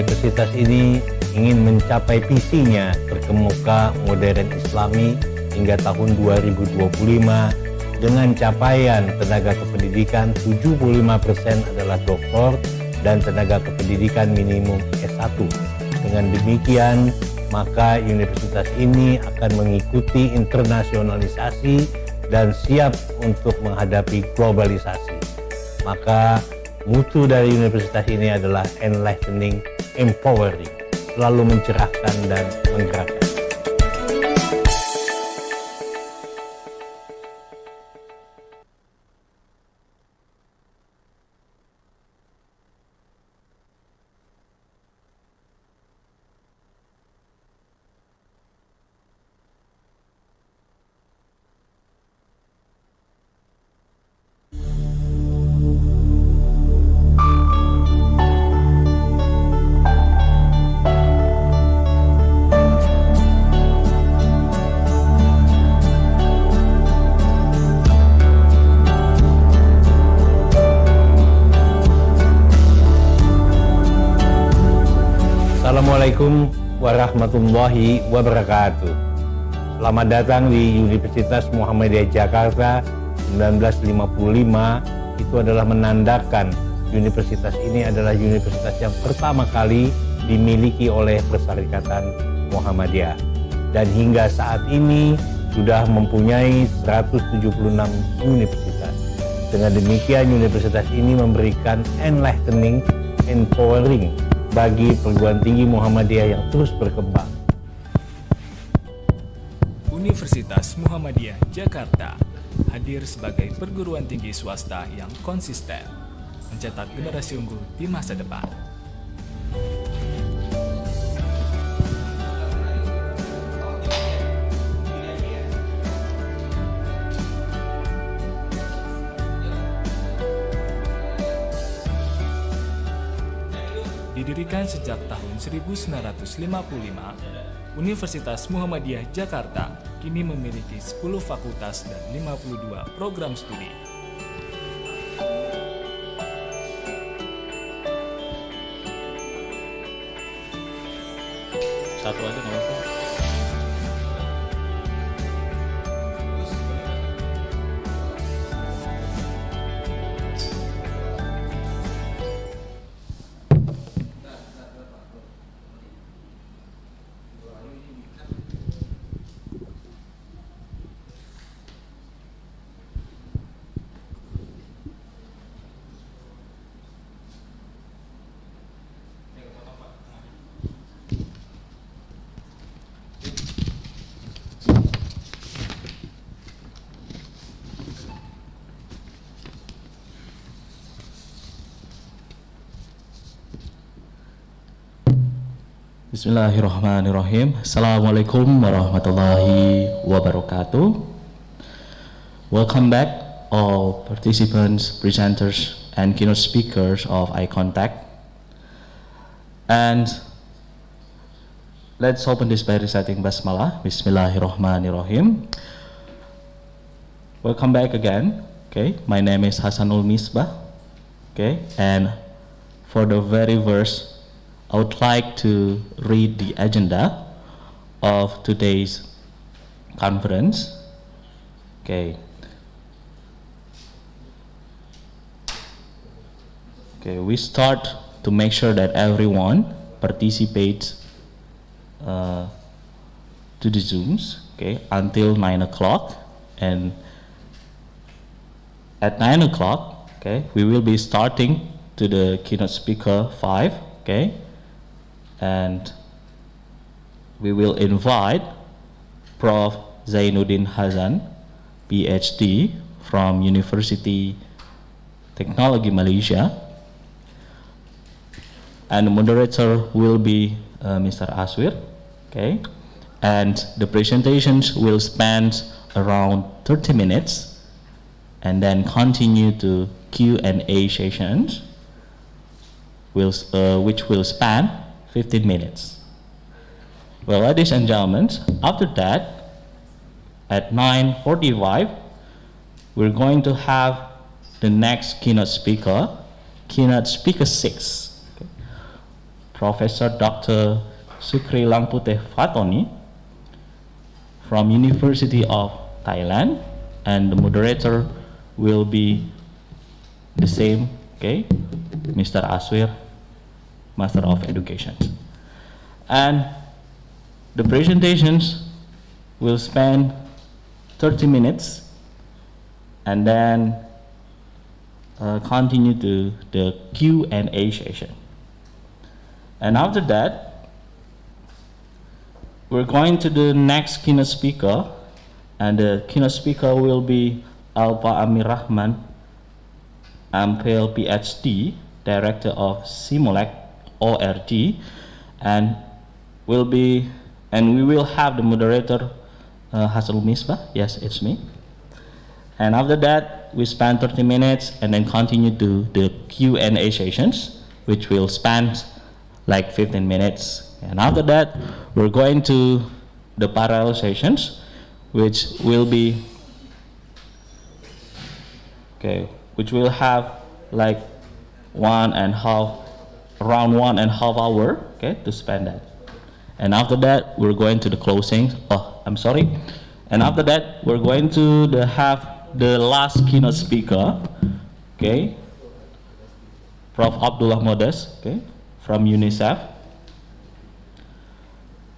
Universitas ini ingin mencapai visinya berkemuka modern Islami hingga tahun 2025 dengan capaian tenaga kependidikan 75% adalah doktor dan tenaga kependidikan minimum S1. Dengan demikian, maka universitas ini akan mengikuti internasionalisasi dan siap untuk menghadapi globalisasi. Maka mutu dari universitas ini adalah enlightening, empowering, selalu mencerahkan dan menggerakkan. Assalamualaikum warahmatullahi wabarakatuh. Selamat datang di Universitas Muhammadiyah Jakarta 1955. Itu adalah menandakan universitas ini adalah universitas yang pertama kali dimiliki oleh Perserikatan Muhammadiyah. Dan hingga saat ini sudah mempunyai 176 universitas. Dengan demikian universitas ini memberikan enlightening, empowering bagi perguruan tinggi Muhammadiyah yang terus berkembang. Universitas Muhammadiyah Jakarta hadir sebagai perguruan tinggi swasta yang konsisten, mencetak generasi unggul di masa depan. Didirikan sejak tahun 1955, Universitas Muhammadiyah Jakarta kini memiliki 10 fakultas dan 52 program studi. Satu aja nggak apa-apa. Bismillahirrahmanirrahim. Assalamualaikum warahmatullahi wabarakatuh. Welcome back all participants, presenters, and keynote speakers of ICONTAC. And let's open this by reciting Basmalah. Bismillahirrahmanirrahim. Welcome back again. Okay, my name is Hasanul Misbah. Okay, and for the very first, I would like to read the agenda of today's conference. Okay. Okay, we start to make sure that everyone participates to the Zooms, okay, until 9 o'clock. And at 9 o'clock, okay, we will be starting to the keynote speaker 5, okay. And we will invite Prof. Zainuddin Hazan, PhD from University Technology Malaysia. And the moderator will be Mr. Aswir, okay. And the presentations will span around 30 minutes and then continue to Q&A sessions, which will span 15 minutes. Well, ladies and gentlemen, after that, at 9:45, we're going to have the next keynote speaker 6, okay, Professor Dr. Sukri Langputeh Fatoni from University of Thailand, and the moderator will be the same, okay, Mr. Aswir, Master of Education. And the presentations will spend 30 minutes and then continue to the Q&A session. And after that, we're going to the next keynote speaker, and the keynote speaker will be Alpa Amir Rahman, MPhil PhD, Director of Simulec ORG, and we will have the moderator Hasanul Misbah. Yes, it's me. And after that, we spend 30 minutes and then continue to the Q&A sessions, which will span like 15 minutes. And after that, we're going to the parallel sessions, which will be, okay, which will have like around 1.5 hours, okay, to spend that. And after that, we're going to the closing. And after that, we're going to have the last keynote speaker, okay, Prof. Abdullah Modes, okay, from UNICEF.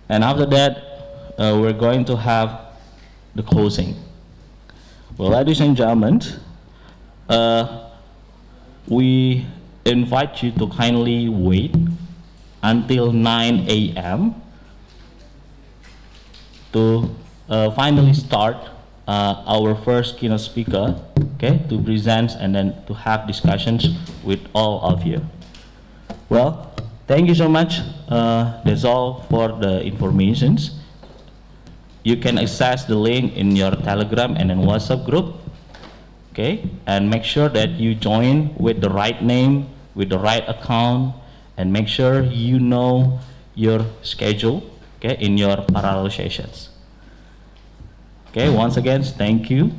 And after that, we're going to have the closing. Well, ladies and gentlemen, we invite you to kindly wait until 9 a.m. to finally start our first keynote speaker, okay, to present and then to have discussions with all of you. Well, thank you so much. That's all for the informations. You can access the link in your Telegram and then WhatsApp group, okay, and make sure that you join with the right name, with the right account, and make sure you know your schedule, okay, in your parallel sessions. Okay, once again, thank you,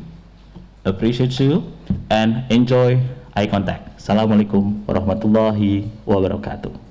appreciate you, and enjoy eye contact. Assalamualaikum warahmatullahi wabarakatuh.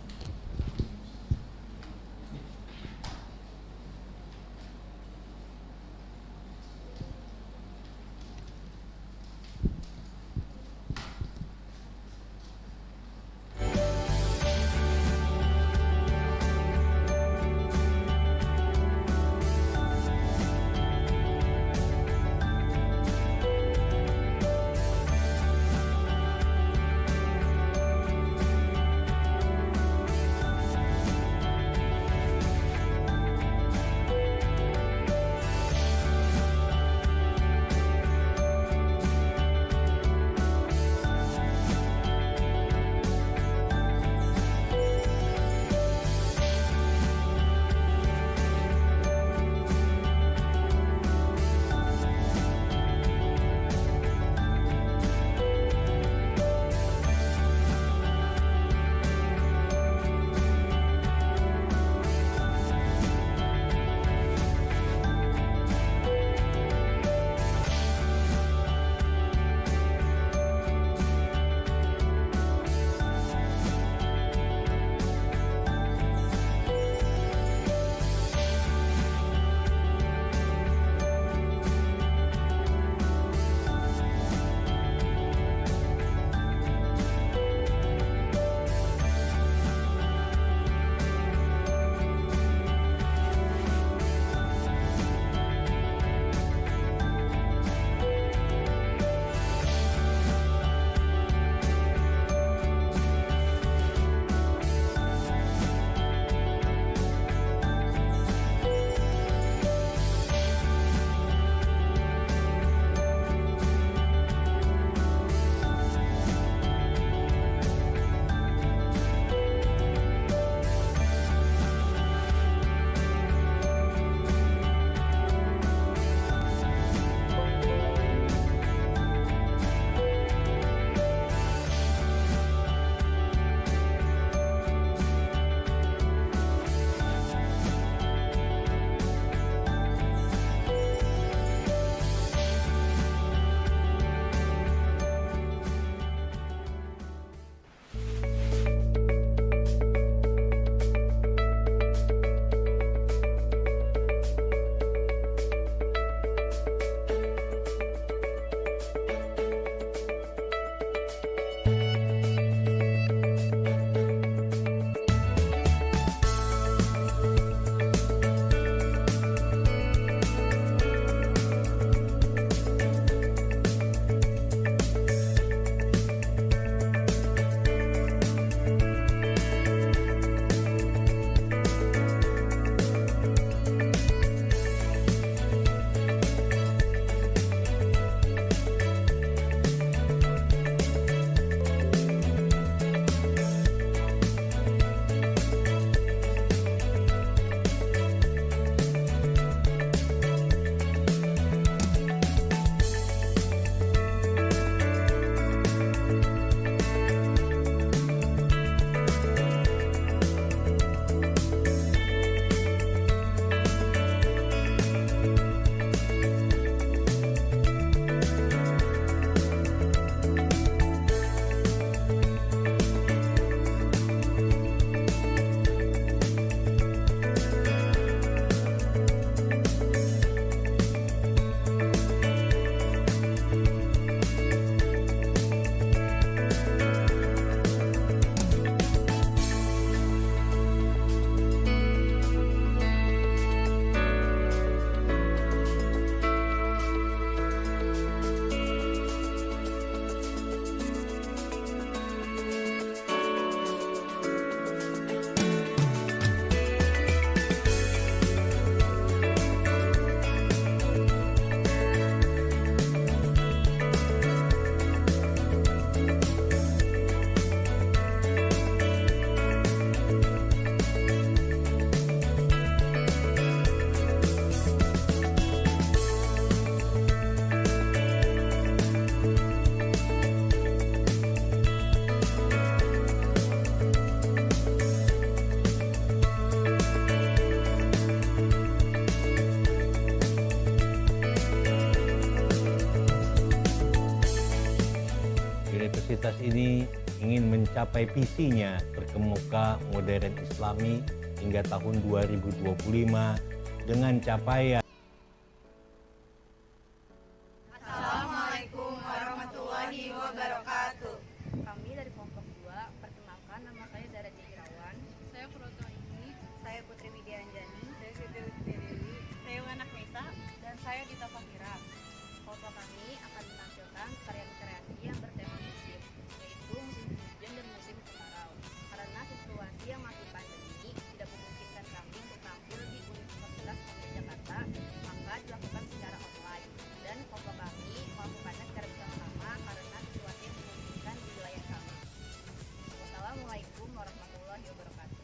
ini ingin mencapai visinya berkemuka modern Islami hingga tahun 2025 dengan capaian. Assalamualaikum warahmatullahi wabarakatuh. Kami dari kelompok 2, perkenalkan nama saya Dari. Saya Proto ini. Saya Putri Widianjani. Saya Siti Dewi. Saya Anak Nisa. Dan saya Dita Fahira. Kelompok kami akan menampilkan karya kreasi yang bertema musim, yaitu musim hujan dan musim kemarau. Karena situasi yang masih pandemi tidak memungkinkan kami untuk tampil di Universitas Jakarta, maka dilakukan secara online. Dan kelompok kami melakukannya secara bersama-sama karena situasi yang memungkinkan di wilayah kami. Wassalamualaikum warahmatullahi wabarakatuh.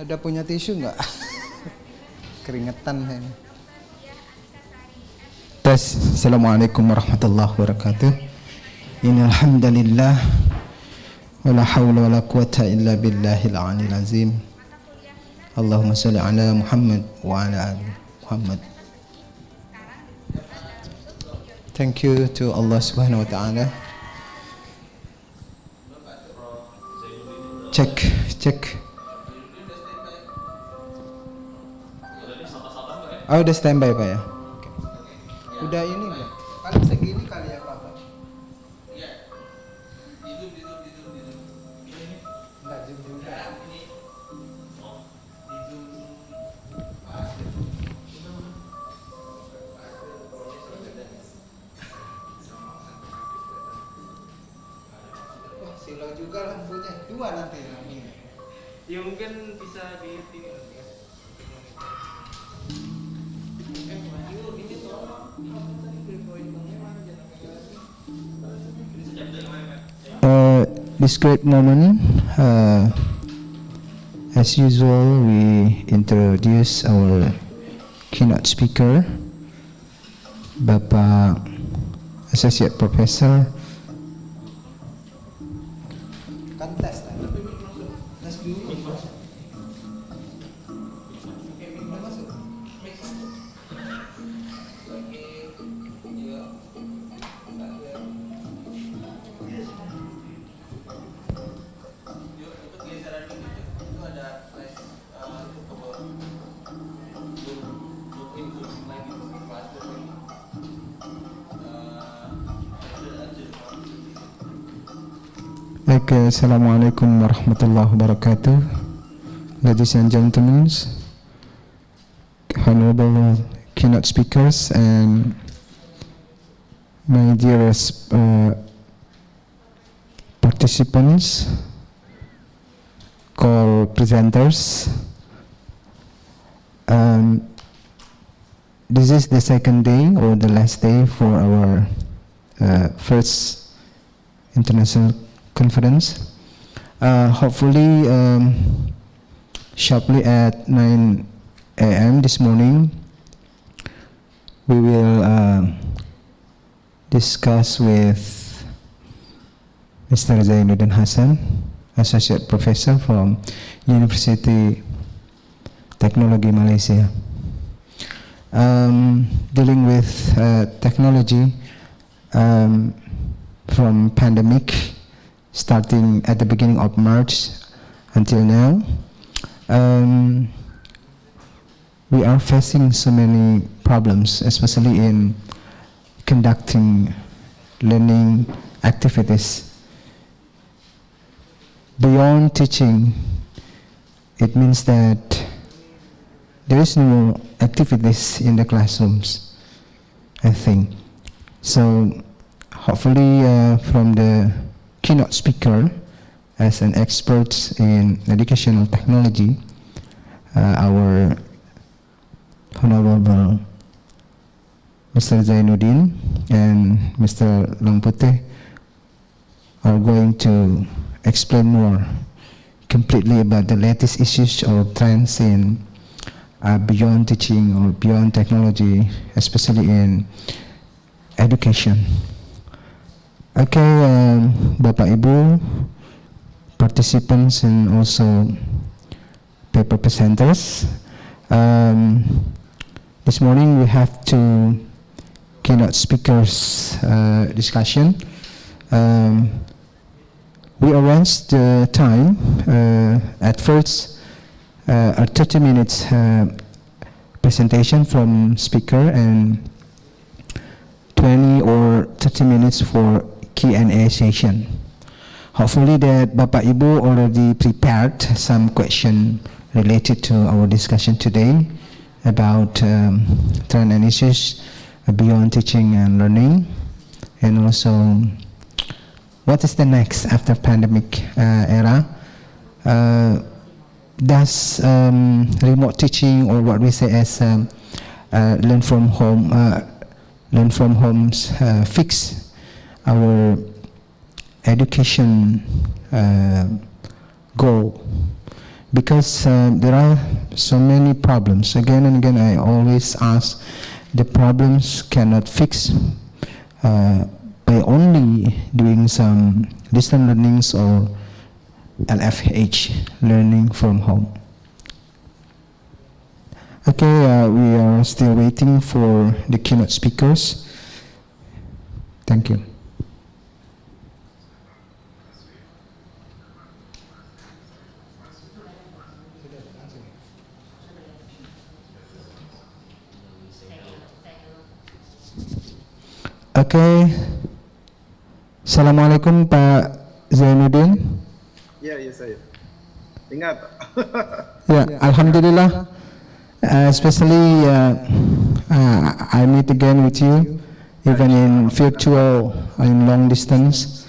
Ada punya tisu nggak? Keringetan saya. Tes. Assalamualaikum warahmatullahi wabarakatuh. Innal hamdalillah wala haula wala quwata illa billahil aliyil azim. Allahumma shalli ala Muhammad wa ala ali Muhammad. Thank you to Allah Subhanahu wa taala. Cek. Oh, udah standby Pak ya? Oke. Udah ini enggak? Paling segini kali ya Pak? juga lampunya, dua nanti lampunya. Ya mungkin bisa di tinggal. This great moment, as usual, we introduce our keynote speaker, Bapak Associate Professor. Assalamualaikum warahmatullahi wabarakatuh. Ladies and gentlemen, honorable keynote speakers, and my dearest participants, co-presenters. This is the second day or the last day for our first international conference. Hopefully, sharply at 9 a.m. this morning, we will discuss with Mr. Zainuddin Hassan, Associate Professor from University Technology Malaysia, dealing with technology from pandemic starting at the beginning of March until now. We are facing so many problems, especially in conducting learning activities. Beyond teaching, it means that there is no activities in the classrooms, I think. So hopefully from the keynote speaker, as an expert in educational technology, our Honorable Mr. Zainuddin and Mr. Langputeh are going to explain more completely about the latest issues or trends in beyond teaching or beyond technology, especially in education. Okay, Bapak Ibu, participants and also paper presenters. This morning we have two keynote speakers discussion. We arranged the time at first a 30 minutes presentation from speaker and 20 or 30 minutes for Q&A session. Hopefully that Bapak Ibu already prepared some question related to our discussion today about trend and issues beyond teaching and learning, and also what is the next after pandemic era. Does remote teaching, or what we say as learn from homes fix our education goal? Because there are so many problems. Again and again, I always ask, the problems cannot fix by only doing some distance learnings or LFH, learning from home. Okay, we are still waiting for the keynote speakers. Thank you. Okay. Assalamualaikum Pak Zainuddin. Ya, saya. Ingat. Ya, Alhamdulillah. Especially I meet again with you, even in virtual, in long distance.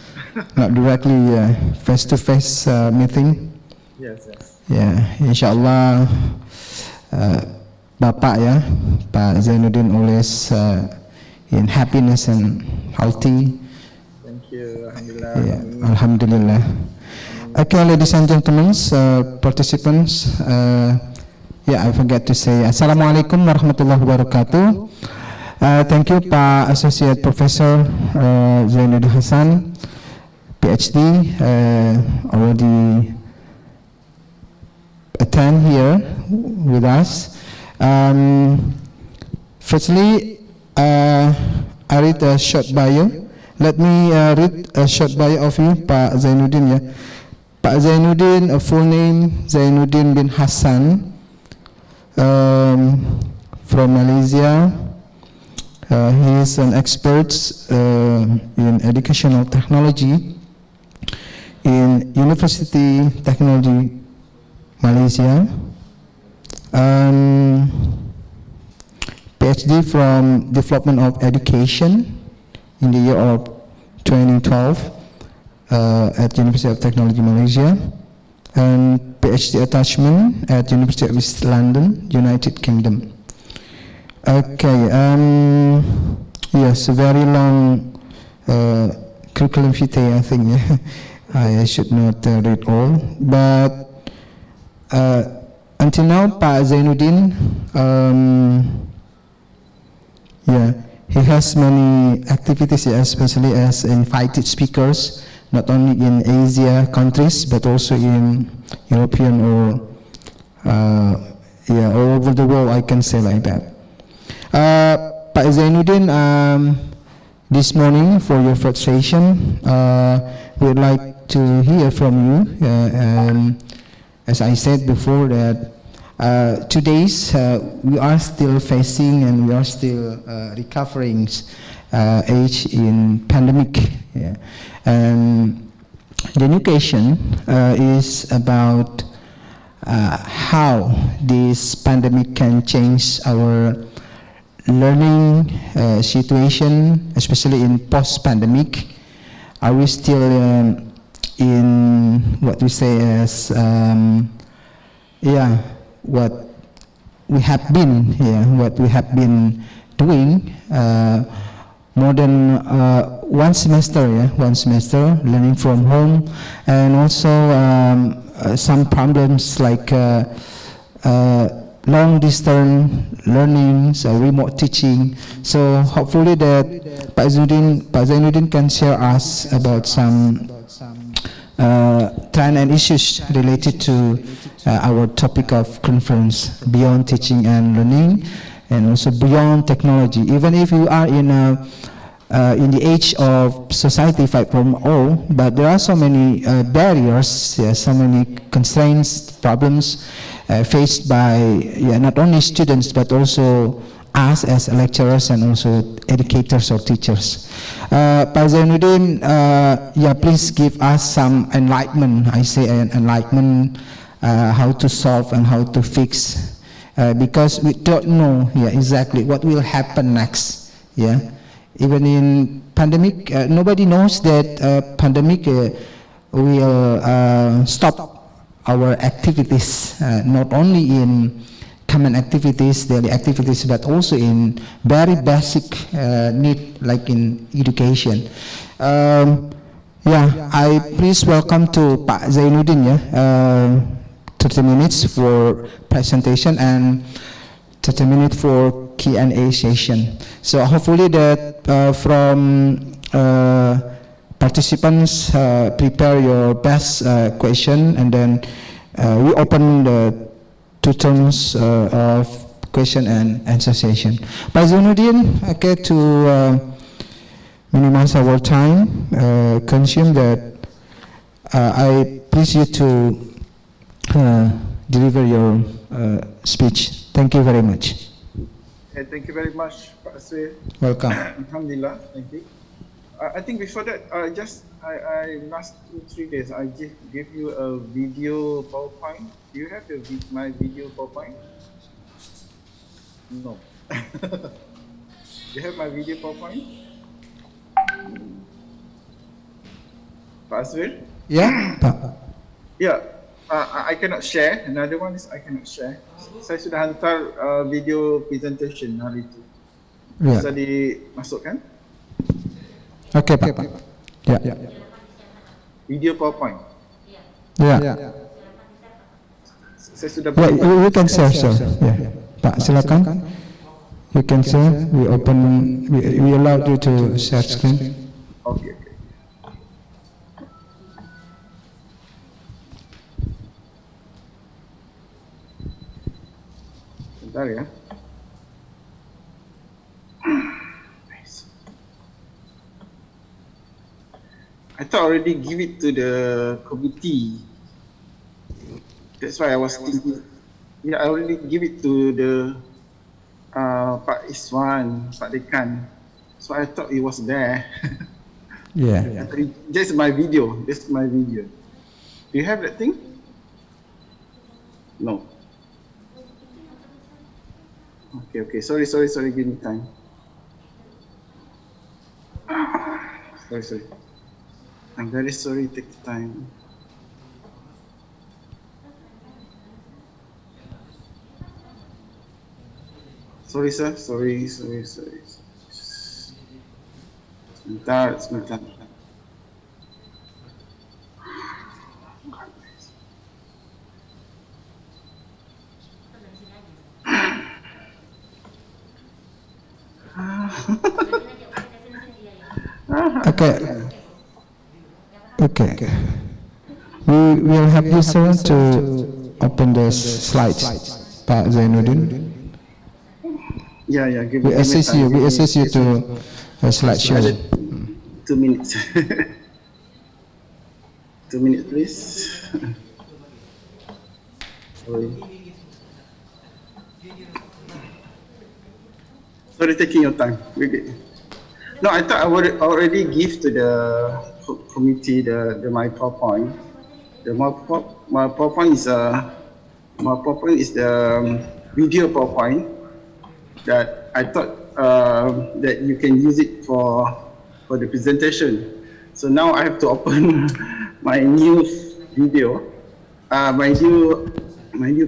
not directly face-to-face meeting. Yes, yes. Ya, insyaallah Bapak ya, Pak Zainuddin always in happiness and healthy. Thank you. Alhamdulillah. Yeah, Alhamdulillah. Okay, ladies and gentlemen, participants, yeah, I forgot to say Assalamualaikum warahmatullahi wabarakatuh. Thank you, Pak Associate Professor Zainuddin Hasan, PhD, already attend here with us. Firstly, I read a short bio. Let me read a short bio of you, Pak Zainuddin. Ya. Pak Zainuddin, a full name Zainuddin bin Hassan, from Malaysia. He is an expert in educational technology in University Technology Malaysia. PhD from Development of Education in the year of 2012 at University of Technology Malaysia, and PhD attachment at University of East London, United Kingdom. Okay, yes, a very long curriculum vitae, I think. Yeah. I should not read all, but until now, Pak Zainuddin, yeah, he has many activities, especially as invited speakers, not only in Asia countries, but also in European or yeah, all over the world, I can say like that. Pak Zainuddin, this morning for your first session, we would like to hear from you. As I said before, that 2 days we are still facing and we are still recovering age in pandemic. Yeah. And the new question is about how this pandemic can change our learning situation, especially in post-pandemic. Are we still in what we say as yeah, what we have been doing more than one semester, learning from home, and also some problems like long distance learning, remote teaching. So hopefully that Pak Zainuddin can share us about some trend and issues related to our topic of conference, beyond teaching and learning, and also beyond technology. Even if you are in the age of society 5.0, but there are so many barriers, so many constraints, problems faced by not only students but also us as lecturers and also educators or teachers. Pak Zainuddin, please give us some enlightenment. I say enlightenment, how to solve and how to fix, because we don't know exactly what will happen next. Even in pandemic, nobody knows that pandemic will stop our activities, not only in common activities, daily activities, but also in very basic need, like in education. I please welcome to Pak Zainuddin. 30 minutes for presentation and 30 minutes for Q&A session. So hopefully that from participants prepare your best question, and then we open the 2 turns of question and answer session. Pak Zainuddin, okay, to minimize our time consume, that I please you to deliver your speech. Thank you very much. Thank you very much, Pak Asri. Welcome. Alhamdulillah, thank you. I think before that, I last 2-3 days, I gave you a video PowerPoint. Do you have my video PowerPoint? No. You have my video PowerPoint? Pak Aswir? Ya, Pak. Ya, I cannot share. Another one is I cannot share. Saya sudah hantar video presentation hari itu. Ya. Bisa dimasukkan? Oke, Pak. Ya. Video PowerPoint. Ya. Saya sudah Ya, you can share, sir. Ya. Pak, silakan. You can share. We allow you to share screen. Oke. Bentar ya. Nice. I thought already give it to the committee. That's why I was thinking. Yeah, I already give it to the Pak Iswan, Pak Dekan. So I thought it was there. Yeah. That's my video. Do you have that thing? No. Okay. Sorry. Give me time. Sorry. I'm very sorry. Take the time. Sorry, sir. Sorry. Sebentar. Okay. We will help you, sir, to open the slides, Pak Zainuddin. Yeah. We assist you to a slideshow. 2 minutes. 2 minutes, please. Sorry, taking your time. No, I thought I would already give to the committee my PowerPoint. My PowerPoint is the video PowerPoint that I thought that you can use it for the presentation. So now I have to open my new video, my new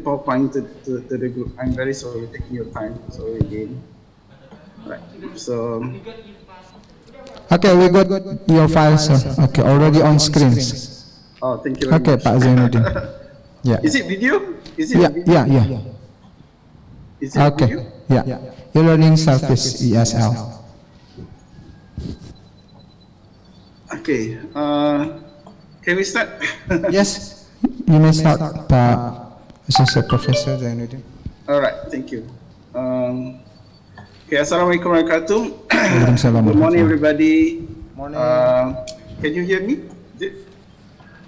PowerPoint to the group. I'm very sorry taking your time. Sorry again. Right. So. Okay, we got your file, sir. Okay, already on screen. Oh, thank you very Okay, much. Pak Zainuddin. Yeah. Is it video? Yeah. Is it Okay. video? Yeah. E-learning service ESL. Okay. Can we start? Yes. You may start, Pak Associate Professor Zainuddin. All right. Thank you. Okay. Assalamualaikum warahmatullahi wabarakatuh. Waalaikumsalam. Good morning, everybody. Morning. Can you hear me?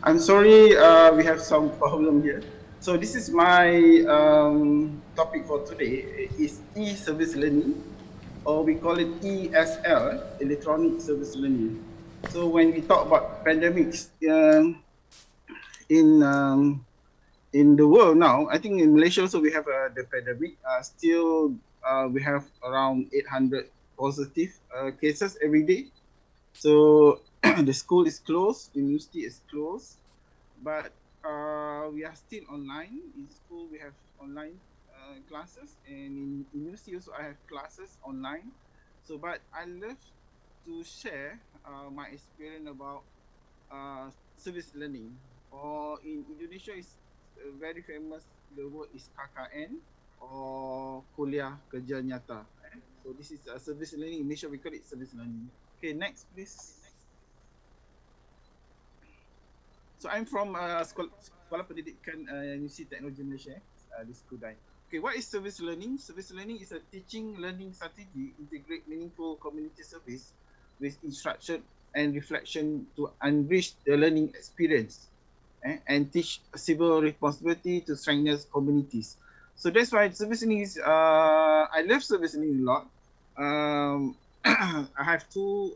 I'm sorry. We have some problem here. So this is my topic for today. Is e-service learning, or we call it ESL, electronic service learning. So when we talk about pandemics in the world now, I think in Malaysia also we have the pandemic. Still, we have around 800 positive cases every day. So the school is closed, the university is closed, but we are still online. In school, we have online classes, and in university also I have classes online. So, but I love to share my experience about service learning. Or in Indonesia, is very famous. The word is KKN or kuliah kerja nyata. So this is service learning. In Malaysia, we call it service learning. Okay, next please. So I'm from Sekolah Pendidikan Universiti Teknologi Malaysia, di Skudai. Okay, what is service learning? Service learning is a teaching learning strategy, integrate meaningful community service with instruction and reflection to enrich the learning experience and teach civil responsibility to strengthen communities. So that's why service learning is, I love service learning a lot. I have two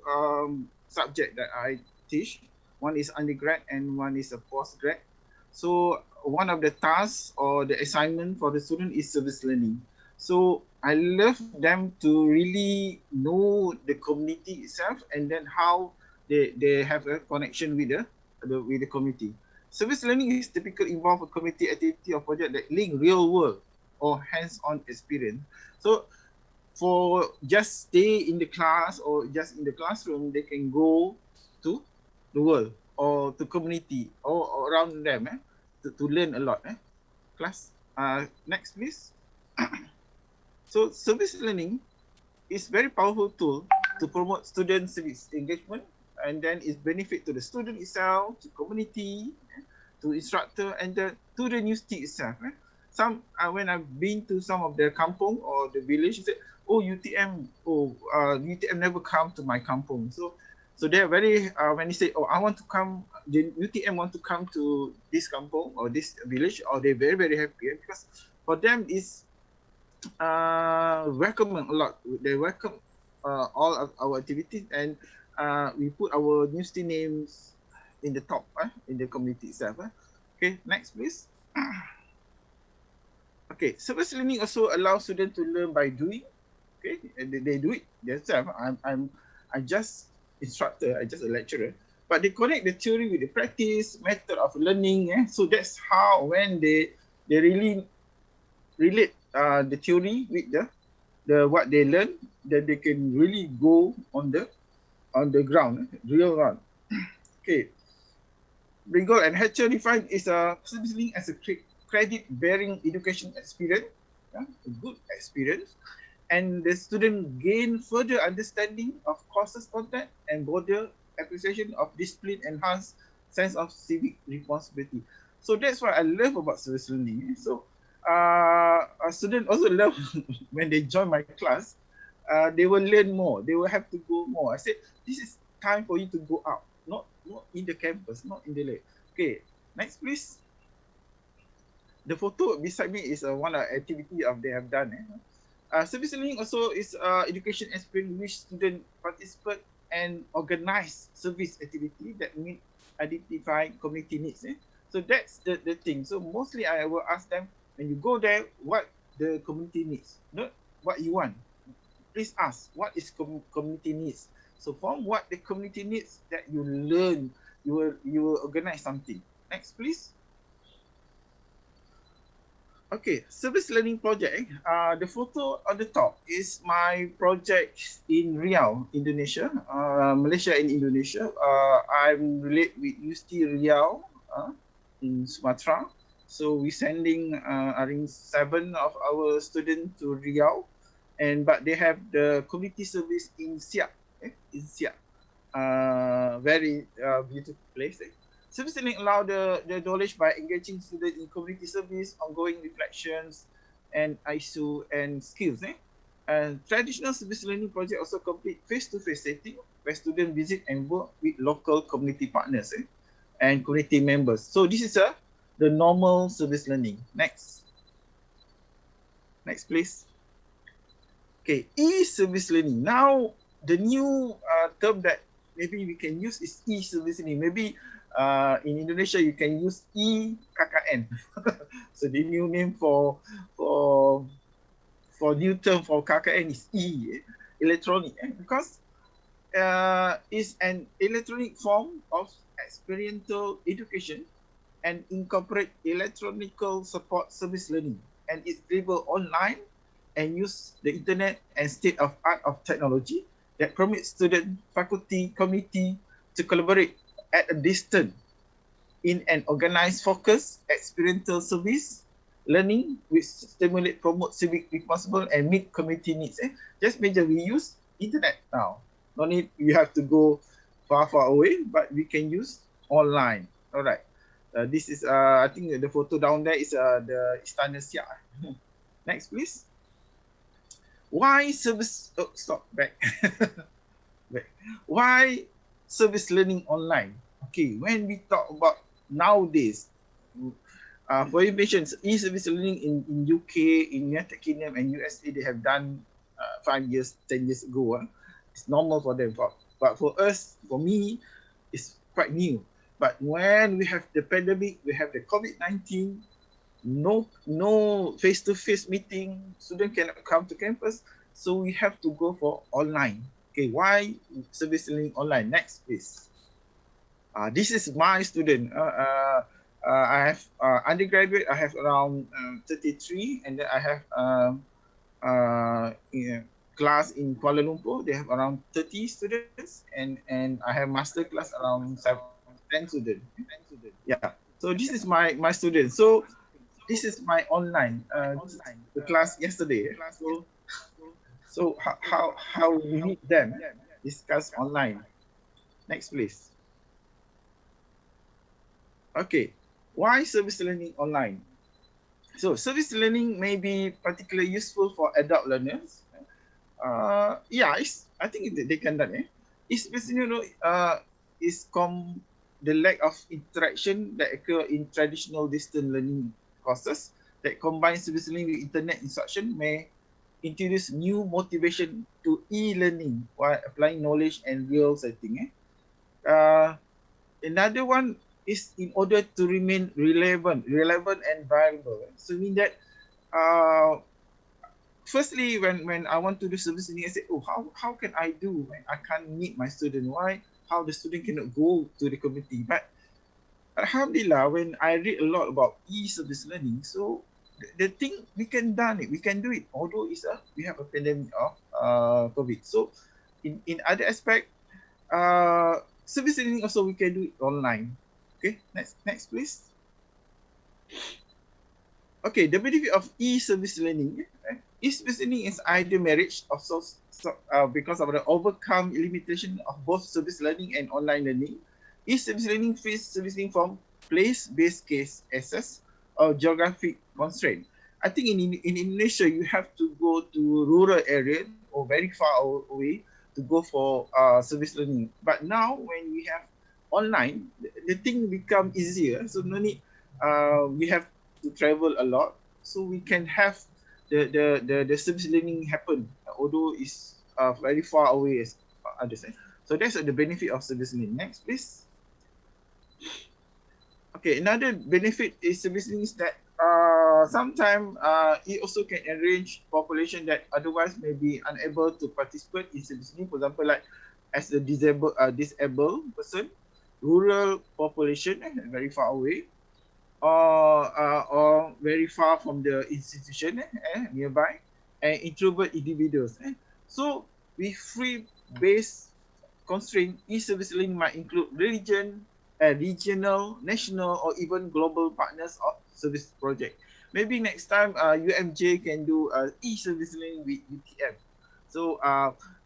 subjects that I teach. One is undergrad and one is a postgrad. So one of the tasks or the assignment for the student is service learning. So I love them to really know the community itself, and then how they have a connection with with the community. Service learning is typically involve a community activity or project that link real world or hands-on experience. So for just stay in the class or just in the classroom, they can go to the world or to community or around them to learn a lot. Class, next please. So service learning is very powerful tool to promote student service engagement, and then it's benefit to the student itself, to community, to instructor, and to the university itself. Some when I've been to some of the kampung or the village, they say, oh UTM, UTM never come to my kampung. So they're very when they say, oh I want to come, the UTM want to come to this kampung or this village, or they're very very happy because for them is welcome a lot. They welcome all of our activities, and we put our university names in the top in the community itself. Okay, next please. Okay, service learning also allows students to learn by doing. Okay, and they do it themselves. I'm just instructor, I just a lecturer, but they connect the theory with the practice method of learning. So that's how when they really relate the theory with the what they learn, that they can really go on the ground, real ground. Okay. Bringle and Hatcher define is a service learning as a credit-bearing education experience, a good experience, and the student gain further understanding of courses content and broader appreciation of discipline, enhanced sense of civic responsibility. So that's what I love about service learning. So a student also love when they join my class, they will learn more, they will have to go more. I said, this is time for you to go out, not in the campus, not in the lab. Okay, next please. The photo beside me is one activity they have done. Service learning also is education experience which student participate and organize service activity that meet identify community needs. So that's the thing. So mostly I will ask them, when you go there, what the community needs, not what you want. Please ask, what is community needs? So from what the community needs, that you learn, you will organize something. Next, please. Okay, service learning project. The photo on the top is my project in Riau, Indonesia, Malaysia and Indonesia. I'm related with UST Riau in Sumatra. So we're sending, I think 7 of our students to Riau, but they have the community service in Siak. In Siak, very beautiful place. Service learning allow the knowledge by engaging students in community service, ongoing reflections, and ISO and skills. And traditional service learning project also complete face-to-face setting where students visit and work with local community partners and community members. So this is the normal service learning. Next. Next, please. Okay, e-service learning. Now, the new term that maybe we can use is e-service learning. Maybe in Indonesia you can use e-KKN. So the new name for new term for KKN is electronic, because it's an electronic form of experiential education and incorporate electronical support service learning, and it's delivered online and use the internet and state-of-art of technology that permits student, faculty, community to collaborate at a distance in an organized, focused, experiential service learning which stimulate, promote civic responsible and meet community needs. Just major we use internet now. No need you have to go far away, but we can use online. All right. This is I think the photo down there is the Istana Siak. Next, please. Why service? Oh, stop back. Back. Why service learning online? Okay, when we talk about nowadays, for information, e-service learning in UK, in United Kingdom, and USA, they have done 5 years, 10 years ago. It's normal for them, but for us, for me, it's quite new. But when we have the pandemic, we have the COVID-19, no face-to-face meeting, students cannot come to campus, so we have to go for online. Okay, why service learning online? Next, please. This is my student. I have undergraduate. I have around 33, and then I have class in Kuala Lumpur. They have around 30 students, and I have master class around 10 students. Yeah. So this is my student. So this is my online the class yesterday. So how we meet them, discuss online. Next, please. Okay, why service learning online? So service learning may be particularly useful for adult learners. Yeah, I think they can done. Especially, the lack of interaction that occur in traditional distance learning courses that combine service learning with internet instruction may introduce new motivation to e-learning while applying knowledge and real setting. Another one is in order to remain relevant and viable. So mean that firstly, when I want to do service learning, I say, oh, how can I do when I can't meet my student? Why? How the student cannot go to the community? But alhamdulillah, when I read a lot about e-service learning, so the thing we can do it. Although we have a pandemic of COVID. So in other aspect, service learning also we can do it online. Okay, next please. Okay, the benefit of e-service learning. E-service learning is either marriage of because of the overcome limitation of both service learning and online learning. E-service learning face service learning from place-based case access or geographic constraint. I think in Indonesia you have to go to rural area or very far away to go for service learning. But now when we have online, the thing become easier. So no need we have to travel a lot. So we can have the service learning happen, although it's very far away as others. So that's the benefit of service learning. Next, please. Okay, another benefit is service learning is that sometimes it also can enrich population that otherwise may be unable to participate in service learning. For example, like as a disabled person, rural population very far away, or very far from the institution nearby, and introvert individuals. So with free-based constraint, e-service learning might include religion, regional, national, or even global partners of service project. Maybe next time UMJ can do e-service learning with UTM. So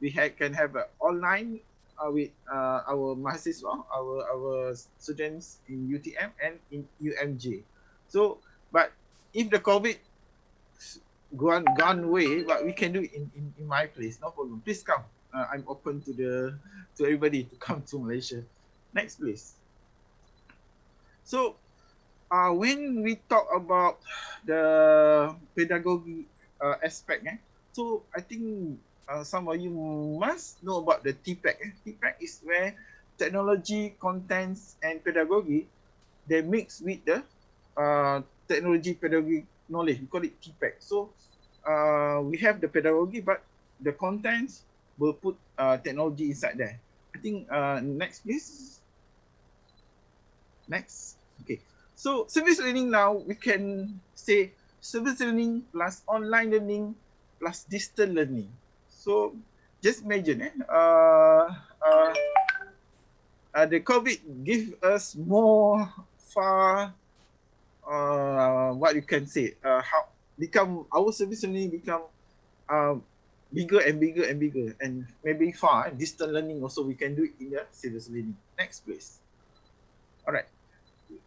we can have an online with our Mahasiswa, our students in UTM and in UMJ. So, but if the COVID gone away, but we can do it in my place, no problem. Please come. I'm open to everybody to come to Malaysia. Next, please. So, when we talk about the pedagogy aspect, so I think some of you must know about the TPAC. TPAC is where technology, contents, and pedagogy, they mix with the technology, pedagogy knowledge. We call it TPAC. So we have the pedagogy, but the contents will put technology inside there. I think next, please. Next. Okay. So service learning now, we can say service learning plus online learning plus distance learning. So just imagine, the COVID give us more far, what you can say, how become our service learning become bigger and bigger and bigger, and maybe far distance learning also we can do it in the service learning. Next, please. All right.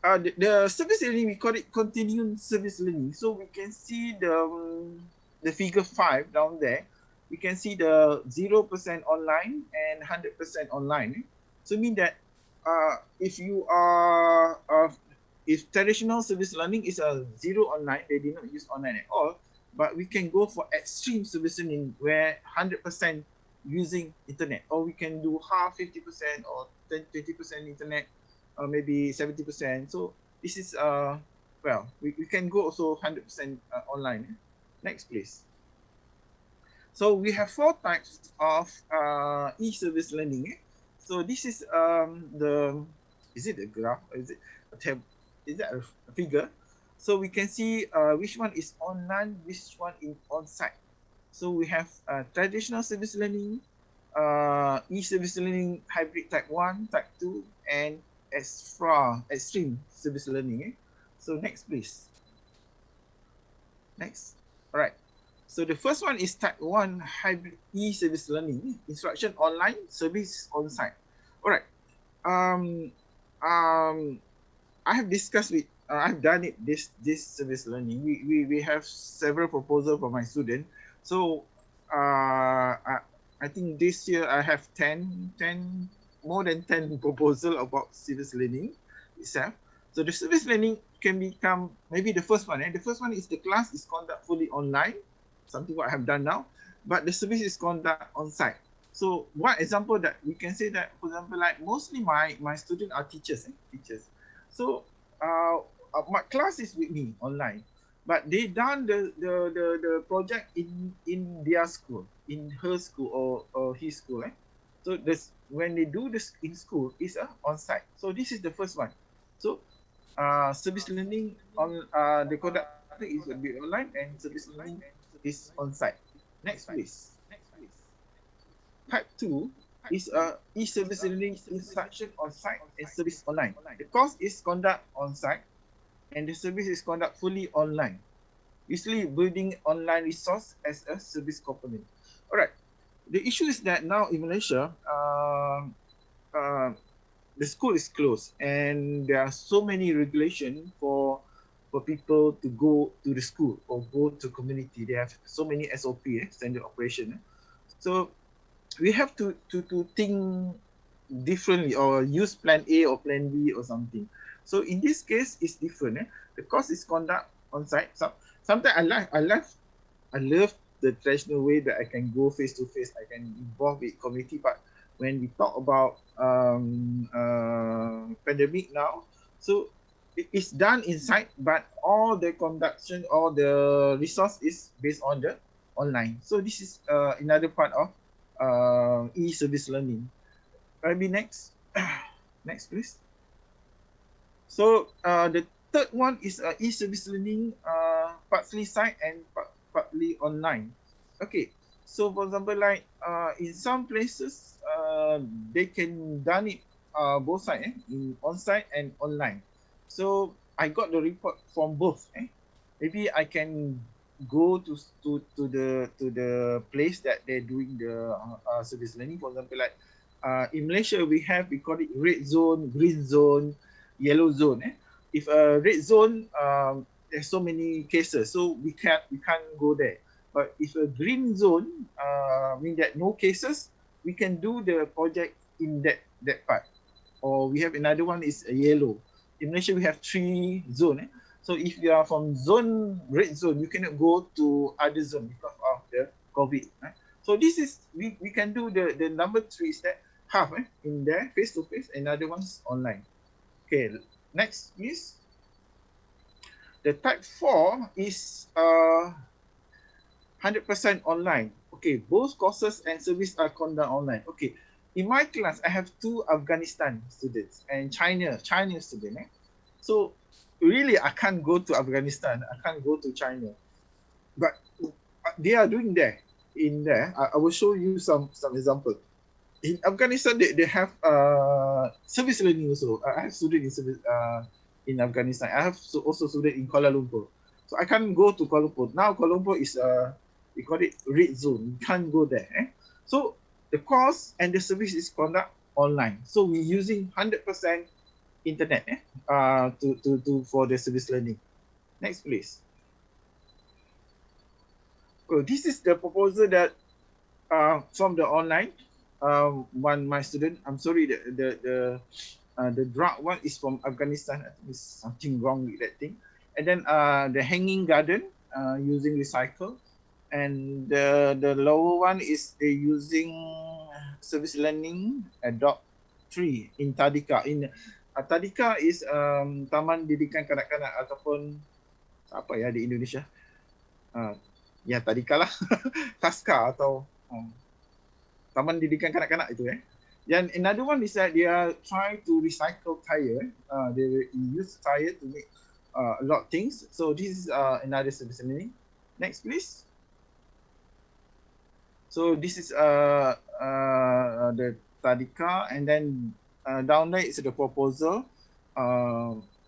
The service learning, we call it continuum service learning. So we can see the figure 5 down there. We can see the 0% online and 100% online. So mean that if you are if traditional service learning is a 0 online, they did not use online at all. But we can go for extreme service learning where 100% using internet, or we can do half 50% or 20% internet, or maybe 70%. So this is well, we can go also 100% online. Next, please. So we have 4 types of e-service learning. So this is the is it a graph? Or is it a tab? Is that a figure? So we can see which one is online, which one is on-site. So we have traditional service learning, e-service learning hybrid type 1, type 2, and extreme service learning. So next, please. Next. All right. So the first one is type 1 hybrid e-service learning, instruction online, service on-site. All right. I have discussed with, I've done it, this service learning. We have several proposals for my student. So I think this year I have more than 10 proposals about service learning itself. So the service learning can become maybe the first one. The first one is the class is conducted fully online, something what I have done now, but the service is conducted on site. So one example that we can say that, for example, like mostly my students are teachers. So my class is with me online, but they done the project in their school, in her school or his school. So this, when they do this in school, is on site. So this is the first one. So service learning on the conduct is a bit online, and service learning is on site. Next, please. Type 2 is e-service learning instruction on site and service online. The course is conduct on site and the service is conduct fully online, usually building online resource as a service component. All right. The issue is that now in Malaysia, the school is closed and there are so many regulations for people to go to the school or go to community. They have so many SOP, standard operation. So we have to think differently or use plan A or plan B or something. So in this case, it's different. The course is conduct on site. Sometimes I love the traditional way that I can go face to face. I can involve with community. But when we talk about pandemic now, so it's done inside, but all the conduction, all the resource is based on the online. So this is another part of e-service learning. Maybe next. Next, please. So the third one is e-service learning, partly site and partly online. Okay, so for example, like in some places, they can done it both sides, in on-site and online. So I got the report from both. Maybe I can go to the place that they're doing the service learning. For example, like in Malaysia, we call it red zone, green zone, yellow zone. If a red zone, there's so many cases, so we can't go there. But if a green zone, mean that no cases, we can do the project in that part. Or we have another one is a yellow. In Malaysia, we have 3 zones. So if you are from red zone, you cannot go to other zone because of the COVID. So this is, we can do the number 3 is that half in there, face to face, another one's online. Okay, next please. The type 4 is 100% online. Okay, both courses and service are conducted online. Okay, in my class, I have 2 Afghanistan students and China student. So really, I can't go to Afghanistan. I can't go to China. But they are doing there. In there, I will show you some example. In Afghanistan, they have service learning also. I have students in Afghanistan. I have also students in Kuala Lumpur. So I can't go to Kuala Lumpur. Now Kuala Lumpur is we call it red zone. You can't go there. So the course and the service is conducted online. So we're using 100% internet for the service learning. Next, please. So this is the proposal that from the online. My student, I'm sorry, the draft one is from Afghanistan. I think there's something wrong with that thing. And then the hanging garden using recycle. And the lower one is they using service learning adopt 3 in Tadika. In Tadika is Taman Didikan Kanak-kanak ataupun apa ya di Indonesia? Ya Tadika lah. Taska atau Taman Didikan Kanak-kanak itu Then another one is that they are trying to recycle tire. They use tire to make a lot of things. So this is another service learning. Next, please. So this is the Tadika, and then down there is the proposal.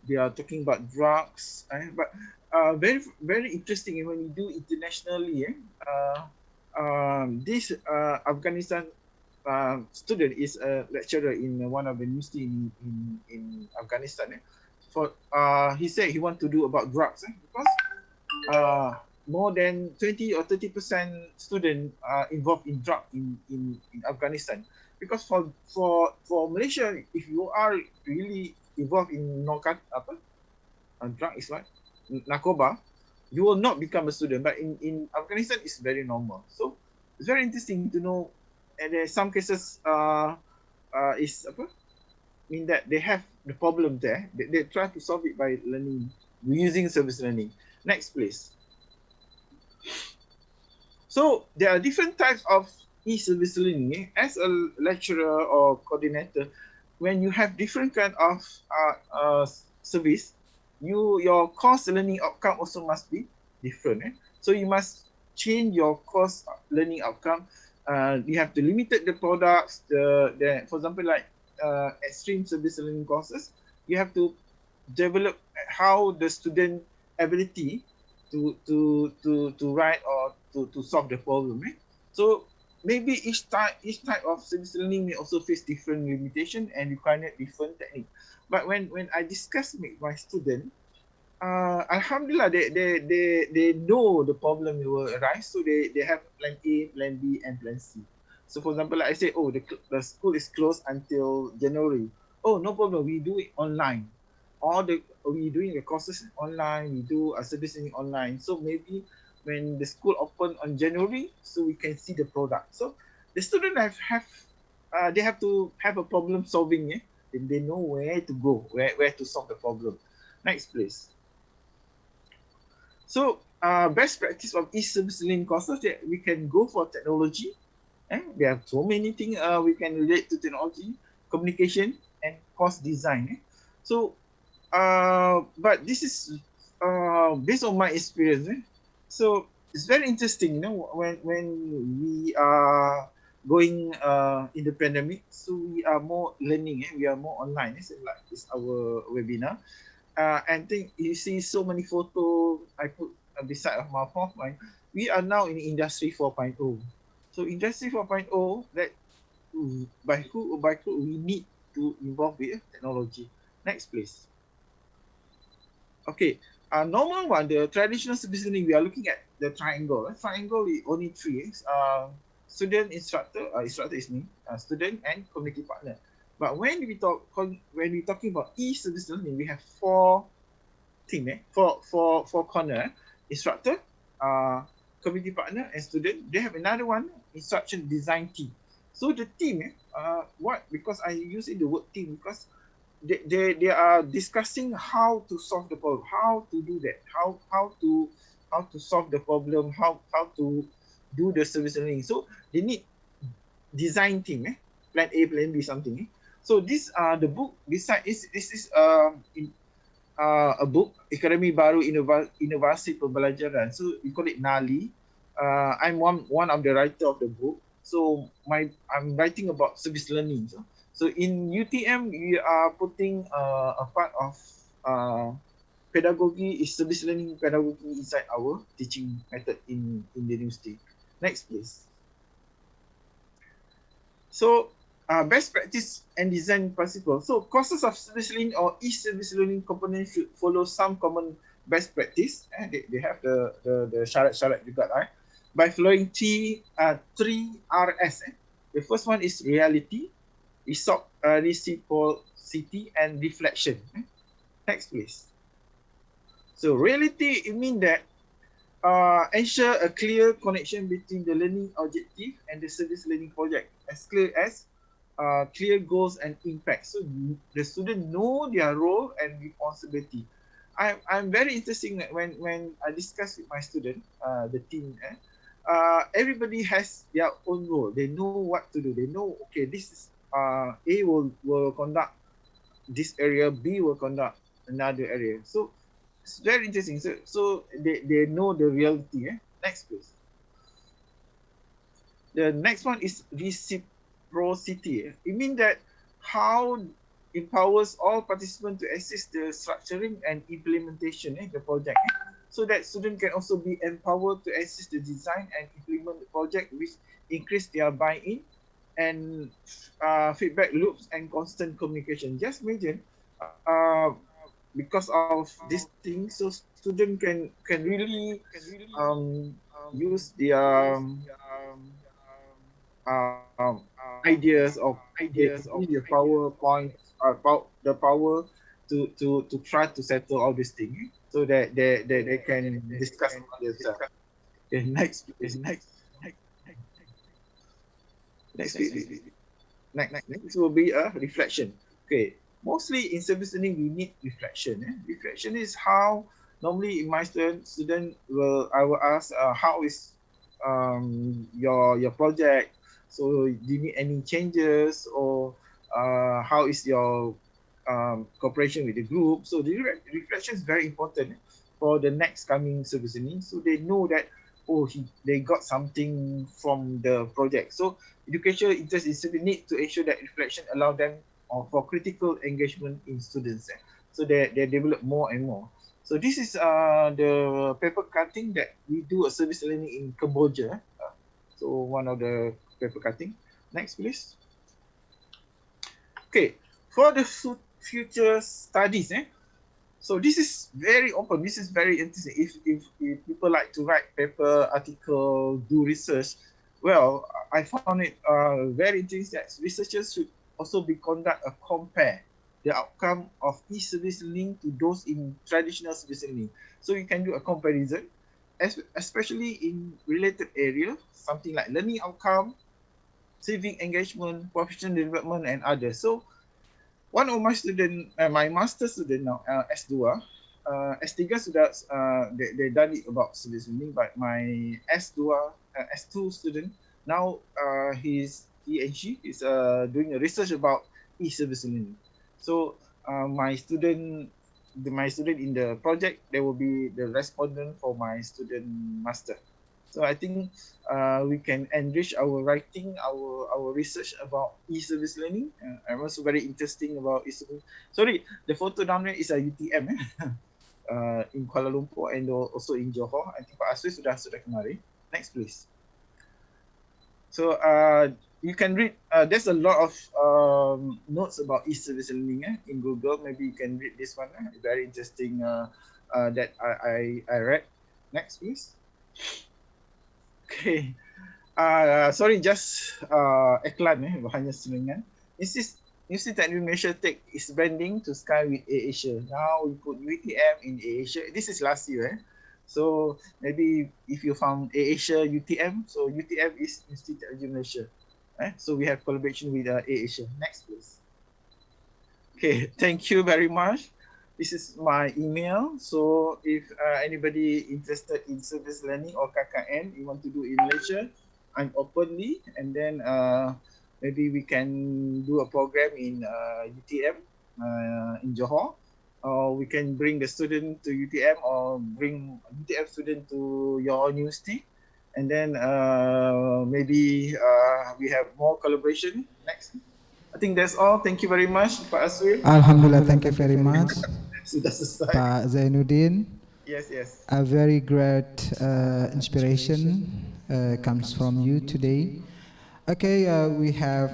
They are talking about drugs, but very very interesting when you do internationally. This Afghanistan student is a lecturer in one of the university in Afghanistan. He said he want to do about drugs because more than 20 or 30% students are involved in drug in Afghanistan. Because for Malaysia, if you are really involved in drug is what? Narcoba, you will not become a student. But in Afghanistan, it's very normal. So it's very interesting to know. And there are some cases mean that they have the problem there. They try to solve it by learning, using service learning. Next, please. So there are different types of e-service learning. As a lecturer or coordinator, when you have different kind of service, your course learning outcome also must be different. So you must change your course learning outcome. You have to limit the products. For example, like extreme service learning courses, you have to develop how the student ability to write or to solve the problem. So maybe each type of service learning may also face different limitation and require different technique. But when I discuss with my student, alhamdulillah, they know the problem will arise, so they have plan A, plan B, and plan C. So for example, like I say, oh, the school is closed until January. Oh, no problem, we do it online. We doing the courses online, we do a service learning online. So maybe when the school open on January, so we can see the product. So the student they have to have a problem solving. They know where to go, where to solve the problem. Next, please. So best practice of e-service learning courses that we can go for technology. There are so many things we can relate to technology, communication, and course design. So, but this is based on my experience. So it's very interesting, when we are going in the pandemic, so we are more learning, we are more online. It's like it's our webinar. And think you see so many photos I put beside of my PowerPoint. We are now in Industry 4.0. So Industry 4.0, that by who we need to involve with technology. Next, please. Okay. Normal one, the traditional service learning, we are looking at the triangle. Triangle is only three. Student, instructor is me, student, and community partner. But when we're talking about e-service learning, we have four things. Four corner: instructor, community partner, and student. They have another one, instruction design team. So the team, because I use the word team because they are discussing how to solve the problem, how to do that, how to solve the problem, how to do the service learning. So they need design team, plan A, plan B, something. So this the book beside this is a book, Akademi Baru Inovasi Pembelajaran. So we call it NALI. I'm one of the writer of the book. So I'm writing about service learning. So in UTM, we are putting a part of pedagogy, is service learning pedagogy inside our teaching method in the university. Next, please. So best practice and design principle. So courses of service learning or e-service learning components should follow some common best practice. They have the syarat-syarat juga, right? By following three RS. The first one is reality, reciprocity, and reflection. Next, please. So reality, it means that ensure a clear connection between the learning objective and the service learning project, as clear as clear goals and impact. So the student know their role and responsibility. I'm very interested when I discuss with my student, the team. Everybody has their own role. They know what to do. They know, okay, this is A will conduct this area, B will conduct another area. So it's very interesting. So they know the reality. Next, please. The next one is reciprocity. It means that how empowers all participants to assist the structuring and implementation the project, so that students can also be empowered to assist the design and implement the project, which increase their buy-in and feedback loops and constant communication. Just imagine, because of this thing, so student can really use their ideas of the PowerPoint, the power to try to settle all these things, so that they can discuss among themselves. Okay, next. Next will be a reflection. Okay, mostly in service learning we need reflection. Reflection is how normally in my student I will ask how is your project. So do you need any changes, or how is your cooperation with the group? So the reflection is very important for the next coming service learning, so they know that they got something from the project. So educational interest institute need to ensure that reflection allow them for critical engagement in students, so they develop more and more. So this is the paper cutting that we do a service learning in Cambodia. So one of the paper cutting. Next, please. Okay, for the future studies, so this is very open. This is very interesting. If people like to write paper, article, do research, well, I found it very interesting that researchers should also conduct a compare the outcome of e-service learning to those in traditional service learning. So you can do a comparison, especially in related area, something like learning outcome, civic engagement, professional development, and others. So one of my student, my master student now, S2, S3 sudah they done it about service learning, but my S2 student now he and she is doing a research about e-service learning. So my student in the project, they will be the respondent for my student master. So I think we can enrich our writing, our research about e-service learning. I'm also very interesting about e-service. Sorry, the photo down there is a UTM in Kuala Lumpur and also in Johor. I think Pak Asri sudah kemari. Next, please. So you can read. There's a lot of notes about e-service learning in Google. Maybe you can read this one. Very interesting that I read. Next, please. Okay, sorry, just iklan bahannya selingan. Institute Technology Malaysia take is branding to Sky with AirAsia. Now we put UTM in AirAsia. This is last year. So maybe if you found AirAsia UTM, so UTM is Institute Technology Malaysia. So we have collaboration with AirAsia. Next, please. Okay, thank you very much. This is my email. So if anybody interested in service learning or KKN, you want to do in Malaysia, I'm openly, and then maybe we can do a program in UTM in Johor, or we can bring the student to UTM or bring UTM student to your university, and then maybe we have more collaboration. Next. I think that's all. Thank you very much, Pak Asri. Alhamdulillah, thank you very much. Sudah selesai. Pak Zainuddin. Yes. A very great inspiration comes from you today. Okay, we have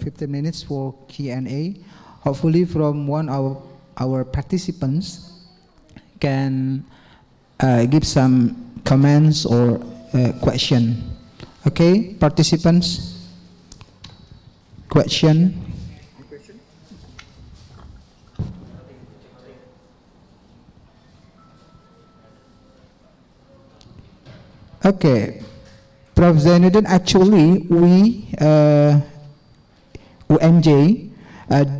15 minutes for Q&A. Hopefully from one of our participants can give some comments or question. Okay, participants, question. Okay, Prof. Zainuddin, actually we UMJ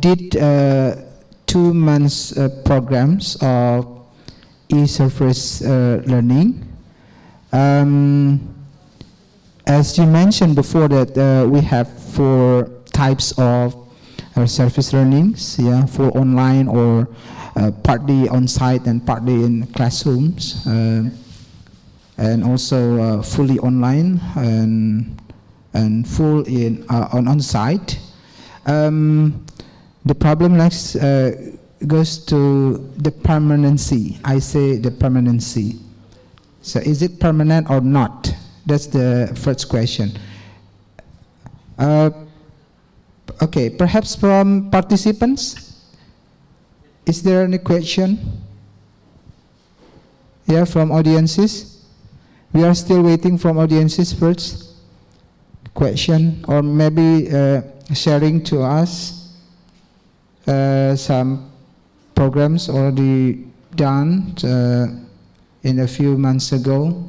did 2 months programs of e-service learning. As you mentioned before that we have 4 types of surface learnings, yeah, full online or partly on site and partly in classrooms, and also fully online and full in on site. The problem next goes to the permanency. I say the permanency. So is it permanent or not? That's the first question. Okay, perhaps from participants, is there any question? Yeah, from audiences? We are still waiting from audiences first. Question, or maybe sharing to us some programs already done in a few months ago.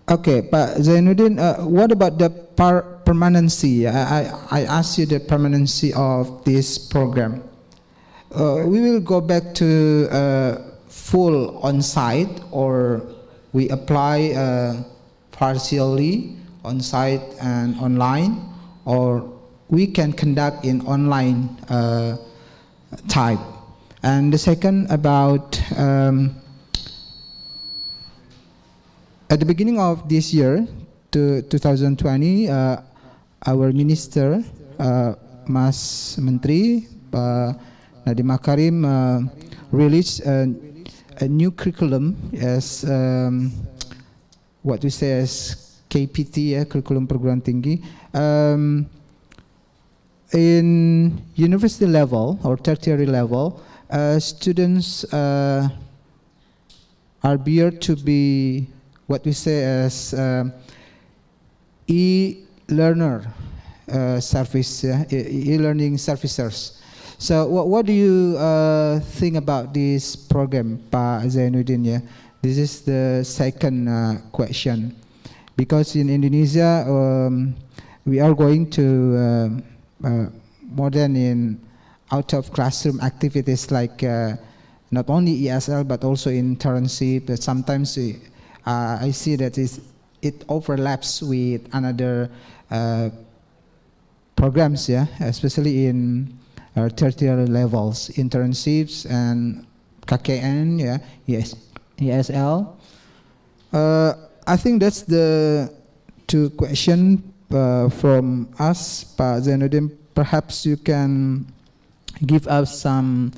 Okay, Pak Zainuddin, what about the permanency? I asked you the permanency of this program. We will go back to full on-site, or we apply partially on-site and online, or we can conduct in online type. And the second about at the beginning of this year, 2020, our Minister, Mas Menteri, Nadiem Makarim, released a new curriculum as what we say as KPT, Curriculum Perguruan Tinggi. In university level or tertiary level, students are beard to be what we say as e-learner service, e-learning servicers. So what do you think about this program, Pak Zainuddin? Yeah? This is the second question. Because in Indonesia, we are going to more than in out of classroom activities like not only ESL but also internship. But sometimes I see that it overlaps with another programs, yeah, especially in tertiary levels, internships and KKN, yeah, yes, ESL. I think that's the two questions from us, Pak Zainuddin. Perhaps you can give us some,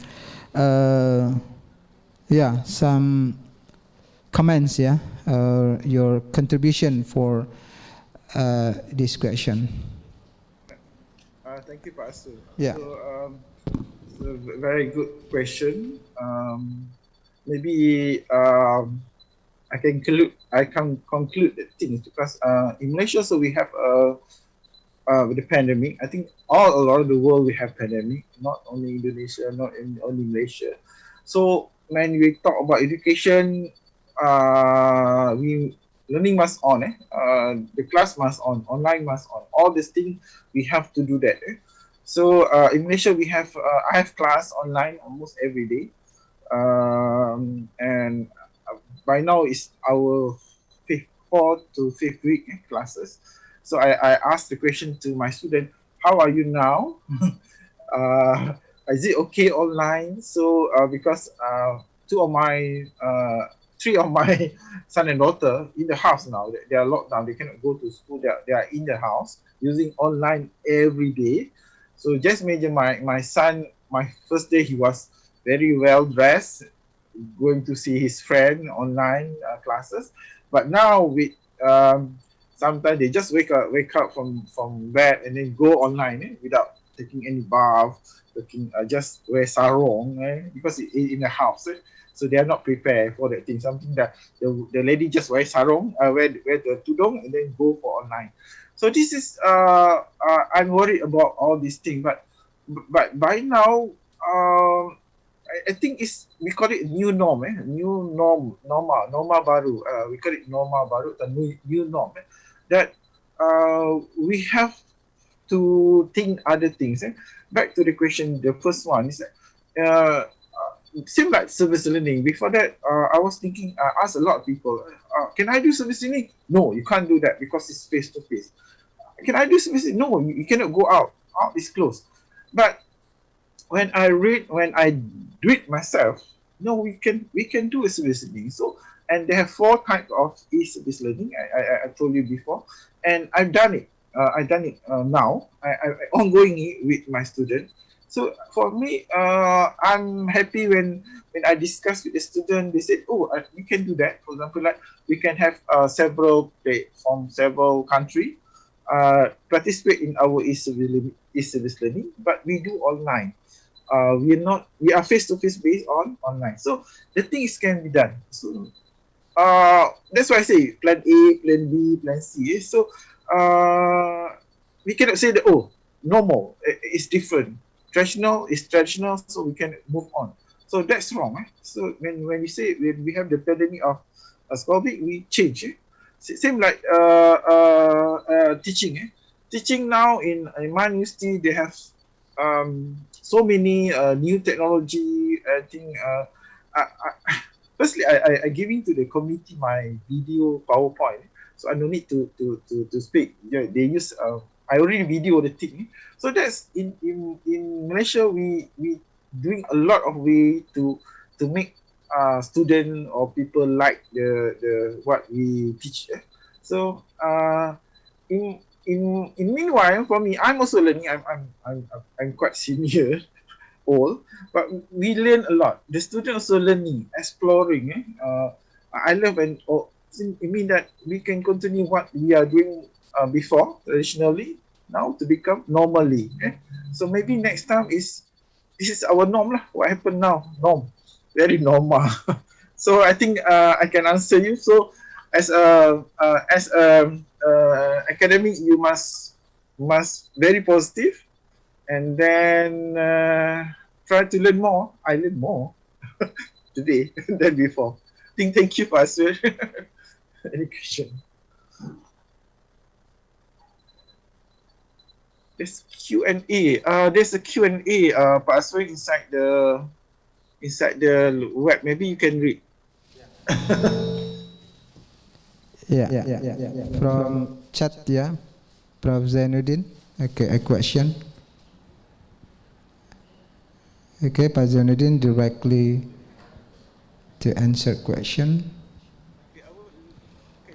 some comments, yeah, your contribution for this question. Thank you, Pastor. Yeah. So, it's a very good question. Maybe I can conclude the things because in Malaysia, so we have the pandemic. I think all around the world we have pandemic, not only Indonesia, not only Malaysia. So when we talk about education, learning must on, the class must on, online must on. All these things we have to do that. So in Malaysia we have I have class online almost every day, and by now it's our 4th to 5th week classes. So I asked the question to my student, how are you now? Is it okay online? So because three of my son and daughter in the house now, they are locked down, they cannot go to school, they are in the house using online every day. So just imagine my son, my first day he was very well dressed, going to see his friend online classes. But now with sometimes they just wake up from bed and then go online without taking any bath, just wear sarong because in the house. So they are not prepared for that thing. Something that the lady just wear sarong, wear the tudung and then go for online. So this is I'm worried about all these things. But by now, I think we call it new norm, norma baru. We call it norma baru, the new norm. That we have to think other things. Back to the question, the first one is seemed like service learning. Before that, I was thinking, I asked a lot of people, can I do service learning? No, you can't do that because it's face to face. Can I do service learning? No, you cannot go out. Out is closed. But when I do it myself, no, we can do a service learning. So, and they have 4 types of e-service learning. I told you before, and I've done it. Now. I ongoing it with my student. So for me, I'm happy when I discuss with the student. They said, "Oh, we can do that." For example, like we can have several from several countries participate in our e-service learning, but we do online. We are face-to-face based on online. So the things can be done. So that's why I say plan A, plan B, plan C. So we cannot say that, oh, no more. It's different. Traditional is traditional, so we can move on. So that's wrong. So when we say when we have the pandemic of COVID, we change. Same like teaching. Teaching now in my university, they have so many new technology. I think firstly, I giving to the committee my video PowerPoint, so I don't need to speak. Yeah, they use I already video the thing. So that's in Malaysia, we doing a lot of way to make student or people like the what we teach. So in meanwhile, for me, I'm also learning. I'm quite senior, old, but we learn a lot. The students also learning, exploring. I love and it means that we can continue what we are doing before traditionally now to become normally. So maybe next time this is our norm lah. What happened now? Norm, very normal. So I think I can answer you. So as academic, you must very positive, and then try to learn more. I learn more today than before. Thank you, Pastor. Any question? There's Q&A. There's a Q&A, Pak Aswin, inside the web. Maybe you can read. Yeah. From chat, yeah. Prof. Zainuddin. Okay, a question. Okay, Pak Zainuddin, directly to answer question.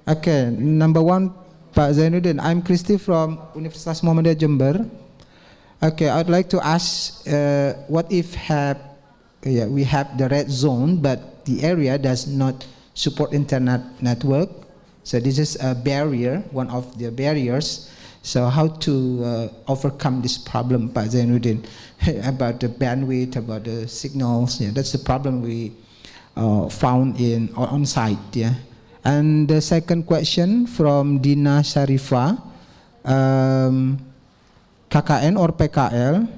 Okay, number 1, Pak Zainuddin. I'm Christy from Universitas Muhammadiyah Jember. Okay, I'd like to ask, what if we have the red zone, but the area does not support internet network? So this is a barrier, one of the barriers. So how to overcome this problem, Pak Zainuddin, about the bandwidth, about the signals? Yeah, that's the problem we found on site. Yeah. And the second question from Dina Sharifa, KKN or PKL,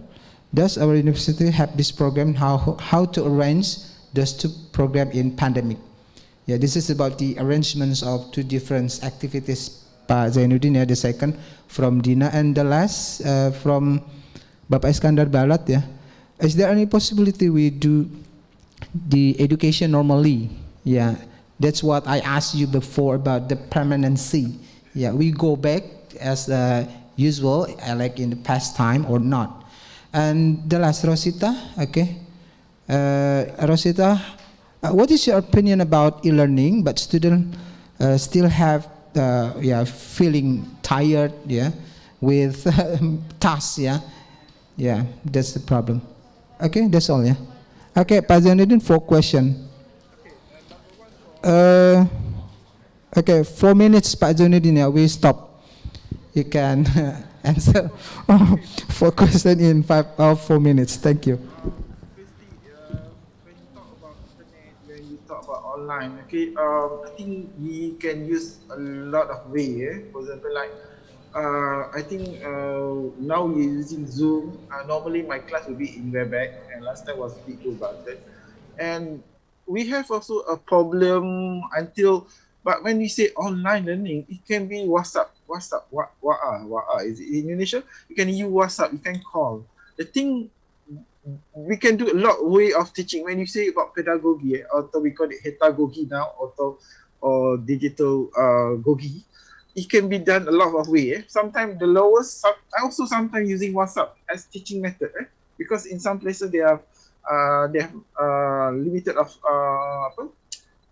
does our university have this program, how to arrange those 2 programs in pandemic? Yeah, this is about the arrangements of 2 different activities, Pak Zainuddin. Yeah, the second from Dina, and the last from Bapak Iskandar Balat. Yeah, is there any possibility we do the education normally? Yeah. That's what I asked you before about the permanency. Yeah, we go back as usual, like in the past time or not. And the last, Rosita, okay. Rosita, what is your opinion about e-learning, but students still have, feeling tired, yeah, with tasks, yeah? Yeah, that's the problem. Okay, that's all, yeah. Okay, Pak Zainuddin, 4 questions. Okay, 4 minutes, Pak Zainuddin. We stop. You can answer 4 questions in 4 minutes. Thank you. When you talk about internet, when you talk about online, okay, I think we can use a lot of ways. For example, like I think now we're using Zoom. Normally, my class will be in Webex, and last time was Pico Button, and we have also a problem but when we say online learning, it can be WhatsApp. What is it in Indonesia? You can use WhatsApp, you can call. The thing we can do a lot way of teaching. When you say about pedagogy, or we call it hedagogy now, or digital gogi, it can be done a lot of way. Sometimes the lowest, I also sometimes using WhatsApp as teaching method, because in some places they have limited of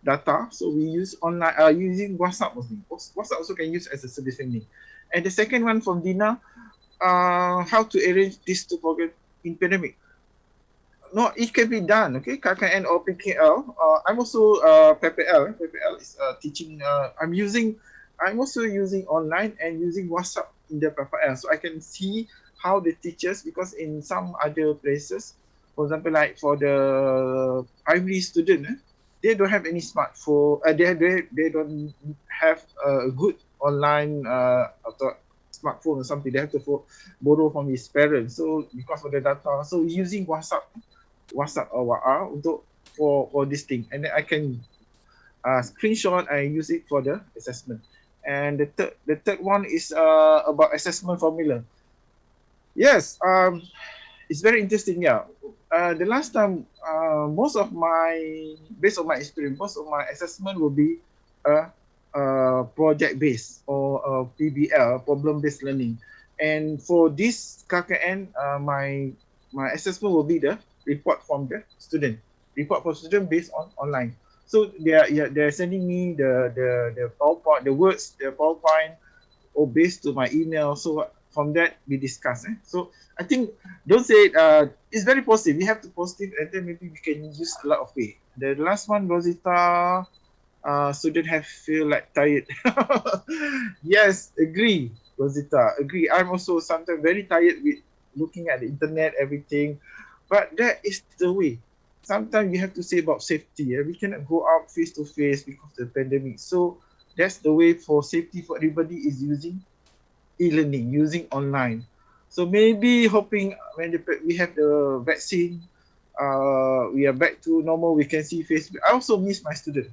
data, so we use online using WhatsApp mostly. WhatsApp also can use as a service learning. And the second one from Dina, how to arrange these two programs in pandemic. No, it can be done, okay? KKN or PKL. I'm also PPL. PPL is teaching. I'm also using online and using WhatsApp in the PPL, so I can see how the teachers, because in some other places, for example, like for the primary student, they don't have any smartphone. They don't have a good online smartphone or something. They have to borrow from his parents. So because of the data, so using WhatsApp or WhatsApp for this thing, and then I can screenshot and use it for the assessment. And the third one is about assessment formula. Yes, it's very interesting. Yeah, the last time, based on my experience, most of my assessment will be project based or PBL, problem based learning. And for this KKN, my assessment will be the report from the student. Report from student based on online. So they're sending me the PowerPoint, the words, the PowerPoint, or based to my email. So from that we discuss. So I think don't say it's very positive. We have to positive, and then maybe we can use a lot of way. The last one, Rosita, student have feel like tired. Yes, agree, Rosita, agree. I'm also sometimes very tired with looking at the internet, everything. But that is the way. Sometimes you have to say about safety. We cannot go out face to face because of the pandemic. So that's the way for safety for everybody is using e-learning, using online. So maybe hoping when we have the vaccine, we are back to normal, we can see face. I also miss my student.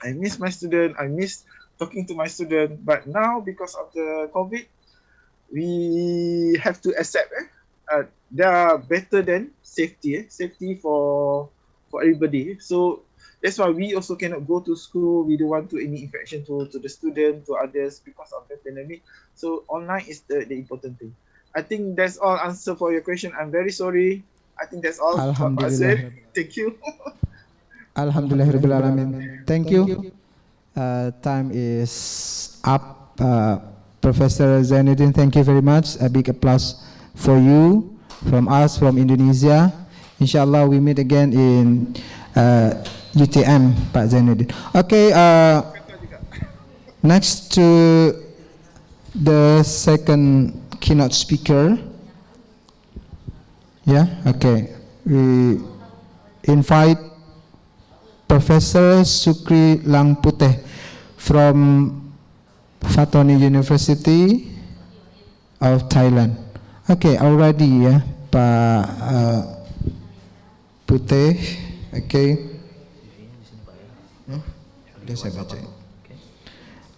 I miss my student. I miss talking to my student. But now because of the COVID, we have to accept they are better than safety. Safety for everybody. So that's why we also cannot go to school. We don't want to any infection to the student, to others because of the pandemic. So online is the important thing. I think that's all answer for your question. I'm very sorry. I think that's all for us. Thank you. Alhamdulillahirrahmanirrahim. Thank you. Time is up. Professor Zainuddin, thank you very much. A big applause for you, from us, from Indonesia. Inshallah, we meet again in UTM, Pak Zainuddin. Okay, next to the second keynote speaker. Yeah, okay. We invite Professor Sukri Langputeh from Fatoni University of Thailand. Okay, already ya, Pak Putih. Okay. Saya baca.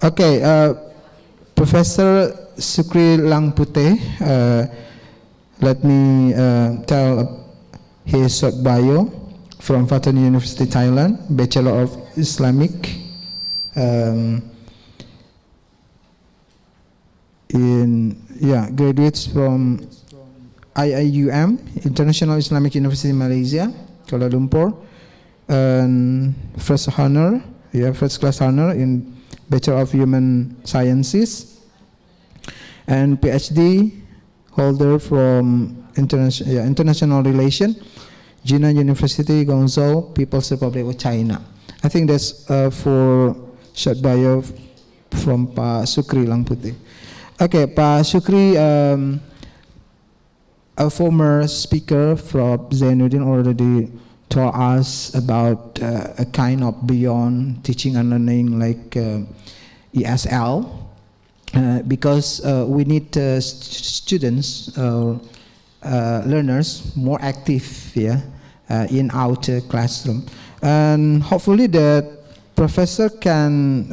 Okay, Professor Sukri Langputeh. Let me tell his short bio. From Fatoni University, Thailand, Bachelor of Islamic. Graduates from IIUM, International Islamic University, Malaysia, Kuala Lumpur, and first class honor in Bachelor of Human Sciences, and PhD holder from International Relation, Jinan University, Guangzhou, People's Republic of China. I think that's for short bio from Pak Sukri Langputeh. Okay, Pak Sukri, a former speaker from Zainuddin already told us about a kind of beyond teaching and learning like ESL, because we need students, learners more active in our classroom, and hopefully the professor can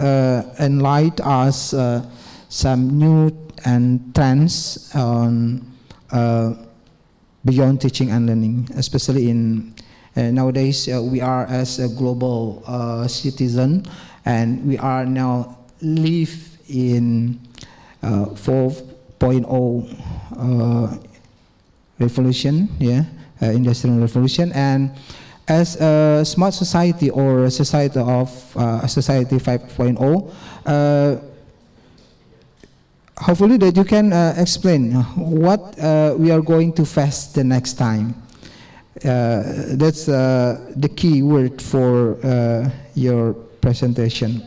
enlighten us some new and trends on beyond teaching and learning, especially in nowadays we are as a global citizen, and we are now live in 4.0 revolution, industrial revolution, and as a smart society or a society of society 5.0. Hopefully that you can explain what we are going to face the next time. That's the key word for your presentation.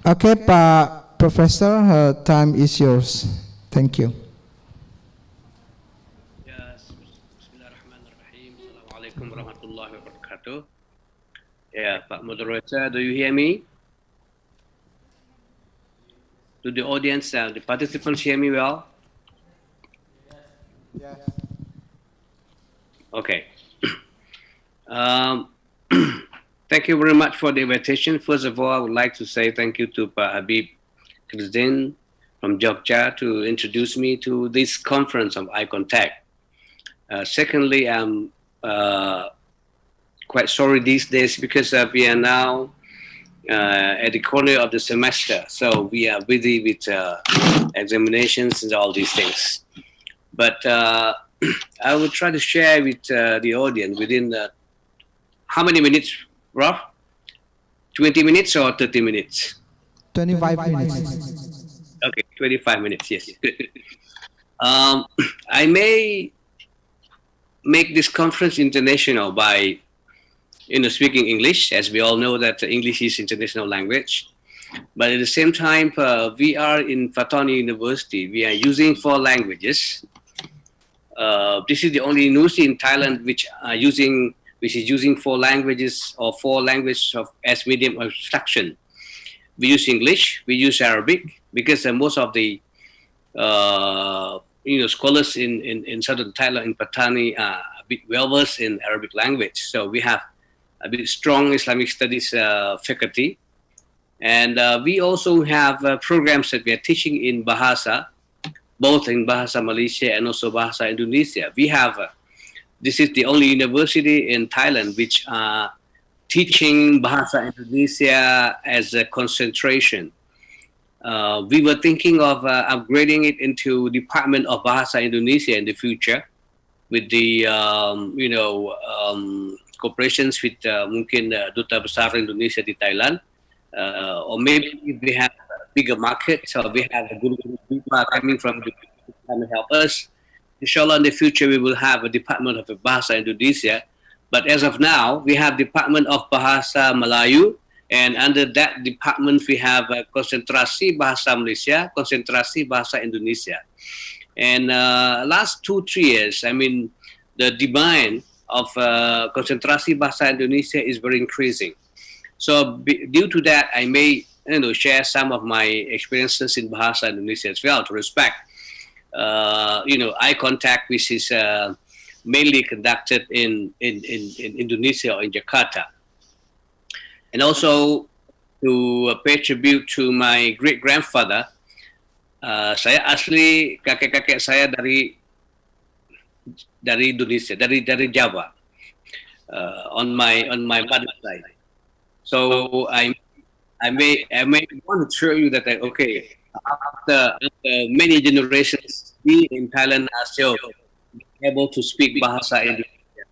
Okay, Pak Professor, time is yours. Thank you. Yes, Bismillahirrahmanirrahim. Assalamualaikum warahmatullahi wabarakatuh. Yeah, Pak Moderator, do you hear me? Do the audience, the participants hear me well? Yes. Okay. Thank you very much for the invitation. First of all, I would like to say thank you to Pak Habib Krizdin from Jogja to introduce me to this conference of ICONTAC. Secondly, I'm quite sorry these days because we are now at the corner of the semester, so we are busy with examinations and all these things. But I will try to share with the audience within how many minutes, Rob? 20 minutes or 30 minutes? 25 minutes. Okay, 25 minutes, yes. I may make this conference international by speaking English, as we all know that English is international language. But at the same time, we are in Fatani University. We are using 4 languages. This is the only university in Thailand which is using 4 languages or 4 languages as medium of instruction. We use English, we use Arabic, because most of the scholars in southern Thailand, in Patani, are a bit well versed in Arabic language. So we have a bit strong Islamic studies faculty. And we also have programs that we are teaching in Bahasa, both in Bahasa Malaysia and also Bahasa Indonesia. We have, this is the only university in Thailand which are teaching Bahasa Indonesia as a concentration. We were thinking of upgrading it into Department of Bahasa Indonesia in the future with the, cooperations with mungkin Duta Besar Indonesia di Thailand, or maybe if we have a bigger market, so we have a guru coming from the to help us. Inshallah, in the future we will have a Department of Bahasa Indonesia. But as of now, we have Department of Bahasa Melayu, and under that department we have Konsentrasi Bahasa Malaysia, Konsentrasi Bahasa Indonesia. And last 2-3 years, I mean, the demand of Konsentrasi Bahasa Indonesia is very increasing. So due to that, I may share some of my experiences in Bahasa Indonesia as well to respect, ICONTAC, which is mainly conducted in Indonesia or in Jakarta. And also to pay tribute to my great-grandfather. Saya asli, kakek-kakek saya dari Indonesia, dari Java, on my mother's side. So I may want to show you that after many generations, we in Thailand are still able to speak Bahasa Indonesia,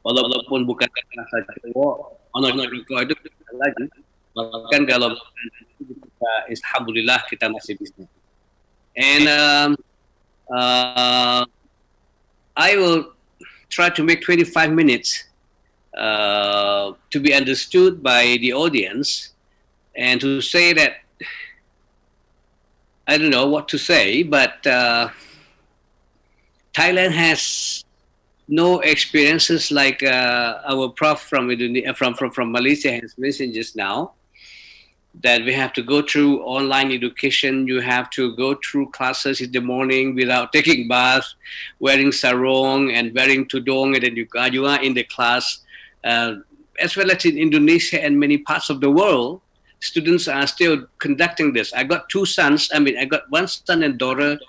walaupun bukan bahasa Jawa, itu lagi. Bahkan kalau alhamdulillah kita masih bisa. And I will try to make 25 minutes to be understood by the audience, and to say that I don't know what to say, but Thailand has no experiences like our prof from Malaysia has mentioned just now, that we have to go through online education. You have to go through classes in the morning without taking bath, wearing sarong and wearing tudong, and then you are in the class. As well as in Indonesia and many parts of the world, students are still conducting this. I got 2 sons. I got one son and daughter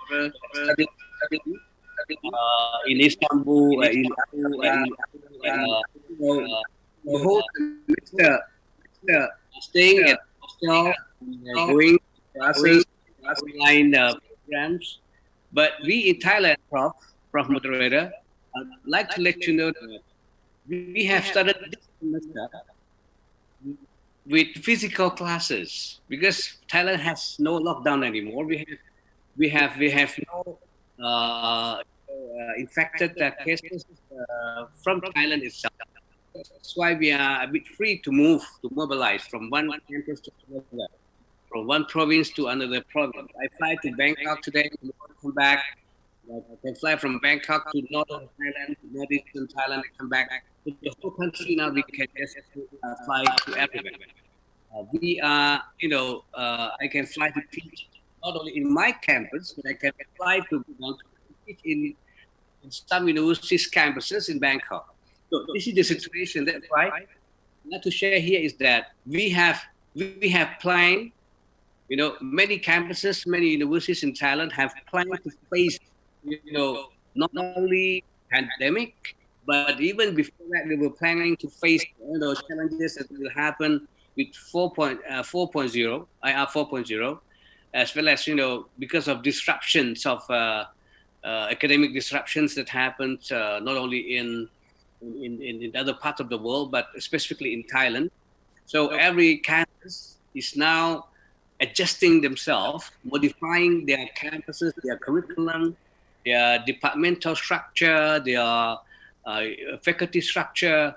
in Istanbul, the whole semester staying at hostel, going to classes, online programs. But we in Thailand, Prof. Moderator, I'd like to let you know that we have started this semester with physical classes because Thailand has no lockdown anymore. We have no infected cases from Thailand itself. That's why we are a bit free to mobilize from one campus to another, from one province to another province. I fly to Bangkok today, come back. I can fly from Bangkok to northern Thailand, northeastern Thailand, and come back. To the whole country now, we can just fly to everywhere. We are, I can fly to teach not only in my campus, but I can fly to teach in some universities' campuses in Bangkok. So this is the situation. That's why I'd like to share here is that we have planned, many campuses, many universities in Thailand have planned to face, not only pandemic, but even before that, they were planning to face challenges that will happen with 4.0, IR 4.0, as well as, because of disruptions of academic disruptions that happened not only in other parts of the world, but specifically in Thailand. So every campus is now adjusting themselves, modifying their campuses, their curriculum, their departmental structure, their faculty structure,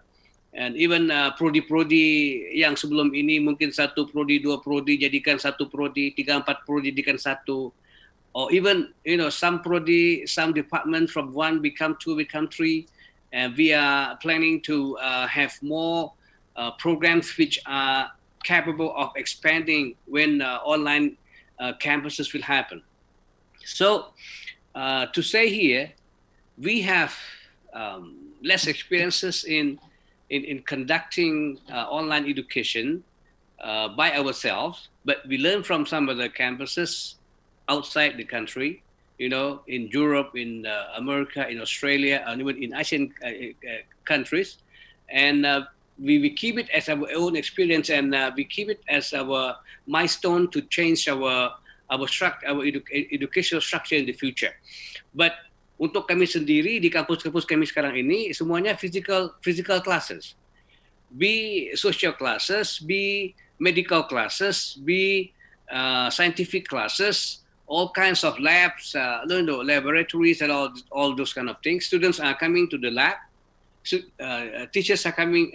and even prodi-prodi yang sebelum ini mungkin satu prodi, dua prodi jadikan satu prodi, tiga empat prodi jadikan satu, or even some prodi, some department from one become two, become three, and we are planning to have more programs which are capable of expanding when online campuses will happen. So to say here, we have less experiences in conducting online education by ourselves, but we learn from some other campuses outside the country, in Europe, in America, in Australia, and even in Asian countries. And we keep it as our own experience, and we keep it as our milestone to change our educational structure in the future. But untuk kami sendiri di kampus-kampus kami sekarang ini semuanya physical classes, be social classes, be medical classes, be scientific classes, all kinds of labs, laboratories, and all those kind of things. Students are coming to the lab. Teachers are coming.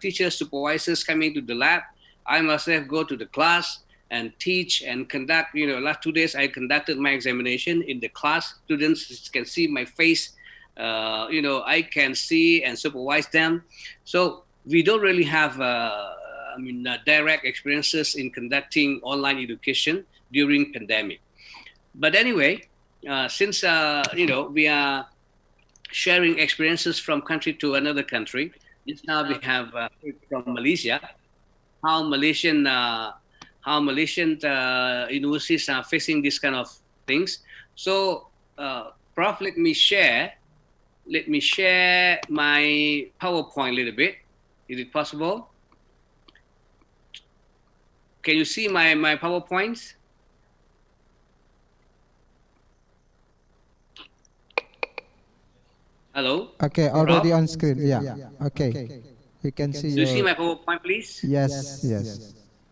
Teachers, supervisors coming to the lab. I myself go to the class and teach and conduct. Last 2 days I conducted my examination in the class. Students can see my face. I can see and supervise them. So we don't really have, direct experiences in conducting online education during pandemic. But anyway, since we are sharing experiences from country to another country, just now we have from Malaysia, how Malaysian universities are facing this kind of things. So, Prof, let me share my PowerPoint a little bit. Is it possible? Can you see my PowerPoints? Hello? Okay, already on screen. Yeah. Okay. We can see you see my PowerPoint, please? Yes.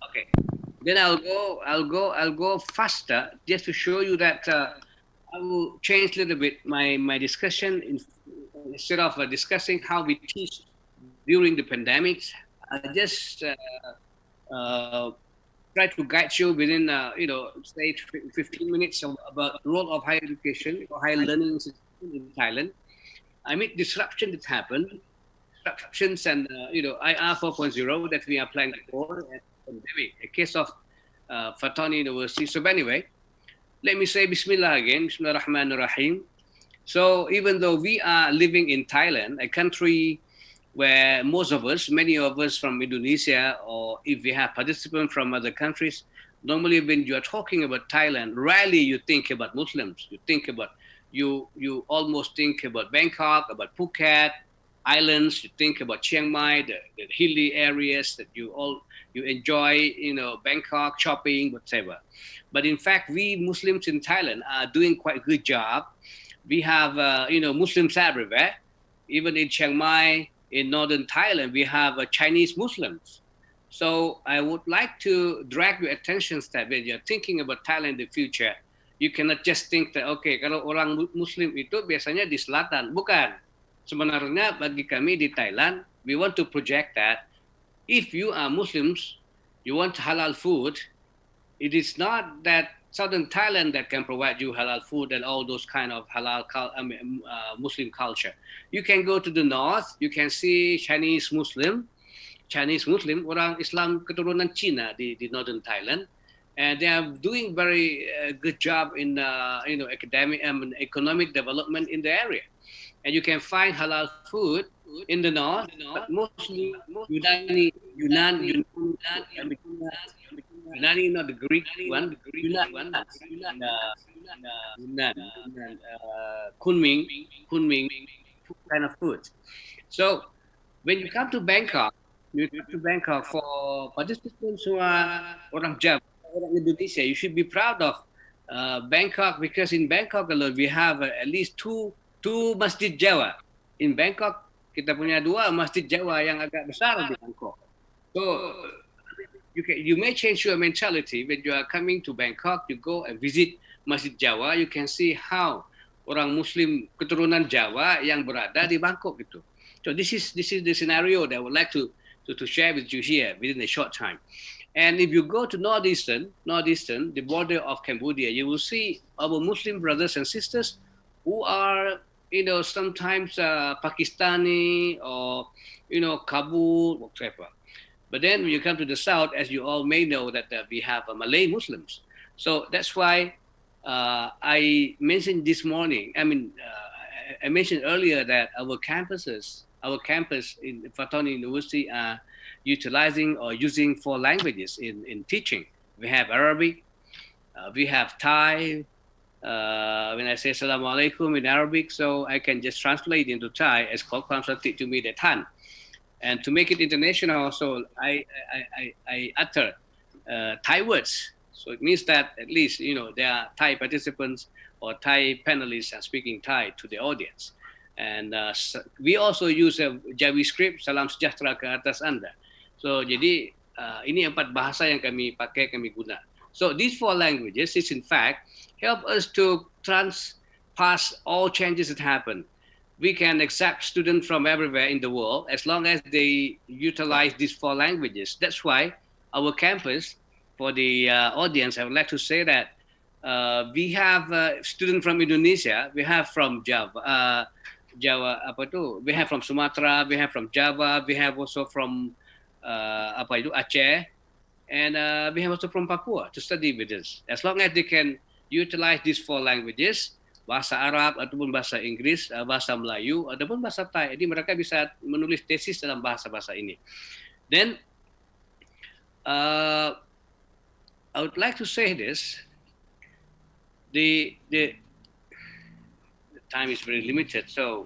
Okay. Then I'll go faster just to show you that I will change a little bit my discussion. Instead of discussing how we teach during the pandemics, I just try to guide you within say 15 minutes about the role of higher education or higher learning system in Thailand. I mean, disruption that happened, disruptions and IR 4.0 that we are planning for, and pandemic, a case of Fatani University. So anyway, let me say Bismillah again, Bismillah Rahman Rahim. So even though we are living in Thailand, a country where many of us from Indonesia, or if we have participants from other countries, normally when you are talking about Thailand, rarely you think about Muslims. You think about you almost think about Bangkok, about Phuket, islands. You think about Chiang Mai, the hilly areas that you enjoy, Bangkok shopping, whatever. But in fact, we Muslims in Thailand are doing quite a good job. We have Muslims everywhere, even in Chiang Mai, in northern Thailand, we have Chinese Muslims. So I would like to drag your attention that when you're thinking about Thailand in the future, you cannot just think that, okay, kalau orang Muslim itu biasanya di selatan. Bukan. Sebenarnya bagi kami di Thailand, we want to project that if you are Muslims, you want halal food, it is not that southern Thailand that can provide you halal food and all those kind of Muslim culture. You can go to the north, you can see Chinese Muslim, orang Islam keturunan Cina di northern Thailand, and they are doing very good job in academic and economic development in the area. And you can find halal food in the north, but mostly Yunani, not the Greek one, Yunan, Kunming kind of food. So when you come to Bangkok, for participants who are orang Jawa, orang Indonesia, you should be proud of Bangkok, because in Bangkok alone we have at least two masjid Jawa. In Bangkok kita punya 2 masjid Jawa yang agak besar di Bangkok. So you may change your mentality when you are coming to Bangkok. You go and visit Masjid Jawa. You can see how orang Muslim keturunan Jawa yang berada di Bangkok itu. So this is the scenario that I would like to share with you here within a short time. And if you go to northeastern, the border of Cambodia, you will see our Muslim brothers and sisters who are, sometimes Pakistani or, Kabul, whatever. But then when you come to the south, as you all may know, that we have Malay Muslims. So that's why I mentioned this morning, I mentioned earlier that our campus in Fatoni University are utilizing or using 4 languages in teaching. We have Arabic, we have Thai. When I say Assalamu alaikum in Arabic, so I can just translate into Thai as Kokwam Sati to me the Tan. And to make it international, so I utter Thai words. So it means that at least, there are Thai participants or Thai panelists are speaking Thai to the audience. And we also use a Jawi script, Salam Sejahtera ke atas Anda. So jadi ini 4 bahasa yang kami guna. So these 4 languages is in fact help us to pass all changes that happen. We can accept students from everywhere in the world as long as they utilize these 4 languages. That's why our campus, for the audience, I would like to say that we have students from Indonesia, we have from Java, we have from Sumatra, we have from Java, we have also from Aceh, and we have also from Papua to study with us. As long as they can utilize these 4 languages, bahasa Arab ataupun bahasa Inggris, bahasa Melayu ataupun bahasa Thai, jadi mereka bisa menulis tesis dalam bahasa-bahasa ini. Then I would like to say this: the time is very limited, so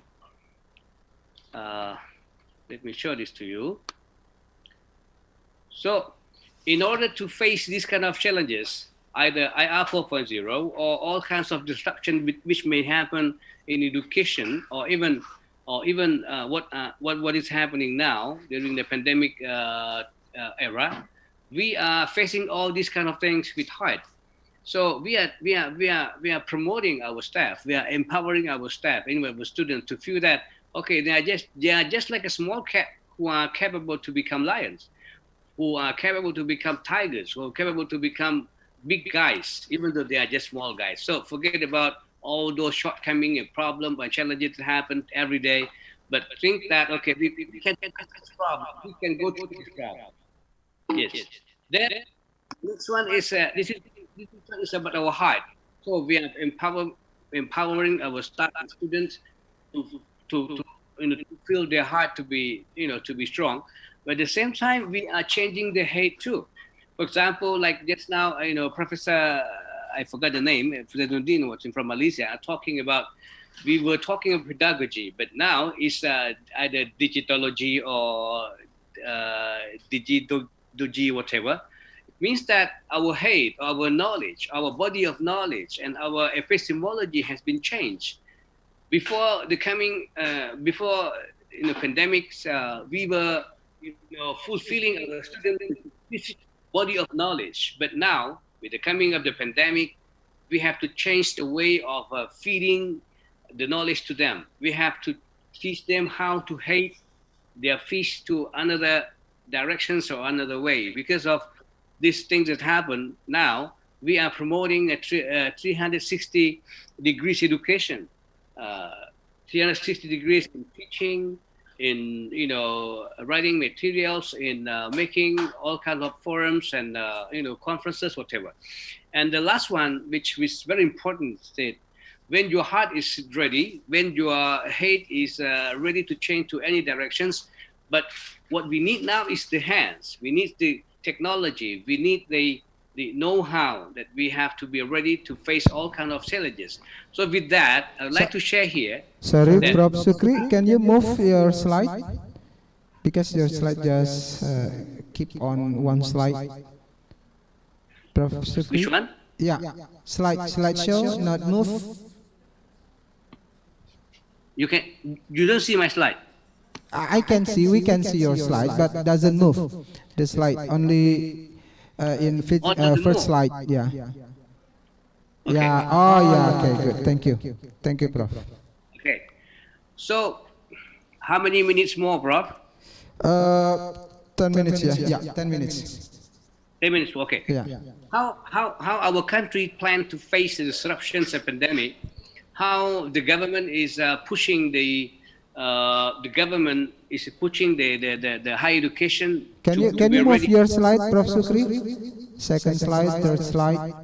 let me show this to you. So, in order to face these kind of challenges, either IR 4.0 or all kinds of disruption which may happen in education, or even what is happening now during the pandemic era, we are facing all these kind of things with heart. So we are promoting our staff, we are empowering our staff, anyway, our students to feel that okay, they are just like a small cat who are capable to become lions, who are capable to become tigers, who are capable to become big guys, even though they are just small guys. So forget about all those shortcomings and problems and challenges that happen every day, but think that okay, we can get this problem, we can go through this problem. Yes. Then next one is this is about our heart. So we are empowering our staff and students to feel their heart to be strong, but at the same time we are changing the hate too. For example, like just now, Professor I forgot the name, Fredundin was from Malaysia, are talking about, we were talking of pedagogy, but now it's either digitology or digitogy, whatever. It means that our head, our knowledge, our body of knowledge, and our epistemology has been changed. Before the coming, before pandemics, we were fulfilling our students' body of knowledge. But now, with the coming of the pandemic, we have to change the way of feeding the knowledge to them. We have to teach them how to hate their fish to another directions or another way. Because of these things that happen now, we are promoting a 360 degrees education. 360 degrees in teaching, in writing materials, in making all kinds of forums and conferences, whatever. And the last one, which is very important, is when your heart is ready, when your head is ready to change to any directions. But what we need now is the hands. We need the technology. We need the know-how that we have to be ready to face all kinds of challenges. So with that, I would like to share here. Sorry, Prof. Sukri, can you move your slide? Because your slide just keep on one slide. Prof. Sukri. Which one? Yeah, slideshow, not move. You don't see my slide. I can see, we can see your slide, but doesn't move. The slide only in first slide, yeah. Okay. Yeah, oh yeah, okay, good, thank you, Prof. Okay, so how many minutes more, Prof? 10 minutes, yeah, 10 minutes. 10 minutes, okay. Yeah. How our country plan to face the disruptions of pandemic? How the government is pushing the higher education. Can you move your slide, Prof. Sukri? Second slide, third slide.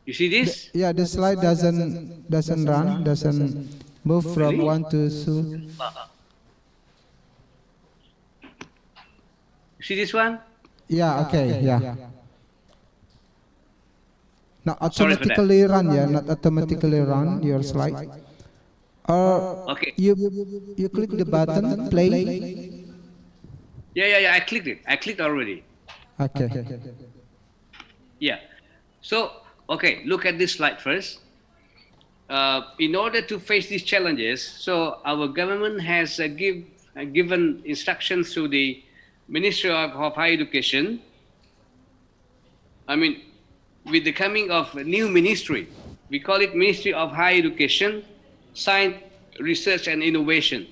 You see this? Yeah, the slide doesn't run, doesn't move from one to two. You see this one? Yeah, okay, yeah. Not automatically run, yeah, not automatically run your slide. Or okay. You click the button, play. Yeah, I clicked it. I clicked already. Okay. Yeah. So, okay, look at this slide first. In order to face these challenges, so our government has given instructions to the Ministry of Higher Education. I mean, with the coming of a new ministry, we call it Ministry of Higher Education, Science, Research and Innovation.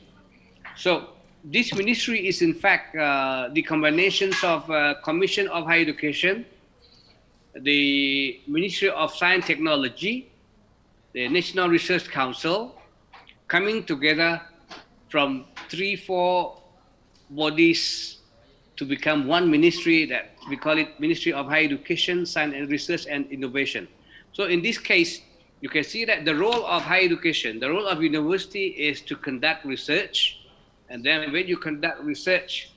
So this ministry is in fact the combinations of Commission of Higher Education, the Ministry of Science and Technology, the National Research Council, coming together from 3-4 bodies to become one ministry that we call it Ministry of Higher Education, Science and Research and Innovation. So in this case, you can see that the role of higher education, the role of university is to conduct research. And then when you conduct research,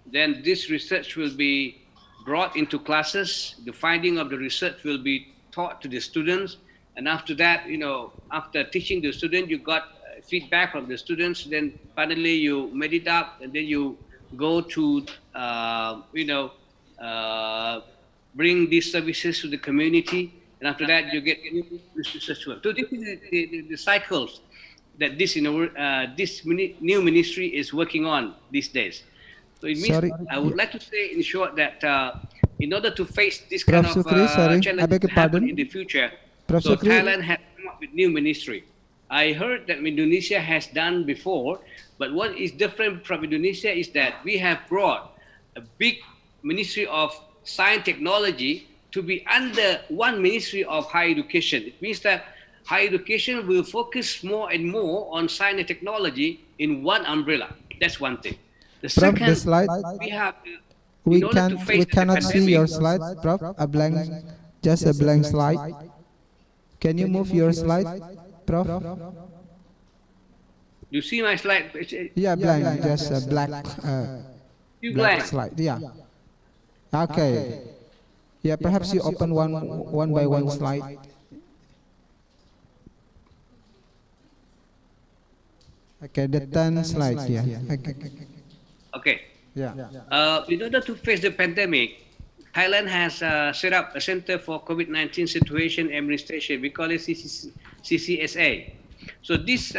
then this research will be brought into classes. The finding of the research will be taught to the students. And after that, after teaching the student, you got feedback from the students. Then finally you made it up, and then you go to, bring these services to the community. And after that, you get research work. So this is the cycles that this new ministry is working on these days. So it means, I would like to say in short that in order to face this kind of challenge that happen in the future, so Thailand has come up with new ministry. I heard that Indonesia has done before, but what is different from Indonesia is that we have brought a big Ministry of Science Technology to be under one Ministry of Higher Education. It means that higher education will focus more and more on science and technology in one umbrella. That's one thing. The second, the slide, we have we cannot see your slide, Prof. Just a blank slide. Can you move your slide, Prof? You see my slide? Yeah, blank, just a black, black slide. Yeah. Okay. Yeah, perhaps you open one by one slide. Okay, the 10 slide, yeah. Okay. Okay. Yeah. In order to face the pandemic, Thailand has set up a Center for COVID-19 Situation Administration. We call it CCSA. So this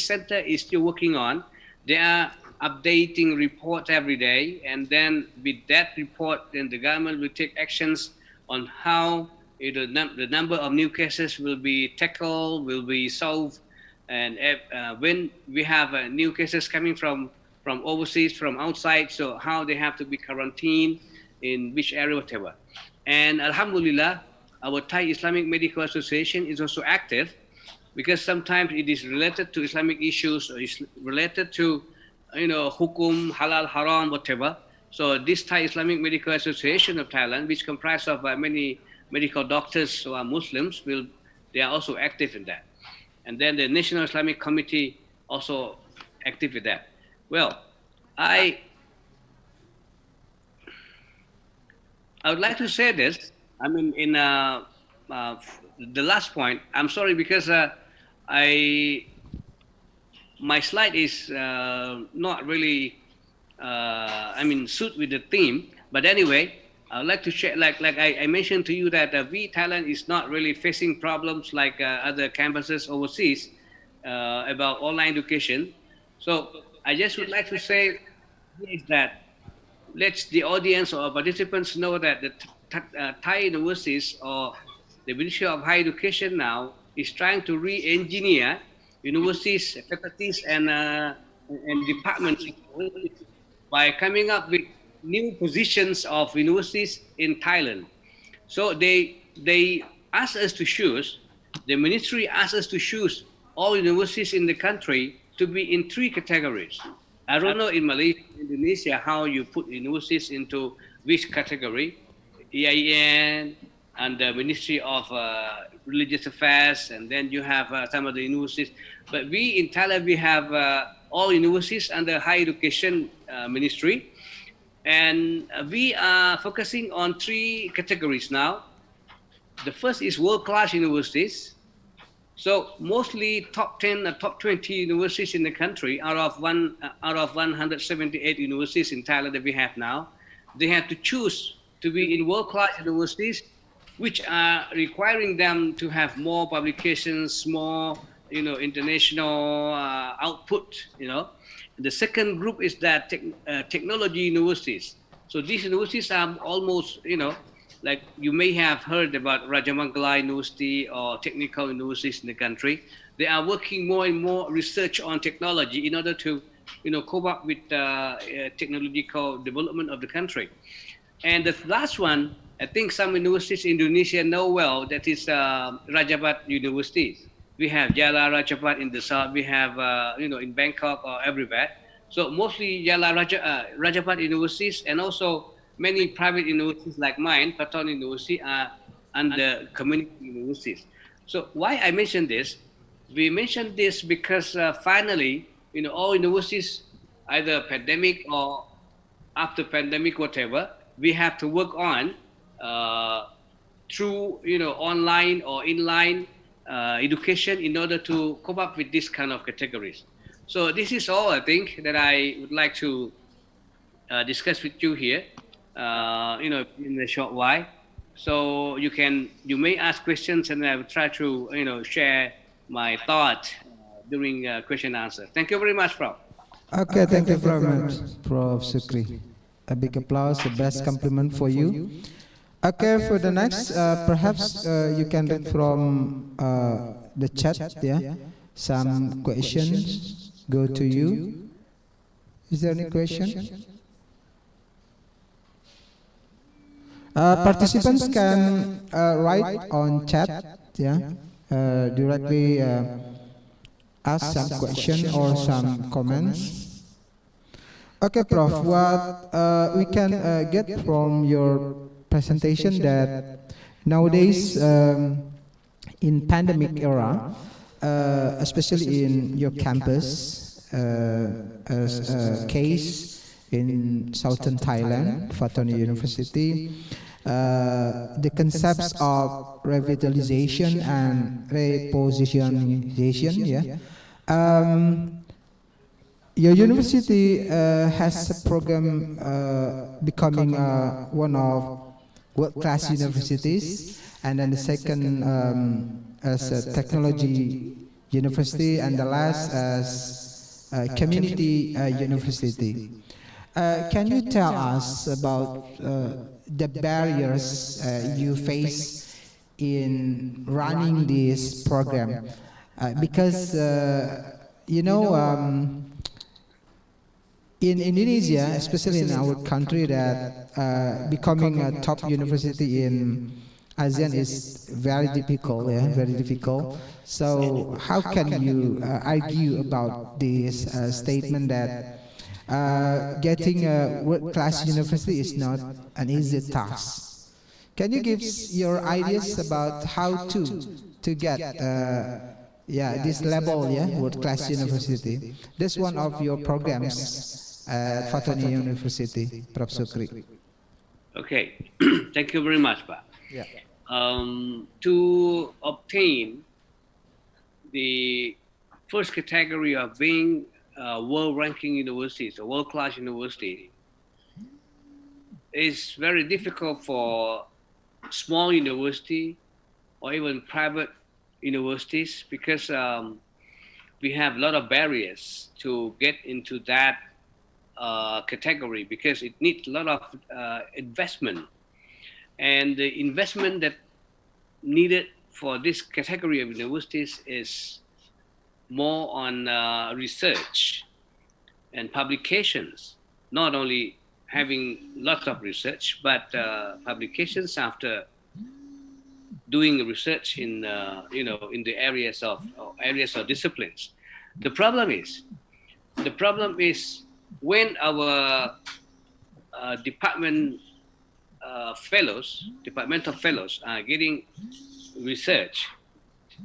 center is still working on. They are updating reports every day, and then with that report, then the government will take actions on how the number of new cases will be tackled, will be solved, and when we have new cases coming from overseas, from outside, so how they have to be quarantined, in which area, whatever. And Alhamdulillah, our Thai Islamic Medical Association is also active, because sometimes it is related to Islamic issues, or is related to, hukum, halal, haram, whatever. So this Thai Islamic Medical Association of Thailand, which comprises of many medical doctors who are Muslims, they are also active in that. And then the National Islamic Committee also active with that. Well, I would like to say this. I mean, in the last point, I'm sorry, because my slide is not really, suit with the theme. But anyway, I would like to share, like I mentioned to you, that Thailand is not really facing problems like other campuses overseas about online education. So I just would like to say is that let the audience or participants know that the Thai universities or the Ministry of Higher Education now is trying to re-engineer universities, faculties, and departments by coming up with new positions of universities in Thailand. So they asked us to choose, the ministry asked us to choose all universities in the country to be in 3 categories. I don't know in Malaysia, Indonesia, how you put universities into which category, EIN and the Ministry of Religious Affairs, and then you have some of the universities. But we in Thailand, we have all universities under Higher Education Ministry. And we are focusing on 3 categories now. The first is world-class universities. So mostly top 10 or top 20 universities in the country out of 178 universities in Thailand that we have now, they have to choose to be in world-class universities, which are requiring them to have more publications, more international output. The second group is that technology universities. So these universities are almost, like you may have heard about Rajamangala University or technical universities in the country. They are working more and more research on technology in order to, cope up with technological development of the country. And the last one, I think some universities in Indonesia know well, that is Rajabat universities. We have Jala Rajabat in the south, we have, in Bangkok or everywhere. So mostly Jala Rajabat universities, and also many private universities like mine, Patong University, are under community universities. So why I mention this? We mentioned this because finally, all universities, either pandemic or after pandemic, whatever, we have to work on through, online or inline education in order to cope up with this kind of categories. So this is all, I think, that I would like to discuss with you here, in a short while. So you may ask questions, and I will try to, share my thought during question and answer. Thank you very much, Prof. Okay, thank you very much, Prof. Sukri. A big applause, the best compliment for you. Okay, for the next, perhaps you can read from the chat, yeah? Some questions go to you. Is there any question? Participants can write on chat, yeah? Directly ask some question or some comments. Okay, Prof, what we can get from your presentation that nowadays in pandemic era, especially in your campus, as a case in southern Thailand, Fatoni University. The concepts of revitalization and repositionization. Yeah. Your university has a program becoming one of world-class universities, and then the second as a technology university, and the last as a community university. Can you tell us about the barriers you face in running this program? Because you know, in Indonesia, especially in our country, that becoming a top university in ASEAN is very difficult. Yeah, very difficult. So how can you argue about this statement that getting a world-class university is not an easy task? Can you give your ideas about how to get this level, world-class university? That's one of your programs at Fatoni University, Prof. Sukri. Okay, thank you very much, Pak. Yeah. To obtain the first category of being world-ranking universities, a world-class university, is very difficult for small university or even private universities, because we have a lot of barriers to get into that category, because it needs a lot of investment. And the investment that needed for this category of universities is more on research and publications, not only having lots of research, but publications after doing research in in the areas of disciplines. The problem is when our departmental fellows are getting research,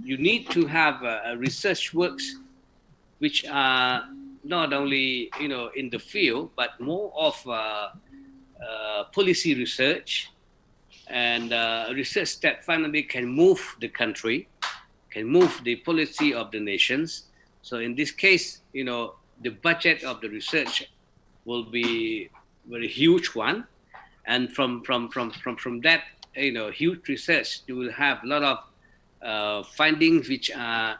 you need to have research works which are not only in the field, but more of policy research, and research that finally can move the country, can move the policy of the nations. So in this case, the budget of the research will be very huge one, and from that huge research, you will have a lot of findings which are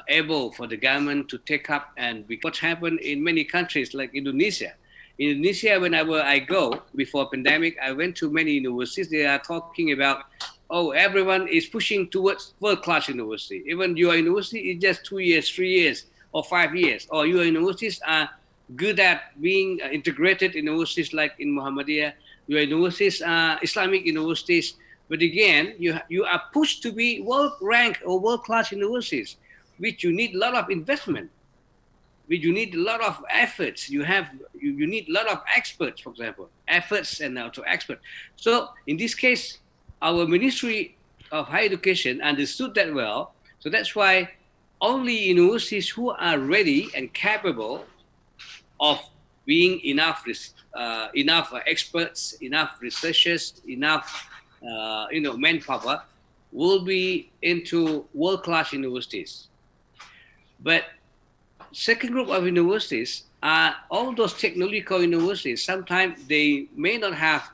able for the government to take up. And what happened in many countries like Indonesia. In Indonesia, whenever I go before pandemic, I went to many universities. They are talking about, everyone is pushing towards world-class university. Even your university is just 2 years, 3 years, or 5 years. Or your universities are good at being integrated universities like in Muhammadiyah. Your universities are Islamic universities. But again, you are pushed to be world-ranked or world-class universities, which you need a lot of investment, which you need a lot of efforts. You need a lot of experts, for example, efforts and also experts. So in this case, our Ministry of Higher Education understood that well. So that's why only universities who are ready and capable of being enough experts, enough researchers, enough manpower will be into world-class universities. But second group of universities are all those technological universities. Sometimes they may not have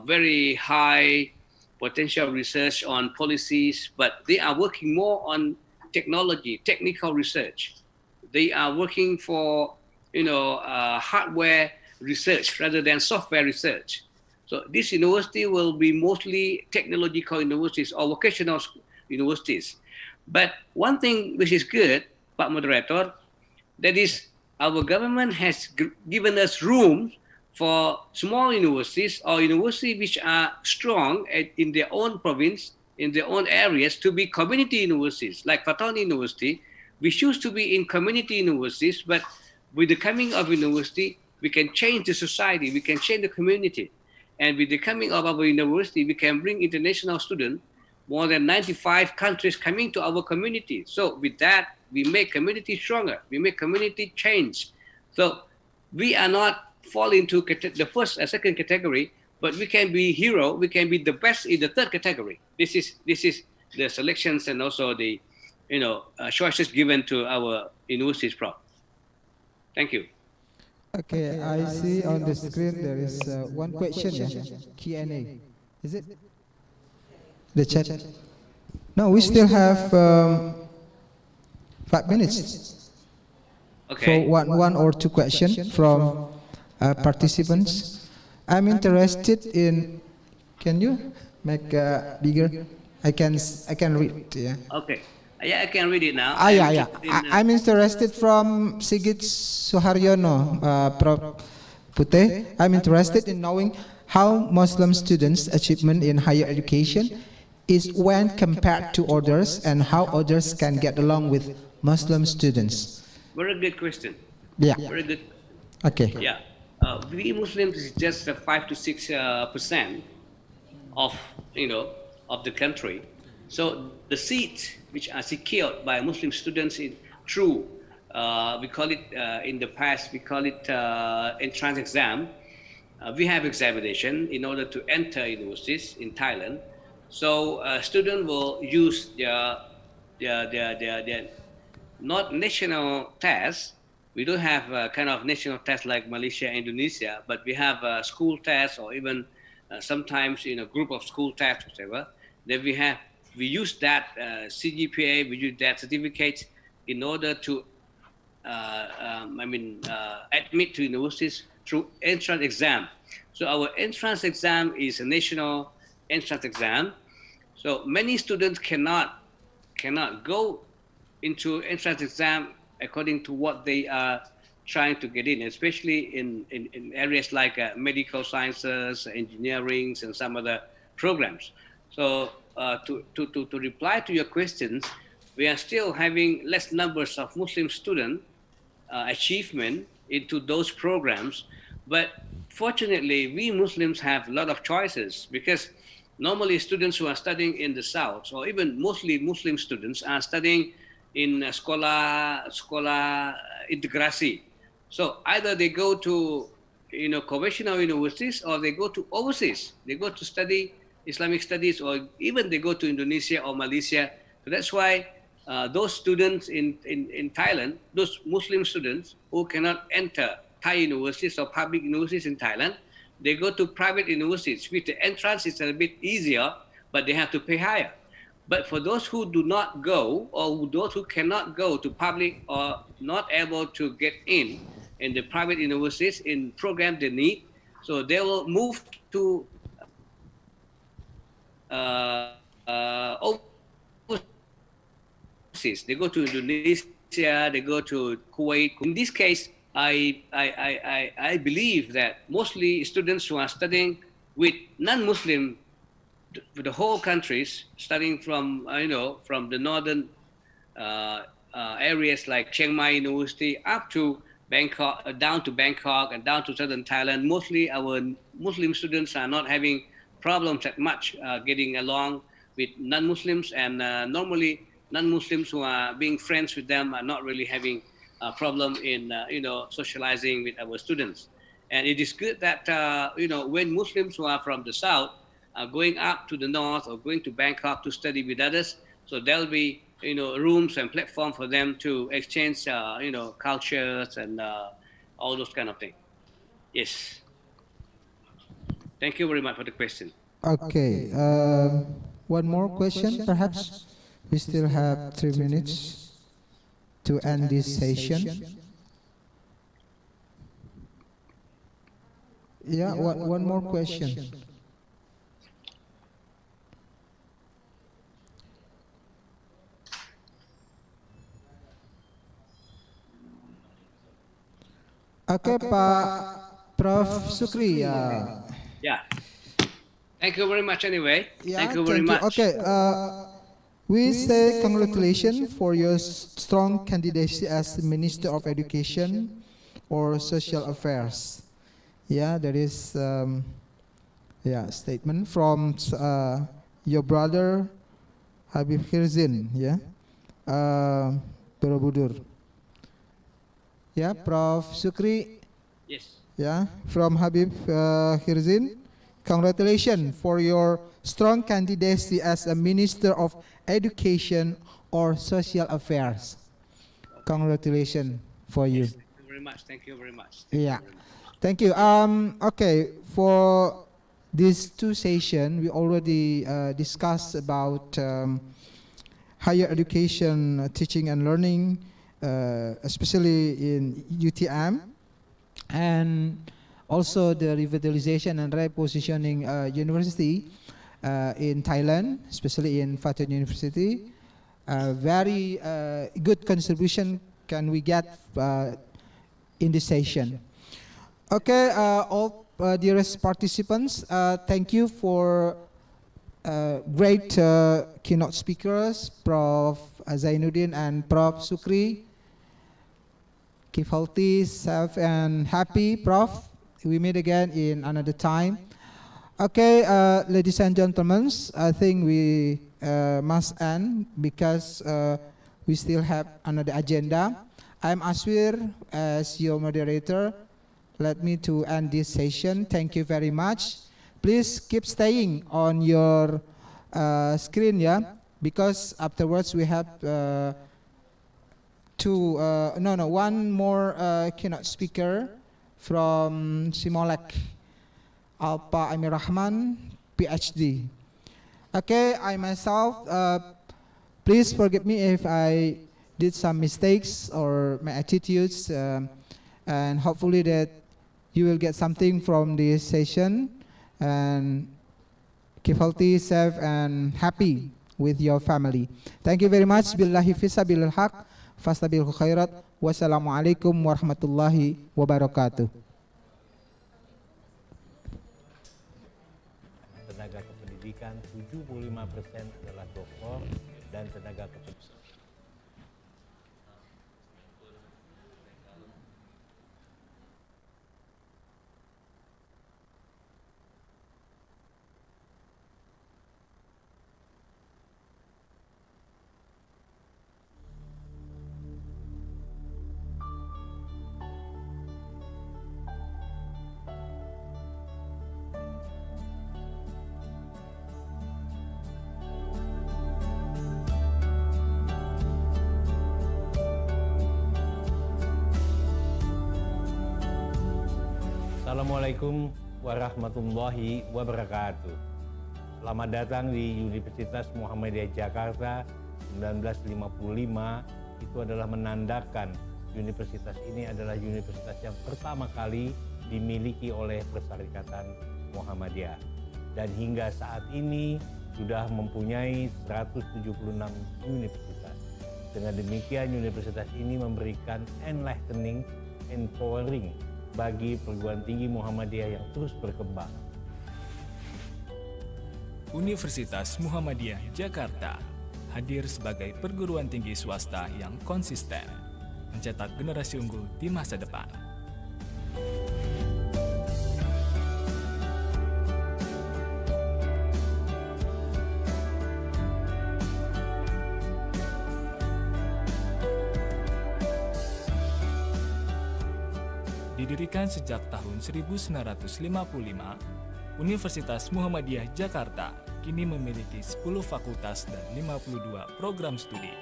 very high potential research on policies, but they are working more on technology, technical research. They are working for hardware research rather than software research. So this university will be mostly technological universities or vocational universities. But one thing which is good, Pak Moderator, that is our government has given us room for small universities or universities which are strong in their own province, in their own areas, to be community universities. Like Fatoni University, we choose to be in community universities, but with the coming of university, we can change the society, we can change the community. And with the coming of our university, we can bring international students, more than 95 countries coming to our community. So with that, we make community stronger, we make community change. So we are not fall into the first and second category, but we can be hero, we can be the best in the third category. This is the selections and also the choices given to our universities, Prof. Thank you. Okay, I see on the screen there is one question, yeah? Q&A. Is it? The chat. No, we still have 5 minutes Okay. for one or two questions from participants. I'm interested in. Can you make bigger? I can read. Yeah. Okay. Yeah, I can read it now. Yeah. I'm interested from Sigit Suharyono, Prof. Puteh. I'm interested in knowing how Muslim students' achievement in higher education is when compared to others, and how others can get along with Muslim students. Very good question. Yeah. Very good. Okay. Yeah. We Muslims is just 5 to 6% of the country. So the seats which are secured by Muslim students through we call it in the past we call it entrance exam. We have examination in order to enter universities in Thailand. So students will use their not national tests. We don't have a kind of national test like Malaysia, Indonesia, but we have school tests or even sometimes in a group of school tests, whatever. Then we use that CGPA, we use that certificate in order to admit to universities through entrance exam. So our entrance exam is a national entrance exam. So many students cannot go into entrance exam according to what they are trying to get in, especially in areas like medical sciences, engineering, and some other programs. So to reply to your questions, we are still having less numbers of Muslim student achievement into those programs. But fortunately, we Muslims have a lot of choices, because normally students who are studying in the South, or even mostly Muslim students, are studying in sekolah integrasi. So either they go to conventional universities, or they go to overseas. They go to study Islamic studies, or even they go to Indonesia or Malaysia. So that's why those students in Thailand, those Muslim students who cannot enter Thai universities or public universities in Thailand, they go to private universities, which the entrance is a bit easier, but they have to pay higher. But for those who do not go, or those who cannot go to public or not able to get in the private universities in program they need, so they will move to overseas. They go to Indonesia, they go to Kuwait. In this case, I believe that mostly students who are studying with non-Muslim, the whole countries, studying from from the northern areas like Chiang Mai University up to Bangkok, down to Bangkok and down to southern Thailand. Mostly our Muslim students are not having problems that much getting along with non-Muslims, and normally non-Muslims who are being friends with them are not really having a problem in socializing with our students. And it is good that when Muslims who are from the south are going up to the north or going to Bangkok to study with others, so there'll be rooms and platform for them to exchange cultures and all those kind of things. Yes. Thank you very much for the question. Okay. One more question, perhaps. We still have 3 minutes to end this session. Yeah, one more question. Okay, Pak Prof. Sukri. Yeah. Thank you very much anyway. Yeah, thank you very much. Okay. We say congratulations for your strong candidacy as Minister of Education or Social Affairs. Yeah, there is statement from your brother Habib Khirzin. Yeah, Borobudur. Yeah, Prof. Sukri, Yes. Yeah, from Habib Hirzin. Congratulations for your strong candidacy as a Minister of Education or Social Affairs. Congratulations for you. Yes. Thank you very much. Thank you very much. Yeah. Thank you. Okay, for these two sessions, we already discussed about higher education, teaching and learning, especially in UTM, and also the revitalization and repositioning university in Thailand, especially in Fatah University. Very good contribution can we get in this session. Okay, all dearest participants, thank you for great keynote speakers, Prof. Zainuddin and Prof. Sukri. Keep healthy, safe, and happy, Prof. We meet again in another time. Okay, ladies and gentlemen, I think we must end because we still have another agenda. I'm Aswir as your moderator. Let me to end this session. Thank you very much. Please keep staying on your screen, yeah, because afterwards we have one more keynote speaker from Simolek, Alpa Amir Rahman, PhD. Okay, I myself, please forgive me if I did some mistakes or my attitudes, and hopefully that you will get something from this session, and keep healthy, safe, and happy with your family. Thank you very much. Billahi fisabilil haq, fastabil khairat. Wassalamualaikum warahmatullahi wabarakatuh. Tenaga kependidikan 75% adalah doktor dan tenaga kependidikan. Assalamualaikum warahmatullahi wabarakatuh. Selamat datang di Universitas Muhammadiyah Jakarta 1955. Itu adalah menandakan universitas ini adalah universitas yang pertama kali dimiliki oleh Perserikatan Muhammadiyah. Dan hingga saat ini sudah mempunyai 176 universitas. Dengan demikian universitas ini memberikan enlightening, empowering bagi perguruan tinggi Muhammadiyah yang terus berkembang. Universitas Muhammadiyah Jakarta hadir sebagai perguruan tinggi swasta yang konsisten, mencetak generasi unggul di masa depan. Didirikan sejak tahun 1955, Universitas Muhammadiyah Jakarta kini memiliki 10 fakultas dan 52 program studi.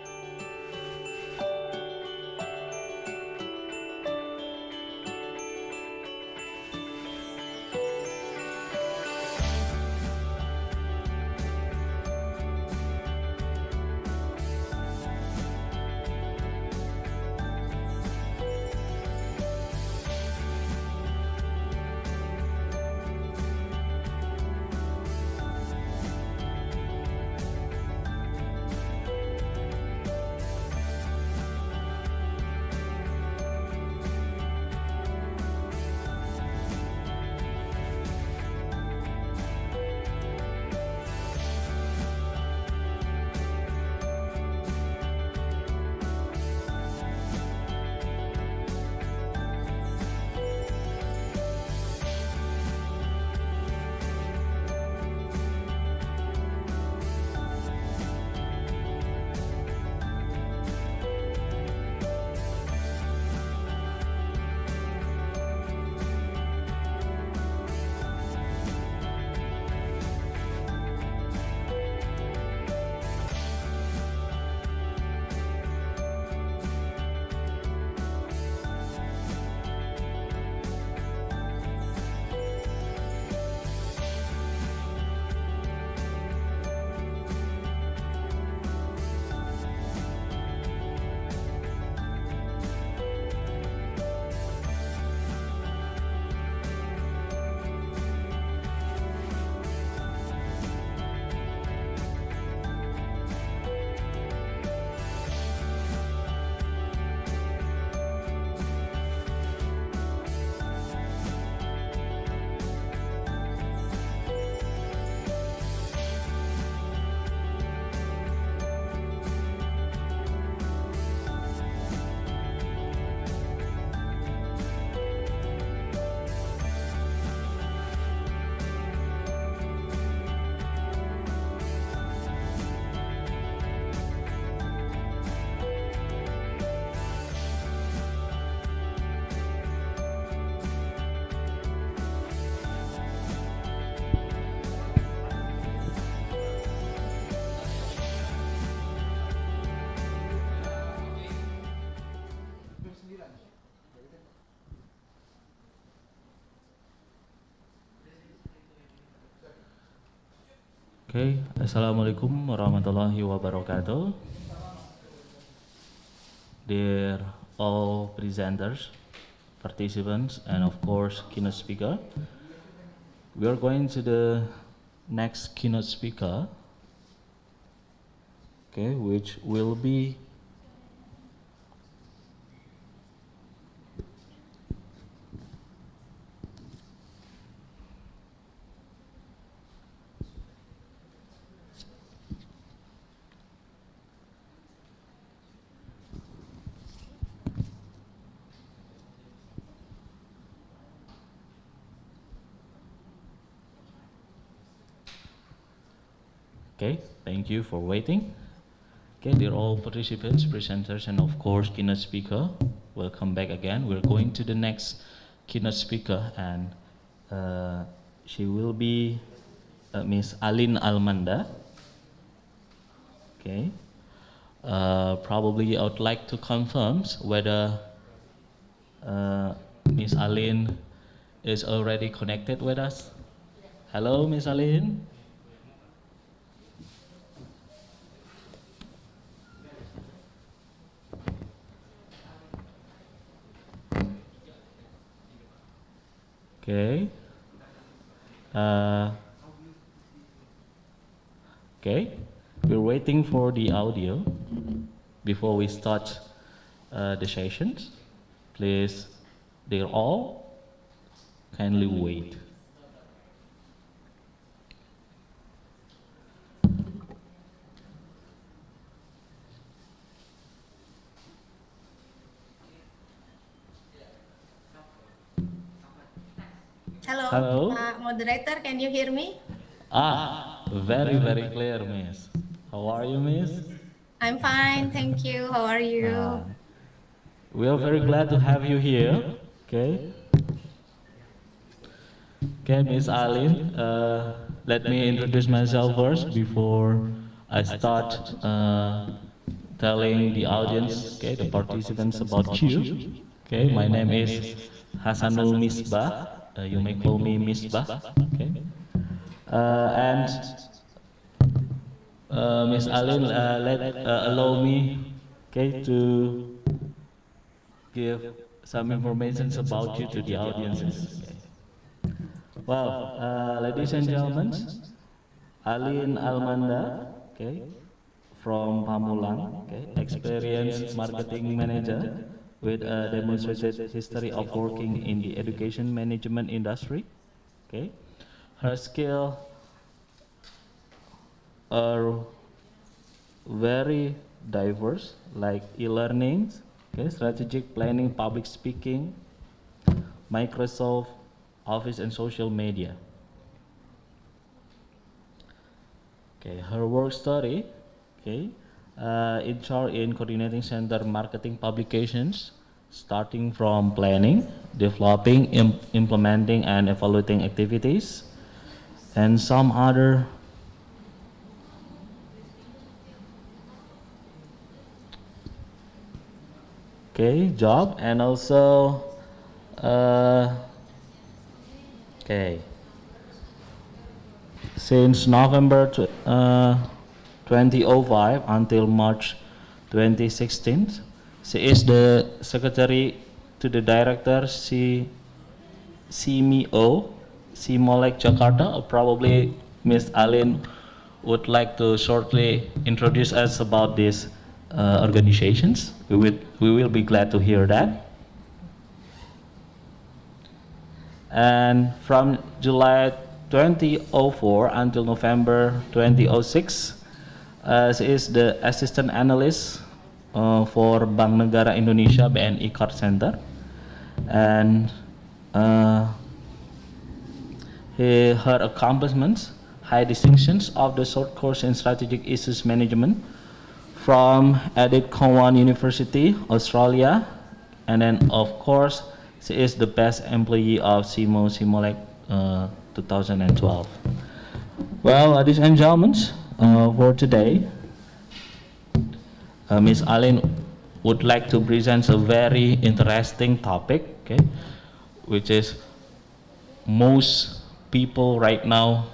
Okay, Assalamualaikum warahmatullahi wabarakatuh. Dear all presenters, participants, and of course keynote speaker, we are going to the next keynote speaker, okay, which will be okay, thank you for waiting. Okay, dear all participants, presenters, and of course keynote speaker, welcome back again. We're going to the next keynote speaker, and she will be Miss Alin Almanda. Okay, probably I would like to confirm whether Miss Alin is already connected with us. Hello, Miss Alin. Okay. Okay. We're waiting for the audio before we start the sessions. Please, dear all, kindly wait. Hello, moderator, can you hear me? Very, very clear, Miss. How are you, Miss? I'm fine, thank you. How are you? We are very glad to have you here. Okay. Okay, Miss Alin, let me introduce myself first before I start telling the audience, okay, the participants about you. Okay, my name is Hasanul Misbah. You may call me Misbah. Okay. And Miss Alin, allow me, okay, to give some information about you to the audiences. Okay. Well, ladies and gentlemen, Alin Almanda, okay, from Pamulang, okay, experienced marketing manager with a demonstrated history of working in the education management industry. Okay, her skill are very diverse, like e-learning, okay, strategic planning, public speaking, Microsoft Office and social media. Okay, her work story, okay, in charge in coordinating center marketing publications, starting from planning, developing, implementing, and evaluating activities, and some other job, and also since November 2005 until March 2016, she is the secretary to the director CMO, CMOLEC Jakarta. Probably Ms. Alin would like to shortly introduce us about these organizations. We will be glad to hear that. And from July 2004 until November 2006, she is the assistant analyst for Bank Negara Indonesia BNI Card Center, and her accomplishments, high distinctions of the short course in strategic issues management from Edith Cowan University, Australia, and then of course she is the best employee of CMOLEC 2012. Well, ladies and gentlemen, for today, Ms. Alin would like to present a very interesting topic, okay, which is most people right now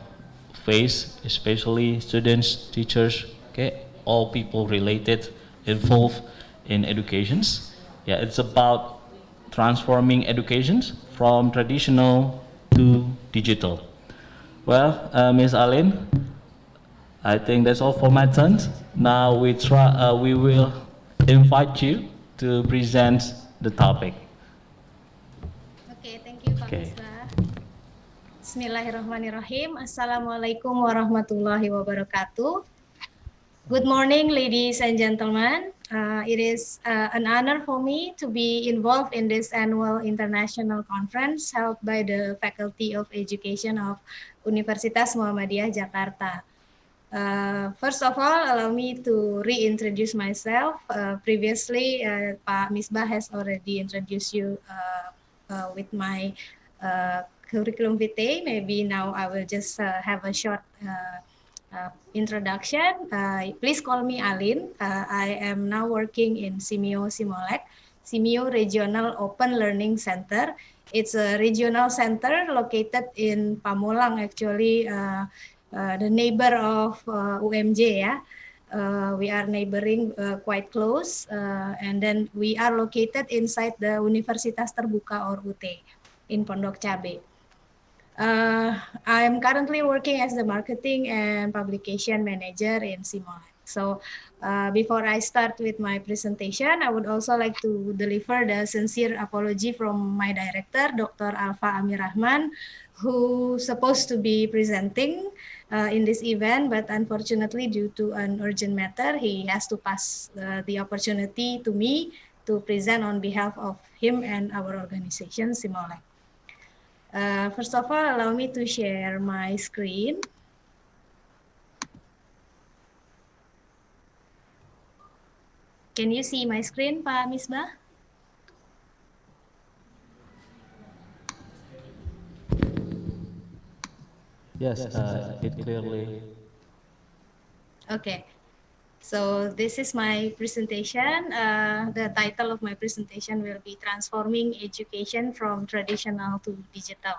face, especially students, teachers, okay, all people related, involved in educations. Yeah, it's about transforming educations from traditional to digital. Well, Ms. Alin, I think that's all for my turn. Now we will invite you to present the topic. Okay, thank you, Pak Okay. Misbah. Bismillahirrahmanirrahim. Assalamualaikum warahmatullahi wabarakatuh. Good morning, ladies and gentlemen. It is an honor for me to be involved in this annual international conference held by the Faculty of Education of Universitas Muhammadiyah Jakarta. First of all, allow me to reintroduce myself. Previously, Pak Misbah has already introduced you with my curriculum vitae. Maybe now I will just have a short introduction. Please call me Alin. I am now working in Simeo Simolek, Simeo Regional Open Learning Center. It's a regional center located in Pamulang, actually, the neighbor of UMJ. Yeah, we are neighboring quite close, and then we are located inside the Universitas Terbuka or UT in Pondok Cabe. I'm currently working as the marketing and publication manager in Simolek. So before I start with my presentation, I would also like to deliver the sincere apology from my director, Dr. Alfa Amirrahman, who's supposed to be presenting in this event, but unfortunately due to an urgent matter, he has to pass the opportunity to me to present on behalf of him and our organization, Simolek. First of all, allow me to share my screen. Can you see my screen, Pak Misbah? Yes, it clearly. Okay. So this is my presentation. The title of my presentation will be Transforming Education from Traditional to Digital.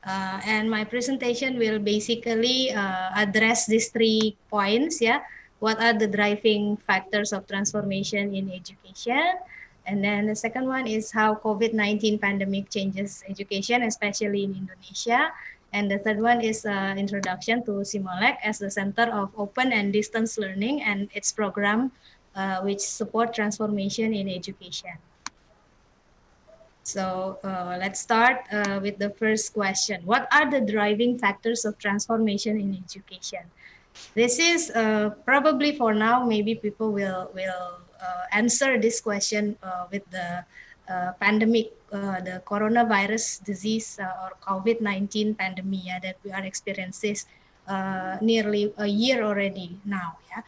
And my presentation will basically address these 3 points. Yeah, what are the driving factors of transformation in education? And then the second one is how COVID-19 pandemic changes education, especially in Indonesia. And the third one is introduction to Simolek as the Center of Open and Distance Learning and its program which support transformation in education. So let's start with the first question. What are the driving factors of transformation in education? This is probably for now, maybe people will answer this question with the pandemic, the coronavirus disease or COVID-19 pandemic that we are experiencing nearly a year already now. Yeah.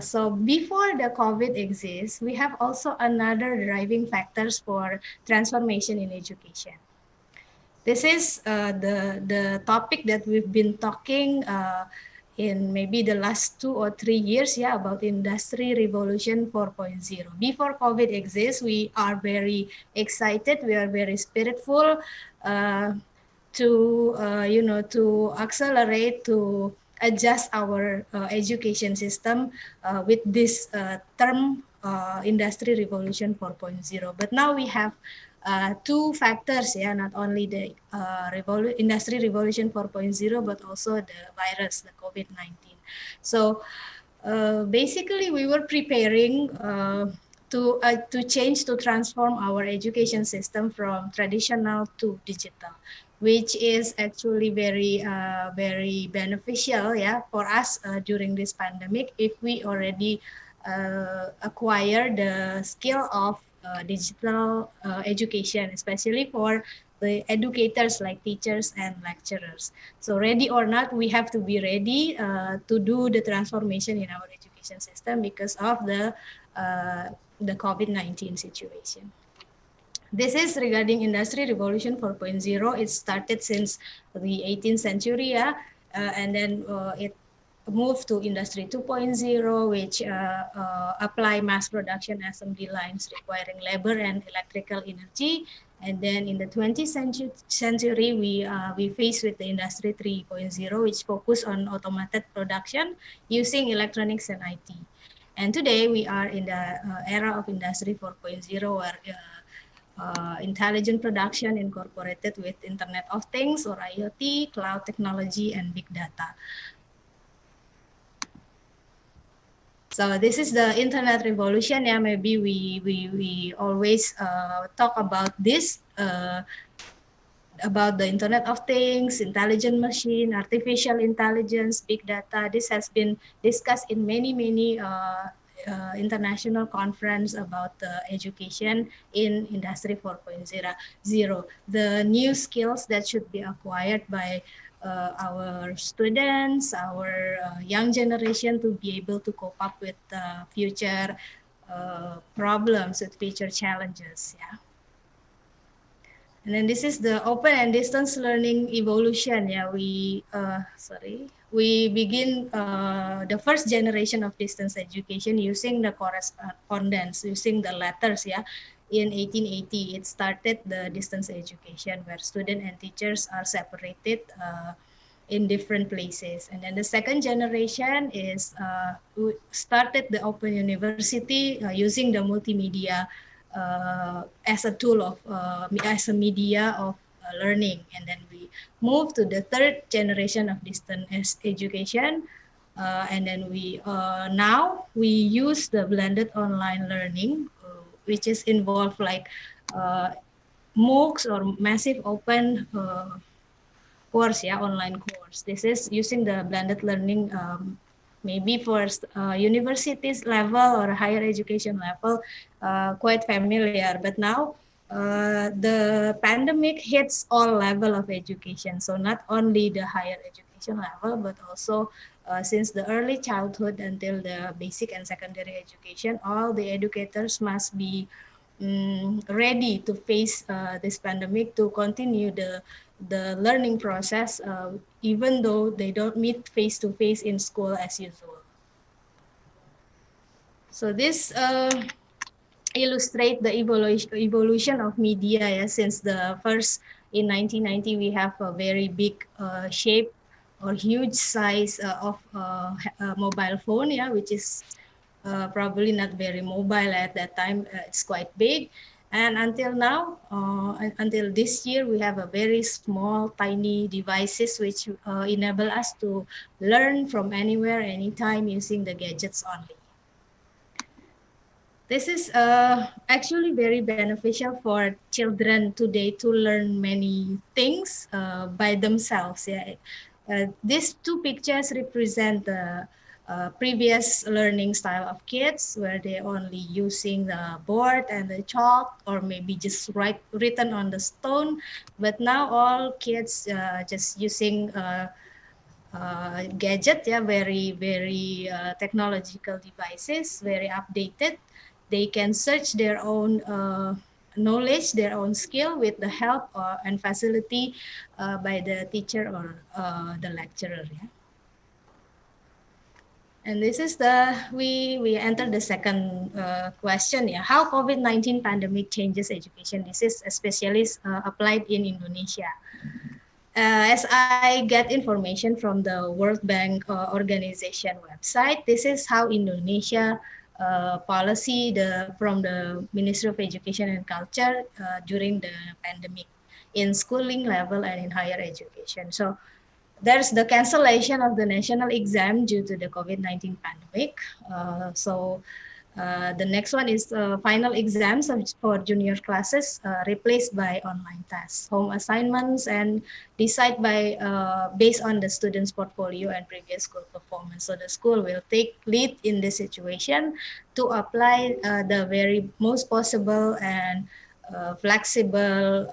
So before the COVID exists, we have also another driving factors for transformation in education. This is the topic that we've been talking in maybe the last 2 or 3 years, yeah, about Industry Revolution 4.0. Before COVID exists, we are very excited, we are very spiritful to accelerate, to adjust our education system with this term Industry Revolution 4.0. But now we have 2 factors, yeah, not only the Industry Revolution 4.0, but also the virus, the COVID-19. So basically, we were preparing to change, to transform our education system from traditional to digital, which is actually very very beneficial, yeah, for us during this pandemic if we already acquire the skill of digital education, especially for the educators like teachers and lecturers. So ready or not, we have to be ready to do the transformation in our education system because of the COVID-19 situation. This is regarding Industry Revolution 4.0. It started since the 18th century, yeah, and then it move to Industry 2.0, which apply mass production assembly lines requiring labor and electrical energy. And then in the 20th century, we face with the Industry 3.0, which focus on automated production using electronics and IT. And today we are in the era of Industry 4.0, where intelligent production incorporated with Internet of Things or IoT, cloud technology, and big data. So this is the internet revolution. Yeah, maybe we always talk about this, about the Internet of Things, intelligent machine, artificial intelligence, big data. This has been discussed in many international conference about education in Industry 4.0. The new skills that should be acquired by our students, our young generation, to be able to cope up with future problems, with future challenges. Yeah. And then this is the open and distance learning evolution. Yeah, we begin the first generation of distance education using the correspondence, using the letters. Yeah, in 1880, it started the distance education where students and teachers are separated in different places. And then the second generation is we started the open university using the multimedia as a tool of as a media of learning. And then we move to the third generation of distance education, and then we now we use the blended online learning, which is involved like MOOCs or massive open course, yeah, online course. This is using the blended learning, maybe for universities level or higher education level, quite familiar. But now the pandemic hits all level of education. So not only the higher education level, but also since the early childhood until the basic and secondary education, all the educators must be ready to face this pandemic, to continue the learning process, even though they don't meet face-to-face in school as usual. So this illustrate the evolution of media. Yeah, since the first in 1990, we have a very big shape or huge size of mobile phone, yeah, which is probably not very mobile at that time. It's quite big. And until now, until this year, we have a very small, tiny devices which enable us to learn from anywhere, anytime using the gadgets only. This is actually very beneficial for children today to learn many things by themselves. Yeah. These two pictures represent the previous learning style of kids, where they only using the board and the chalk, or maybe just written on the stone. But now all kids just using gadget, yeah, very technological devices, very updated. They can search their own knowledge, their own skill with the help and facility by the teacher or the lecturer. Yeah. And this is we enter the second question. Yeah, how COVID-19 pandemic changes education? This is especially applied in Indonesia. As I get information from the World Bank organization website, this is how Indonesia policy from the Ministry of Education and Culture during the pandemic in schooling level and in higher education. So there's the cancellation of the national exam due to the COVID-19 pandemic. The next one is final exams for junior classes replaced by online tests, home assignments, and decide by based on the student's portfolio and previous school performance. So the school will take lead in this situation to apply the very most possible and flexible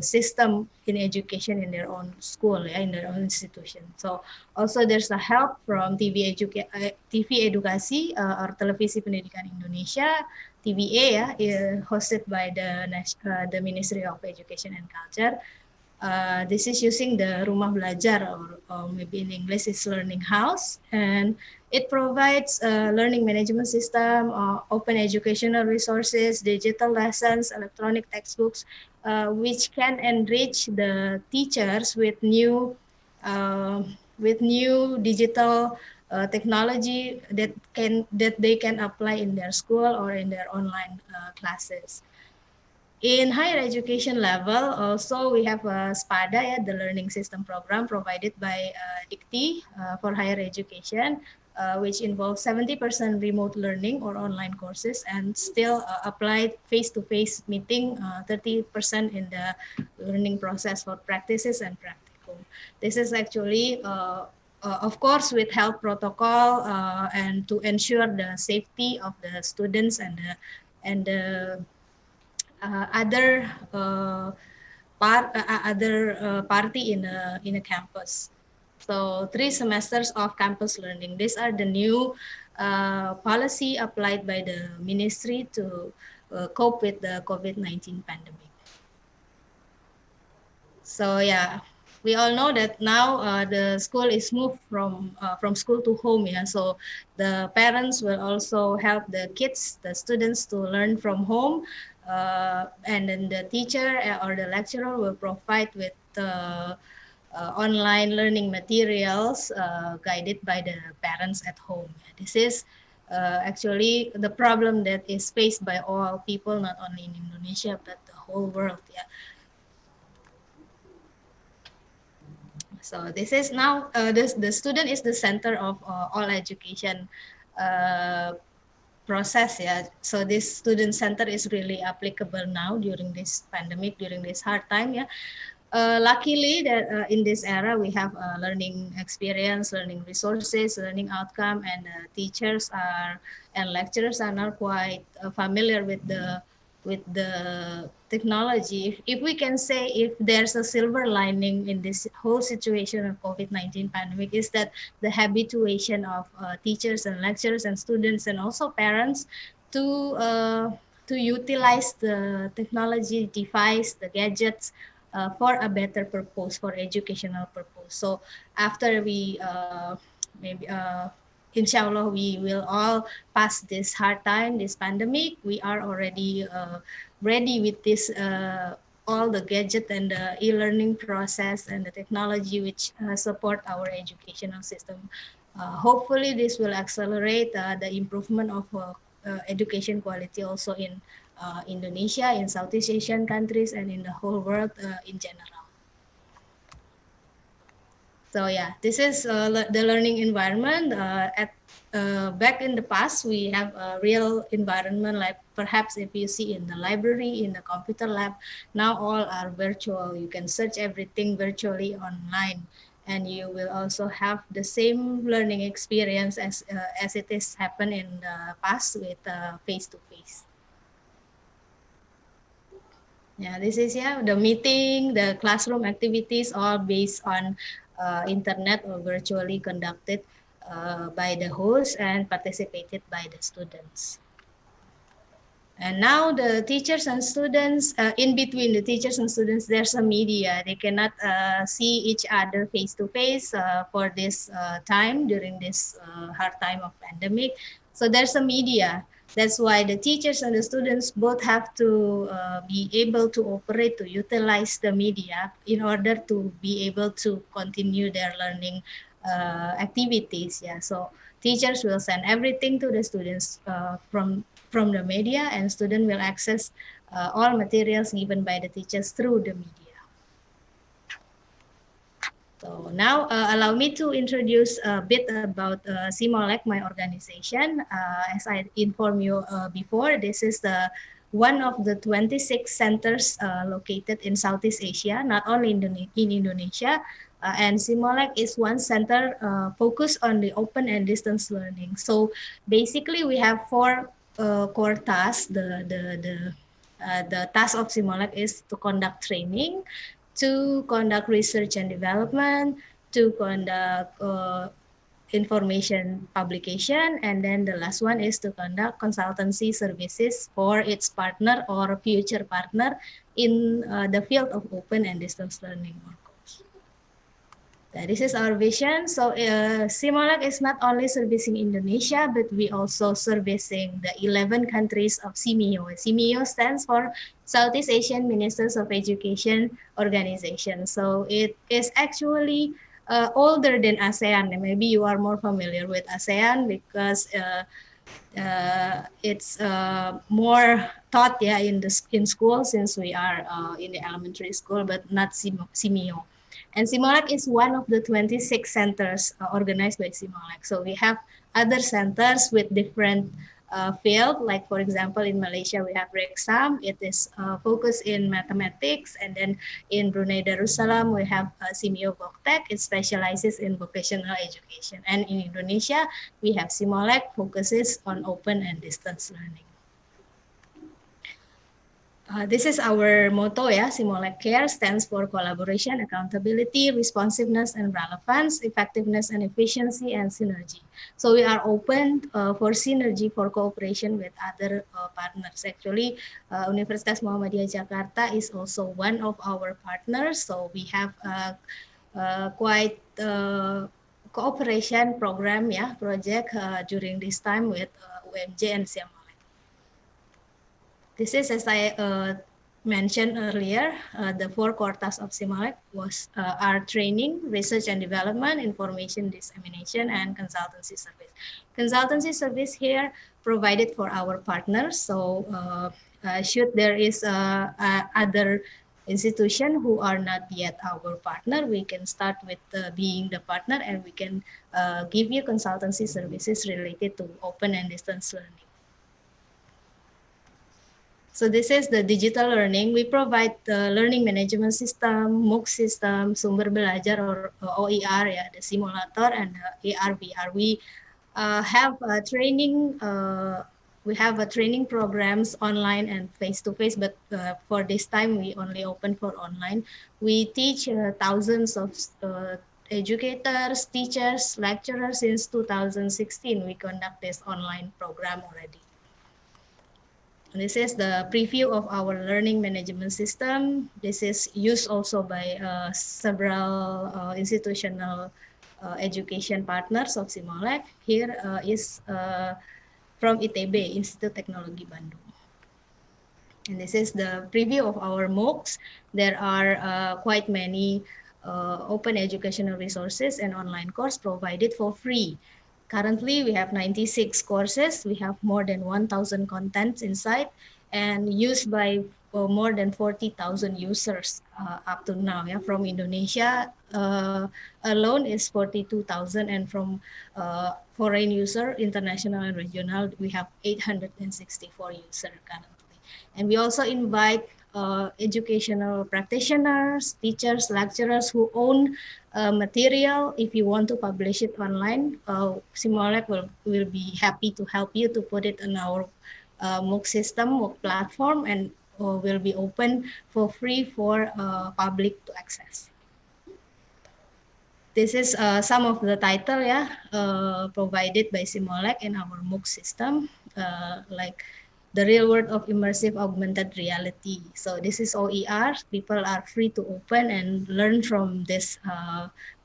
system in education in their own school, in their own institution. So also there's a help from TV Edukasi or Televisi Pendidikan Indonesia, TVA, hosted by the Ministry of Education and Culture. This is using the Rumah Belajar, or maybe in English it's Learning House, and it provides a learning management system, open educational resources, digital lessons, electronic textbooks, which can enrich the teachers with new digital technology that they can apply in their school or in their online classes. In higher education level, also we have SPADA, the Learning System Program provided by Dikti for higher education, which involves 70% remote learning or online courses, and still applied face-to-face meeting, 30% in the learning process for practices and practicum. This is actually, of course, with health protocol and to ensure the safety of the students and the other party in a campus. So 3 semesters of campus learning. These are the new policy applied by the ministry to cope with the COVID-19 pandemic. So yeah, we all know that now the school is moved from school to home. Yeah, so the parents will also help the kids, the students, to learn from home. And then the teacher or the lecturer will provide with online learning materials guided by the parents at home. This is actually the problem that is faced by all people, not only in Indonesia, but the whole world. Yeah. So this is now, the student is the center of all education process. Yeah. So this student center is really applicable now during this pandemic, during this hard time. Yeah. Luckily that in this era we have learning experience, learning resources, learning outcome, and teachers and lecturers are now quite familiar with the technology. If we can say, if there's a silver lining in this whole situation of COVID-19 pandemic, is that the habituation of teachers and lecturers and students and also parents to utilize the technology device, the gadgets, for a better purpose, for educational purpose. So after we maybe inshallah we will all pass this hard time, this pandemic, we are already ready with this all the gadget and the e-learning process and the technology which support our educational system. Hopefully this will accelerate the improvement of education quality also in Indonesia, in Southeast Asian countries, and in the whole world in general. So yeah, this is the learning environment. Back in the past, we have a real environment, like perhaps if you see in the library, in the computer lab, now all are virtual. You can search everything virtually online, and you will also have the same learning experience as it is happened in the past with face-to-face. Yeah, this is the meeting, the classroom activities, all based on internet or virtually conducted by the host and participated by the students. And now the teachers and students, in between the teachers and students, there's a media. They cannot see each other face to face for this time during this hard time of pandemic. So there's a media. That's why the teachers and the students both have to be able to operate, to utilize the media in order to be able to continue their learning activities. Yeah, so teachers will send everything to the students from the media, and student will access all materials given by the teachers through the media. So now allow me to introduce a bit about Simolek, my organization. As I informed you before, this is one of the 26 centers located in Southeast Asia, not only in Indonesia. And Simolek is one center focused on the open and distance learning. So basically we have 4 core tasks. The task of Simolek is to conduct training, to conduct research and development, to conduct information publication, and then the last one is to conduct consultancy services for its partner or future partner in the field of open and distance learning. This is our vision. So Simolek is not only servicing Indonesia, but we also servicing the 11 countries of SIMIO. SIMIO stands for Southeast Asian Ministers of Education Organization. So it is actually older than ASEAN. Maybe you are more familiar with ASEAN because it's more taught in school since we are in the elementary school, but not SIMIO. And Simolek is one of the 26 centers organized by Simolek. So we have other centers with different field, like for example in Malaysia we have REXAM, it is focused in mathematics, and then in Brunei Darussalam we have Simio Boktek, it specializes in vocational education, and in Indonesia we have Simolek, focuses on open and distance learning. This is our motto, Simolek Care stands for collaboration, accountability, responsiveness and relevance, effectiveness and efficiency, and synergy. So we are open for synergy, for cooperation with other partners. Actually, Universitas Muhammadiyah Jakarta is also one of our partners. So we have quite cooperation program, project during this time with UMJ and Simolek. This is, as I mentioned earlier, the 4 quarters of Simolek are training, research and development, information dissemination, and consultancy service. Consultancy service here provided for our partners. So should there is other institution who are not yet our partner, we can start with being the partner, and we can give you consultancy services related to open and distance learning. So this is the digital learning. We provide the learning management system, MOOC system, sumber belajar or OER, the simulator, and AR, VR. We have a training. We have a training programs online and face-to-face, but for this time we only open for online. We teach thousands of educators, teachers, lecturers since 2016. We conduct this online program already. This is the preview of our learning management system. This is used also by several institutional education partners of Simolek. Here is from ITB, Institut Teknologi Bandung. And this is the preview of our MOOCs. There are quite many open educational resources and online course provided for free. Currently, we have 96 courses. We have more than 1,000 contents inside and used by more than 40,000 users up to now. From Indonesia alone is 42,000, and from foreign user, international and regional, we have 864 users currently. And we also invite educational practitioners, teachers, lecturers who own material. If you want to publish it online, Simolek will be happy to help you to put it in our MOOC system, MOOC platform, and will be open for free for public to access. This is some of the title provided by Simolek in our MOOC system, like the real world of immersive augmented reality. So this is OER. People are free to open and learn from this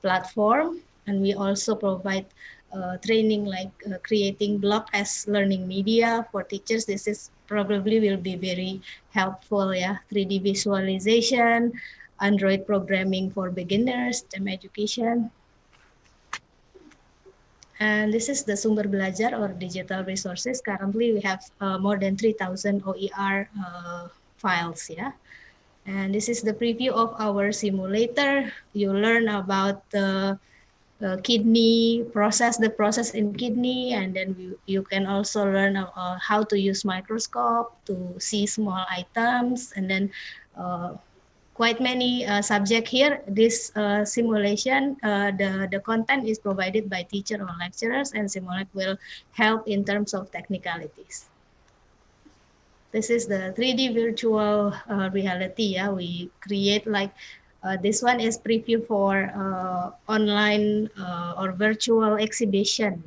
platform. And we also provide training like creating blog as learning media for teachers. This is probably will be very helpful, 3D visualization, Android programming for beginners, STEM education. And this is the sumber belajar or digital resources. Currently, we have more than 3,000 OER files, And this is the preview of our simulator. You learn about the kidney process, the process in kidney, and then you can also learn how to use microscope to see small items, and then quite many subject here. This simulation, the content is provided by teacher or lecturers, and Simolek will help in terms of technicalities. This is the 3D virtual reality. We create like This one is preview for online or virtual exhibition.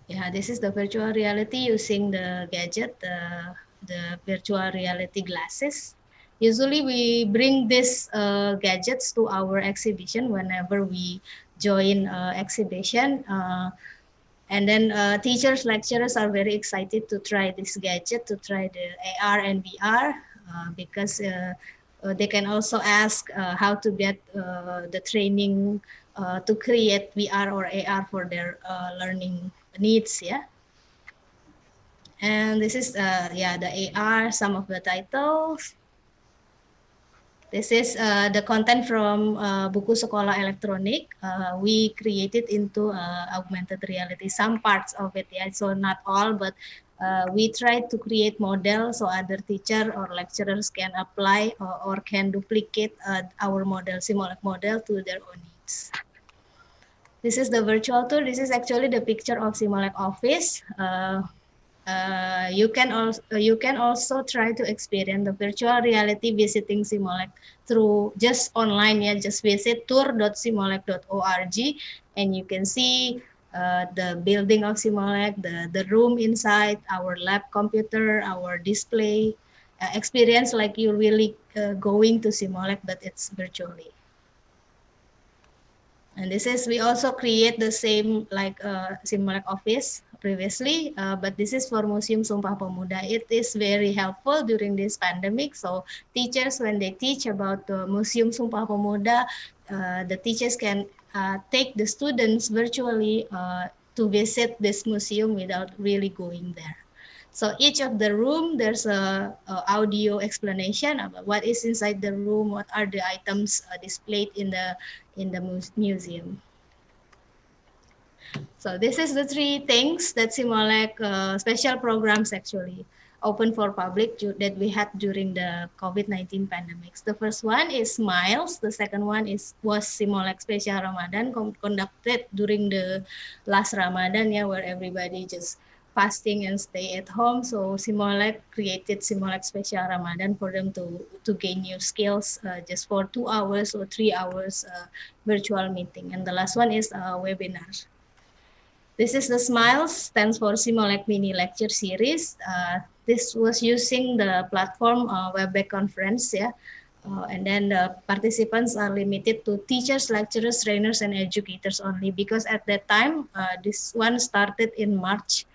Yeah, this is the virtual reality using the gadget, the virtual reality glasses. Usually we bring these gadgets to our exhibition whenever we join exhibition. And then teachers, lecturers are very excited to try this gadget, to try the AR and VR, because they can also ask how to get the training to create VR or AR for their learning needs. Yeah. And this is yeah, the AR, some of the titles. This is the content from buku sekolah elektronik. We created into augmented reality, some parts of it, yeah. So not all, but we try to create model so other teacher or lecturers can apply or can duplicate our model, Simulec model to their own needs. This is the virtual tour. This is actually the picture of Simulec office. You can also try to experience the virtual reality visiting Simulec through just online, yeah. Just visit tour.simulec.org and you can see the building of Simulec, the room inside, our lab computer, our display, experience like you're really going to Simulec, but it's virtually. And this is, we also create the same like Simulec office previously, but this is for Museum Sumpah Pemuda. It is very helpful during this pandemic. So teachers, when they teach about the Museum Sumpah Pemuda, the teachers can take the students virtually to visit this museum without really going there. So each of the room, there's a audio explanation about what is inside the room, what are the items displayed in the museum. So this is the three things that Simulec special programs actually open for public that we had during the COVID-19 pandemics. The first one is Smiles. The second one was Simulec Special Ramadan conducted during the last Ramadan, yeah, where everybody just fasting and stay at home. So Simulec created Simulec Special Ramadan for them to gain new skills just for 2 hours or 3 hours virtual meeting. And the last one is webinar. This is the Smiles, stands for Simulec Mini Lecture Series. This was using the platform Webex Conference, yeah. And then the participants are limited to teachers, lecturers, trainers, and educators only, because at that time, this one started in March.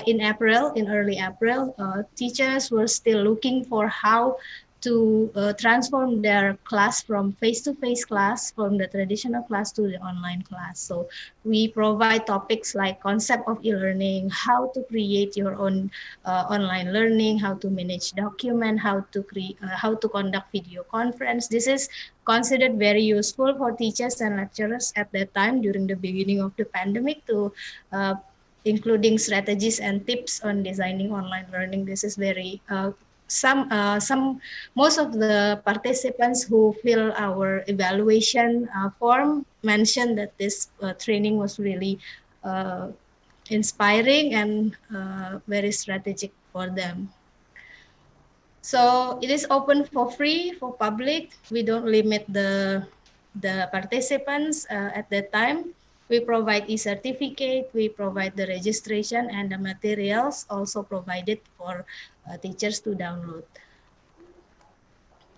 In early April, teachers were still looking for how to transform their class from face-to-face class, from the traditional class to the online class. So we provide topics like concept of e-learning, how to create your own online learning, how to manage document, how to conduct video conference. This is considered very useful for teachers and lecturers at that time during the beginning of the pandemic, to including strategies and tips on designing online learning. This is very most of the participants who fill our evaluation form mentioned that this training was really inspiring and very strategic for them. So it is open for free for public. We don't limit the participants at that time. We provide e-certificate, we provide the registration, and the materials also provided for teachers to download.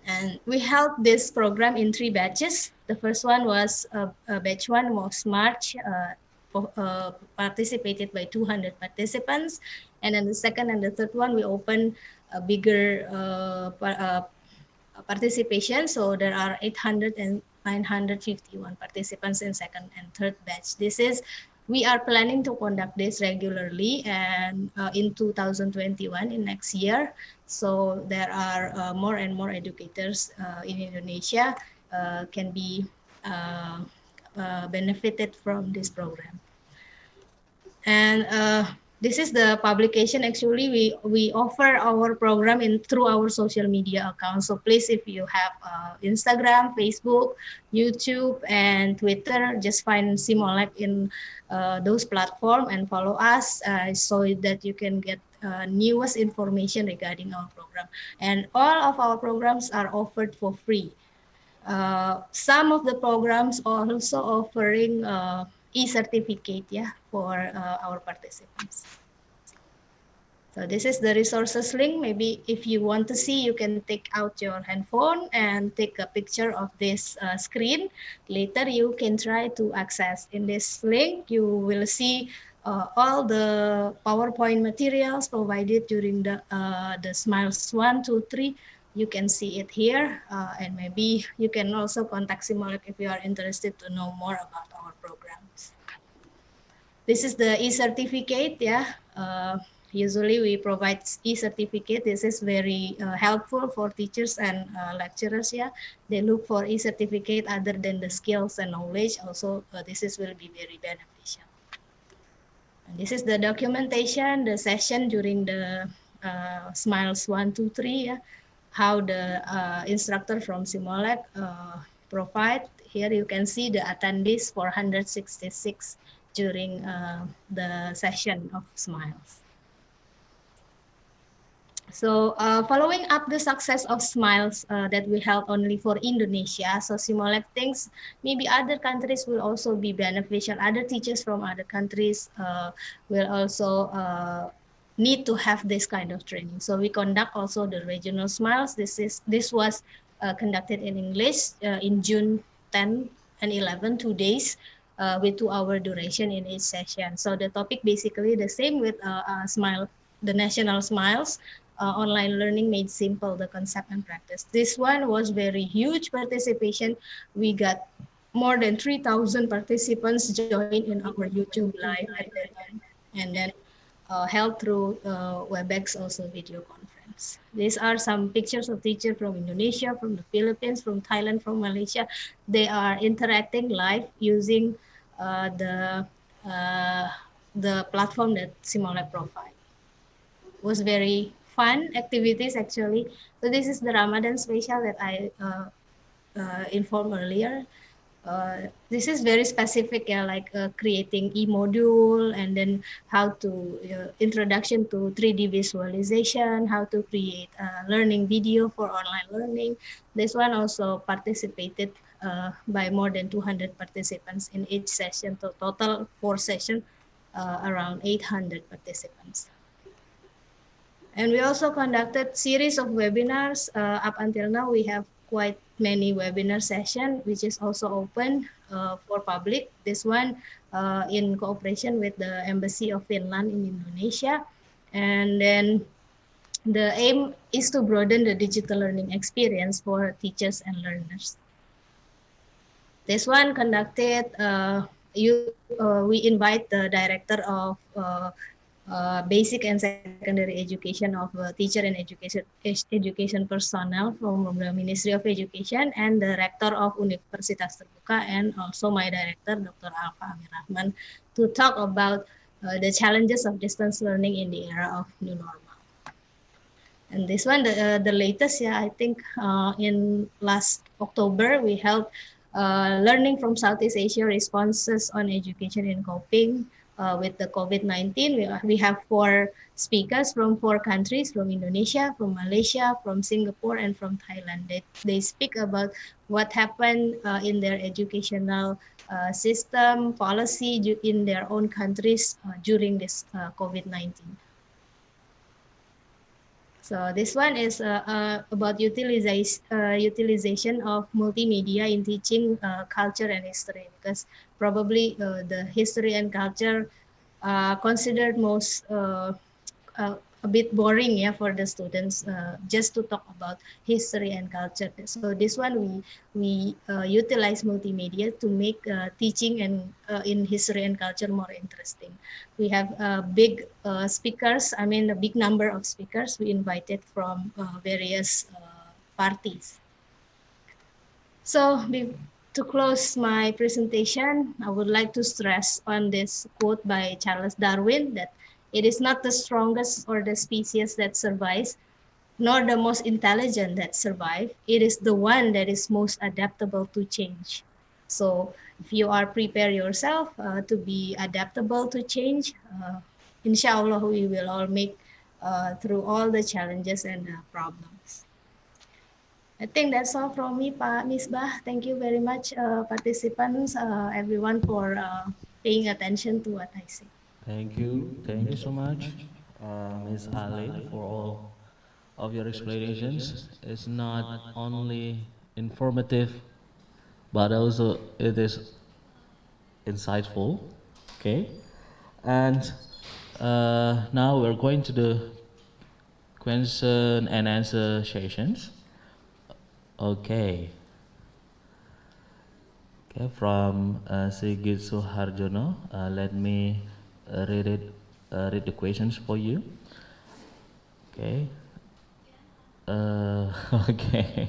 And we held this program in 3 batches. The first one was, batch 1 was March, participated by 200 participants. And then the second and the third one, we opened a bigger participation. So there are 800 and 951 participants in second and third batch. We are planning to conduct this regularly and in 2021, in next year. So there are more and more educators in Indonesia can be benefited from this program. And this is the publication. Actually, we offer our program through our social media accounts. So please, if you have Instagram, Facebook, YouTube, and Twitter, just find Simolek in those platforms and follow us so that you can get newest information regarding our program. And all of our programs are offered for free. Some of the programs are also offering e-certificate, for our participants. So this is the resources link. Maybe if you want to see, you can take out your handphone and take a picture of this screen. Later, you can try to access. In this link, you will see all the PowerPoint materials provided during the SMILES 1, 2, 3. You can see it here, and maybe you can also contact Simolek if you are interested to know more about our programs. This is the e-certificate, usually we provide e-certificate. This is very helpful for teachers and lecturers, They look for e-certificate other than the skills and knowledge. Also, this will be very beneficial. And this is the documentation, the session during the SMILES 1, 2, 3, how the instructor from Simolek provide. Here you can see the attendees 466 during the session of SMILES. So following up the success of SMILES that we held only for Indonesia, so Simolek thinks maybe other countries will also be beneficial. Other teachers from other countries will also need to have this kind of training. So we conduct also the regional SMILES. This was conducted in English in June 10 and 11, 2 days with 2-hour duration in each session. So the topic basically the same with SMILE, the national SMILES. Online learning made simple, the concept and practice. This one was very huge participation. We got more than 3,000 participants join in our YouTube live and then held through WebEx, also video conference. These are some pictures of teachers from Indonesia, from the Philippines, from Thailand, from Malaysia. They are interacting live using the platform that Simolek provides. Was very fun activities actually. So this is the Ramadan special that I informed earlier. This is very specific, like creating e-module and then how to introduction to 3D visualization, how to create a learning video for online learning. This one also participated by more than 200 participants in each session. So total 4 sessions, around 800 participants. And we also conducted series of webinars. Up until now, we have quite many webinar sessions, which is also open for public. This one in cooperation with the Embassy of Finland in Indonesia. And then the aim is to broaden the digital learning experience for teachers and learners. This one conducted, we invite the director of basic and secondary education of teacher and education personnel from the Ministry of Education and the rector of Universitas Terbuka and also my director, Dr. Alfa Amir Rahman, to talk about the challenges of distance learning in the era of new normal. And this one, the latest, I think in last October, we held learning from Southeast Asia responses on education and coping with the COVID-19. We have 4 speakers from 4 countries, from Indonesia, from Malaysia, from Singapore, and from Thailand. They speak about what happened in their educational system, policy in their own countries during this COVID-19. So this one is about utilization of multimedia in teaching culture and history, because probably the history and culture considered most a bit boring, for the students just to talk about history and culture. So this one we utilize multimedia to make teaching and in history and culture more interesting. We have big speakers, a big number of speakers we invited from various parties. So to close my presentation, I would like to stress on this quote by Charles Darwin that It is not the strongest or the species that survives, nor the most intelligent that survive. It is the one that is most adaptable to change. So if you are prepare yourself to be adaptable to change, inshallah we will all make through all the challenges and problems. I think that's all from me, Pak Misbah. Thank you very much, participants, everyone, for paying attention to what I say. Thank you so much, Ms. Ali, for all of your explanations. It's not only informative, but also it is insightful. Okay, and now we're going to the question and answer sessions. Okay. Okay, from Sigit Suharjono, let me read the questions for you. Okay. Okay.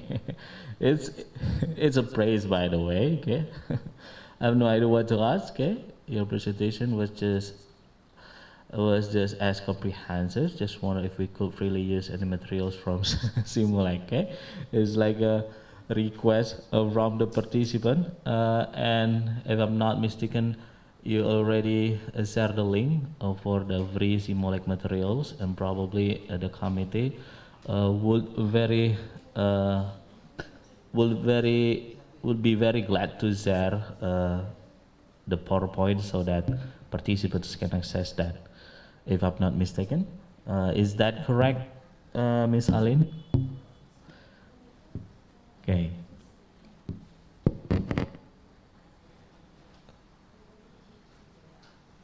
it's a praise, by the way. Okay. I have no idea what to ask. Okay. Your presentation was just as comprehensive. Just wonder if we could really use any materials from Simulink. Okay. It's like a request from the participant, and if I'm not mistaken, you already shared the link for the free Simulink materials, and probably the committee would be very glad to share the PowerPoint so that participants can access that, if I'm not mistaken. Is that correct, Ms. Aline? Okay.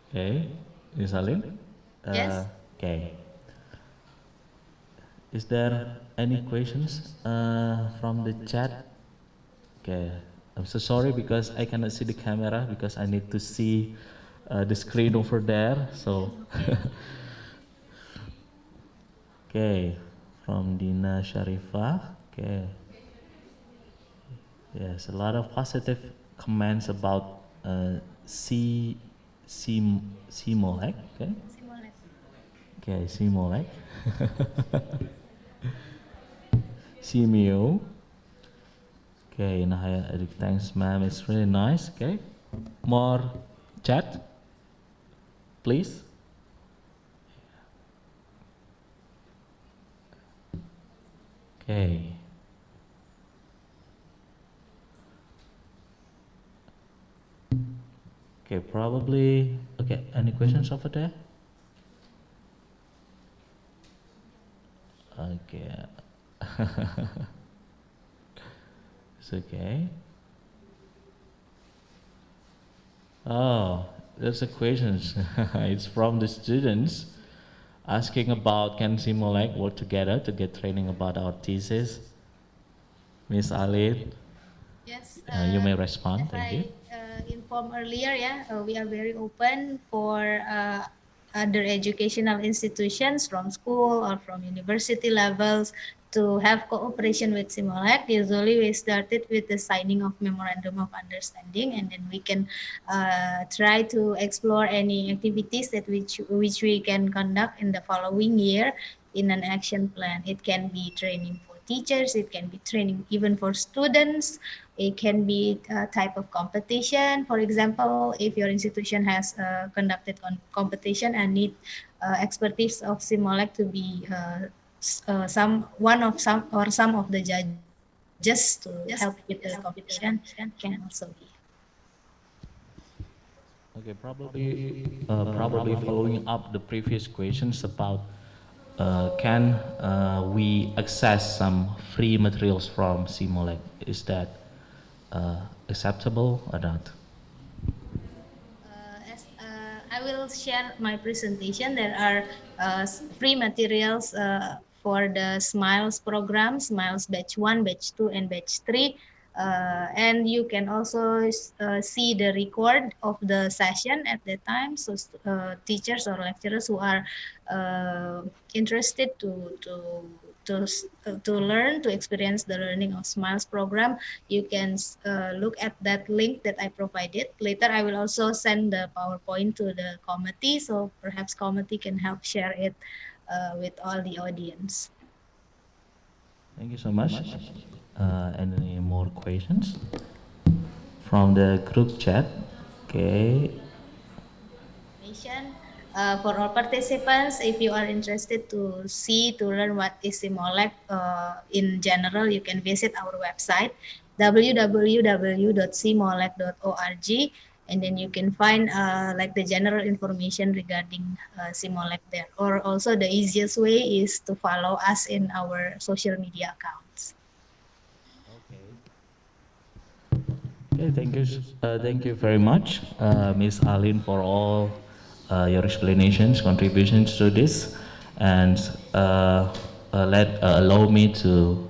Okay, Ms. Aline? Yes. Okay. Is there any questions from the chat? Okay, I'm so sorry because I cannot see the camera because I need to see the screen over there. So, okay, from Dina Sharifah. Okay. Yes, a lot of positive comments about Simulink. Okay. Okay, Simulink. Simio. Okay, Nahaya, thanks, ma'am. It's really nice. Okay, more chat, please. Okay. Okay, probably. Okay, any questions over there? Okay. It's okay. Oh, there's a question. It's from the students asking about can Simulink work together to get training about our thesis. Miss Ali, Yes. you may respond. As Thank you. Informed earlier, we are very open for other educational institutions from school or from university levels to have cooperation with Simulink. Usually we started with the signing of memorandum of understanding, and then we can try to explore any activities that which we can conduct in the following year in an action plan. It can be training for teachers, it can be training even for students, it can be a type of competition. For example, if your institution has conducted competition and need expertise of Simulink to be some of the judges to help with the competition, can also be. Okay, probably following up the previous questions about can we access some free materials from Simulink? Is that acceptable or not? I will share my presentation. There are free materials for the SMILES program, SMILES batch 1, batch 2, and batch 3. And you can also see the record of the session at the time. So teachers or lecturers who are interested to learn, to experience the Learning of Smiles program, you can look at that link that I provided. Later, I will also send the PowerPoint to the committee, so perhaps committee can help share it with all the audience. Thank you so much. Any more questions from the group chat? Okay. For all participants, if you are interested to learn what is Simolek in general, you can visit our website www.simolek.org, and then you can find like the general information regarding Simolek there. Or also the easiest way is to follow us in our social media accounts. Okay, thank you very much, Ms. Alin, for all your explanations, contributions to this, and allow me to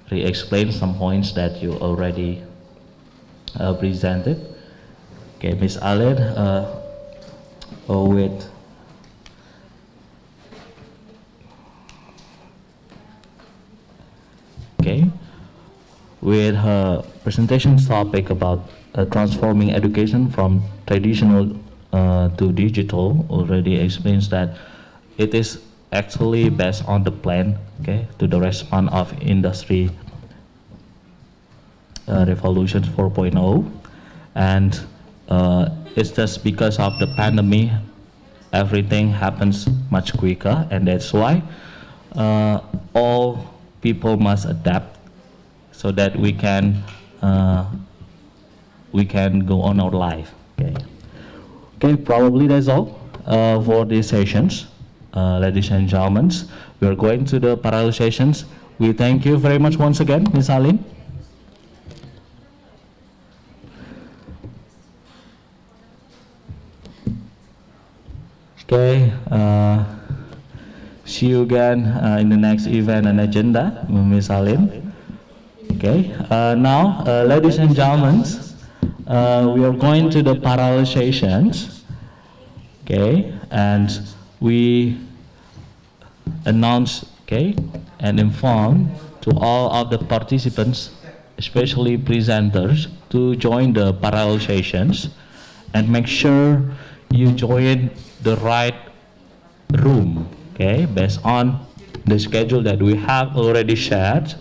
re-explain some points that you already presented. Okay, Ms. Alin, with her presentation topic about transforming education from traditional to digital, already explains that it is actually based on the plan, okay, to the response of industry revolution 4.0, and it's just because of the pandemic everything happens much quicker, and that's why all people must adapt so that we can go on our life. Okay, probably that's all for these sessions. Ladies and gentlemen, we are going to the parallel sessions. We thank you very much once again, Ms. Alin. Okay, see you again in the next event and agenda, Ms. Alin. Okay, now, ladies and gentlemen, we are going to the parallel sessions. Okay, and we announce, okay, and inform to all of the participants, especially presenters, to join the parallel sessions, and make sure you join the right room, okay, based on the schedule that we have already shared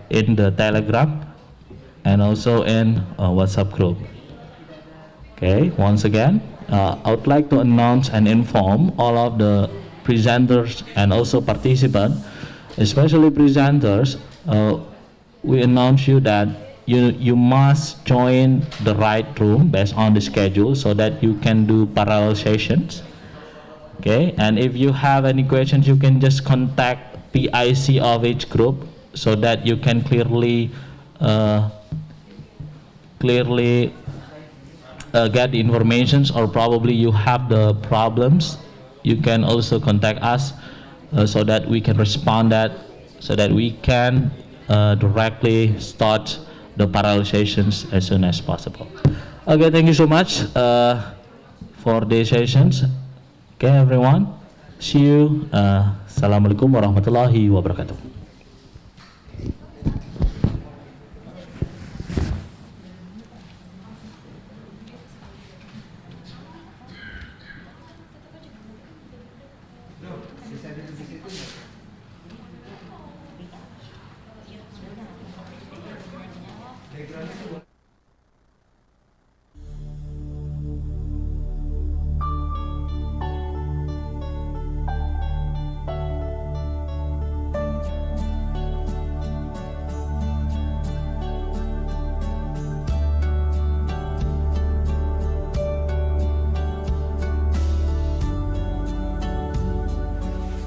in the Telegram and also in WhatsApp group. Okay, once again, I would like to announce and inform all of the presenters and also participants, especially presenters. We announce you that you must join the right room based on the schedule so that you can do parallel sessions. Okay, and if you have any questions, you can just contact PIC of each group so that you can clearly get the informations, or probably you have the problems, you can also contact us so that we can respond that, so that we can directly start the parallel sessions as soon as possible. Okay, thank you so much for these sessions. Okay, everyone, see you. Assalamualaikum warahmatullahi wabarakatuh.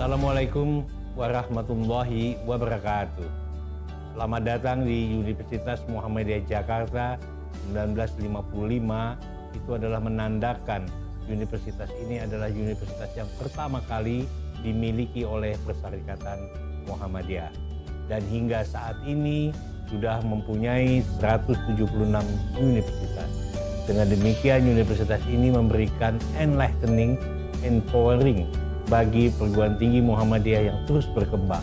Assalamualaikum warahmatullahi wabarakatuh. Selamat datang di Universitas Muhammadiyah Jakarta 1955. Itu adalah menandakan universitas ini adalah universitas yang pertama kali dimiliki oleh Perserikatan Muhammadiyah. Dan hingga saat ini sudah mempunyai 176 universitas. Dengan demikian, universitas ini memberikan enlightening, empowering bagi perguruan tinggi Muhammadiyah yang terus berkembang.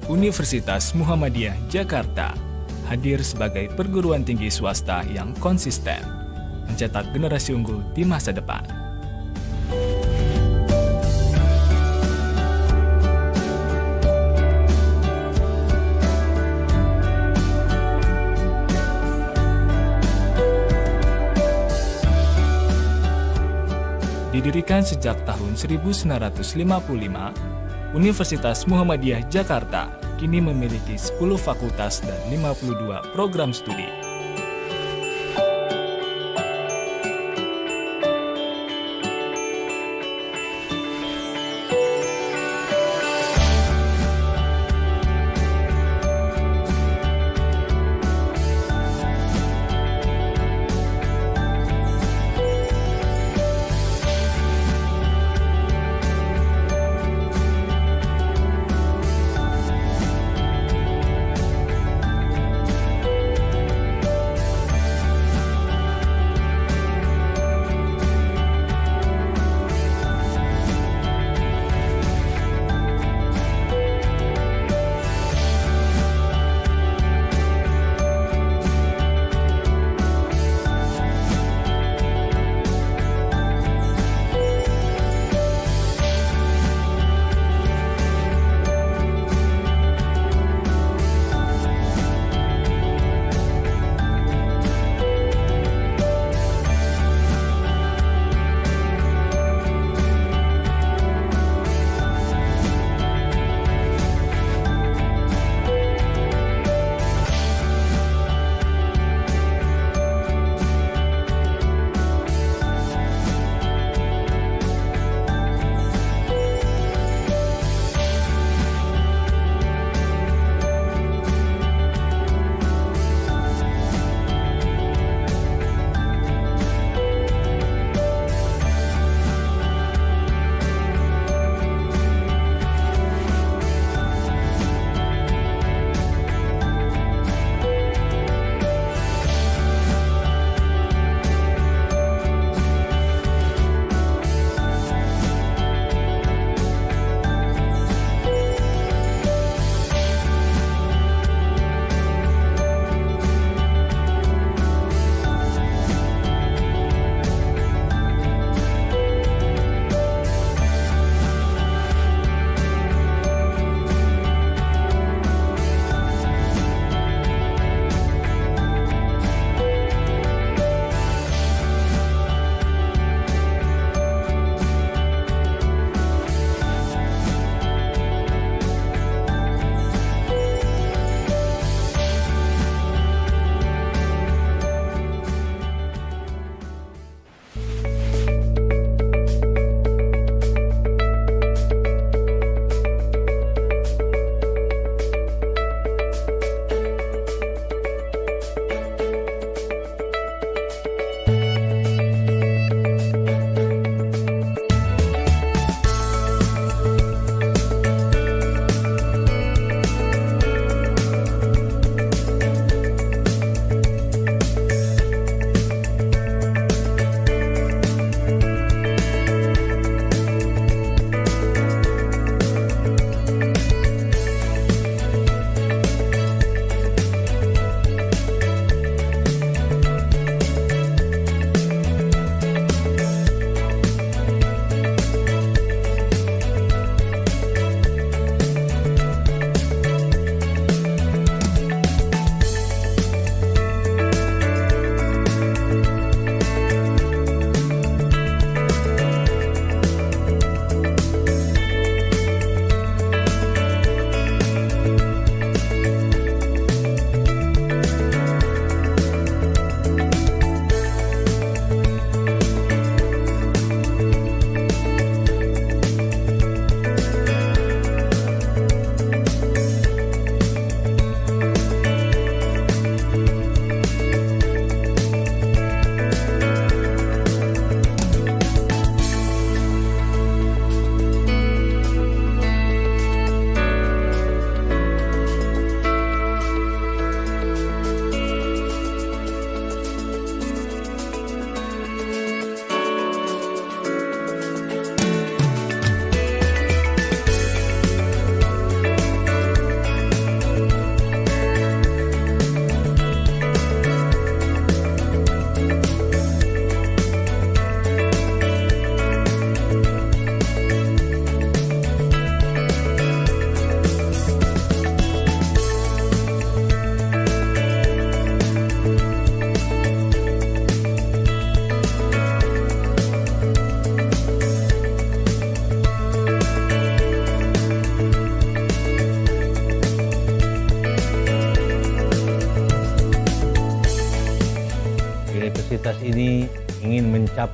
Universitas Muhammadiyah Jakarta hadir sebagai perguruan tinggi swasta yang konsisten, mencetak generasi unggul di masa depan. Didirikan sejak tahun 1955, Universitas Muhammadiyah Jakarta kini memiliki 10 fakultas dan 52 program studi.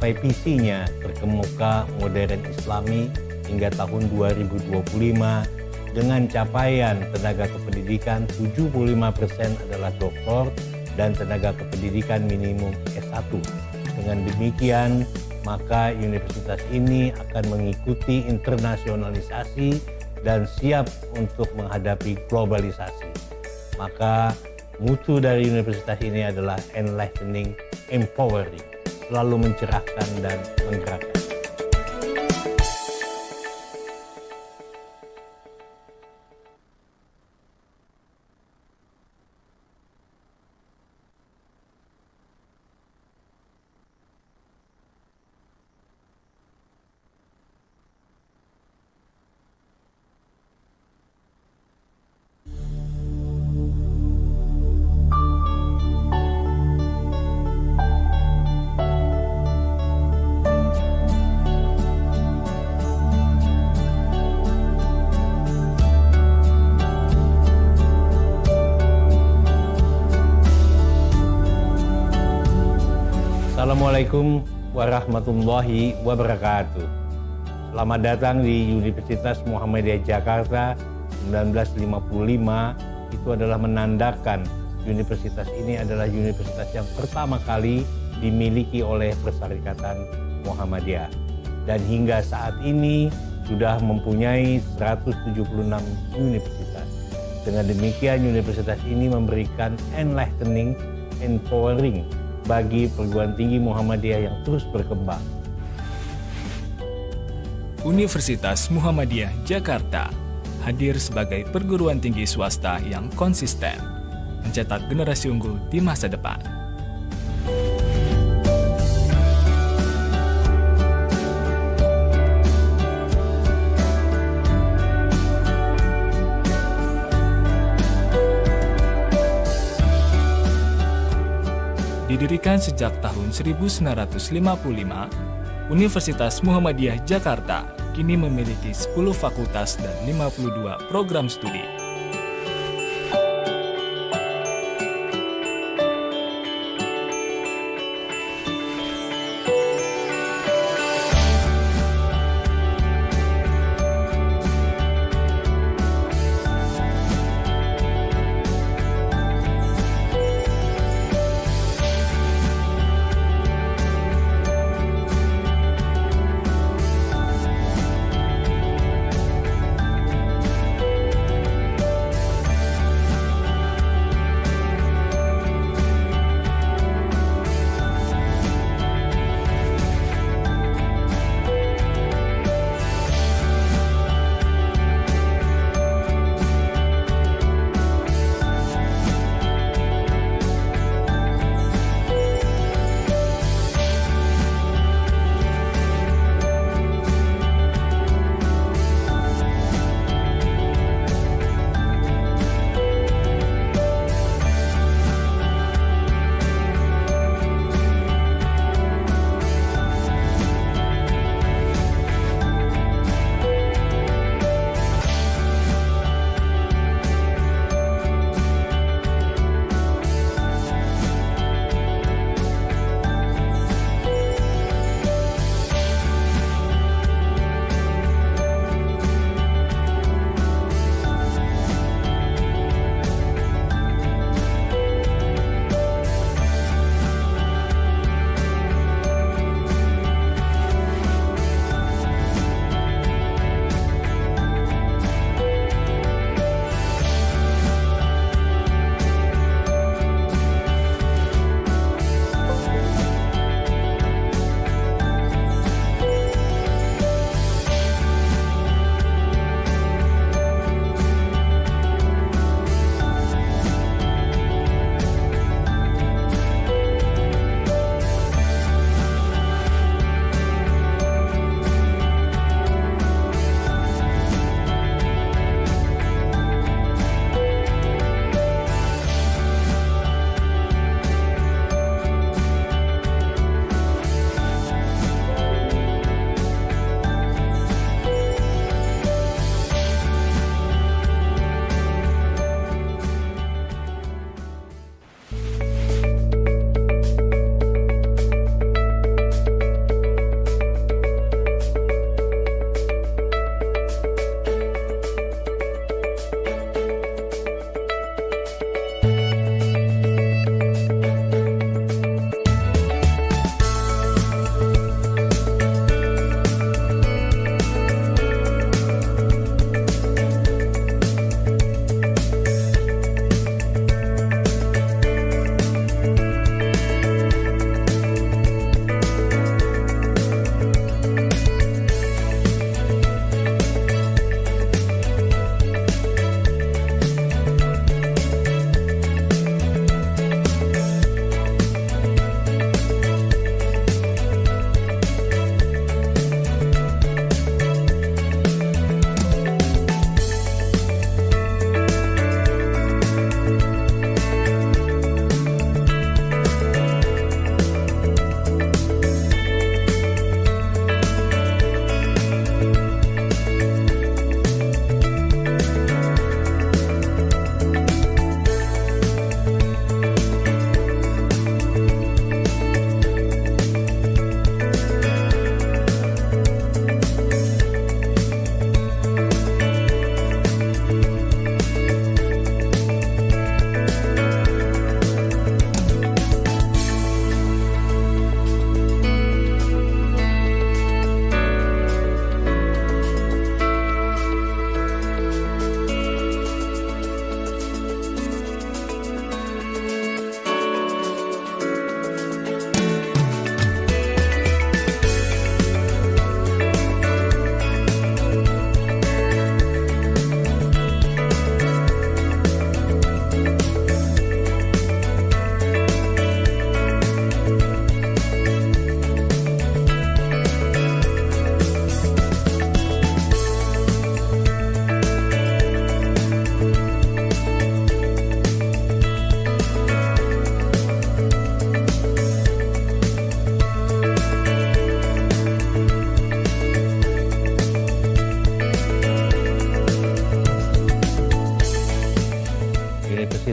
mencapai visinya terkemuka modern islami hingga tahun 2025 dengan capaian tenaga kependidikan 75% adalah doktor dan tenaga kependidikan minimum S1. Dengan demikian, maka universitas ini akan mengikuti internasionalisasi dan siap untuk menghadapi globalisasi. Maka mutu dari universitas ini adalah enlightening, empowering, selalu mencerahkan dan menggerakkan. Assalamualaikum warahmatullahi wabarakatuh. Selamat datang di Universitas Muhammadiyah Jakarta 1955. Itu adalah menandakan universitas ini adalah universitas yang pertama kali dimiliki oleh Perserikatan Muhammadiyah. Dan hingga saat ini sudah mempunyai 176 universitas. Dengan demikian universitas ini memberikan enlightening, empowering bagi perguruan tinggi Muhammadiyah yang terus berkembang. Universitas Muhammadiyah Jakarta hadir sebagai perguruan tinggi swasta yang konsisten, mencetak generasi unggul di masa depan. Didirikan sejak tahun 1955, Universitas Muhammadiyah Jakarta kini memiliki 10 fakultas dan 52 program studi.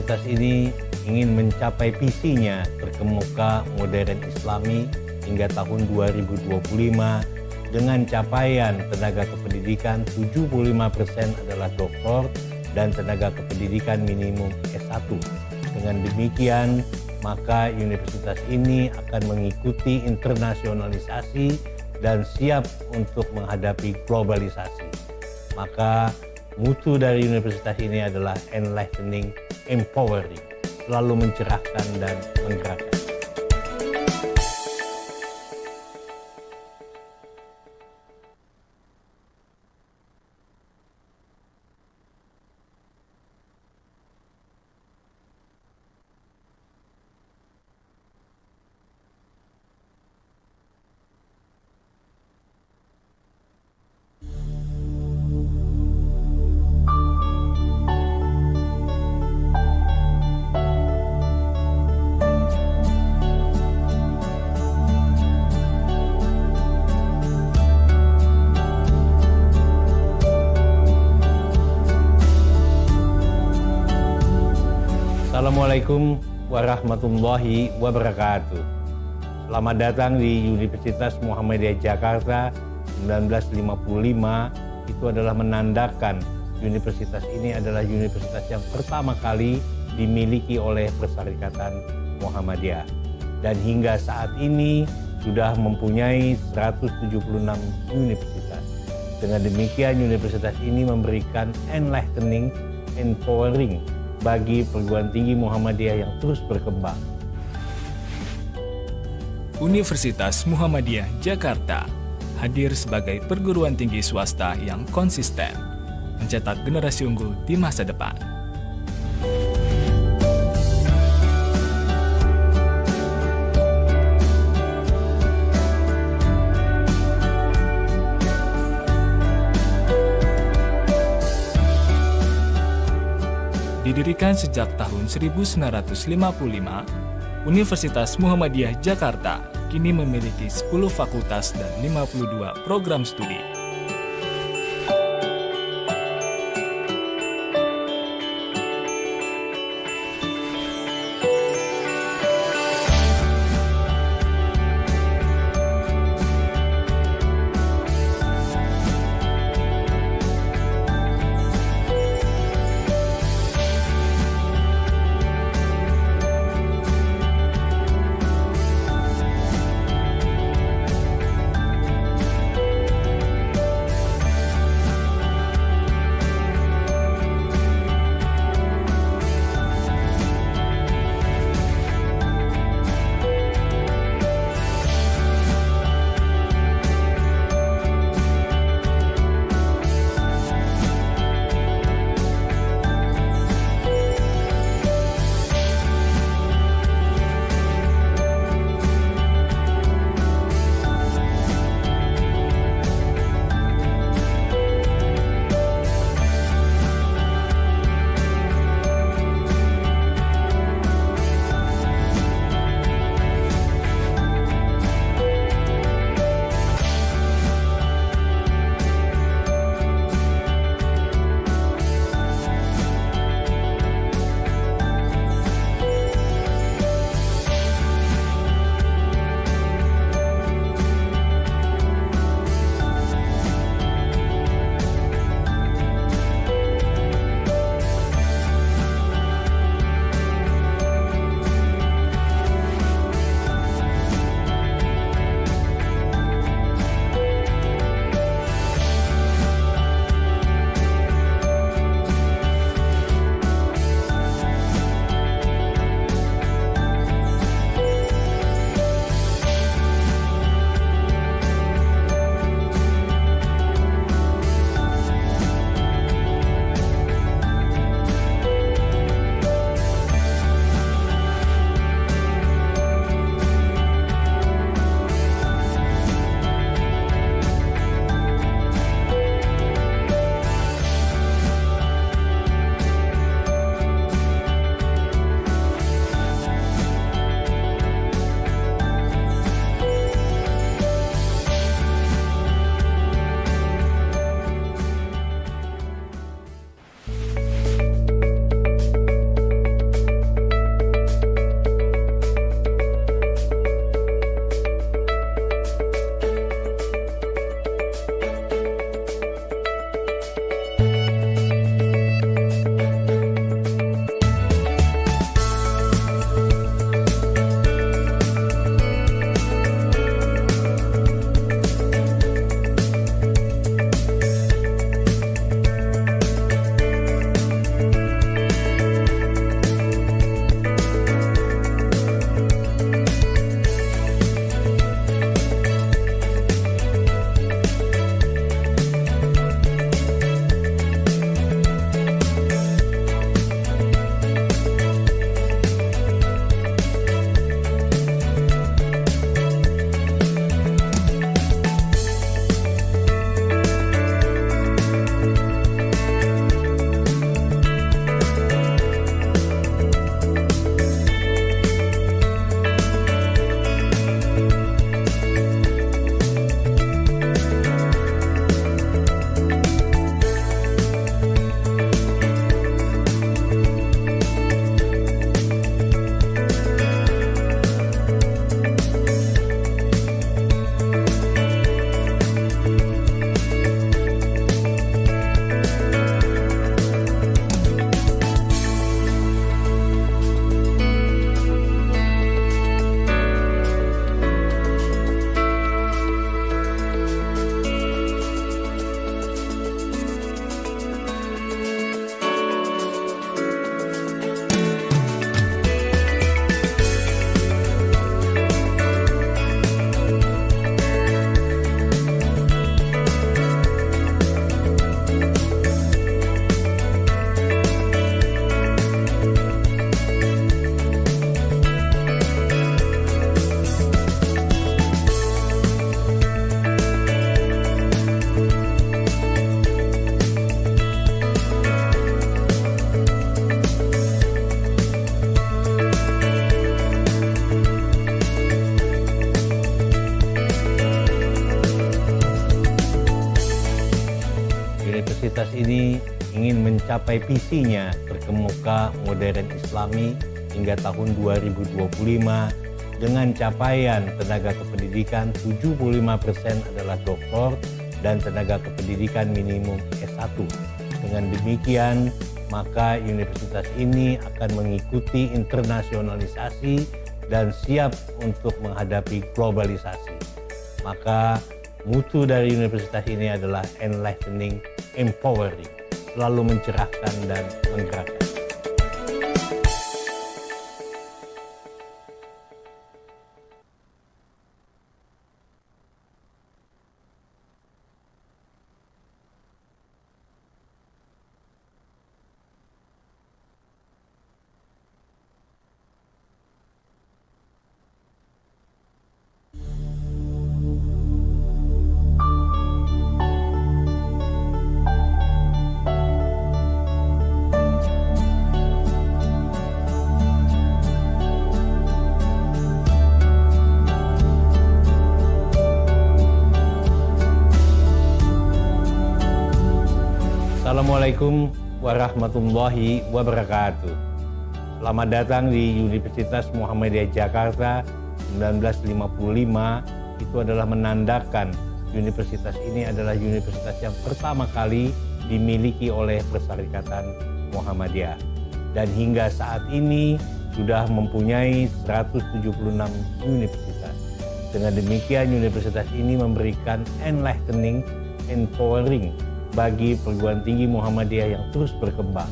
universitas ini ingin mencapai visinya berkemuka modern Islami hingga tahun 2025 dengan capaian tenaga kependidikan 75% adalah doktor dan tenaga kependidikan minimum S1. Dengan demikian, maka universitas ini akan mengikuti internasionalisasi dan siap untuk menghadapi globalisasi. Maka mutu dari universitas ini adalah enlightening, empowering, selalu mencerahkan dan menggerakkan. Assalamualaikum warahmatullahi wabarakatuh. Selamat datang di Universitas Muhammadiyah Jakarta 1955. Itu adalah menandakan universitas ini adalah universitas yang pertama kali dimiliki oleh Perserikatan Muhammadiyah. Dan hingga saat ini sudah mempunyai 176 universitas. Dengan demikian universitas ini memberikan enlightening, empowering bagi perguruan tinggi Muhammadiyah yang terus berkembang. Universitas Muhammadiyah Jakarta hadir sebagai perguruan tinggi swasta yang konsisten, mencetak generasi unggul di masa depan. Didirikan sejak tahun 1955, Universitas Muhammadiyah Jakarta kini memiliki 10 fakultas dan 52 program studi. universitas ini ingin mencapai visinya berkemuka modern Islami hingga tahun 2025 dengan capaian tenaga kependidikan 75% adalah doktor dan tenaga kependidikan minimum S1. Dengan demikian, maka universitas ini akan mengikuti internasionalisasi dan siap untuk menghadapi globalisasi. Maka mutu dari universitas ini adalah enlightening, empowering, selalu mencerahkan dan menggerakkan. Assalamualaikum warahmatullahi wabarakatuh. Selamat datang di Universitas Muhammadiyah Jakarta 1955. Itu adalah menandakan universitas ini adalah universitas yang pertama kali dimiliki oleh Perserikatan Muhammadiyah. Dan hingga saat ini sudah mempunyai 176 universitas. Dengan demikian universitas ini memberikan enlightening, empowering bagi perguruan tinggi Muhammadiyah yang terus berkembang.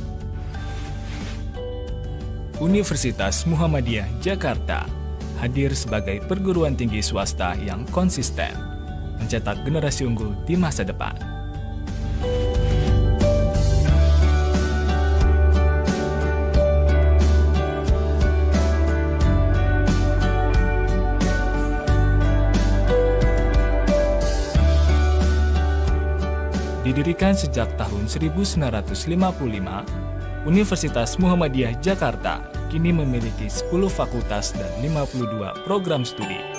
Universitas Muhammadiyah Jakarta hadir sebagai perguruan tinggi swasta yang konsisten, mencetak generasi unggul di masa depan. Didirikan sejak tahun 1955, Universitas Muhammadiyah Jakarta kini memiliki 10 fakultas dan 52 program studi.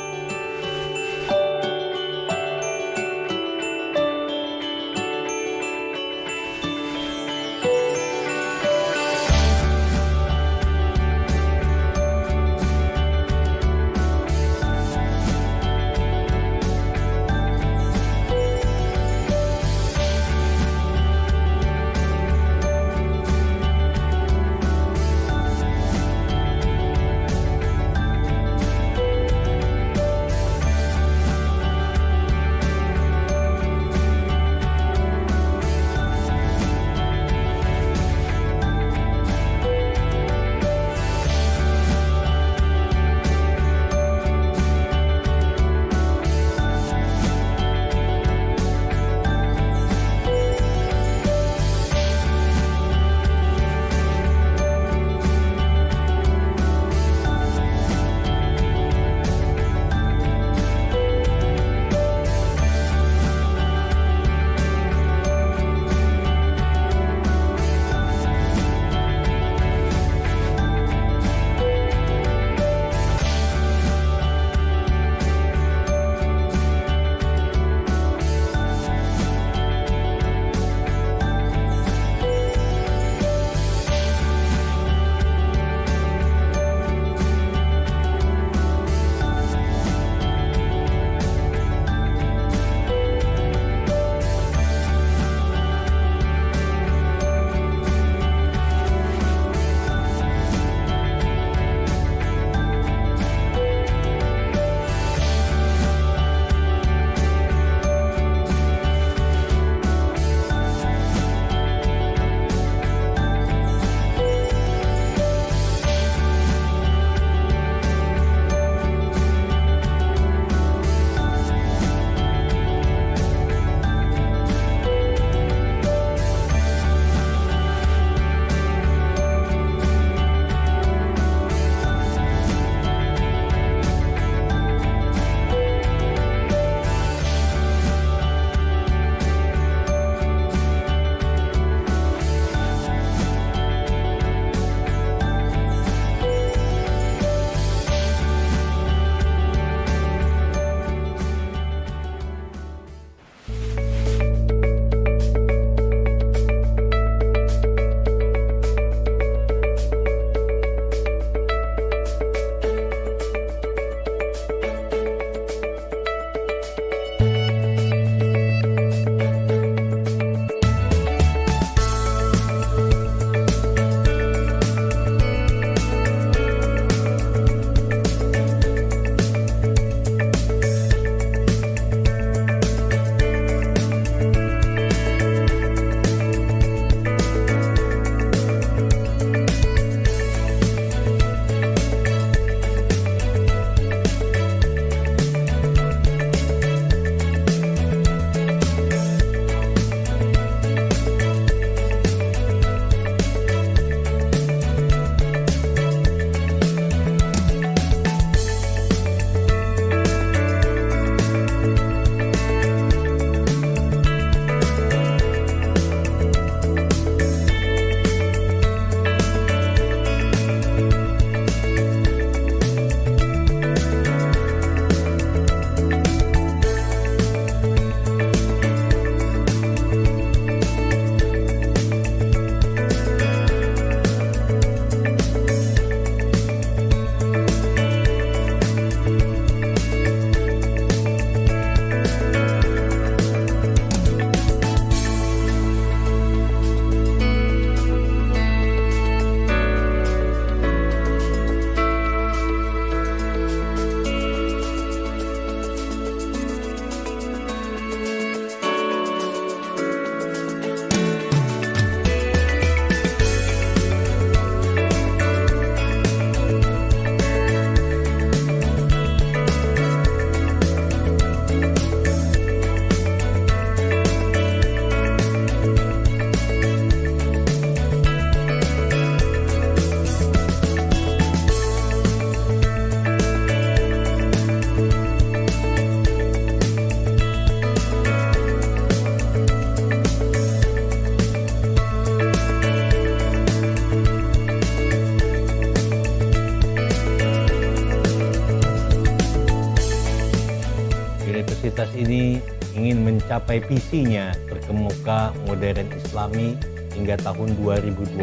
ingin mencapai visinya terkemuka modern Islami hingga tahun 2025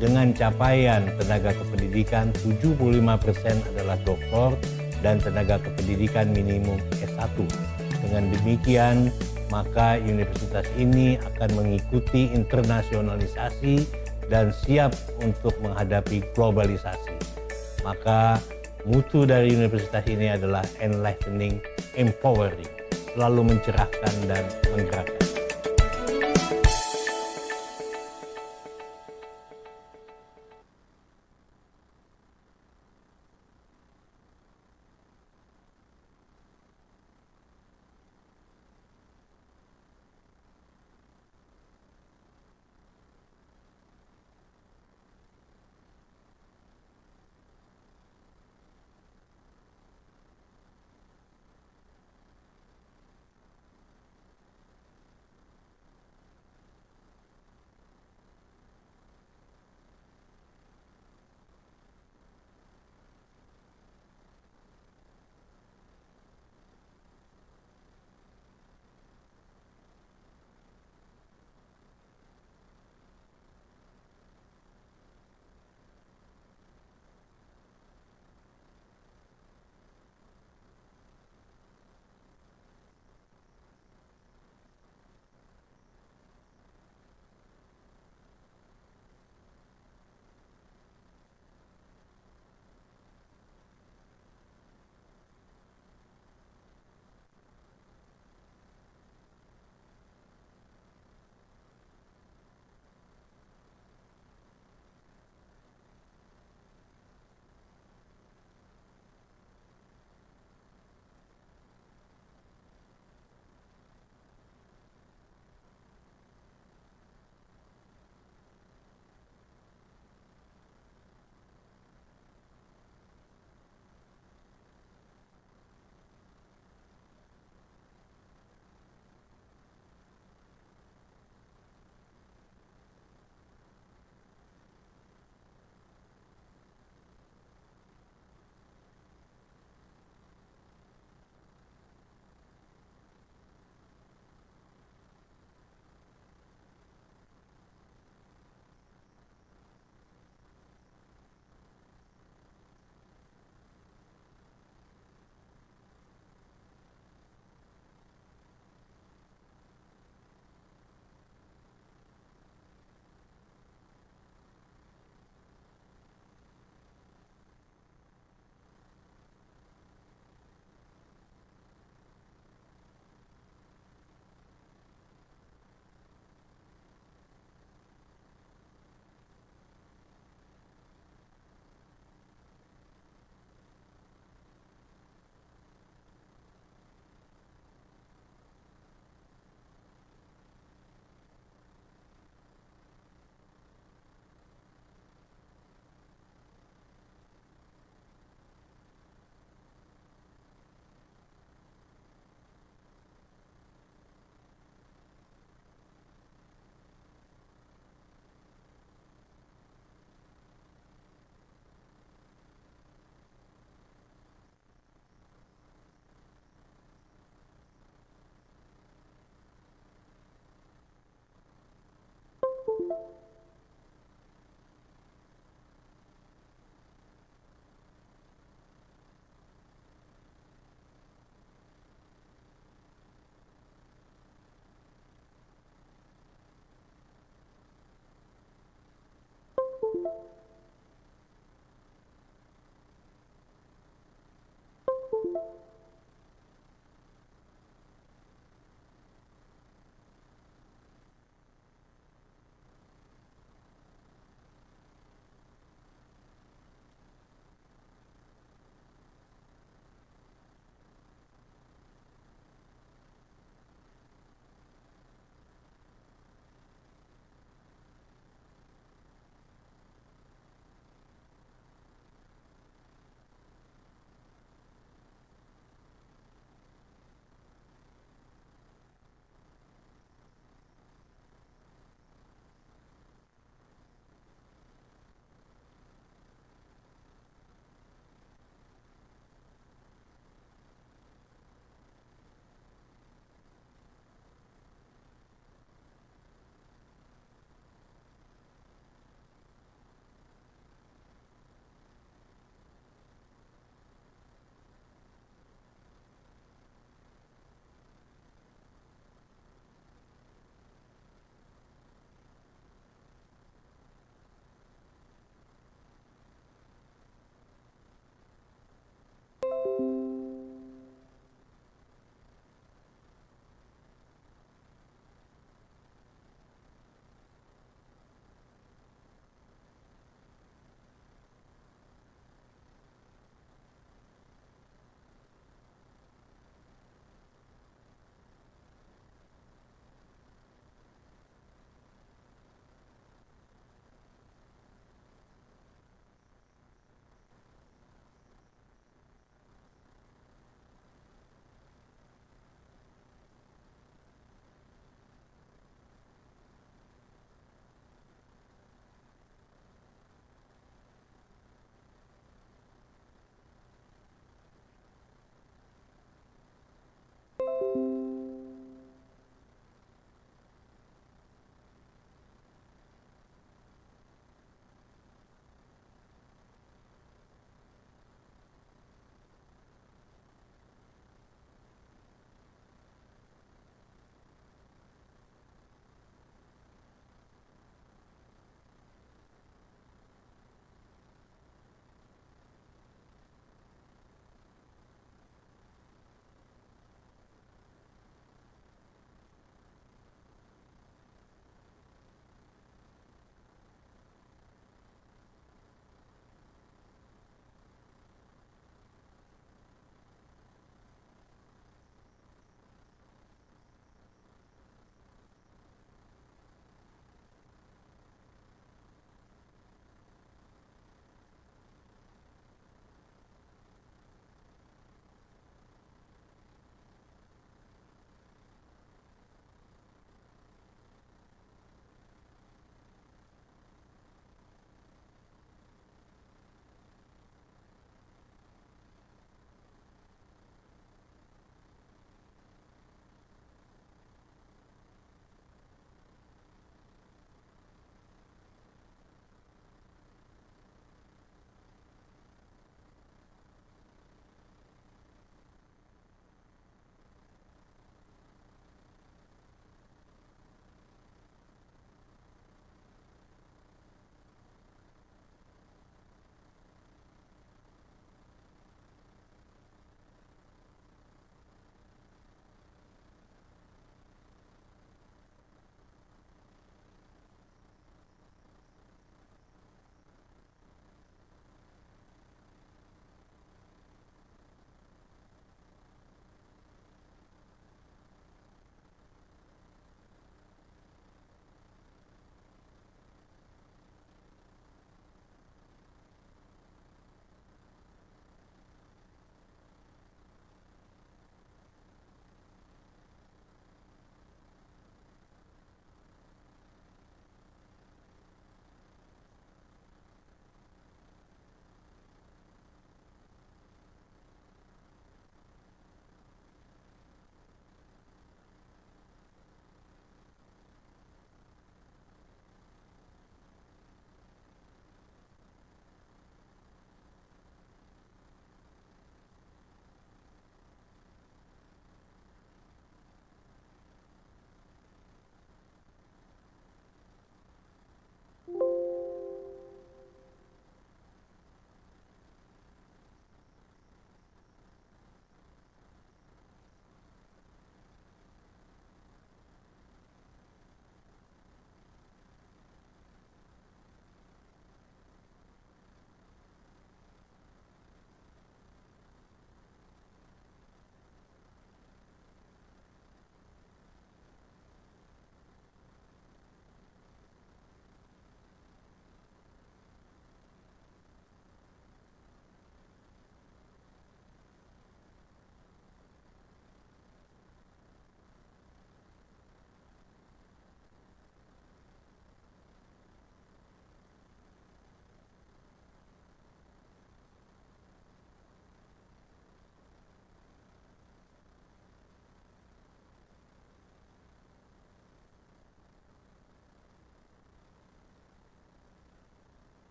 dengan capaian tenaga kependidikan 75% adalah doktor dan tenaga kependidikan minimum S1. Dengan demikian, maka universitas ini akan mengikuti internasionalisasi dan siap untuk menghadapi globalisasi. Maka mutu dari universitas ini adalah enlightening, empowering, selalu mencerahkan dan menggerakkan.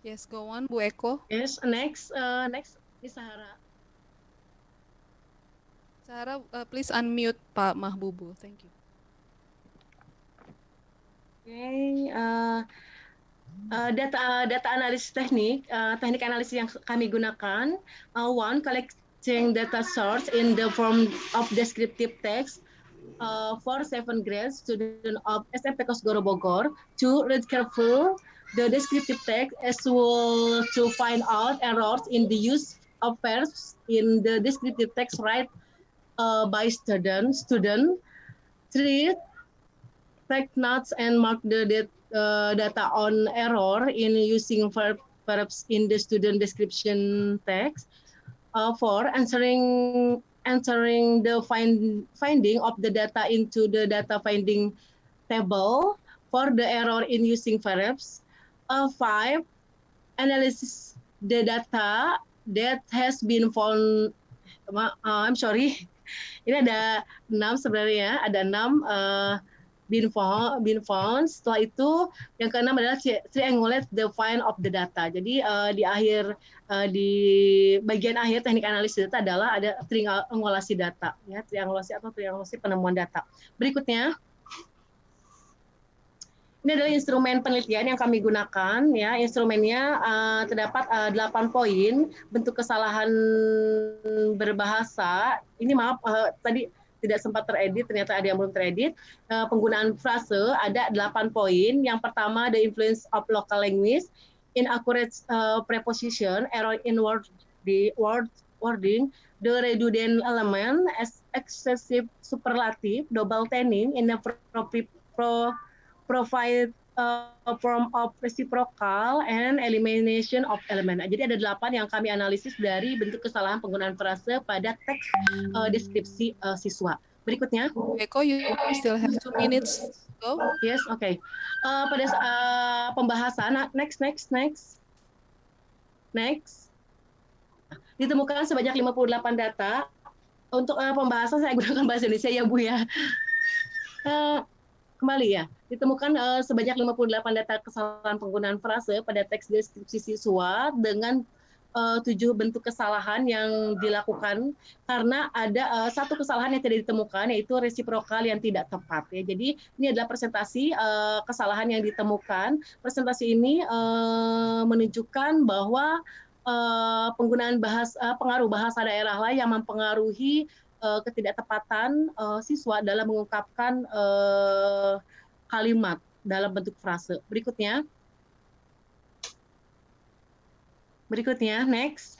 Yes, go on, Bu Eko. Yes, next Miss Sahara. Sarah, please unmute Pak Mahbubu. Thank you. Okay, data analisis teknik analisis yang kami gunakan. One, collecting data source in the form of descriptive text for 7 grade student of SMP Kosgoro Bogor. Two, read careful the descriptive text as well to find out errors in the use of verbs in the descriptive text read by student. Three, take notes and mark the data on error in using verbs in the student description text. Four, answering the finding of the data into the data finding table for the error in using verbs. Five, analysis the data that has been found. I'm sorry, ini ada 6 sebenarnya, ada 6 been found. Setelah itu yang keenam adalah triangulate the find of the data. Jadi di bagian akhir teknik analisis data adalah ada triangulasi data, ya, triangulasi penemuan data. Berikutnya, ini adalah instrumen penelitian yang kami gunakan, ya. Instrumennya terdapat 8 poin. Bentuk kesalahan berbahasa. Ini maaf tadi tidak sempat teredit, ternyata ada yang belum teredit. Penggunaan frase ada 8 poin. Yang pertama, the influence of local language, inaccurate preposition, error in wording, the redundant element, excessive superlative, double tanning, inappropriate provide form of reciprocal, and elimination of element. Jadi ada 8 yang kami analisis dari bentuk kesalahan penggunaan frase pada teks deskripsi siswa. Berikutnya. Eko, you still have 2 minutes. Go. Yes, okay. Pada pembahasan, next. Ditemukan sebanyak 58 data. Untuk pembahasan saya gunakan bahasa Indonesia ya Bu ya. Kembali ya, ditemukan sebanyak 58 data kesalahan penggunaan frase pada teks deskripsi siswa dengan 7 bentuk kesalahan yang dilakukan karena ada 1 kesalahan yang tidak ditemukan, yaitu resiprokal yang tidak tepat. Ya. Jadi ini adalah presentasi kesalahan yang ditemukan. Presentasi ini menunjukkan bahwa penggunaan pengaruh bahasa daerah lah yang mempengaruhi ketidaktepatan siswa dalam mengungkapkan kalimat dalam bentuk frase. Berikutnya, next.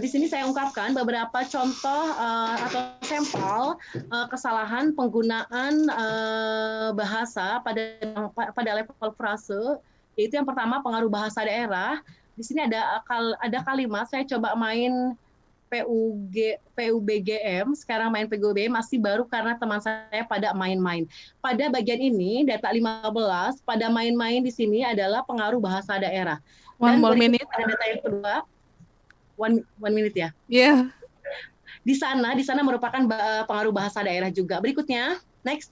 Di sini saya ungkapkan beberapa contoh atau sampel kesalahan penggunaan bahasa pada level frase, yaitu yang pertama pengaruh bahasa daerah. Di sini ada kalimat, saya coba main PUBGM, sekarang main PGB masih baru karena teman saya pada main-main. Pada bagian ini, data 15, pada main-main di sini adalah pengaruh bahasa daerah. One more minute. Pada data yang kedua, one minute ya? Yeah. Di sana merupakan pengaruh bahasa daerah juga. Berikutnya, next.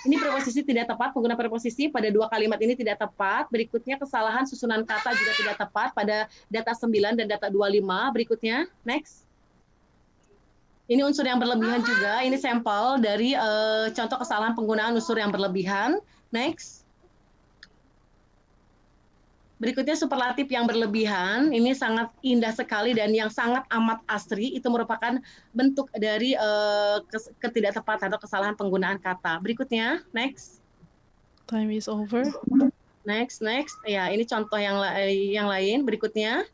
Ini preposisi tidak tepat, pengguna preposisi pada 2 kalimat ini tidak tepat. Berikutnya kesalahan susunan kata juga tidak tepat pada data 9 dan data 25. Berikutnya, next. Ini unsur yang berlebihan juga, ini sampel dari contoh kesalahan penggunaan unsur yang berlebihan. Next. Berikutnya superlatif yang berlebihan, ini sangat indah sekali dan yang sangat amat asri, itu merupakan bentuk dari ketidaktepatan atau kesalahan penggunaan kata. Berikutnya, next. Time is over. Next. Ya, ini contoh yang lain. Berikutnya.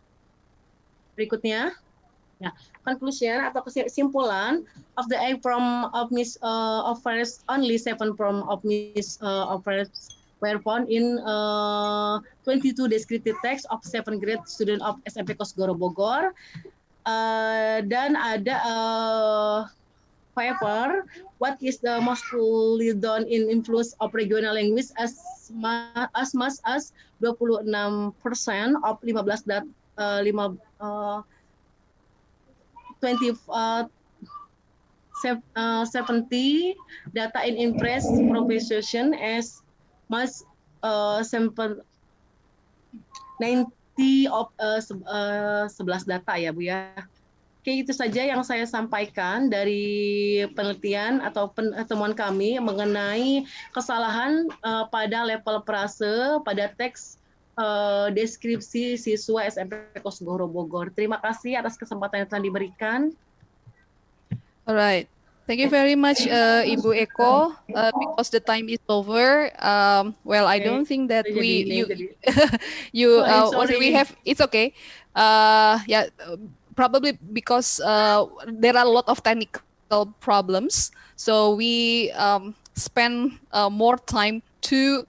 Ya, conclusion atau kesimpulan of the eight from of Miss offers only 7 from of Miss offers were found in 22 descriptive text of 7 grade student of SMP Kosgoro Bogor. Dan ada however, what is the mostly done in influence of regional language as much as 26% of 7 70 data in impress proposition as much sample 90 of 11 data ya Bu ya. Oke, itu saja yang saya sampaikan dari penelitian atau temuan kami mengenai kesalahan pada level prase pada teks deskripsi siswa SMP Kosgoro Bogor. Terima kasih atas kesempatan yang telah diberikan. Alright. Thank you very much, Ibu Eko. Because the time is over. Well, I don't think that it's okay. Yeah, probably because there are a lot of technical problems, so we spend more time to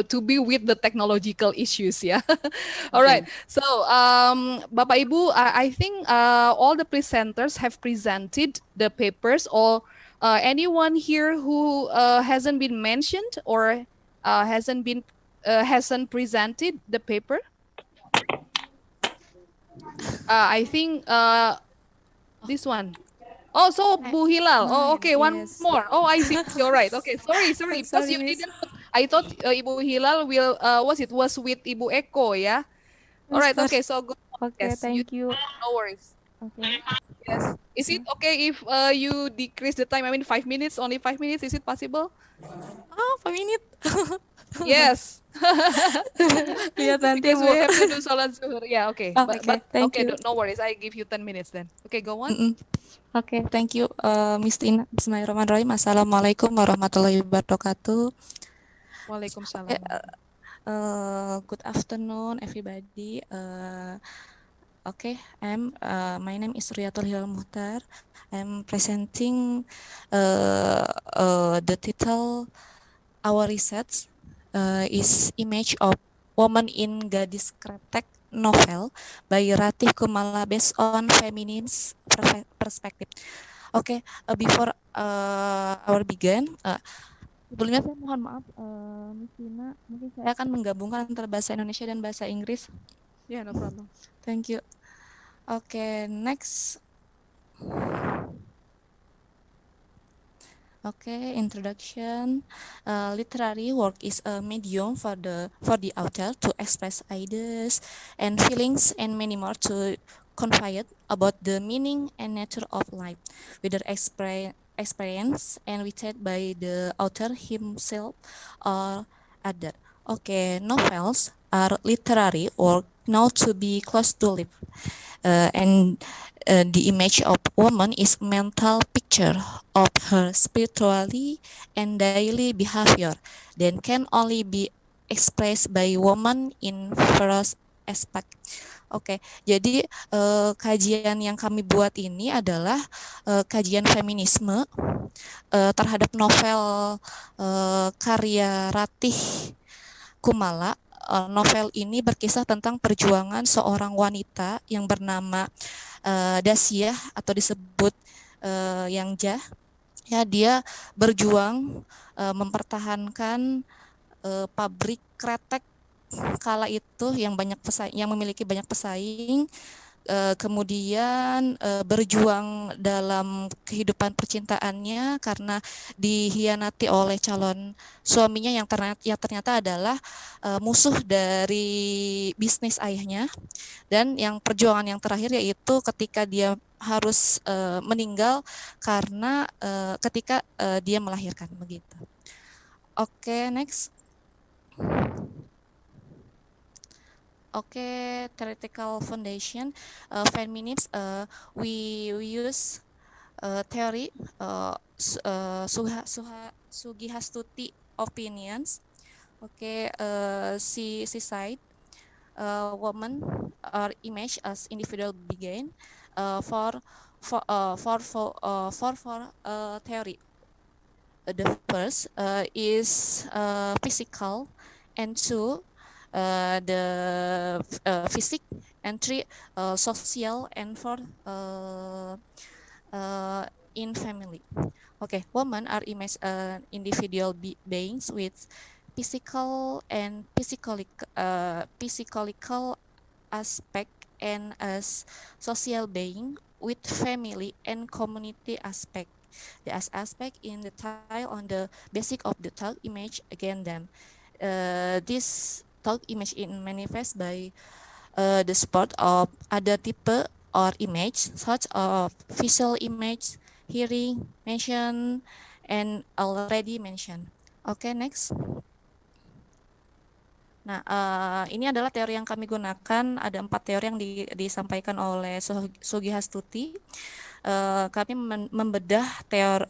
to be with the technological issues, yeah. All right. So, Bapak Ibu, I think all the presenters have presented the papers. Or anyone here who hasn't been mentioned or hasn't presented the paper? I think this one. Oh, so Bu Hilal. Oh, okay. One more. Oh, I see. You're right. Okay. Sorry. Because you didn't. I thought Ibu Hilal will was with Ibu Eko, yeah. All right. Okay. So go. Okay. Yes, Thank you. No worries. Okay. Yes. Is it okay if you decrease the time? I mean, 5 minutes. Only 5 minutes. Is it possible? Oh, 5 minutes. Yes. Lihat nanti Because Bu. we have to do sholat zuhur. Yeah. Okay. Oh, But thank okay. you. No worries. I give you 10 minutes then. Okay. Go on. Oke, thank you, Miss Tina. Bismillahirrahmanirrahim. Assalamualaikum warahmatullahi wabarakatuh. Waalaikumsalam. Good afternoon, everybody. Okay, my name is Riyatul Hilal Muhtar. I'm presenting the title our research is image of woman in Gadis Kretek novel by Ratih Kumala based on feminist perspective. Okay, before our begin, sebelumnya saya mohon maaf, Miss Tina, mungkin saya akan menggabungkan antara bahasa Indonesia dan bahasa Inggris. Yeah, no problem. Thank you. Okay, next. Okay, introduction. Literary work is a medium for the author to express ideas and feelings and many more to convey about the meaning and nature of life, whether experience and written by the author himself or other. Okay, novels are literary work known to be close to life, and the image of woman is mental picture of her spirituality and daily behavior, then can only be expressed by woman in various aspect. Oke, jadi kajian yang kami buat ini adalah kajian feminisme terhadap novel karya Ratih Kumala. Novel ini berkisah tentang perjuangan seorang wanita yang bernama Dasyah atau disebut Yang Jah. Ya, dia berjuang mempertahankan pabrik kretek kala itu yang memiliki banyak pesaing. Kemudian berjuang dalam kehidupan percintaannya karena dihianati oleh calon suaminya yang ternyata adalah musuh dari bisnis ayahnya, dan yang perjuangan yang terakhir yaitu ketika dia harus meninggal karena ketika dia melahirkan begitu. Oke, next. Okay, theoretical foundation. Feminists, we use theory, Sugihastuti opinions. Okay, she said, woman are image as individual being for theory. The first is physical, and two. The physic, and three social, and four in family. Okay, women are image individual beings with physical and physiological aspect, and as social being with family and community aspect. The aspect in the tile on the basic of the tile image again them. This tile image in manifest by the support of other type or image such of visual image, hearing, mention, and already mentioned. Okay, next. Nah, ini adalah teori yang kami gunakan. Ada 4 teori yang disampaikan oleh Sugihastuti. Kami membedah teori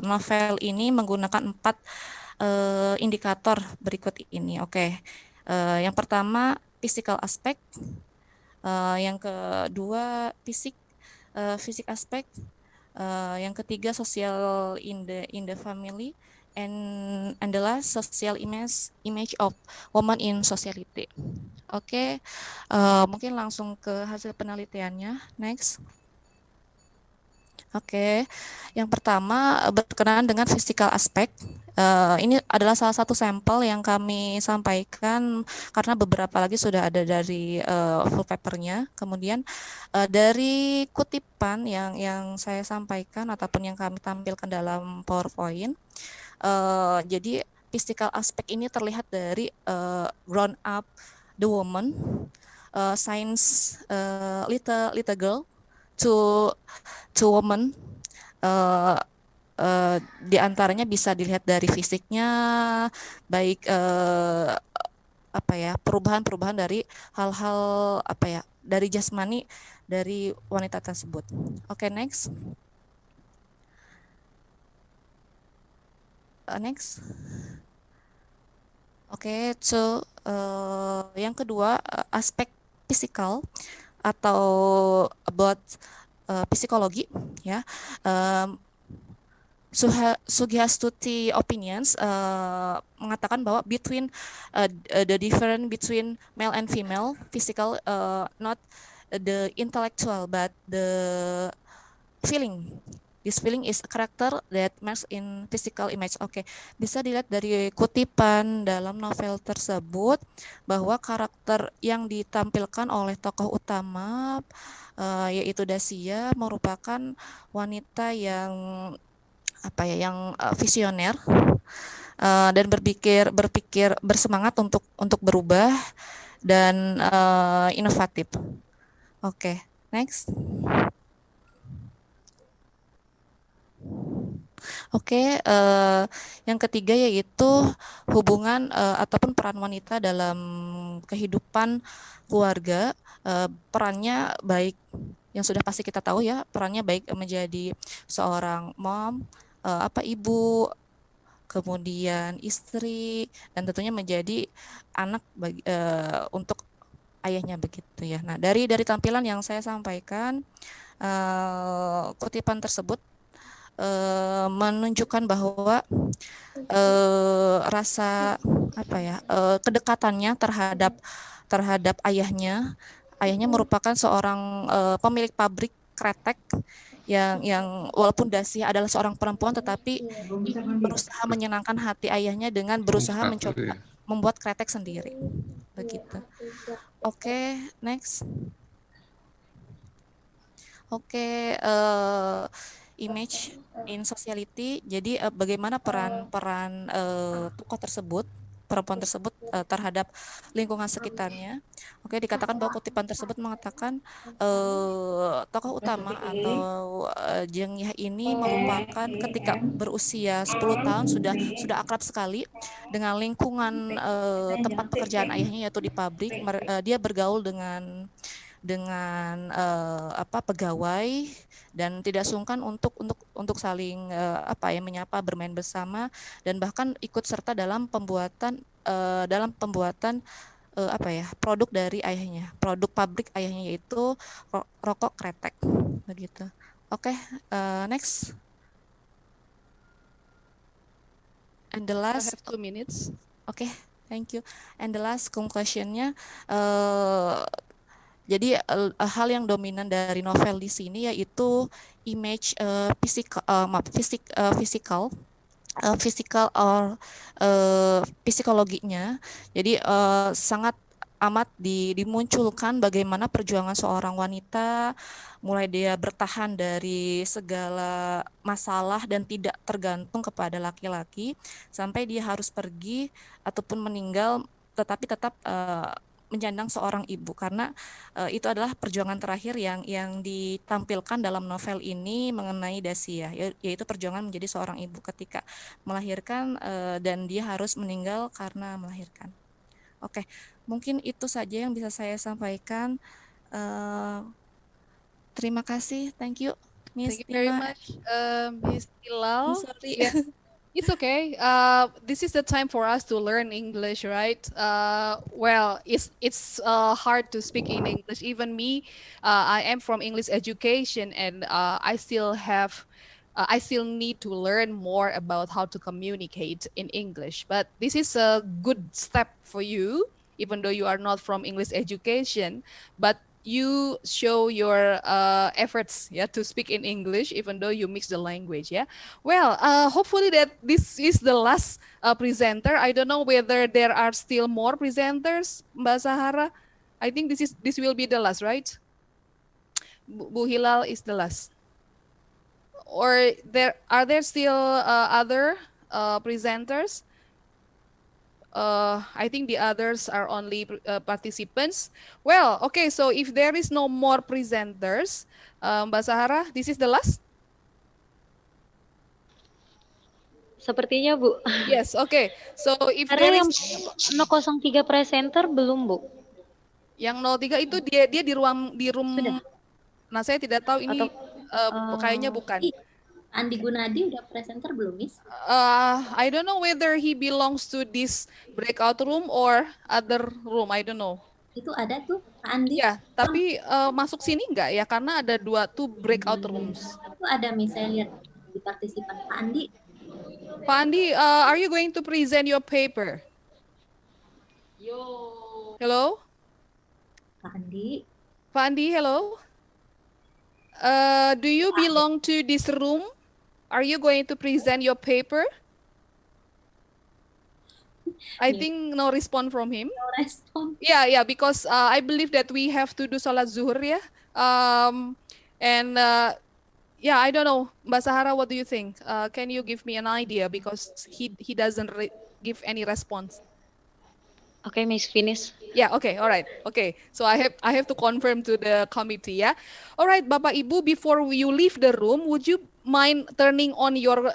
novel ini menggunakan 4 indikator berikut ini. Oke, yang pertama physical aspect, yang kedua fisik aspect, yang ketiga social in the family, and the last social image of woman in society. Oke, mungkin langsung ke hasil penelitiannya. Next. Oke, yang pertama berkenaan dengan physical aspect. Ini adalah salah satu sampel yang kami sampaikan karena beberapa lagi sudah ada dari full papernya. Kemudian dari kutipan yang saya sampaikan ataupun yang kami tampilkan dalam PowerPoint. Jadi physical aspect ini terlihat dari grown up the woman, science little girl to woman, di antaranya bisa dilihat dari fisiknya, baik perubahan-perubahan dari hal-hal dari jasmani dari wanita tersebut. Oke, next. Next. Oke, so yang kedua aspek fisikal atau about psikologi, ya. Sugihastuti opinions mengatakan bahwa between the difference between male and female physical, not the intellectual but the feeling. This feeling is a character that marks in physical image. Oke, bisa dilihat dari kutipan dalam novel tersebut bahwa karakter yang ditampilkan oleh tokoh utama yaitu Dacia merupakan wanita yang visioner dan berpikir bersemangat untuk berubah dan inovatif. Oke, next. Oke, yang ketiga yaitu hubungan ataupun peran wanita dalam kehidupan keluarga. Perannya baik, yang sudah pasti kita tahu ya, perannya baik menjadi seorang mom, ibu, kemudian istri, dan tentunya menjadi anak untuk ayahnya begitu ya. Nah, dari tampilan yang saya sampaikan, kutipan tersebut menunjukkan bahwa rasa kedekatannya terhadap ayahnya merupakan seorang pemilik pabrik kretek yang walaupun Dacia adalah seorang perempuan tetapi berusaha menyenangkan hati ayahnya dengan berusaha mencoba membuat kretek sendiri begitu. Oke, next. Oke, image in sociality. Jadi bagaimana peran tokoh tersebut, perempuan tersebut terhadap lingkungan sekitarnya. Oke, dikatakan bahwa kutipan tersebut mengatakan tokoh utama atau Jengyah ini merupakan ketika berusia 10 tahun sudah akrab sekali dengan lingkungan tempat pekerjaan ayahnya yaitu di pabrik. Dia bergaul dengan pegawai dan tidak sungkan untuk saling menyapa, bermain bersama, dan bahkan ikut serta dalam pembuatan produk dari ayahnya, produk pabrik ayahnya yaitu rokok kretek begitu. Oke, next. And the last, I have 2 minutes. Oke, thank you. And the last conclusionnya, jadi hal yang dominan dari novel di sini yaitu image physical or psikologinya. Jadi sangat amat dimunculkan bagaimana perjuangan seorang wanita, mulai dia bertahan dari segala masalah dan tidak tergantung kepada laki-laki, sampai dia harus pergi ataupun meninggal, tetapi tetap menyandang seorang ibu, karena itu adalah perjuangan terakhir yang ditampilkan dalam novel ini mengenai Dasia, yaitu perjuangan menjadi seorang ibu ketika melahirkan dan dia harus meninggal karena melahirkan. Oke, mungkin itu saja yang bisa saya sampaikan. Terima kasih, thank you, Miss Thank you very Tima. much, Miss Hilal. Sorry. Yeah, it's okay. This is the time for us to learn English, right? Well, it's hard to speak in English. Even me, I am from English education, and I still need to learn more about how to communicate in English. But this is a good step for you, even though you are not from English education, but you show your efforts, yeah, to speak in English, even though you mix the language, yeah. Well, hopefully that this is the last presenter. I don't know whether there are still more presenters, Mbak Sahara. I think this will be the last, right? Bu Hilal is the last. Or are there still other presenters? I think the others are only participants. Well, okay, so if there is no more presenters, Mbak Sahara, this is the last? Sepertinya, Bu. Yes, okay. So if there Karena yang is 003 presenter belum, Bu. yang 03 itu dia di room. Sudah. Nah, saya tidak tahu ini kayaknya bukan. Andi Gunadi udah presenter belum, Miss? I don't know whether he belongs to this breakout room or other room. I don't know. Itu ada tuh, Pak Andi. Ya, tapi masuk sini enggak ya? Karena ada two breakout rooms. Itu ada, Miss, saya lihat di partisipan. Pak Andi. Pak Andi, are you going to present your paper? Hello? Pak Andi. Pak Andi, hello? Do you belong to this room? Are you going to present your paper? I think no response from him. No response. Yeah, because I believe that we have to do salat zuhur, ya. Yeah, I don't know, Mbak Sahara, what do you think? Can you give me an idea, because he doesn't give any response. Okay, Miss, finish. Yeah, okay, all right. Okay, so I have to confirm to the committee, ya. All right, Bapak Ibu, before you leave the room, would you mind turning on your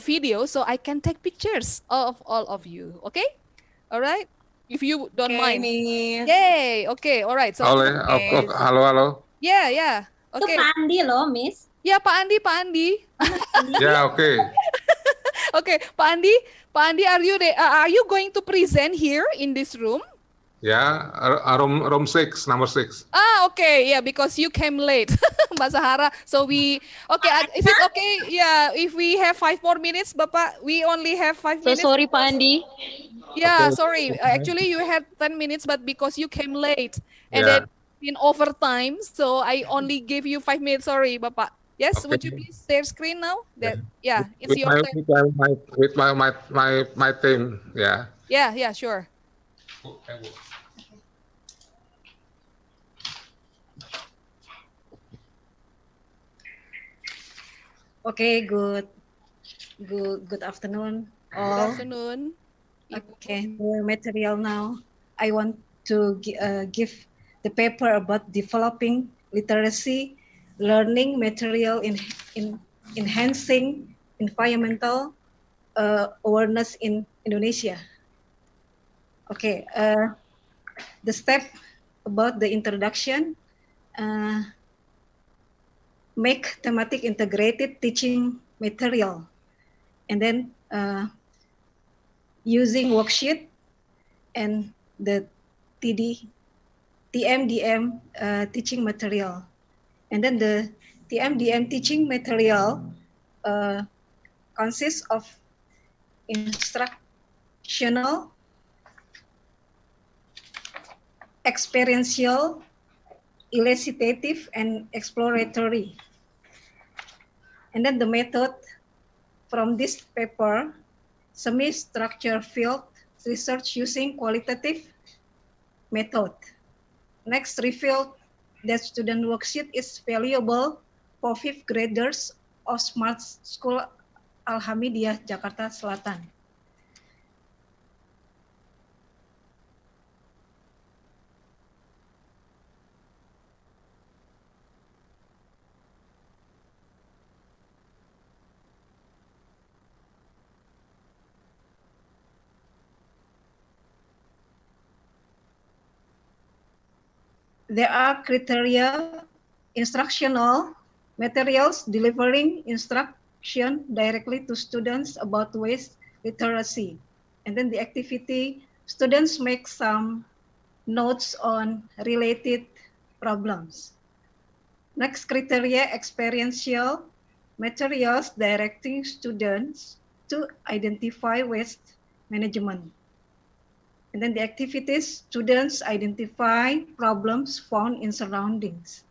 video so I can take pictures of all of you? Okay, all right. If you don't mind. Miss. Yay. Okay, all right. So Halo. Yeah. Itu Okay. Pak Andi loh, Miss. Ya, Pak Andi. Ya, oke. Okay, Pak Andi, are you going to present here in this room? Ya, room 6, number 6. Okay, yeah, because you came late, Mbak Sahara. So is it okay? Yeah, if we have 5 more minutes, Bapak, we only have 5 minutes. So sorry, Pak Andi. Yeah, Okay. sorry. Actually, you had 10 minutes, but because you came late and Yeah. then in overtime, so I only gave you 5 minutes. Sorry, Bapak. Yes, Okay. would you please share screen now? It's With your turn. my team, ya. Yeah, sure. Okay, good afternoon all. Good afternoon. Okay, the material now. I want to give the paper about developing literacy, learning material in enhancing environmental awareness in Indonesia. Okay, the step about the introduction, make thematic integrated teaching material, and then using worksheet and the TMDM teaching material. And then the TMDM teaching material consists of instructional, experiential, elicitative, and exploratory. And then the method from this paper, semi-structure field research using qualitative method. Next, revealed that student worksheet is valuable for fifth graders of Smart School Alhamidiyah, Jakarta Selatan. There are criteria, instructional materials delivering instruction directly to students about waste literacy. And then the activity, students make some notes on related problems. Next criteria, experiential materials directing students to identify waste management. And then the activities, students identify problems found in surroundings.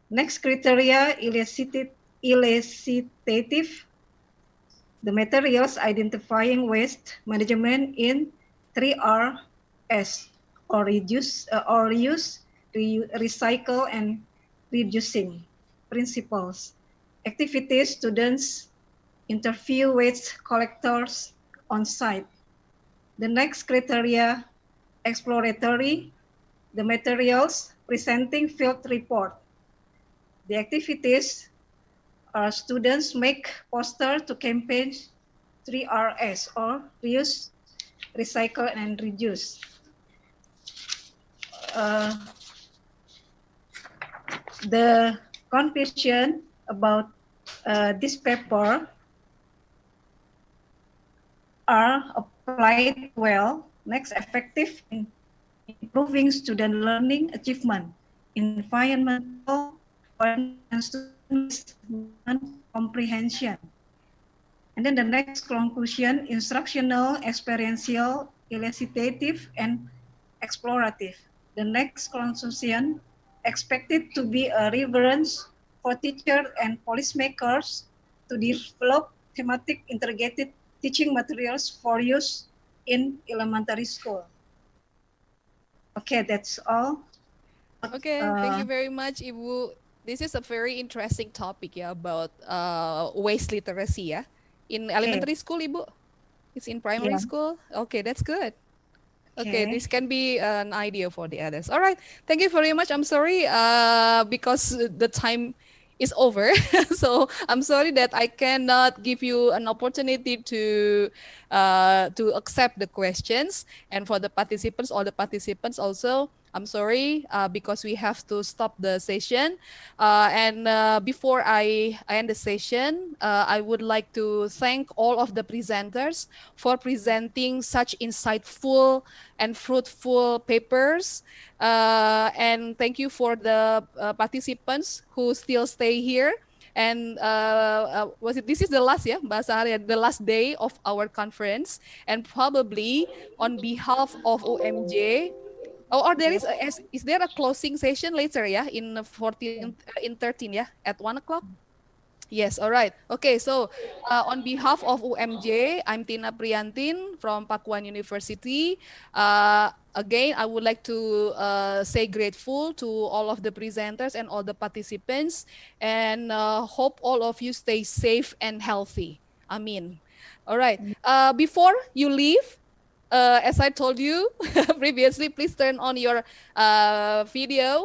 Next criteria, elicitative, the materials identifying waste management in 3Rs, or reduce, or reuse, recycle, and reducing principles. Activities, students interview waste collectors on site. The next criteria, exploratory, the materials presenting field report. The activities are students make poster to campaign 3Rs, or reuse, recycle, and reduce. The conclusion about this paper are applied well. Next, effective in improving student learning achievement, environmental and student comprehension. And then the next conclusion, instructional, experiential, elicitative, and explorative. The next conclusion, expected to be a reference for teachers and policymakers to develop thematic integrated teaching materials for use in elementary school. Okay, that's all. Okay, thank you very much, Ibu. This is a very interesting topic ya about waste literacy ya. In elementary school, Ibu? It's in primary school? Okay, that's good. Okay, this can be an idea for the others. All right, thank you very much. I'm sorry because the time is over. So I'm sorry that I cannot give you an opportunity to accept the questions. And for the participants, all the participants also, I'm sorry because we have to stop the session. Before I end the session, I would like to thank all of the presenters for presenting such insightful and fruitful papers. And thank you for the participants who still stay here. And this is the last, the last day of our conference. And probably on behalf of UMJ, or there is there a closing session later, in 13, at 1 o'clock? Yes, all right. Okay, so on behalf of UMJ, I'm Tina Priyantin from Pakuan University. Again, I would like to say grateful to all of the presenters and all the participants, and hope all of you stay safe and healthy. Amin. All right. Before you leave, as I told you previously, please turn on your video.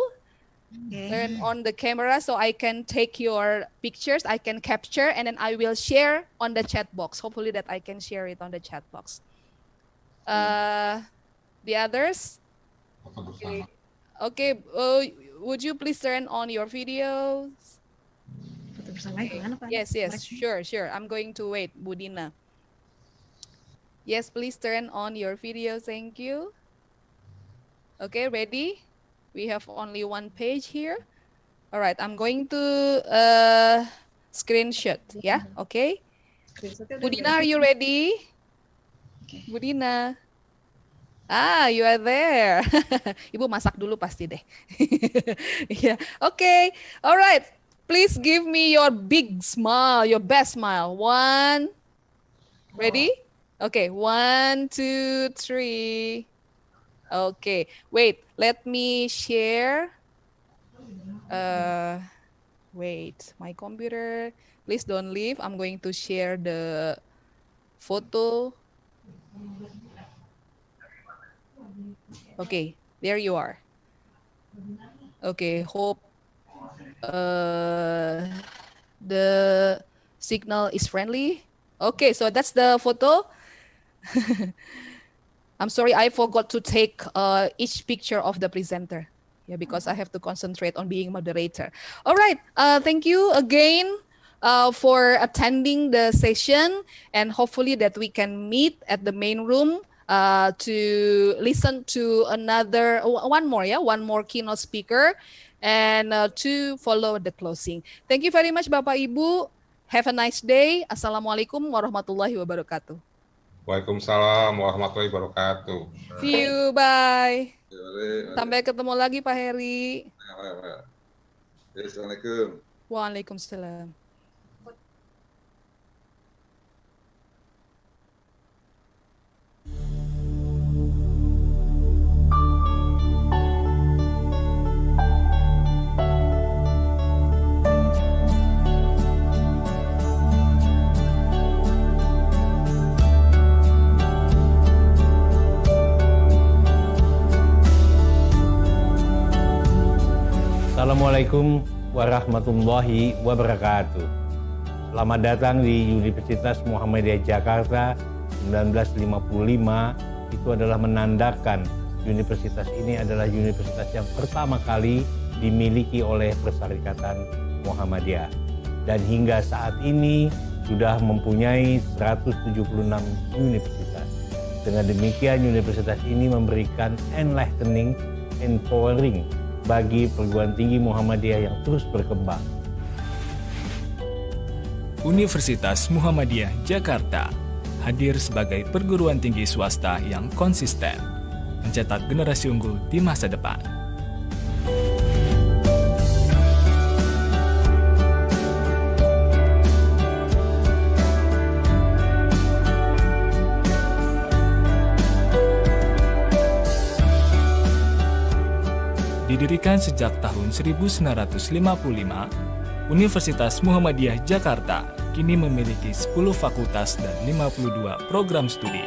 Turn on the camera so I can take your pictures, I can capture, and then I will share on the chat box. Hopefully that I can share it on the chat box. The others? Okay, would you please turn on your videos? Yes, sure. I'm going to wait, Budina. Yes, please turn on your video. Thank you. Okay, ready? We have only one page here. All right, I'm going to screenshot. Yeah, okay. Budina, are you ready? Budina. You are there. Ibu masak dulu pasti deh. Yeah. Okay. All right. Please give me your big smile, your best smile. One. Ready? Okay. 1, 2, 3. Okay, wait, let me share. Wait, my computer. Please don't leave. I'm going to share the photo. Okay, there you are. Okay, hope the signal is friendly. Okay, so that's the photo. I'm sorry, I forgot to take each picture of the presenter. Yeah, because I have to concentrate on being moderator. All right, thank you again for attending the session, and hopefully that we can meet at the main room to listen to one more keynote speaker, and to follow the closing. Thank you very much, Bapak Ibu. Have a nice day. Assalamualaikum warahmatullahi wabarakatuh. Waalaikumsalam warahmatullahi wabarakatuh. See you, bye. Sampai ketemu lagi Pak Heri. Assalamualaikum. Waalaikumsalam. Assalamualaikum warahmatullahi wabarakatuh. Selamat datang di Universitas Muhammadiyah Jakarta 1955. Itu adalah menandakan universitas ini adalah universitas yang pertama kali dimiliki oleh Perserikatan Muhammadiyah. Dan hingga saat ini sudah mempunyai 176 universitas. Dengan demikian universitas ini memberikan enlightening, empowering bagi perguruan tinggi Muhammadiyah yang terus berkembang. Universitas Muhammadiyah Jakarta hadir sebagai perguruan tinggi swasta yang konsisten, mencetak generasi unggul di masa depan. Didirikan sejak tahun 1955, Universitas Muhammadiyah Jakarta kini memiliki 10 fakultas dan 52 program studi.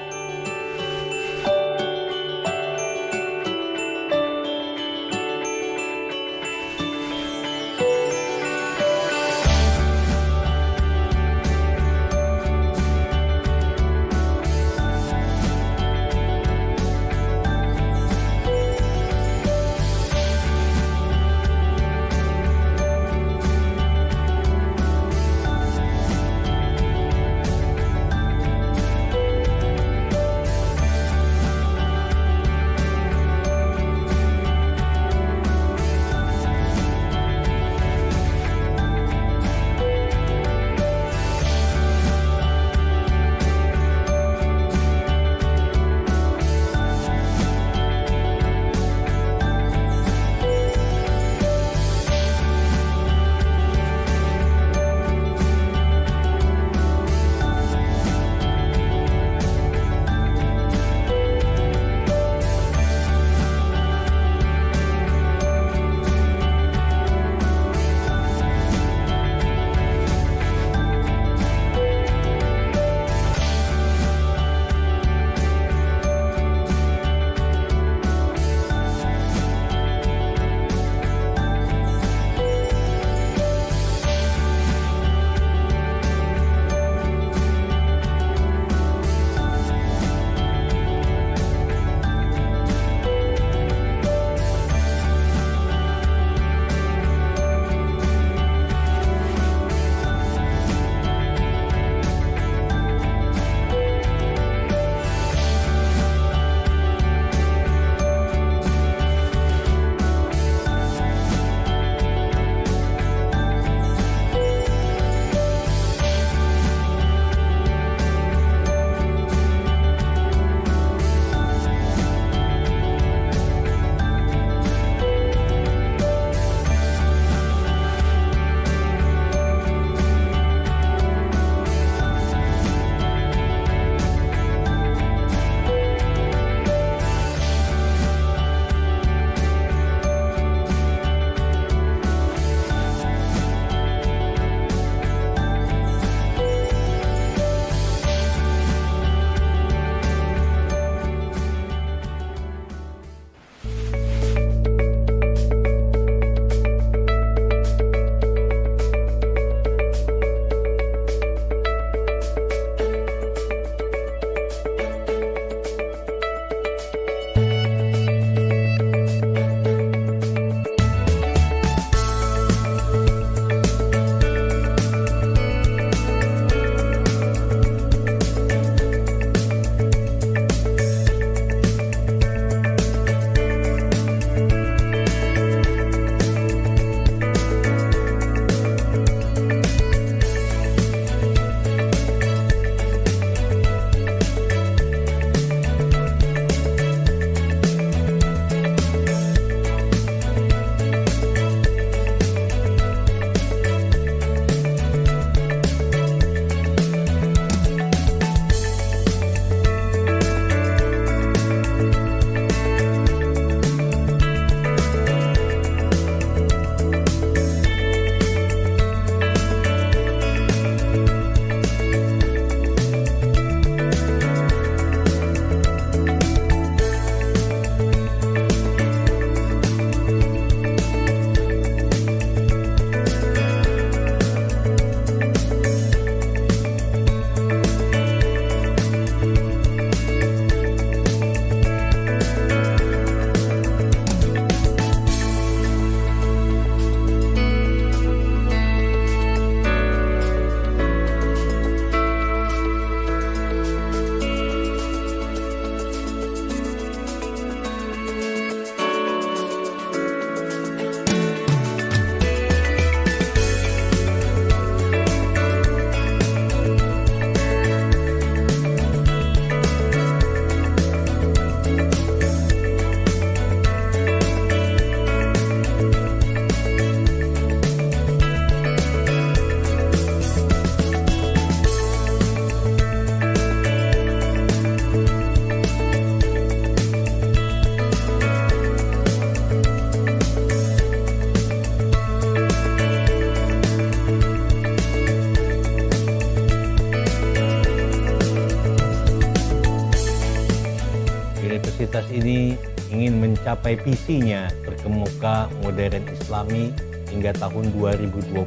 mencapai visinya terkemuka modern Islami hingga tahun 2025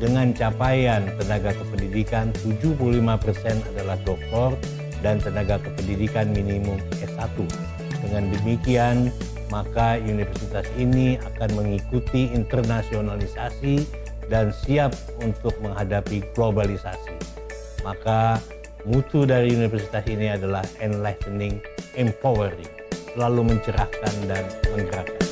dengan capaian tenaga kependidikan 75% adalah doktor dan tenaga kependidikan minimum S1. Dengan demikian, maka universitas ini akan mengikuti internasionalisasi dan siap untuk menghadapi globalisasi. Maka mutu dari universitas ini adalah enlightening, empowering, selalu mencerahkan dan menggerakkan.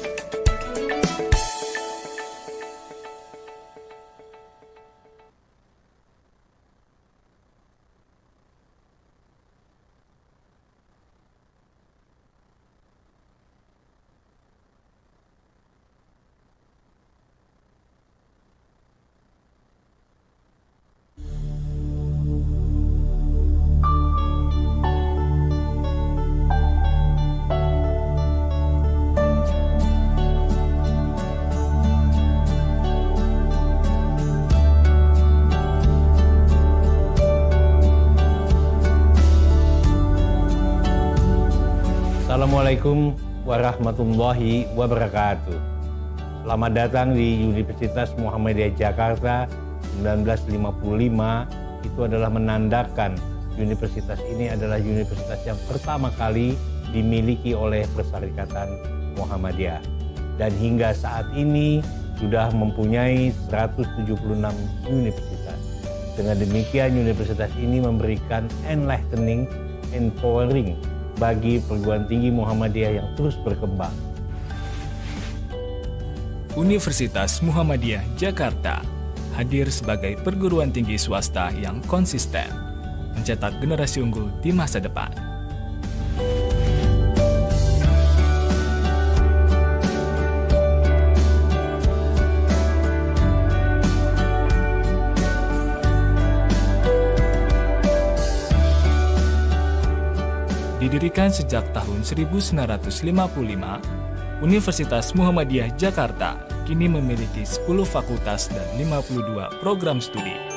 Assalamualaikum warahmatullahi wabarakatuh. Selamat datang di Universitas Muhammadiyah Jakarta 1955. Itu adalah menandakan universitas ini adalah universitas yang pertama kali dimiliki oleh Perserikatan Muhammadiyah. Dan hingga saat ini sudah mempunyai 176 universitas. Dengan demikian universitas ini memberikan enlightening, empowering bagi perguruan tinggi Muhammadiyah yang terus berkembang. Universitas Muhammadiyah Jakarta hadir sebagai perguruan tinggi swasta yang konsisten, mencetak generasi unggul di masa depan. Didirikan sejak tahun 1955, Universitas Muhammadiyah Jakarta kini memiliki 10 fakultas dan 52 program studi.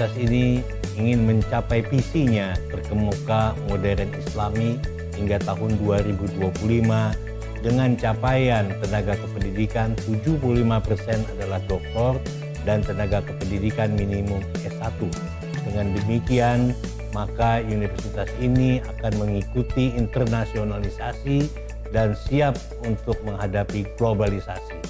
universitas ini ingin mencapai visinya berkemuka modern Islami hingga tahun 2025 dengan capaian tenaga kependidikan 75% adalah doktor dan tenaga kependidikan minimum S1. Dengan demikian, maka universitas ini akan mengikuti internasionalisasi dan siap untuk menghadapi globalisasi.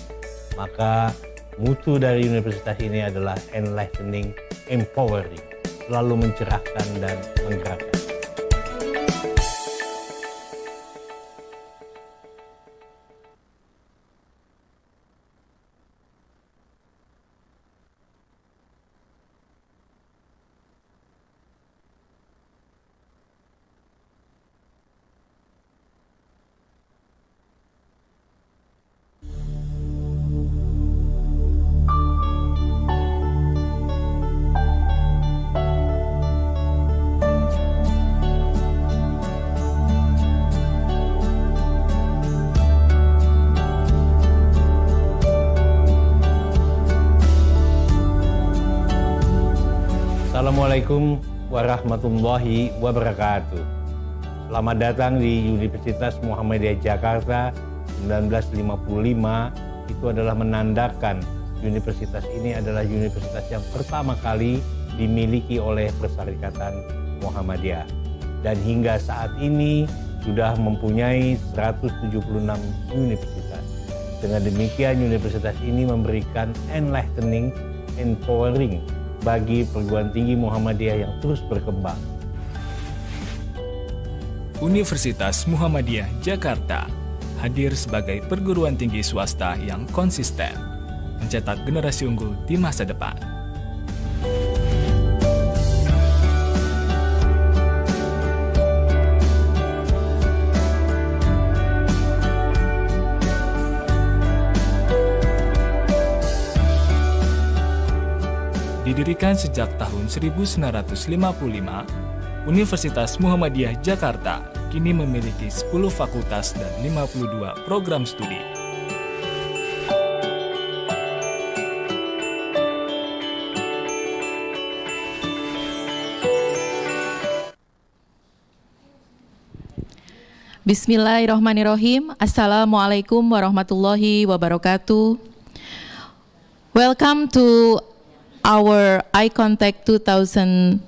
Maka mutu dari universitas ini adalah enlightening, empowering, selalu mencerahkan dan menggerakkan. Assalamualaikum warahmatullahi wabarakatuh. Selamat datang di Universitas Muhammadiyah Jakarta 1955. Itu adalah menandakan universitas ini adalah universitas yang pertama kali dimiliki oleh Perserikatan Muhammadiyah. Dan hingga saat ini sudah mempunyai 176 universitas. Dengan demikian universitas ini memberikan enlightening, empowering bagi perguruan tinggi Muhammadiyah yang terus berkembang. Universitas Muhammadiyah Jakarta hadir sebagai perguruan tinggi swasta yang konsisten, mencetak generasi unggul di masa depan. Didirikan sejak tahun 1955, Universitas Muhammadiyah Jakarta kini memiliki 10 fakultas dan 52 program studi. Bismillahirrahmanirrahim. Assalamualaikum warahmatullahi wabarakatuh. Welcome to our ICONTAC 2020,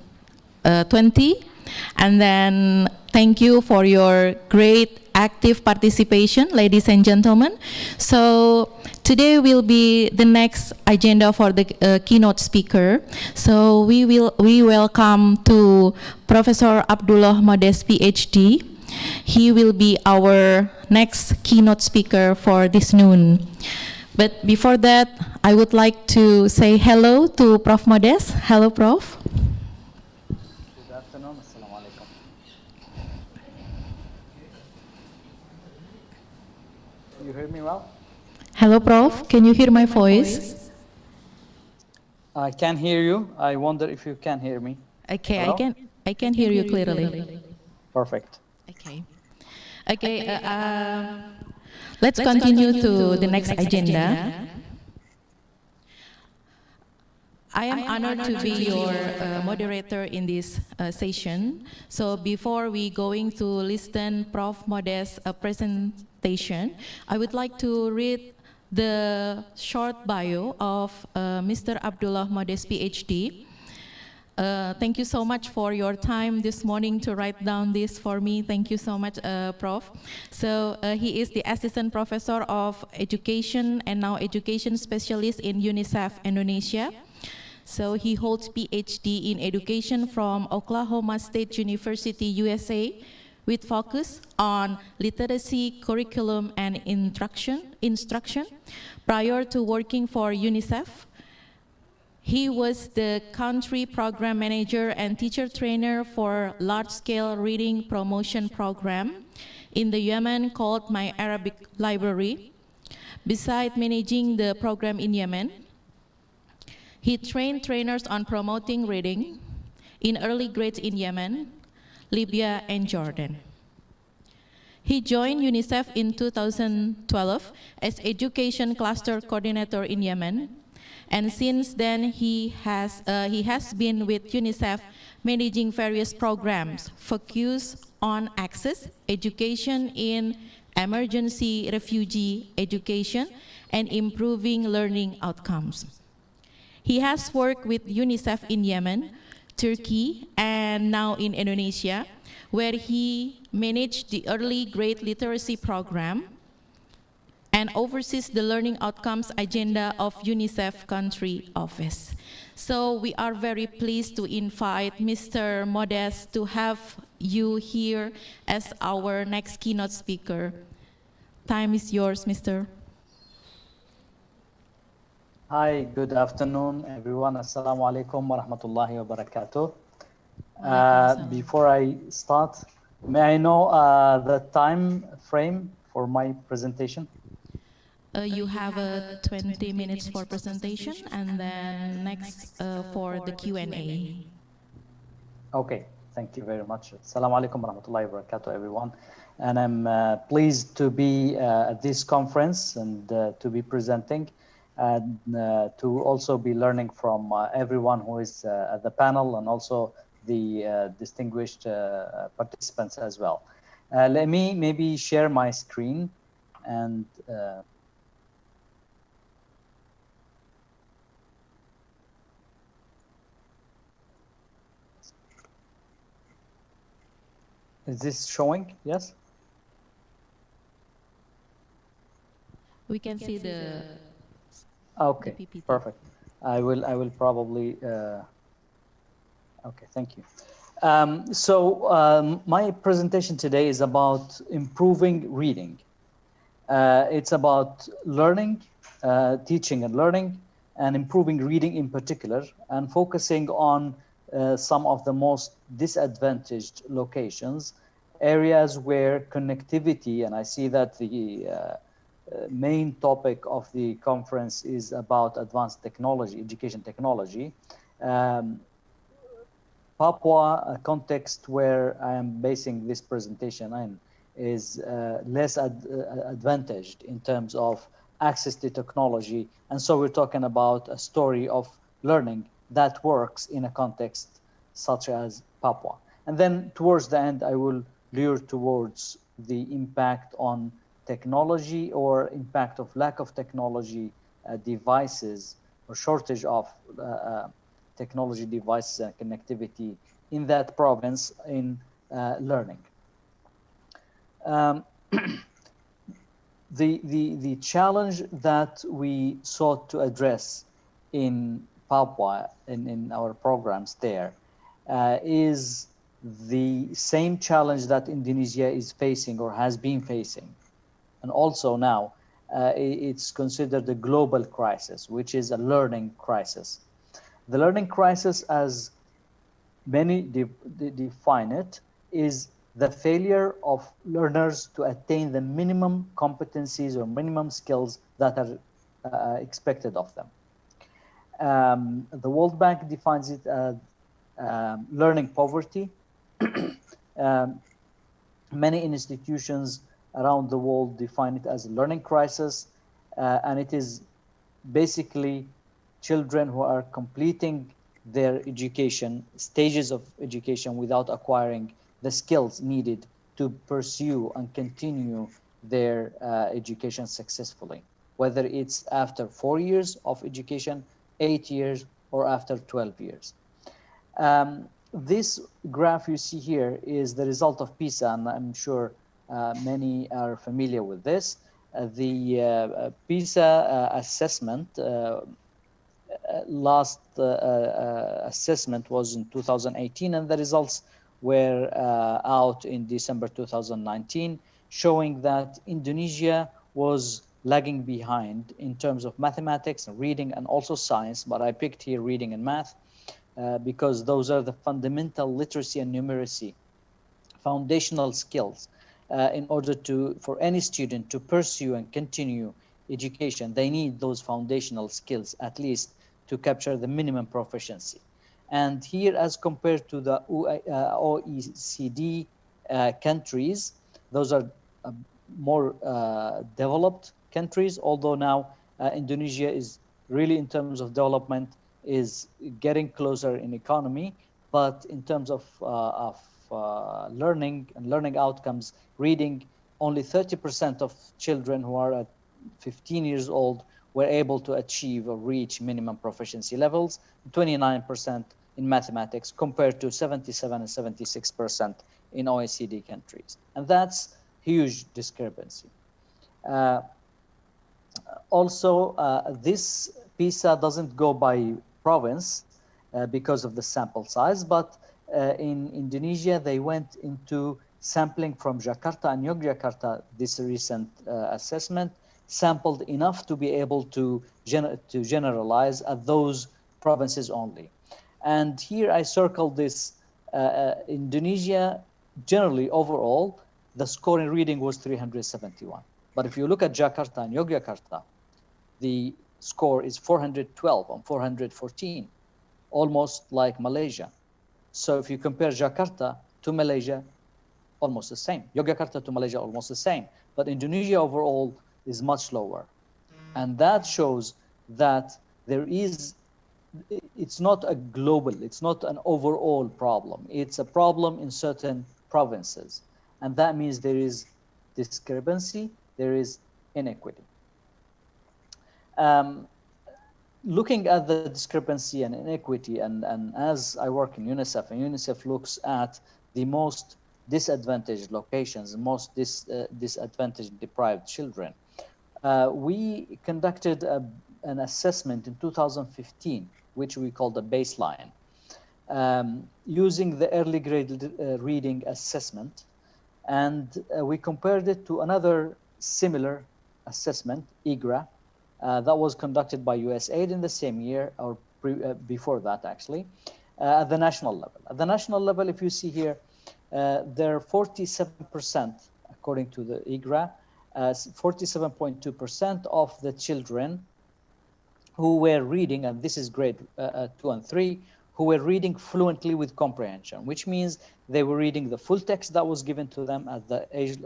and then thank you for your great active participation, ladies and gentlemen. So today will be the next agenda for the keynote speaker. So we welcome to Professor Abdullah Modes PhD. He will be our next keynote speaker for this noon. But before that, I would like to say hello to Prof. Modes. Hello, Prof. Good afternoon. Assalamualaikum. You hear me well? Hello, Prof. Can you hear my voice? I can hear you. I wonder if you can hear me. Okay, Hello? I can hear you clearly. Perfect. Okay. Let's continue to the next agenda. I am honored to be your moderator in this session. So before we going to listen Prof. Modes' presentation, I would like to read the short bio of Mr. Abdullah Modes, PhD. Thank you so much for your time this morning to write down this for me. Thank you so much, Prof. So he is the Assistant Professor of Education and now Education Specialist in UNICEF Indonesia. So he holds PhD in Education from Oklahoma State University, USA, with focus on literacy, curriculum, and instruction. Prior to working for UNICEF, he was the country program manager and teacher trainer for large-scale reading promotion program in the Yemen called My Arabic Library. Besides managing the program in Yemen, he trained trainers on promoting reading in early grades in Yemen, Libya, and Jordan. He joined UNICEF in 2012 as Education Cluster Coordinator in Yemen, And since then, he has been with UNICEF managing various programs focused on access, education in emergency refugee education, and improving learning outcomes. He has worked with UNICEF in Yemen, Turkey, and now in Indonesia, where he managed the early grade literacy program and oversees the learning outcomes agenda of UNICEF country office. So we are very pleased to invite Mr. Modest to have you here as our next keynote speaker. Time is yours, Mr. Hi, good afternoon, everyone. Assalamu alaikum wa rahmatullahi wa barakatuh. Before I start, may I know the time frame for my presentation? You have 20 minutes for presentation, and then next for the Q&A. Okay, thank you very much. Assalamu alaikum wa rahmatullahi wa barakatuh, everyone. And I'm pleased to be at this conference and to be presenting, and to also be learning from everyone who is at the panel, and also the distinguished participants as well. Let me maybe share my screen and is this showing? Yes? We can see the okay, the PPT. perfect. I will probably okay, thank you. My presentation today is about improving reading. It's about learning, teaching and learning, and improving reading in particular, and focusing on some of the most disadvantaged locations, areas where connectivity, and I see that the main topic of the conference is about advanced technology, education technology. Papua, a context where I am basing this presentation in, is less advantaged in terms of access to technology. And so we're talking about a story of learning that works in a context such as Papua. And then towards the end, I will lure towards the impact on technology, or impact of lack of technology devices, or shortage of technology devices and connectivity in that province in learning. The challenge that we sought to address in Papua, in our programs there, is the same challenge that Indonesia is facing or has been facing. And also now, it's considered a global crisis, which is a learning crisis. The learning crisis, as many define it, is the failure of learners to attain the minimum competencies or minimum skills that are expected of them. The World Bank defines it as learning poverty. Many institutions around the world define it as a learning crisis, and it is basically children who are completing their education, stages of education, without acquiring the skills needed to pursue and continue their education successfully, whether it's after 4 years of education, 8 years, or after 12 years. This graph you see here is the result of PISA, and I'm sure many are familiar with this. The PISA assessment, last assessment was in 2018, and the results were out in December 2019, showing that Indonesia was lagging behind in terms of mathematics and reading, and also science, but I picked here reading and math because those are the fundamental literacy and numeracy, foundational skills. In order for any student to pursue and continue education, they need those foundational skills, at least, to capture the minimum proficiency. And here, as compared to the OECD countries, those are more developed countries, although now Indonesia is really in terms of development is getting closer in economy, but in terms of learning and learning outcomes, reading, only 30% of children who are at 15 years old were able to achieve or reach minimum proficiency levels, 29% in mathematics compared to 77 and 76% in OECD countries. And that's huge discrepancy. Also, this PISA doesn't go by province because of the sample size, but in Indonesia, they went into sampling from Jakarta and Yogyakarta, this recent assessment, sampled enough to be able to generalize at those provinces only. And here I circled this, Indonesia, generally overall, the score in reading was 371. But if you look at Jakarta and Yogyakarta, the score is 412 on 414, almost like Malaysia. So if you compare Jakarta to Malaysia, almost the same. Yogyakarta to Malaysia, almost the same. But Indonesia overall is much lower. And that shows that there is, it's not a global, it's not an overall problem. It's a problem in certain provinces. And that means there is discrepancy, there is inequity. Looking at the discrepancy and inequity, and as I work in UNICEF, and UNICEF looks at the most disadvantaged locations, most disadvantaged deprived children, we conducted an assessment in 2015, which we called a baseline, using the early grade reading assessment. And we compared it to another similar assessment, IGRA, that was conducted by USAID in the same year, or before that actually, at the national level. At the national level, if you see here, there are 47%, according to the IGRA, 47.2% of the children who were reading, and this is grade 2 and 3, who were reading fluently with comprehension, which means they were reading the full text that was given to them at the age,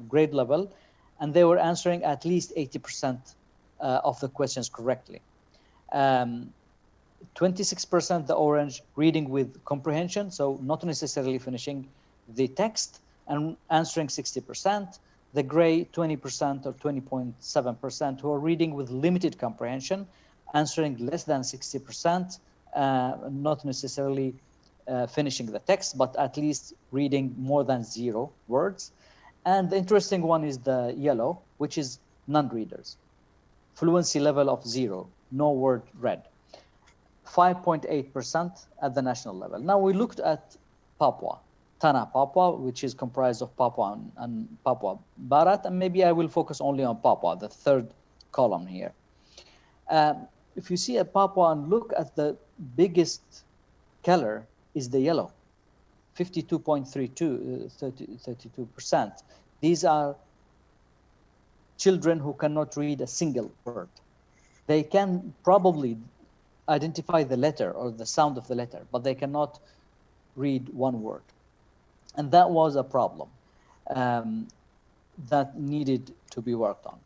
grade level, and they were answering at least 80% of the questions correctly. 26%, the orange, reading with comprehension, so not necessarily finishing the text, and answering 60%. The gray, 20% or 20.7%, who are reading with limited comprehension, answering less than 60%, not necessarily finishing the text, but at least reading more than 0 words. And the interesting one is the yellow, which is non-readers. Fluency level of 0, no word read. 5.8% at the national level. Now we looked at Papua, Tanah Papua, which is comprised of Papua and Papua Barat, and maybe I will focus only on Papua, the third column here. If you see at Papua and look at the biggest color is the yellow, 52.32%. These are children who cannot read a single word. They can probably identify the letter or the sound of the letter, but they cannot read one word. And that was a problem that needed to be worked on.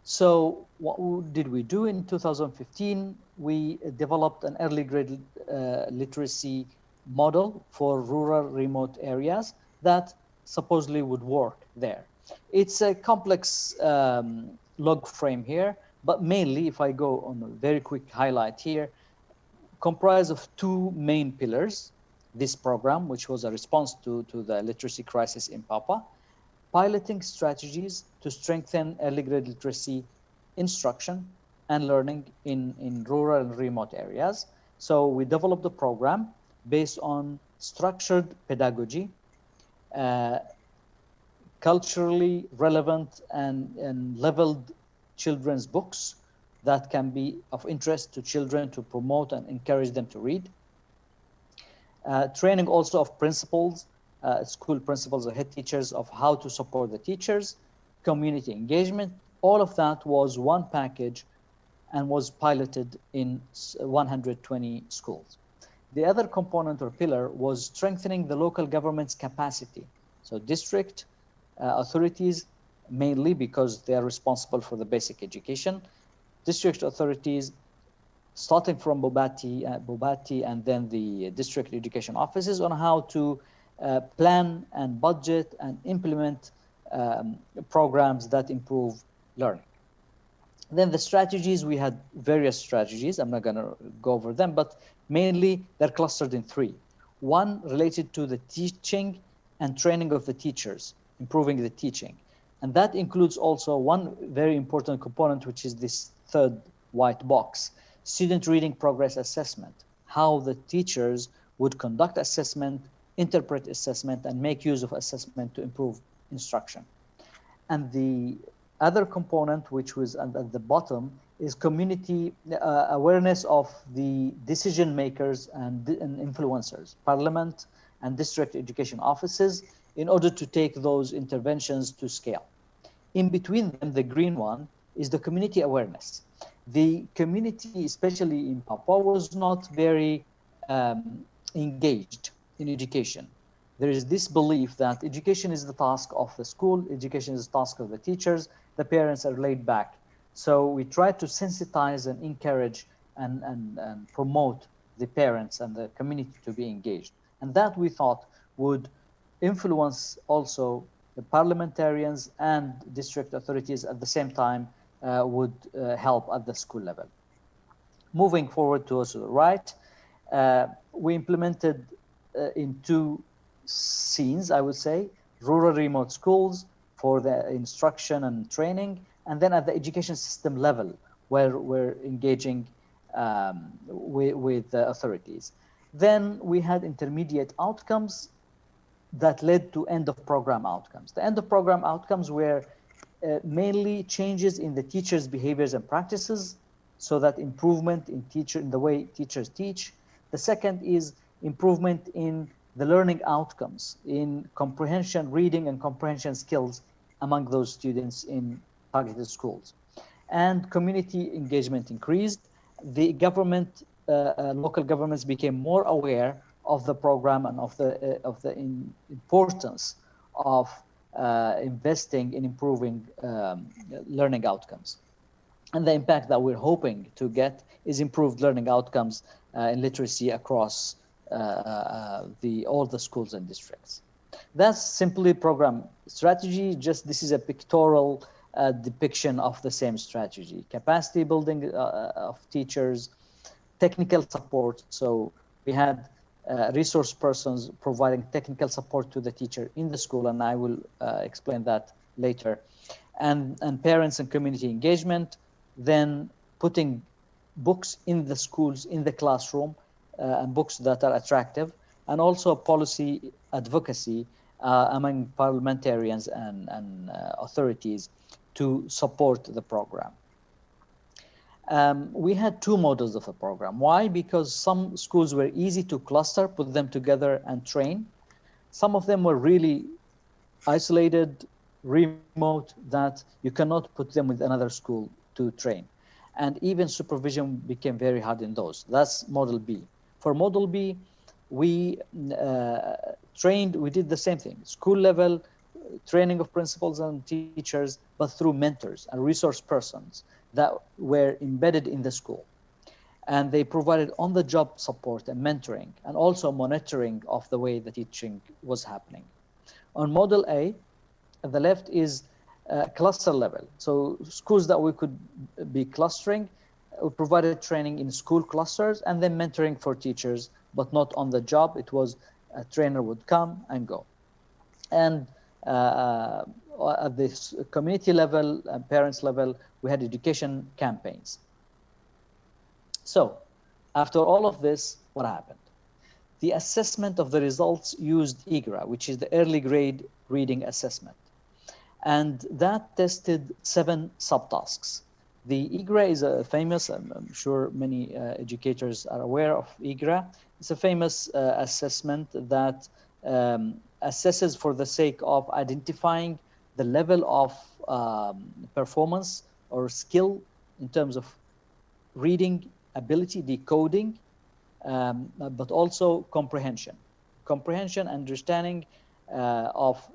So what did we do in 2015? We developed an early grade literacy model for rural remote areas that supposedly would work there. It's a complex log frame here, but mainly, if I go on a very quick highlight here, comprised of 2 main pillars. This program, which was a response to the literacy crisis in Papua, piloting strategies to strengthen early grade literacy instruction and learning in rural and remote areas. So we developed a program based on structured pedagogy, culturally relevant and leveled children's books that can be of interest to children to promote and encourage them to read. Training also of principals, school principals or head teachers of how to support the teachers, community engagement. All of that was one package and was piloted in 120 schools. The other component or pillar was strengthening the local government's capacity. So district authorities, mainly because they are responsible for the basic education, district authorities, starting from Bobati and then the district education offices, on how to plan and budget and implement programs that improve learning. Then the strategies, we had various strategies. I'm not going to go over them, but mainly they're clustered in three. One related to the teaching and training of the teachers, improving the teaching. And that includes also one very important component, which is this third white box, student reading progress assessment, how the teachers would conduct assessment, interpret assessment, and make use of assessment to improve instruction. And the other component, which was at the bottom, is community awareness of the decision makers and influencers, parliament and district education offices, in order to take those interventions to scale. In between them, the green one, is the community awareness. The community, especially in Papua, was not very engaged in education. There is this belief that education is the task of the school, education is the task of the teachers, the parents are laid back. So we try to sensitize and encourage and promote the parents and the community to be engaged. And that, we thought, would influence also the parliamentarians and district authorities at the same time, would help at the school level. Moving forward to also the right, we implemented in two scenes, I would say, rural remote schools for the instruction and training, and then at the education system level, where we're engaging with the authorities. Then we had intermediate outcomes that led to end of program outcomes. The end of program outcomes were mainly changes in the teachers' behaviors and practices, so that improvement in the way teachers teach. The second is improvement in the learning outcomes, in comprehension, reading and comprehension skills among those students in targeted schools. And community engagement increased. The government, local governments became more aware of the program and of the importance of investing in improving learning outcomes. And the impact that we're hoping to get is improved learning outcomes in literacy across all the schools and districts. That's simply program strategy. Just this is a pictorial depiction of the same strategy. Capacity building of teachers, technical support. So we had resource persons providing technical support to the teacher in the school, and I will explain that later. And parents and community engagement, then putting books in the schools, in the classroom, and books that are attractive, and also policy advocacy among parliamentarians and authorities to support the program. We had two models of the program. Why? Because some schools were easy to cluster, put them together and train. Some of them were really isolated, remote, that you cannot put them with another school to train. And even supervision became very hard in those. That's model B. For model B, we did the same thing, school level training of principals and teachers, but through mentors and resource persons that were embedded in the school. And they provided on-the-job support and mentoring, and also monitoring of the way the teaching was happening. On model A, at the left is cluster level. So schools that we could be clustering, we provided training in school clusters and then mentoring for teachers, but not on the job. It was a trainer would come and go. And at this community level and parents level, we had education campaigns. So after all of this, what happened? The assessment of the results used IGRA, which is the early grade reading assessment. And that tested 7 subtasks. The IGRA is a famous, I'm sure many educators are aware of IGRA. It's a famous assessment that assesses for the sake of identifying the level of performance or skill in terms of reading ability, decoding, but also comprehension. Comprehension, understanding of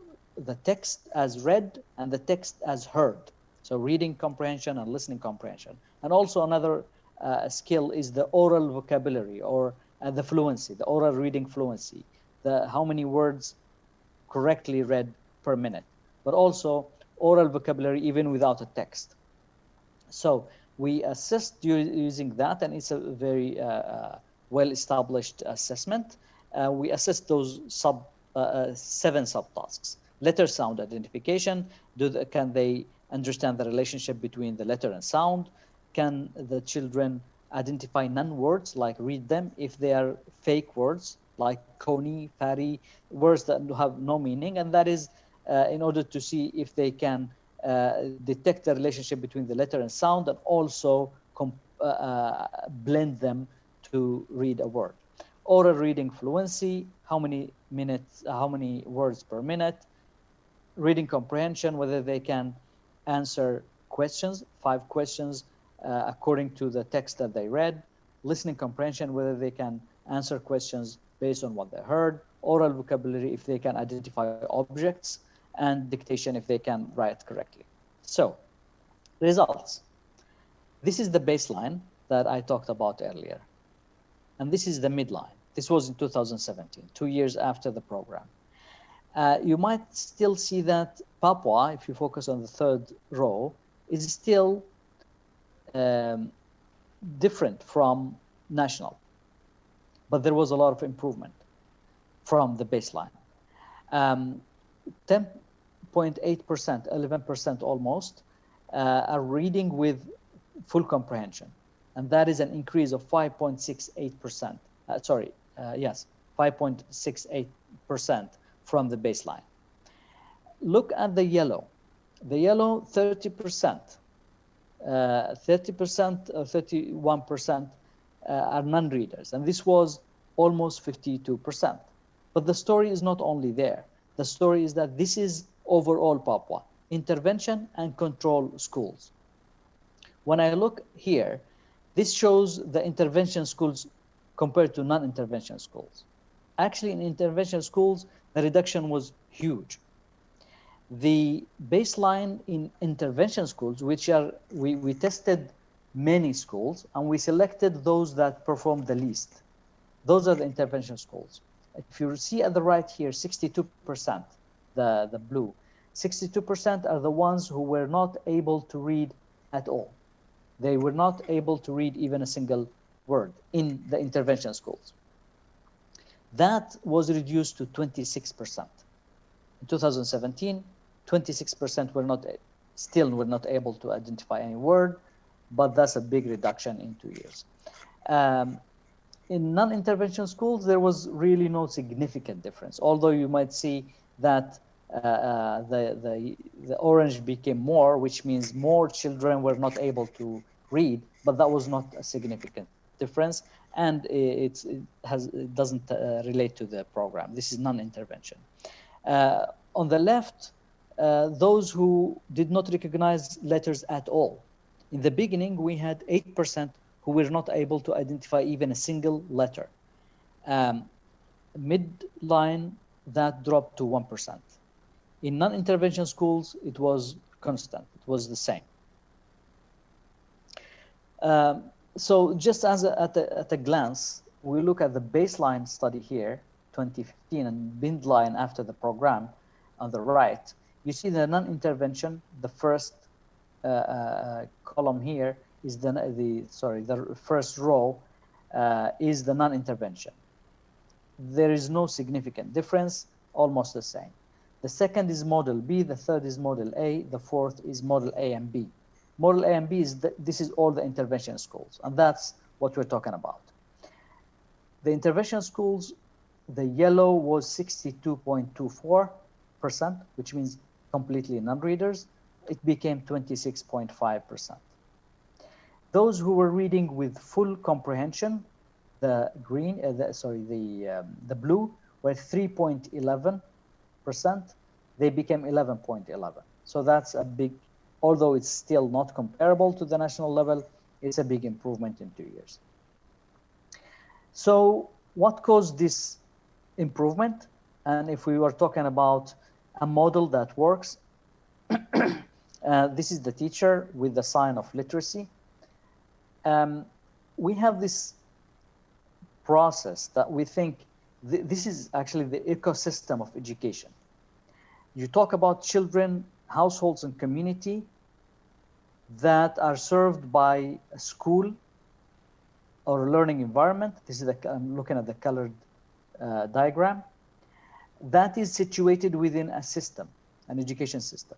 the text as read and the text as heard. So reading comprehension and listening comprehension. And also another skill is the oral vocabulary, or the fluency, the oral reading fluency, the how many words correctly read per minute, but also oral vocabulary even without a text. So we assist using that, and it's a very well-established assessment. We assess those 7 subtasks. Letter sound identification. Can they understand the relationship between the letter and sound? Can the children identify non-words, like read them, if they are fake words, like koni, fari, words that have no meaning? And that is in order to see if they can detect the relationship between the letter and sound, and also blend them to read a word. Oral reading fluency, how many words per minute. Reading comprehension, whether they can answer questions, 5 questions according to the text that they read. Listening comprehension, whether they can answer questions based on what they heard. Oral vocabulary, if they can identify objects. And dictation, if they can write correctly. So, results. This is the baseline that I talked about earlier. And this is the midline. This was in 2017, 2 years after the program. You might still see that Papua, if you focus on the 3rd row, is still different from national. But there was a lot of improvement from the baseline. 10.8%, 11% almost, are reading with full comprehension. And that is an increase of 5.68%. 5.68% from the baseline. Look at the yellow. The yellow, 30%. 30% or 31% are non-readers. And this was almost 52%. But the story is not only there. The story is that this is overall Papua, intervention and control schools. When I look here, this shows the intervention schools compared to non-intervention schools. Actually, in intervention schools, the reduction was huge. The baseline in intervention schools, which are, we tested many schools, and we selected those that performed the least. Those are the intervention schools. If you see at the right here, 62%, the blue, 62% are the ones who were not able to read at all. They were not able to read even a single word in the intervention schools. That was reduced to 26%. In 2017, 26% still were not able to identify any word, but that's a big reduction in 2 years. In non-intervention schools, there was really no significant difference, although you might see that the orange became more, which means more children were not able to read, but that was not a significant difference, and it doesn't relate to the program. This is non-intervention. On the left, those who did not recognize letters at all. In the beginning, we had 8% who were not able to identify even a single letter. Midline, that dropped to 1%. In non-intervention schools, it was constant. It was the same. So just as at a glance, we look at the baseline study here, 2015, and midline after the program on the right. You see the non-intervention, the first column here is the first row is the non-intervention. There is no significant difference, almost the same. The second is model B, the third is model A, the fourth is model A and B. Model A and B this is all the intervention schools, and that's what we're talking about. The intervention schools, the yellow was 62.24%, which means completely non-readers. It became 26.5%. Those who were reading with full comprehension, the green, the blue, were 3.11%. They became 11.11. So that's a big, although it's still not comparable to the national level, it's a big improvement in 2 years. So what caused this improvement? And if we were talking about a model that works, This is the teacher with the sign of literacy. We have this process that we think this is actually the ecosystem of education. You talk about children, households, and community that are served by a school or a learning environment. This is I'm looking at the colored diagram. That is situated within a system, an education system.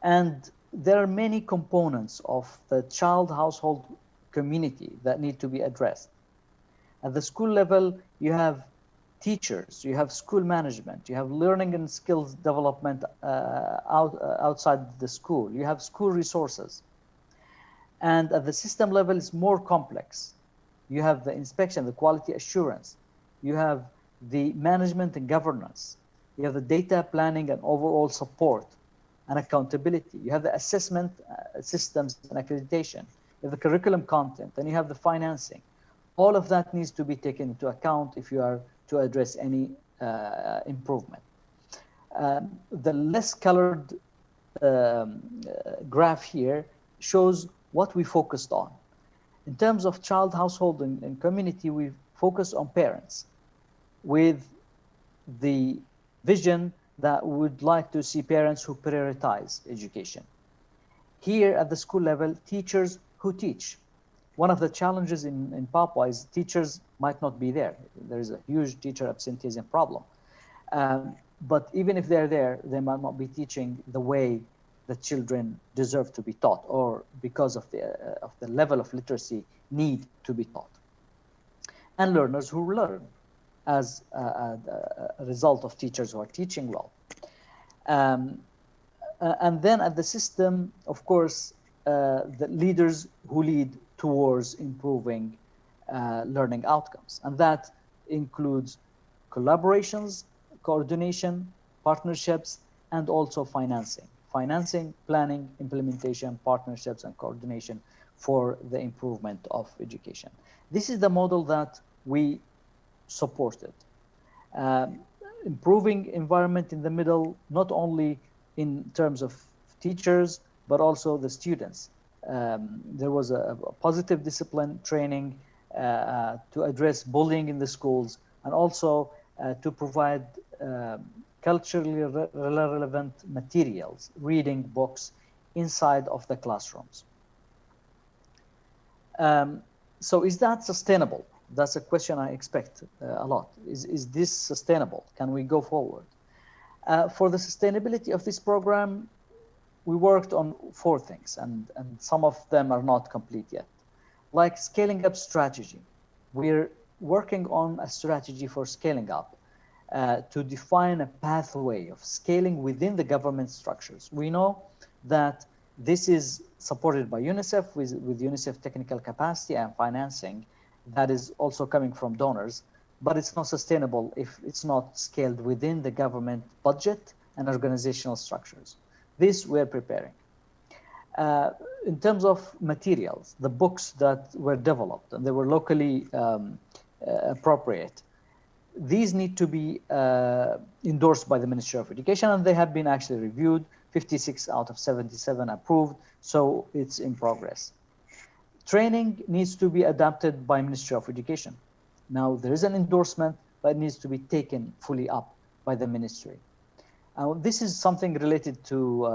And there are many components of the child household community that need to be addressed. At the school level, you have teachers, you have school management, you have learning and skills development outside the school, you have school resources. And at the system level, it's more complex. You have the inspection, the quality assurance, you have the management and governance, you have the data planning and overall support and accountability, you have the assessment systems and accreditation, you have the curriculum content, and you have the financing. All of that needs to be taken into account if you are to address any improvement. The less colored graph here shows what we focused on. In terms of child, household, and community, we focus on parents with the vision that we would like to see parents who prioritize education. Here at the school level, teachers who teach. One of the challenges in Papua is teachers might not be there. There is a huge teacher absenteeism problem. But even if they're there, they might not be teaching the way the children deserve to be taught, or because of the level of literacy need to be taught. And learners who learn as a result of teachers who are teaching well. And then at the system, of course, the leaders who lead towards improving learning outcomes. And that includes collaborations, coordination, partnerships, and also financing. Financing, planning, implementation, partnerships, and coordination for the improvement of education. This is the model that we supported. Improving environment in the middle, not only in terms of teachers, but also the students. There was a positive discipline training to address bullying in the schools, and also to provide culturally relevant materials, reading books inside of the classrooms. So is that sustainable? That's a question I expect a lot. Is this sustainable? Can we go forward? For the sustainability of this program, we worked on 4 things, and some of them are not complete yet. Like scaling up strategy. We're working on a strategy for scaling up to define a pathway of scaling within the government structures. We know that this is supported by UNICEF with UNICEF technical capacity and financing that is also coming from donors, but it's not sustainable if it's not scaled within the government budget and organizational structures. This we're preparing. In terms of materials, the books that were developed, and they were locally appropriate, these need to be endorsed by the Ministry of Education, and they have been actually reviewed, 56 out of 77 approved, so it's in progress. Training needs to be adapted by Ministry of Education. Now, there is an endorsement, but it needs to be taken fully up by the ministry. This is something related to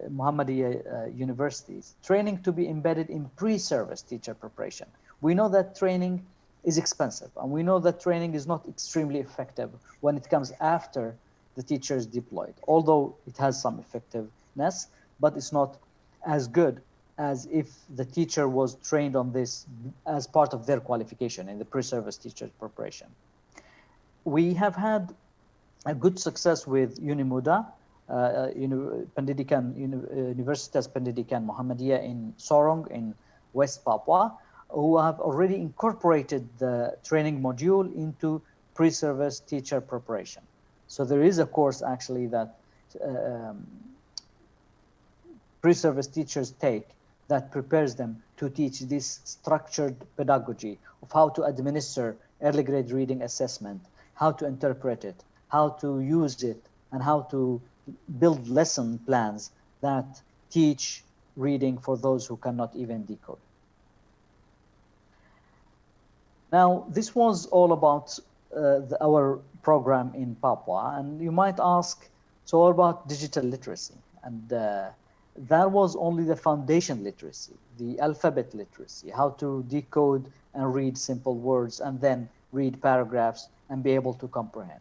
Muhammadiyah universities. Training to be embedded in pre-service teacher preparation. We know that training is expensive, and we know that training is not extremely effective when it comes after the teacher is deployed, although it has some effectiveness, but it's not as good as if the teacher was trained on this as part of their qualification in the pre-service teacher preparation. We have had a good success with UNIMUDA, Universitas Pendidikan Muhammadiyah in Sorong in West Papua, who have already incorporated the training module into pre-service teacher preparation. So there is a course actually that pre-service teachers take that prepares them to teach this structured pedagogy of how to administer early grade reading assessment, how to interpret it, how to use it, and how to build lesson plans that teach reading for those who cannot even decode. Now, this was all about our program in Papua, and you might ask, so what about digital literacy? And that was only the foundation literacy, the alphabet literacy, how to decode and read simple words and then read paragraphs and be able to comprehend.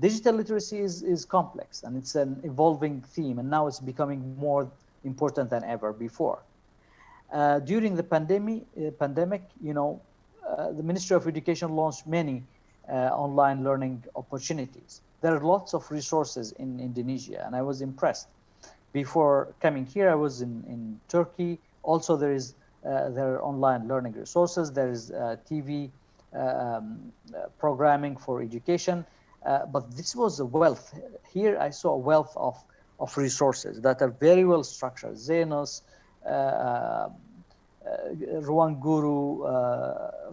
Digital literacy is complex, and it's an evolving theme, and now it's becoming more important than ever before. During the pandemic, you know, the Ministry of Education launched many online learning opportunities. There are lots of resources in Indonesia, and I was impressed. Before coming here, I was in Turkey. Also, there are online learning resources. There is TV programming for education. But this was a wealth. Here I saw a wealth of resources that are very well structured. Zenos, Ruang Guru,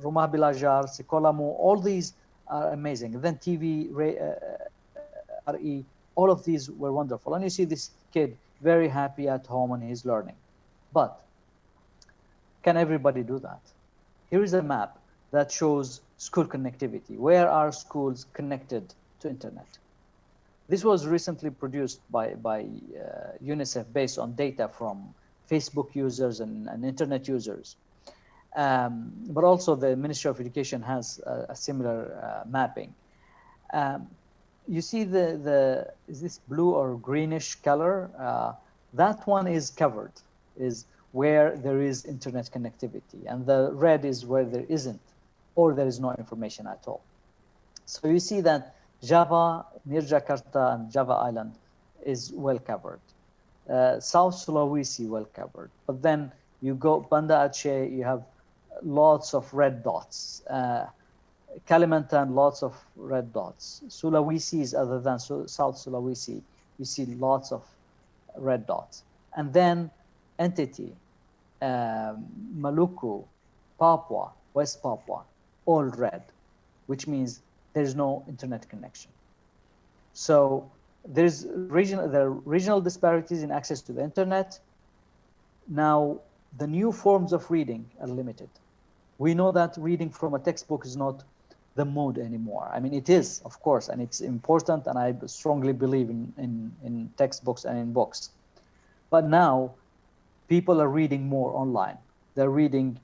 Rumah Belajar, Sekolahmu, all these are amazing. Then TV, RE, all of these were wonderful. And you see this kid very happy at home and he's learning. But can everybody do that? Here is a map that shows school connectivity. Where are schools connected to internet? This was recently produced by UNICEF based on data from Facebook users and internet users. But also the Ministry of Education has a similar mapping. You see is this blue or greenish color? That one is covered, is where there is internet connectivity. And the red is where there isn't, or there is no information at all. So you see that Java, near Jakarta and Java Island is well covered. South Sulawesi well covered. But then you go Banda Aceh, you have lots of red dots. Kalimantan, lots of red dots. Sulawesi, other than South Sulawesi, you see lots of red dots. And then entity, Maluku, Papua, West Papua, all red, which means there's no internet connection. So there are regional disparities in access to the internet. Now, the new forms of reading are limited. We know that reading from a textbook is not the mode anymore. I mean, it is, of course, and it's important, and I strongly believe in textbooks and in books. But now, people are reading more online. They're reading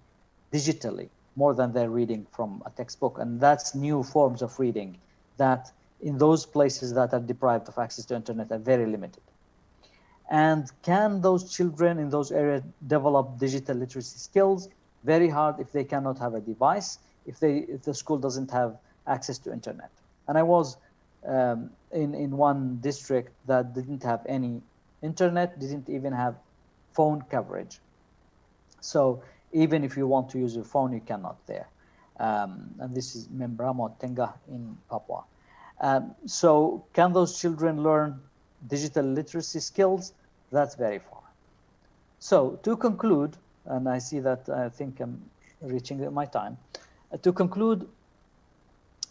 digitally more than they're reading from a textbook, and that's new forms of reading that in those places that are deprived of access to internet are very limited. And can those children in those areas develop digital literacy skills? Very hard if they cannot have a device, if the school doesn't have access to internet. And I was in one district that didn't have any internet, didn't even have phone coverage. So even if you want to use your phone, you cannot there. And this is Membramo Tengah in Papua. So can those children learn digital literacy skills? That's very far. So to conclude, and I see that I think I'm reaching my time. To conclude,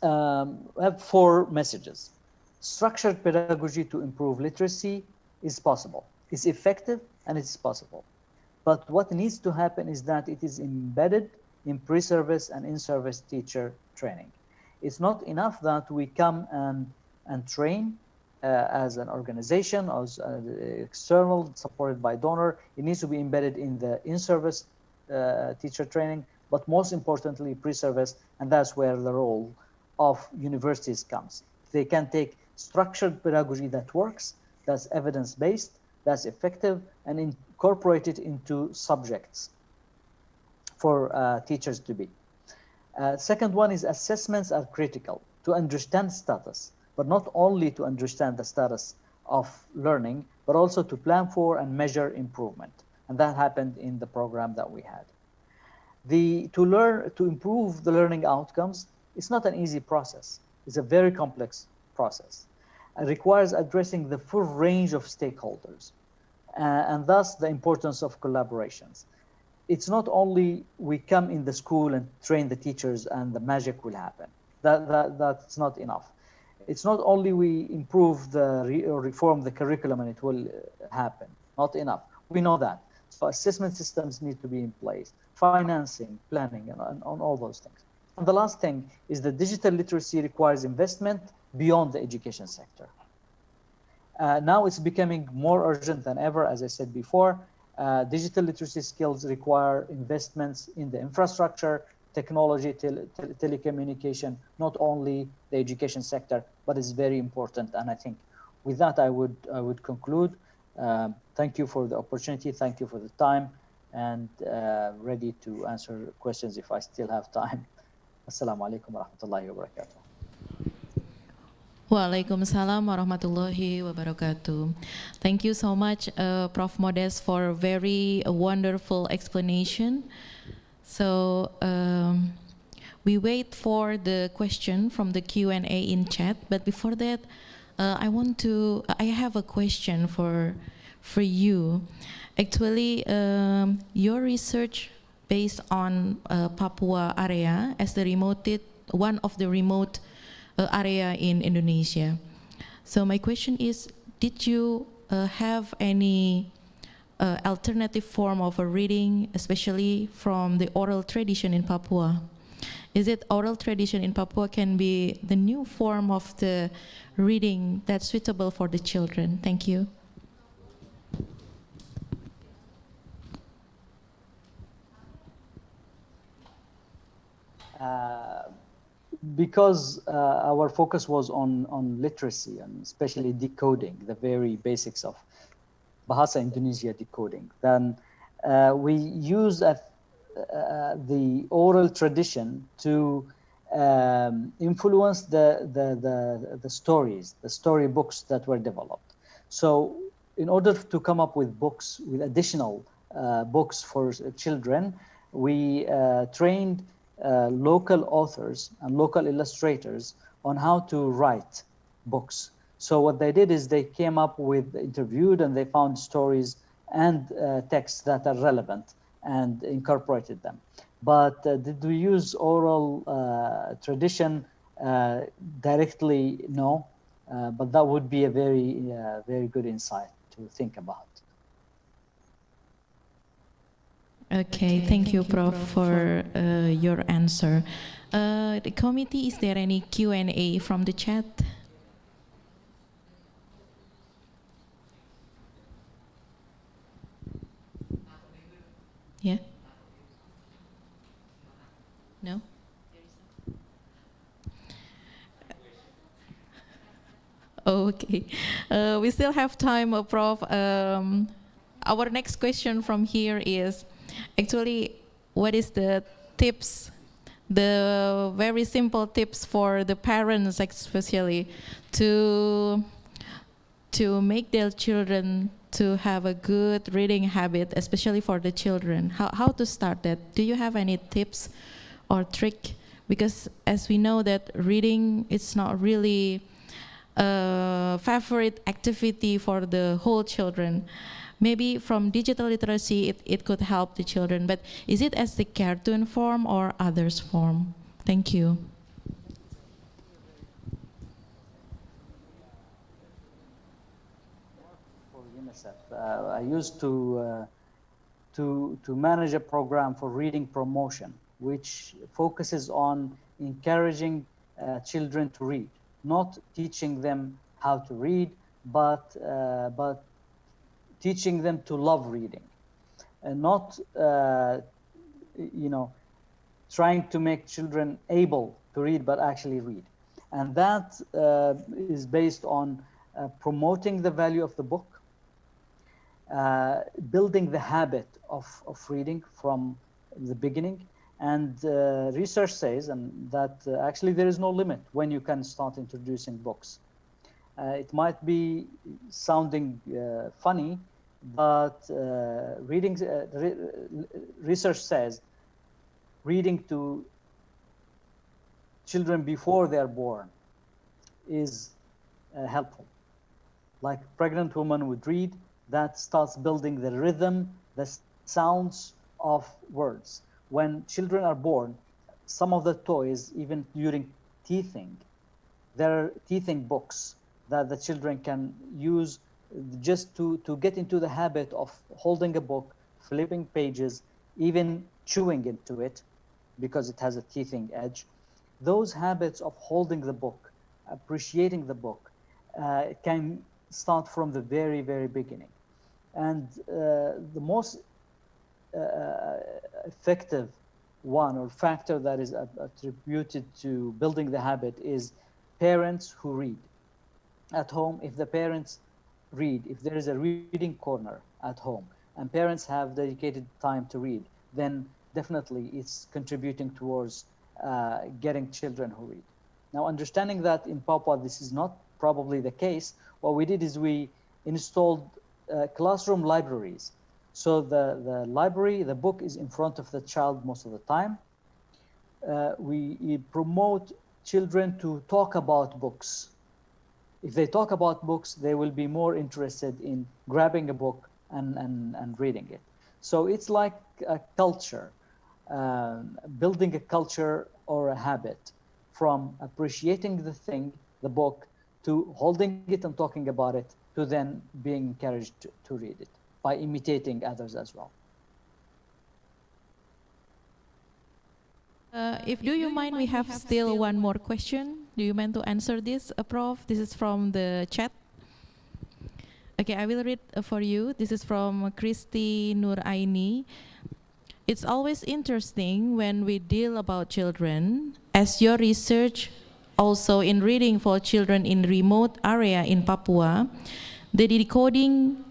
I have 4 messages. Structured pedagogy to improve literacy is possible. It's effective and it's possible. But what needs to happen is that it is embedded in pre-service and in-service teacher training. It's not enough that we come and train as an organization, as external, supported by donor. It needs to be embedded in the in-service teacher training, but most importantly, pre-service, and that's where the role of universities comes. They can take structured pedagogy that works, that's evidence-based, that's effective, and incorporate it into subjects for teachers to be. Second one is assessments are critical to understand status, but not only to understand the status of learning, but also to plan for and measure improvement. And that happened in the program that we had. To improve the learning outcomes, it's not an easy process. It's a very complex process. It requires addressing the full range of stakeholders, and thus the importance of collaborations. It's not only we come in the school and train the teachers and the magic will happen. That's not enough. it's not only we improve or reform the curriculum and it will happen. Not enough. We know that. So assessment systems need to be in place, financing, planning, and on all those things. And the last thing is that digital literacy requires investment beyond the education sector. Now it's becoming more urgent than ever, as I said before. Digital literacy skills require investments in the infrastructure, technology, telecommunication, not only the education sector, but it's very important. And I think with that, I would conclude. Thank you for the opportunity. Thank you for the time, and ready to answer questions if I still have time. Assalamu alaikum wa rahmatullahi wa barakatuh. Waalaikumsalam warahmatullahi wabarakatuh. Thank you so much, Prof. Modest, for a very wonderful explanation. So we wait for the question from the Q&A in chat. But before that, I have a question for you. Actually, your research based on Papua area as one of the remote area in Indonesia. So my question is, did you have any alternative form of a reading, especially from the oral tradition in Papua? Is it oral tradition in Papua can be the new form of the reading that's suitable for the children? Thank you. Because our focus was on literacy and especially decoding, the very basics of Bahasa Indonesia decoding, then we use the oral tradition to influence the stories, the storybooks that were developed. So in order to come up with books, with additional books for children, we trained local authors and local illustrators on how to write books. So what they did is they came up with, interviewed, and they found stories and texts that are relevant and incorporated them. But did we use oral tradition directly? No, but that would be a very good insight to think about. Okay, thank you, Prof, for your answer. The committee, is there any Q&A from the chat? Yeah? No? Okay. We still have time, Prof. Our next question from here is, actually, what is the tips, the very simple tips for the parents especially to make their children to have a good reading habit, especially for the children? How to start that? Do you have any tips or trick? Because as we know that reading is not really a favorite activity for the whole children. Maybe from digital literacy, it could help the children, but is it as the cartoon form or others form? Thank you. For UNICEF, I used to manage a program for reading promotion, which focuses on encouraging children to read, not teaching them how to read, but teaching them to love reading, and not trying to make children able to read, but actually read. And that is based on promoting the value of the book, building the habit of reading from the beginning. And research says that actually there is no limit when you can start introducing books. It might be sounding funny, but research says reading to children before they are born is helpful. Like pregnant women would read, that starts building the rhythm, the sounds of words. When children are born, some of the toys, even during teething, there are teething books that the children can use just to get into the habit of holding a book, flipping pages, even chewing into it because it has a teething edge. Those habits of holding the book, appreciating the book, can start from the very, very beginning. And the most effective one or factor that is attributed to building the habit is parents who read. At home, if the parents read, if there is a reading corner at home and parents have dedicated time to read, then definitely it's contributing towards getting children who read. Now, understanding that in Papua this is not probably the case, what we did is we installed classroom libraries. So the library, the book is in front of the child most of the time. We promote children to talk about books. If they talk about books, they will be more interested in grabbing a book and reading it. So it's like a culture, building a culture or a habit from appreciating the thing, the book, to holding it and talking about it, to then being encouraged to read it by imitating others as well. If do you mind, we have still one more question. Do you mind to answer this, Prof? This is from the chat. Okay, I will read for you. This is from Christy Nuraini. It's always interesting when we deal about children, as your research also in reading for children in remote area in Papua, the decoding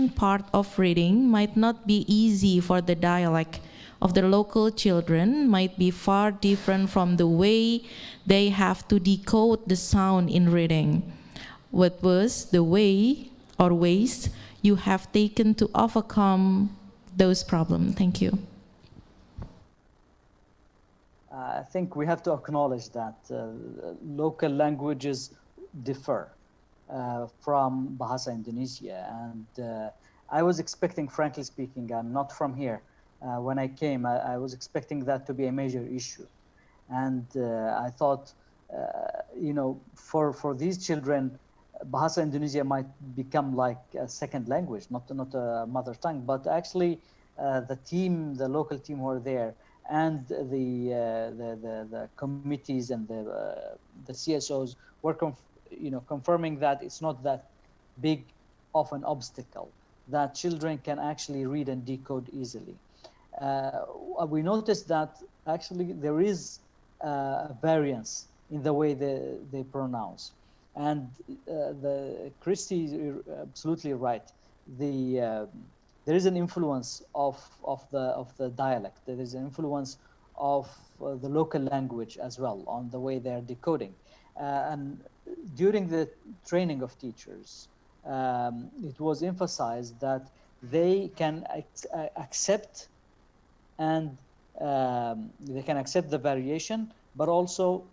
part of reading might not be easy for the dialect of the local children, might be far different from the way they have to decode the sound in reading. What was the way or ways you have taken to overcome those problems? Thank you. I think we have to acknowledge that local languages differ from Bahasa Indonesia. And I was expecting, frankly speaking, I'm not from here. When I came, I was expecting that to be a major issue. And I thought, you know, for these children, Bahasa Indonesia might become like a second language, not a mother tongue, but actually the team, the local team who are there, and the committees and the CSOs were confirming that it's not that big of an obstacle, that children can actually read and decode easily. We noticed that actually there is a variance in the way they pronounce. And Christy is absolutely right. There is an influence of the dialect. There is an influence of the local language as well on the way they're decoding. And during the training of teachers, it was emphasized that they can accept and they can accept the variation, but also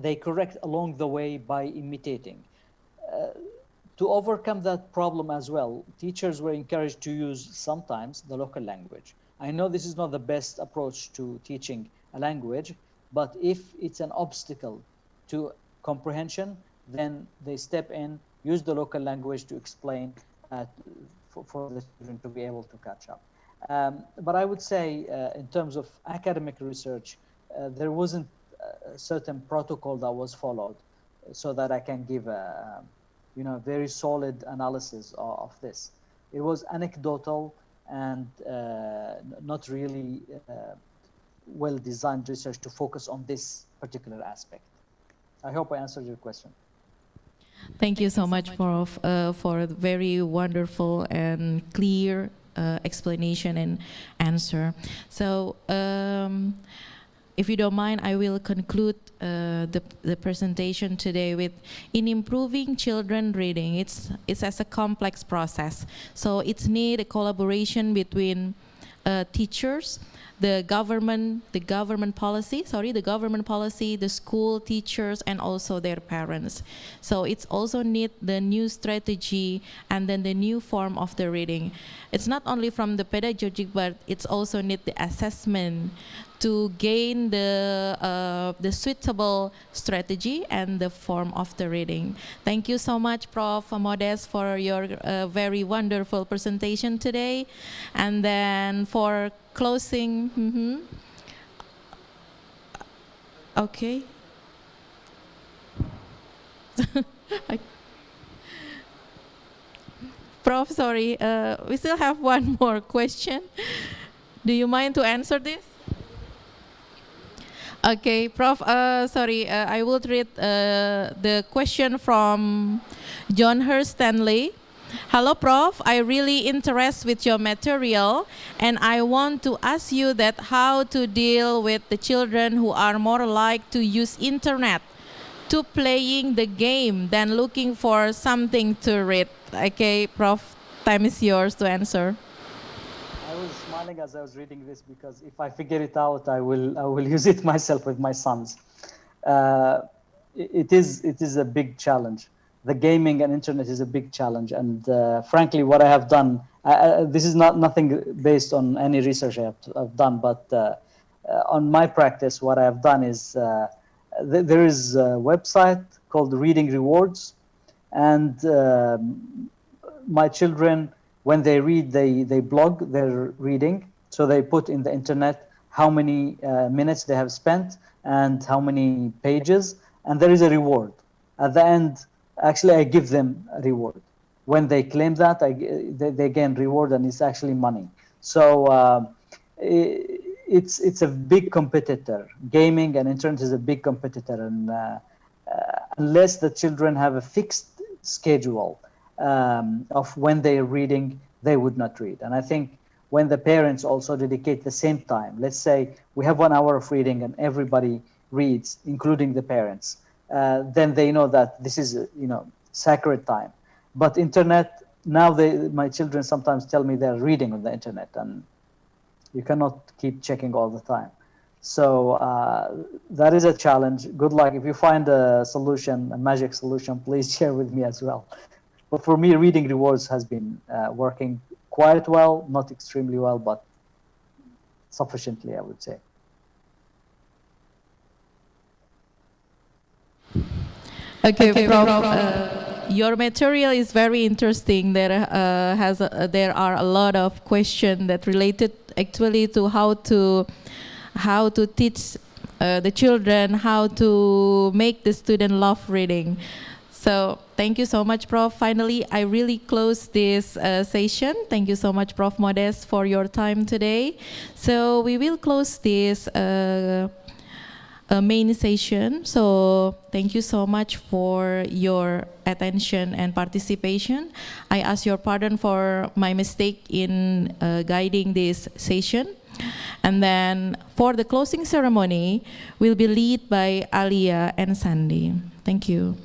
they correct along the way by imitating. To overcome that problem as well, teachers were encouraged to use sometimes the local language. I know this is not the best approach to teaching a language, but if it's an obstacle to comprehension, then they step in, use the local language to explain for the children to be able to catch up. But I would say in terms of academic research, there wasn't a certain protocol that was followed so that I can give a very solid analysis of this. It was anecdotal and not really well-designed research to focus on this particular aspect. I hope I answered your question. Thank you so much, Prof, for a very wonderful and clear explanation and answer. So, if you don't mind, I will conclude the presentation today with, in improving children reading, it's as a complex process. So it's need a collaboration between teachers, the government policy, the school, teachers, and also their parents. So it's also need the new strategy and then the new form of the reading. It's not only from the pedagogic, but it's also need the assessment to gain the suitable strategy and the form of the reading. Thank you so much, Prof. Modest, for your very wonderful presentation today. And then for closing, okay. Prof, sorry, we still have one more question. Do you mind to answer this? Okay, Prof, sorry, I will read the question from John Hurst Stanley. Hello, Prof. I really interest with your material, and I want to ask you that how to deal with the children who are more like to use internet to playing the game than looking for something to read. Okay, Prof, time is yours to answer. I was smiling as I was reading this because if I figure it out, I will use it myself with my sons. It is a big challenge. The gaming and internet is a big challenge, and frankly, what I have done, this is nothing based on any research I've done, but on my practice, what I have done is there is a website called Reading Rewards, and my children, when they read, they blog their reading. So they put in the internet how many minutes they have spent and how many pages, and there is a reward. At the end, actually, I give them a reward. When they claim that, they gain reward, and it's actually money. So it's a big competitor. Gaming and internet is a big competitor, and unless the children have a fixed schedule of when they're reading, they would not read. And I think when the parents also dedicate the same time, let's say we have 1 hour of reading and everybody reads, including the parents, then they know that this is sacred time. But internet, now my children sometimes tell me they're reading on the internet, and you cannot keep checking all the time. So that is a challenge. Good luck. If you find a solution, a magic solution, please share with me as well. But for me, Reading Rewards has been working quite well, not extremely well, but sufficiently, I would say. Okay, Prof. Your material is very interesting. There are a lot of questions that related actually to how to teach the children, how to make the student love reading. So thank you so much, Prof. Finally, I really close this session. Thank you so much, Prof. Modest, for your time today. So we will close this main session. So thank you so much for your attention and participation. I ask your pardon for my mistake in guiding this session. And then for the closing ceremony will be led by Alia and Sandy. Thank you.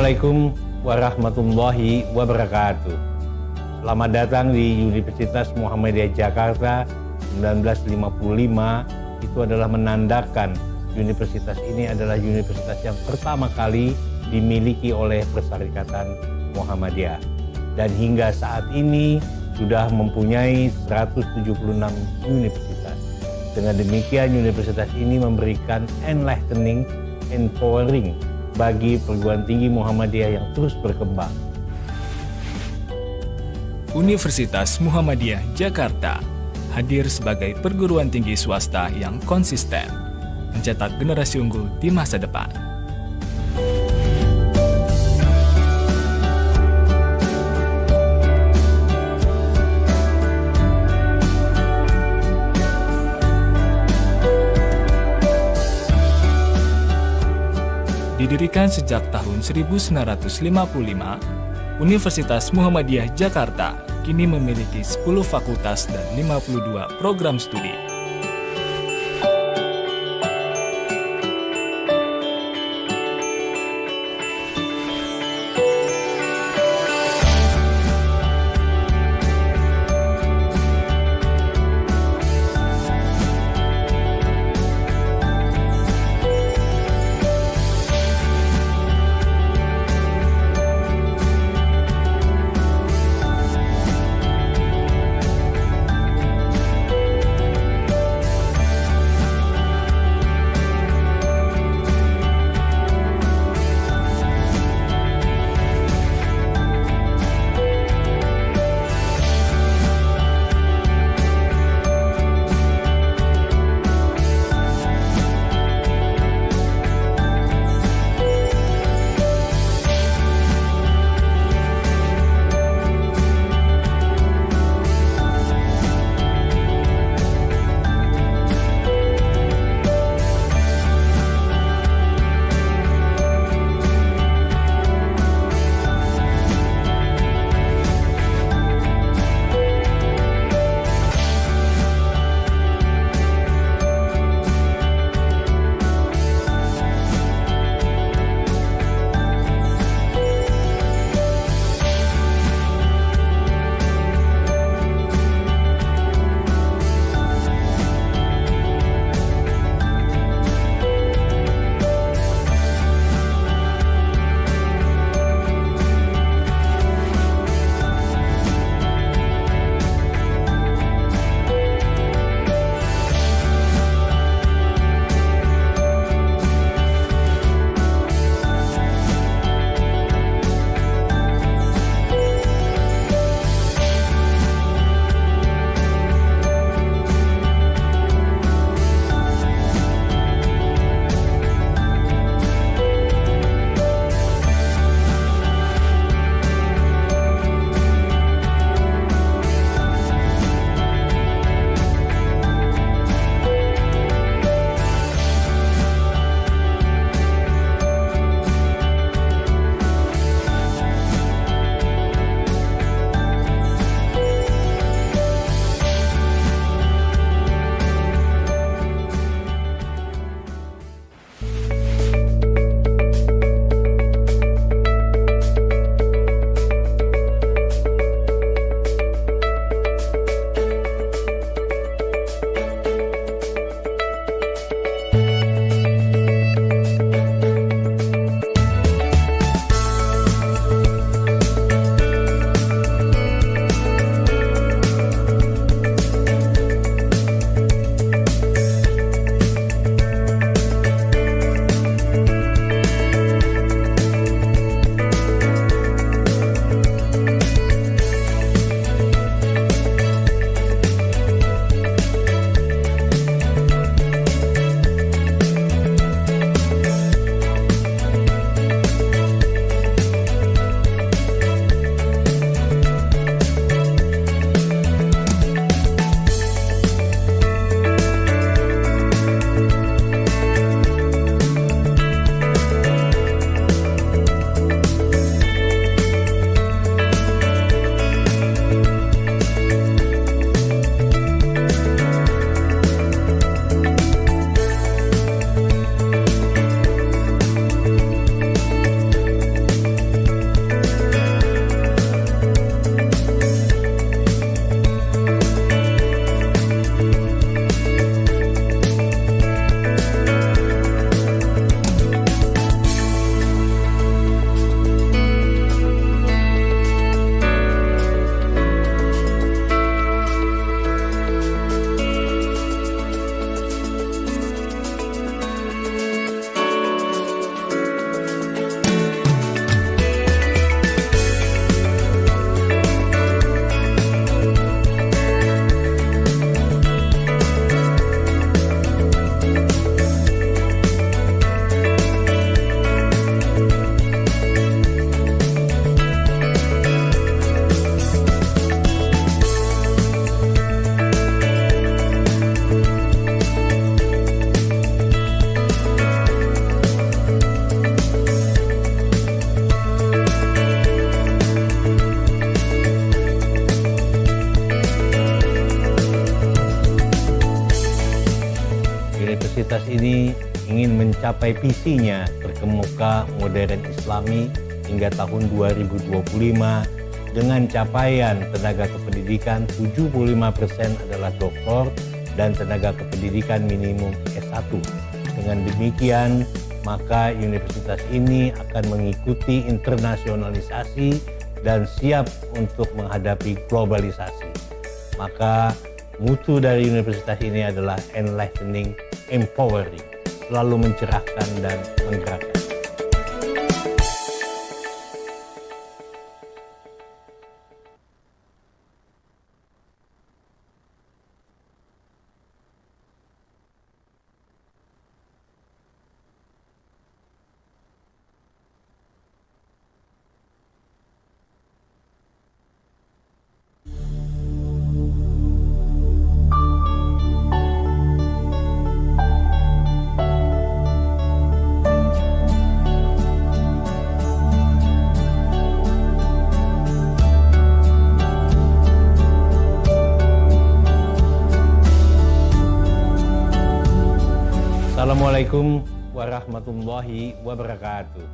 Assalamualaikum warahmatullahi wabarakatuh. Selamat datang di Universitas Muhammadiyah Jakarta. 1955 itu adalah menandakan universitas ini adalah universitas yang pertama kali dimiliki oleh Perserikatan Muhammadiyah. Dan hingga saat ini sudah mempunyai 176 universitas. Dengan demikian universitas ini memberikan enlightening, empowering bagi perguruan tinggi Muhammadiyah yang terus berkembang. Universitas Muhammadiyah Jakarta hadir sebagai perguruan tinggi swasta yang konsisten, mencetak generasi unggul di masa depan. Didirikan sejak tahun 1955, Universitas Muhammadiyah Jakarta kini memiliki 10 fakultas dan 52 program studi. universitas ini ingin mencapai visinya berkemuka modern Islami hingga tahun 2025 dengan capaian tenaga kependidikan 75% adalah doktor dan tenaga kependidikan minimum S1. Dengan demikian, maka universitas ini akan mengikuti internasionalisasi dan siap untuk menghadapi globalisasi. Maka mutu dari universitas ini adalah enlightening, empowering, selalu mencerahkan dan menggerakkan. Assalamualaikum warahmatullahi wabarakatuh.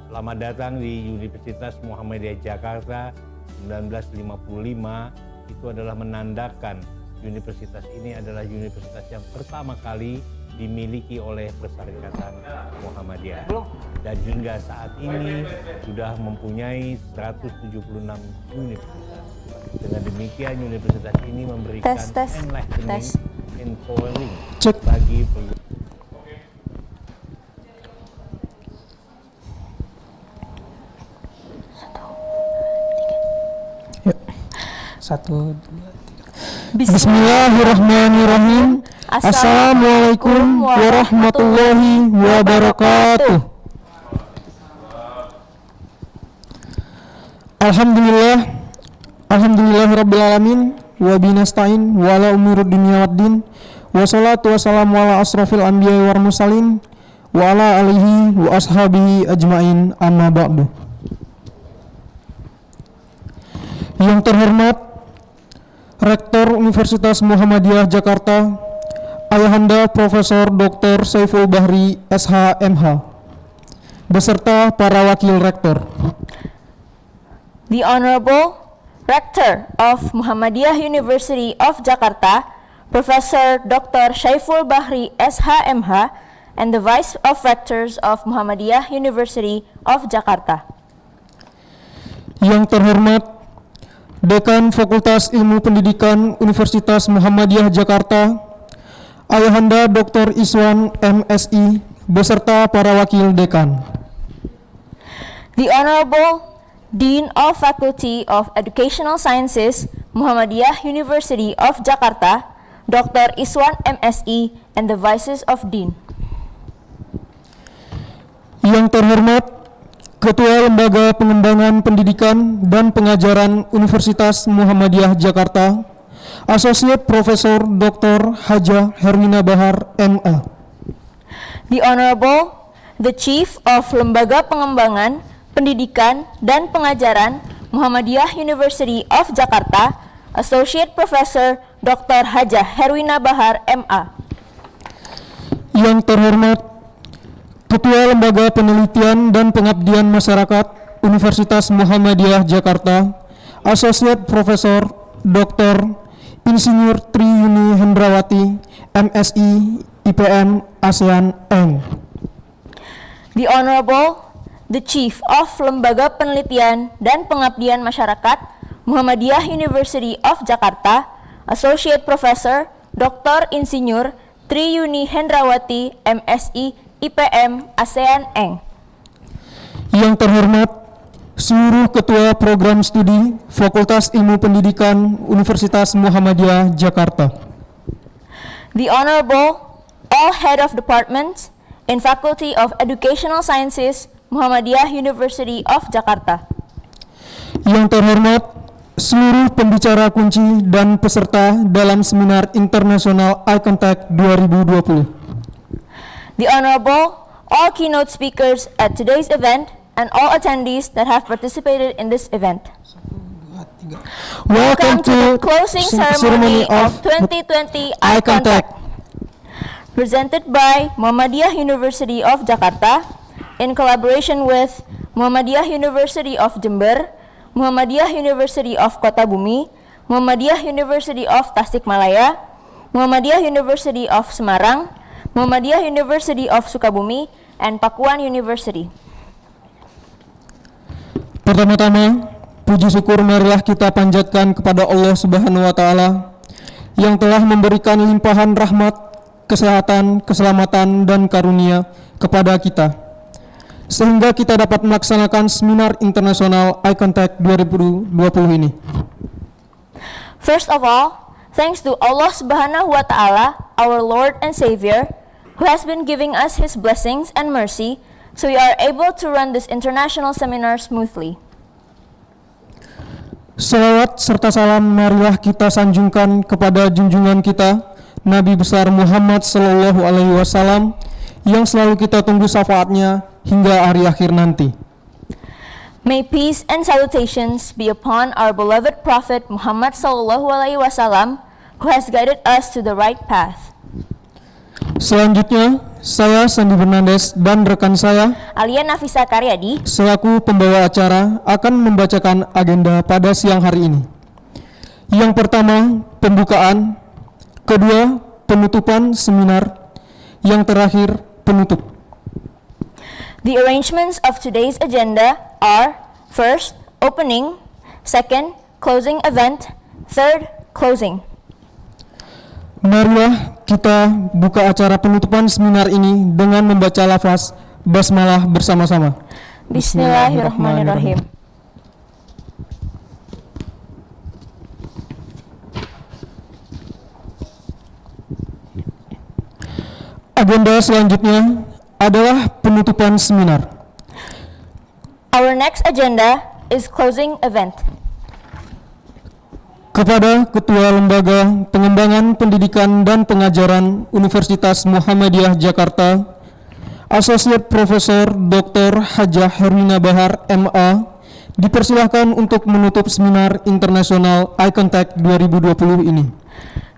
Selamat datang di Universitas Muhammadiyah Jakarta. 1955 itu adalah menandakan universitas ini adalah universitas yang pertama kali dimiliki oleh Perserikatan Muhammadiyah. Dan hingga saat ini sudah mempunyai 176 universitas. Dengan demikian universitas ini memberikan enlightening, empowering bagi Satu, dua, tiga. Bismillahirrahmanirrahim. Assalamualaikum warahmatullahi wabarakatuh. Alhamdulillahirrabbilalamin. Wa binasta'in wa ala umurud dunya waddin. Wassalatu wassalamu ala asrafil anbiya wal mursalin wa ala alihi wa ashabihi ajmain, amma ba'du. Yang terhormat Rektor Universitas Muhammadiyah Jakarta, Ayahanda Profesor Dr. Saiful Bahri SH.MH, beserta para wakil rektor. The Honorable Rector of Muhammadiyah University of Jakarta, Professor Dr. Saiful Bahri SH.MH, and the Vice of Rectors of Muhammadiyah University of Jakarta. Yang terhormat Dekan Fakultas Ilmu Pendidikan Universitas Muhammadiyah Jakarta, Ayahanda Dr. Iswan MSI, beserta para wakil dekan. The Honorable Dean of Faculty of Educational Sciences, Muhammadiyah University of Jakarta, Dr. Iswan MSI, and the Vices of Dean. Yang terhormat Ketua Lembaga Pengembangan Pendidikan dan Pengajaran Universitas Muhammadiyah Jakarta, Associate Profesor Dr. Haja Herwina Bahar, MA. The Honorable, the Chief of Lembaga Pengembangan Pendidikan dan Pengajaran Muhammadiyah University of Jakarta, Associate Professor Dr. Haja Herwina Bahar, MA. Yang terhormat Ketua Lembaga Penelitian dan Pengabdian Masyarakat Universitas Muhammadiyah Jakarta, Associate Profesor Dr. Insinyur Tri Yuni Hendrawati, MSI, IPM, ASEAN, Eng. The Honorable, the Chief of Lembaga Penelitian dan Pengabdian Masyarakat Muhammadiyah University of Jakarta, Associate Professor Dr. Insinyur Tri Yuni Hendrawati, MSI, IPM, ASEAN, Eng. Yang terhormat seluruh Ketua Program Studi Fakultas Ilmu Pendidikan Universitas Muhammadiyah Jakarta. The Honorable all Head of Departments in Faculty of Educational Sciences, Muhammadiyah University of Jakarta. Yang terhormat seluruh pembicara kunci dan peserta dalam seminar internasional ICONTAC 2020. The Honorable, all keynote speakers at today's event, and all attendees that have participated in this event. Welcome to the closing ceremony of 2020 ICONTAC. presented by Muhammadiyah University of Jakarta in collaboration with Muhammadiyah University of Jember, Muhammadiyah University of Kota Bumi, Muhammadiyah University of Tasikmalaya, Muhammadiyah University of Semarang, Muhammadiyah University of Sukabumi, and Pakuan University. Pertama-tama, puji syukur marilah kita panjatkan kepada Allah Subhanahu wa taala yang telah memberikan limpahan rahmat, kesehatan, keselamatan dan karunia kepada kita sehingga kita dapat melaksanakan seminar internasional ICONTAC 2020 ini. First of all, thanks to Allah Subhanahu wa taala, our Lord and Savior, who has been giving us his blessings and mercy, so we are able to run this international seminar smoothly. Salawat serta salam marilah kita sanjungkan kepada junjungan kita Nabi besar Muhammad sallallahu alaihi wasallam yang selalu kita tunggu syafaatnya hingga hari akhir nanti. May peace and salutations be upon our beloved Prophet Muhammad sallallahu alaihi wasallam, who has guided us to the right path. Selanjutnya, saya Sandi Fernandes dan rekan saya Alia Nafisa Karyadi selaku pembawa acara akan membacakan agenda pada siang hari ini. Yang pertama, pembukaan, kedua, penutupan seminar, yang terakhir, penutup. The arrangements of today's agenda are: first, opening; second, closing event; third, closing. Marilah kita buka acara penutupan seminar ini dengan membaca lafaz basmalah bersama-sama. Bismillahirrahmanirrahim. Agenda selanjutnya adalah penutupan seminar. Our next agenda is closing event. Kepada Ketua Lembaga Pengembangan Pendidikan dan Pengajaran Universitas Muhammadiyah Jakarta, Associate Profesor Dr. Hajah Herwina Bahar, MA, dipersilahkan untuk menutup seminar internasional ICONTAC 2020 ini.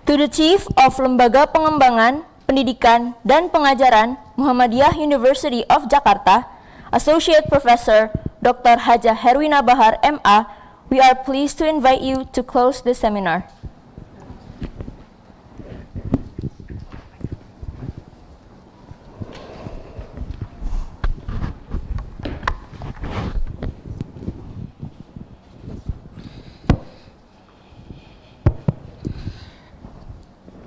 To the Chief of Lembaga Pengembangan Pendidikan dan Pengajaran Muhammadiyah University of Jakarta, Associate Professor Dr. Hajah Herwina Bahar, MA, we are pleased to invite you to close the seminar.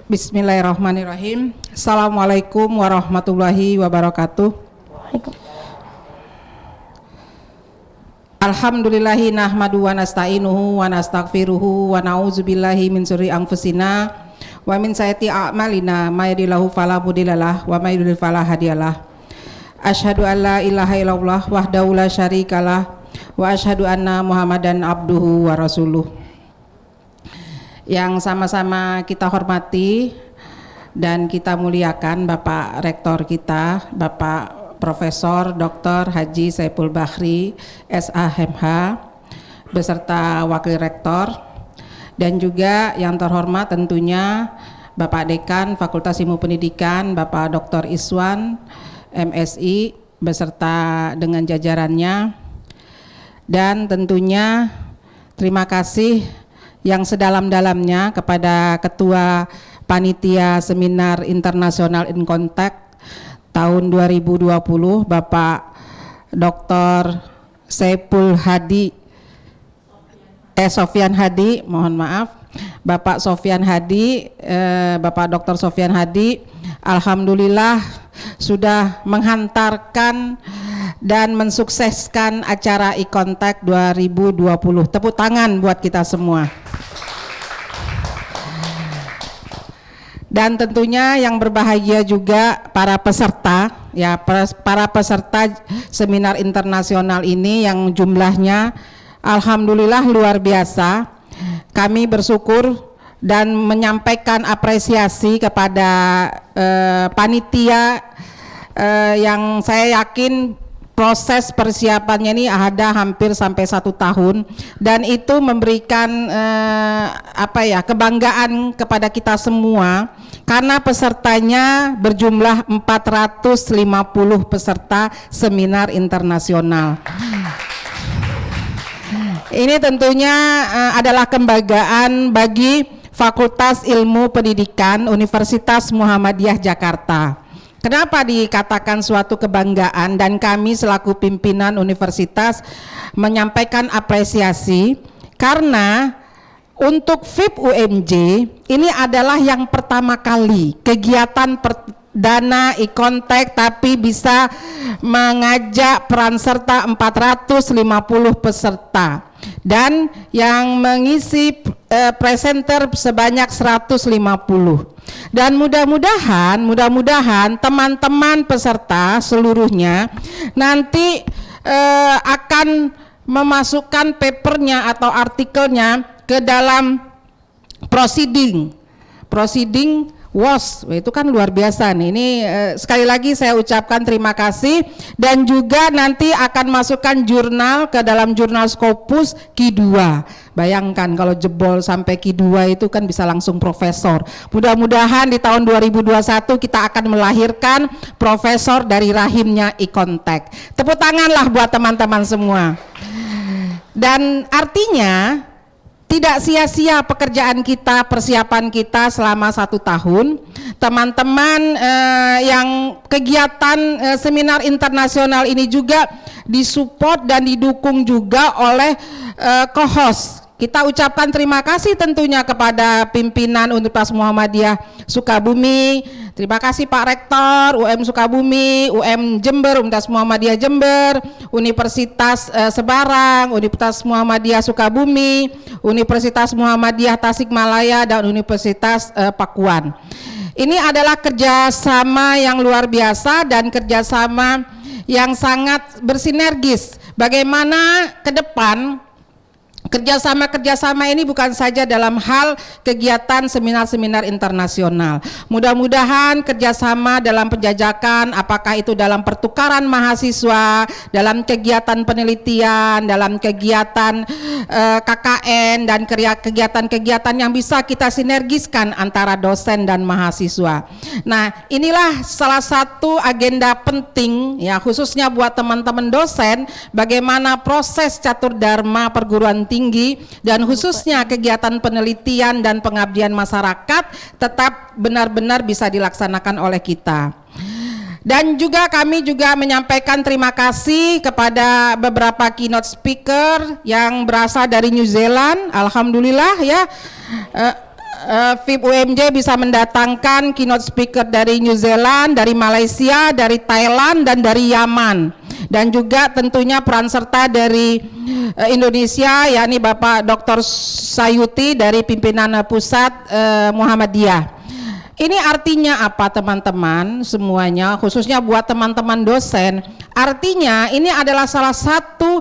Bismillahirrahmanirrahim. Assalamualaikum warahmatullahi wabarakatuh. Alhamdulillahi nahmadu wa nasta'inuhu wa nastaghfiruhu wa na'udzubillahi min syurri anfusina wa min sayyiati a'malina may yahdihillahu fala mudhillalah wa may yudhlil fala hadiyalah. Asyhadu an la ilaha illallah wahdahu la syarikalah wa asyhadu anna Muhammadan abduhu wa rasuluh. Yang sama-sama kita hormati dan kita muliakan Bapak Rektor kita, Bapak Profesor Dr. Haji Saiful Bahri, SAMH, beserta Wakil Rektor, dan juga yang terhormat tentunya Bapak Dekan Fakultas Ilmu Pendidikan, Bapak Dr. Iswan, MSI, beserta dengan jajarannya, dan tentunya terima kasih yang sedalam-dalamnya kepada Ketua Panitia Seminar Internasional ICONTAC tahun 2020, Bapak Dr. Saiful Hadi, Sofyan Hadi, mohon maaf, Bapak Sofyan Hadi, Bapak Dr. Sofyan Hadi, alhamdulillah sudah menghantarkan dan mensukseskan acara ICONTAC 2020. Tepuk tangan buat kita semua. Dan tentunya yang berbahagia juga para peserta, ya para peserta seminar internasional ini yang jumlahnya alhamdulillah luar biasa. Kami bersyukur dan menyampaikan apresiasi kepada panitia yang saya yakin proses persiapannya ini ada hampir sampai 1 tahun, dan itu memberikan kebanggaan kepada kita semua karena pesertanya berjumlah 450 peserta seminar internasional. Ini tentunya adalah kebanggaan bagi Fakultas Ilmu Pendidikan Universitas Muhammadiyah Jakarta. Kenapa dikatakan suatu kebanggaan, dan kami selaku pimpinan universitas menyampaikan apresiasi karena untuk FIP UMJ ini adalah yang pertama kali kegiatan perdana ICONTAC tapi bisa mengajak peran serta 450 peserta, dan yang mengisi presenter sebanyak 150. Dan mudah-mudahan teman-teman peserta seluruhnya nanti akan memasukkan papernya atau artikelnya ke dalam proceeding WOS. Itu kan luar biasa nih. Ini sekali lagi saya ucapkan terima kasih, dan juga nanti akan masukkan jurnal ke dalam jurnal Scopus Q2. Bayangkan kalau jebol sampai Q2 itu kan bisa langsung profesor. Mudah-mudahan di tahun 2021 kita akan melahirkan profesor dari rahimnya ICONTAC. Tepuk tanganlah buat teman-teman semua. Dan artinya tidak sia-sia pekerjaan kita, persiapan kita selama 1 tahun. Teman-teman yang kegiatan seminar internasional ini juga disupport dan didukung juga oleh co-host. Kita ucapkan terima kasih tentunya kepada pimpinan Universitas Muhammadiyah Sukabumi. Terima kasih Pak Rektor UM Sukabumi, UM Jember, Universitas Muhammadiyah Jember, Universitas Sebarang, Universitas Muhammadiyah Sukabumi, Universitas Muhammadiyah Tasikmalaya, dan Universitas Pakuan. Ini adalah kerjasama yang luar biasa dan kerjasama yang sangat bersinergis. Bagaimana ke depan kerjasama ini bukan saja dalam hal kegiatan seminar-seminar internasional. Mudah-mudahan kerjasama dalam penjajakan, apakah itu dalam pertukaran mahasiswa, dalam kegiatan penelitian, dalam kegiatan KKN, dan kegiatan-kegiatan yang bisa kita sinergiskan antara dosen dan mahasiswa. Nah, inilah salah satu agenda penting ya, khususnya buat teman-teman dosen, bagaimana proses catur dharma perguruan tinggi dan khususnya kegiatan penelitian dan pengabdian masyarakat tetap benar-benar bisa dilaksanakan oleh kita. Dan juga kami juga menyampaikan terima kasih kepada beberapa keynote speaker yang berasal dari New Zealand. Alhamdulillah ya, FIP UMJ bisa mendatangkan keynote speaker dari New Zealand, dari Malaysia, dari Thailand, dan dari Yaman. Dan juga tentunya peran serta dari Indonesia, yakni Bapak Dr. Sayuti dari pimpinan pusat Muhammadiyah. Ini artinya apa teman-teman semuanya, khususnya buat teman-teman dosen? Artinya ini adalah salah satu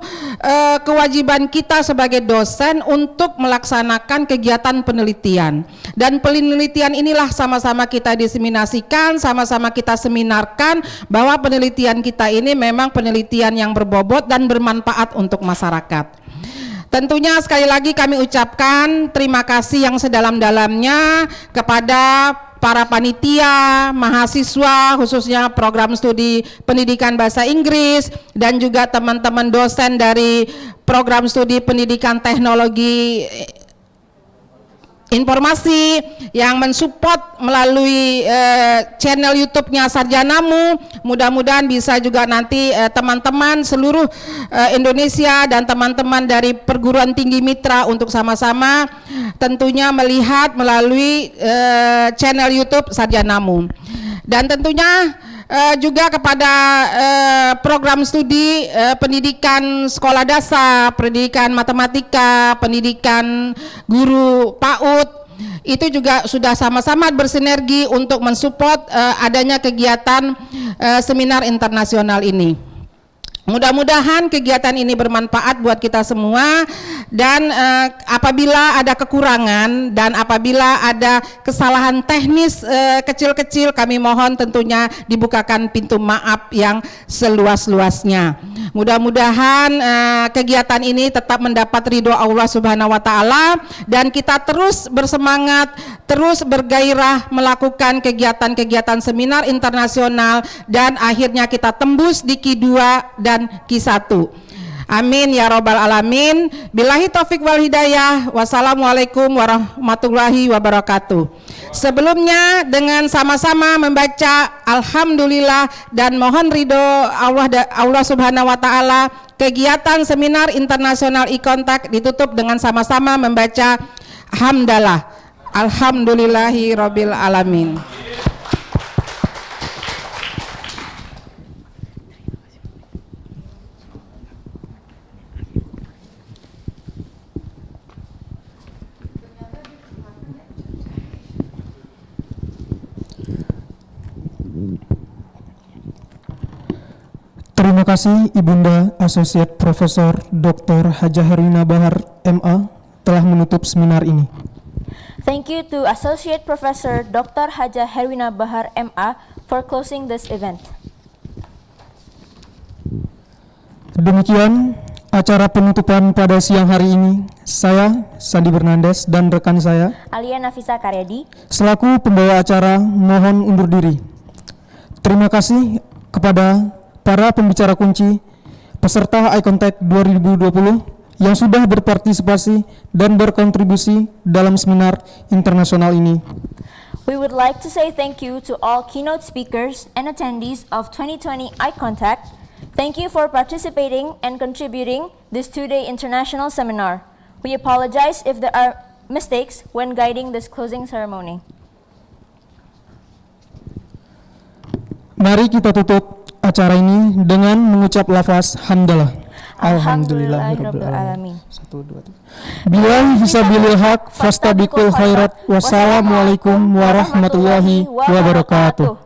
kewajiban kita sebagai dosen untuk melaksanakan kegiatan penelitian. Dan penelitian inilah sama-sama kita diseminasikan, sama-sama kita seminarkan bahwa penelitian kita ini memang penelitian yang berbobot dan bermanfaat untuk masyarakat. Tentunya sekali lagi kami ucapkan terima kasih yang sedalam-dalamnya kepada para panitia, mahasiswa, khususnya program studi pendidikan bahasa Inggris, dan juga teman-teman dosen dari program studi pendidikan teknologi informasi yang mensupport melalui channel YouTube-nya Sarjanamu. Mudah-mudahan bisa juga nanti teman-teman seluruh Indonesia dan teman-teman dari perguruan tinggi mitra untuk sama-sama tentunya melihat melalui channel YouTube Sarjanamu. Dan tentunya juga kepada program studi pendidikan sekolah dasar, pendidikan matematika, pendidikan guru PAUD, itu juga sudah sama-sama bersinergi untuk mensupport adanya kegiatan seminar internasional ini. Mudah-mudahan kegiatan ini bermanfaat buat kita semua, Dan apabila ada kekurangan dan apabila ada kesalahan teknis kecil-kecil, kami mohon tentunya dibukakan pintu maaf yang seluas-luasnya. Mudah-mudahan kegiatan ini tetap mendapat ridho Allah Subhanahu wa taala dan kita terus bersemangat, terus bergairah melakukan kegiatan-kegiatan seminar internasional dan akhirnya kita tembus di Q2 dan Q1. Amin ya robbal alamin. Billahi taufik wal hidayah. Wassalamualaikum warahmatullahi wabarakatuh. Sebelumnya dengan sama-sama membaca alhamdulillah dan mohon ridho Allah Subhanahu wa taala, kegiatan seminar internasional ICONTAC ditutup dengan sama-sama membaca hamdalah. Alhamdulillahi rabbil alamin. Terima kasih Ibunda Associate Profesor Dr. Hajah Herwina Bahar MA telah menutup seminar ini. Thank you to Associate Professor Dr. Hajah Herwina Bahar MA for closing this event. Demikian acara penutupan pada siang hari ini. Saya Sandi Bernandes dan rekan saya Alia Nafisa Karyadi selaku pembawa acara mohon undur diri. Terima kasih kepada para pembicara kunci peserta ICONTAC 2020 yang sudah berpartisipasi dan berkontribusi dalam seminar internasional ini. We would like to say thank you to all keynote speakers and attendees of 2020 ICONTAC. Thank you for participating and contributing this two-day international seminar. We apologize if there are mistakes when guiding this closing ceremony. Mari kita tutup acara ini dengan mengucap lafaz hamdalah. Alhamdulillahirrabbilalamin. 1, 2, 3. Billahi fisabilil haq fastabiqul khairat. Wassalamualaikum warahmatullahi wabarakatuh.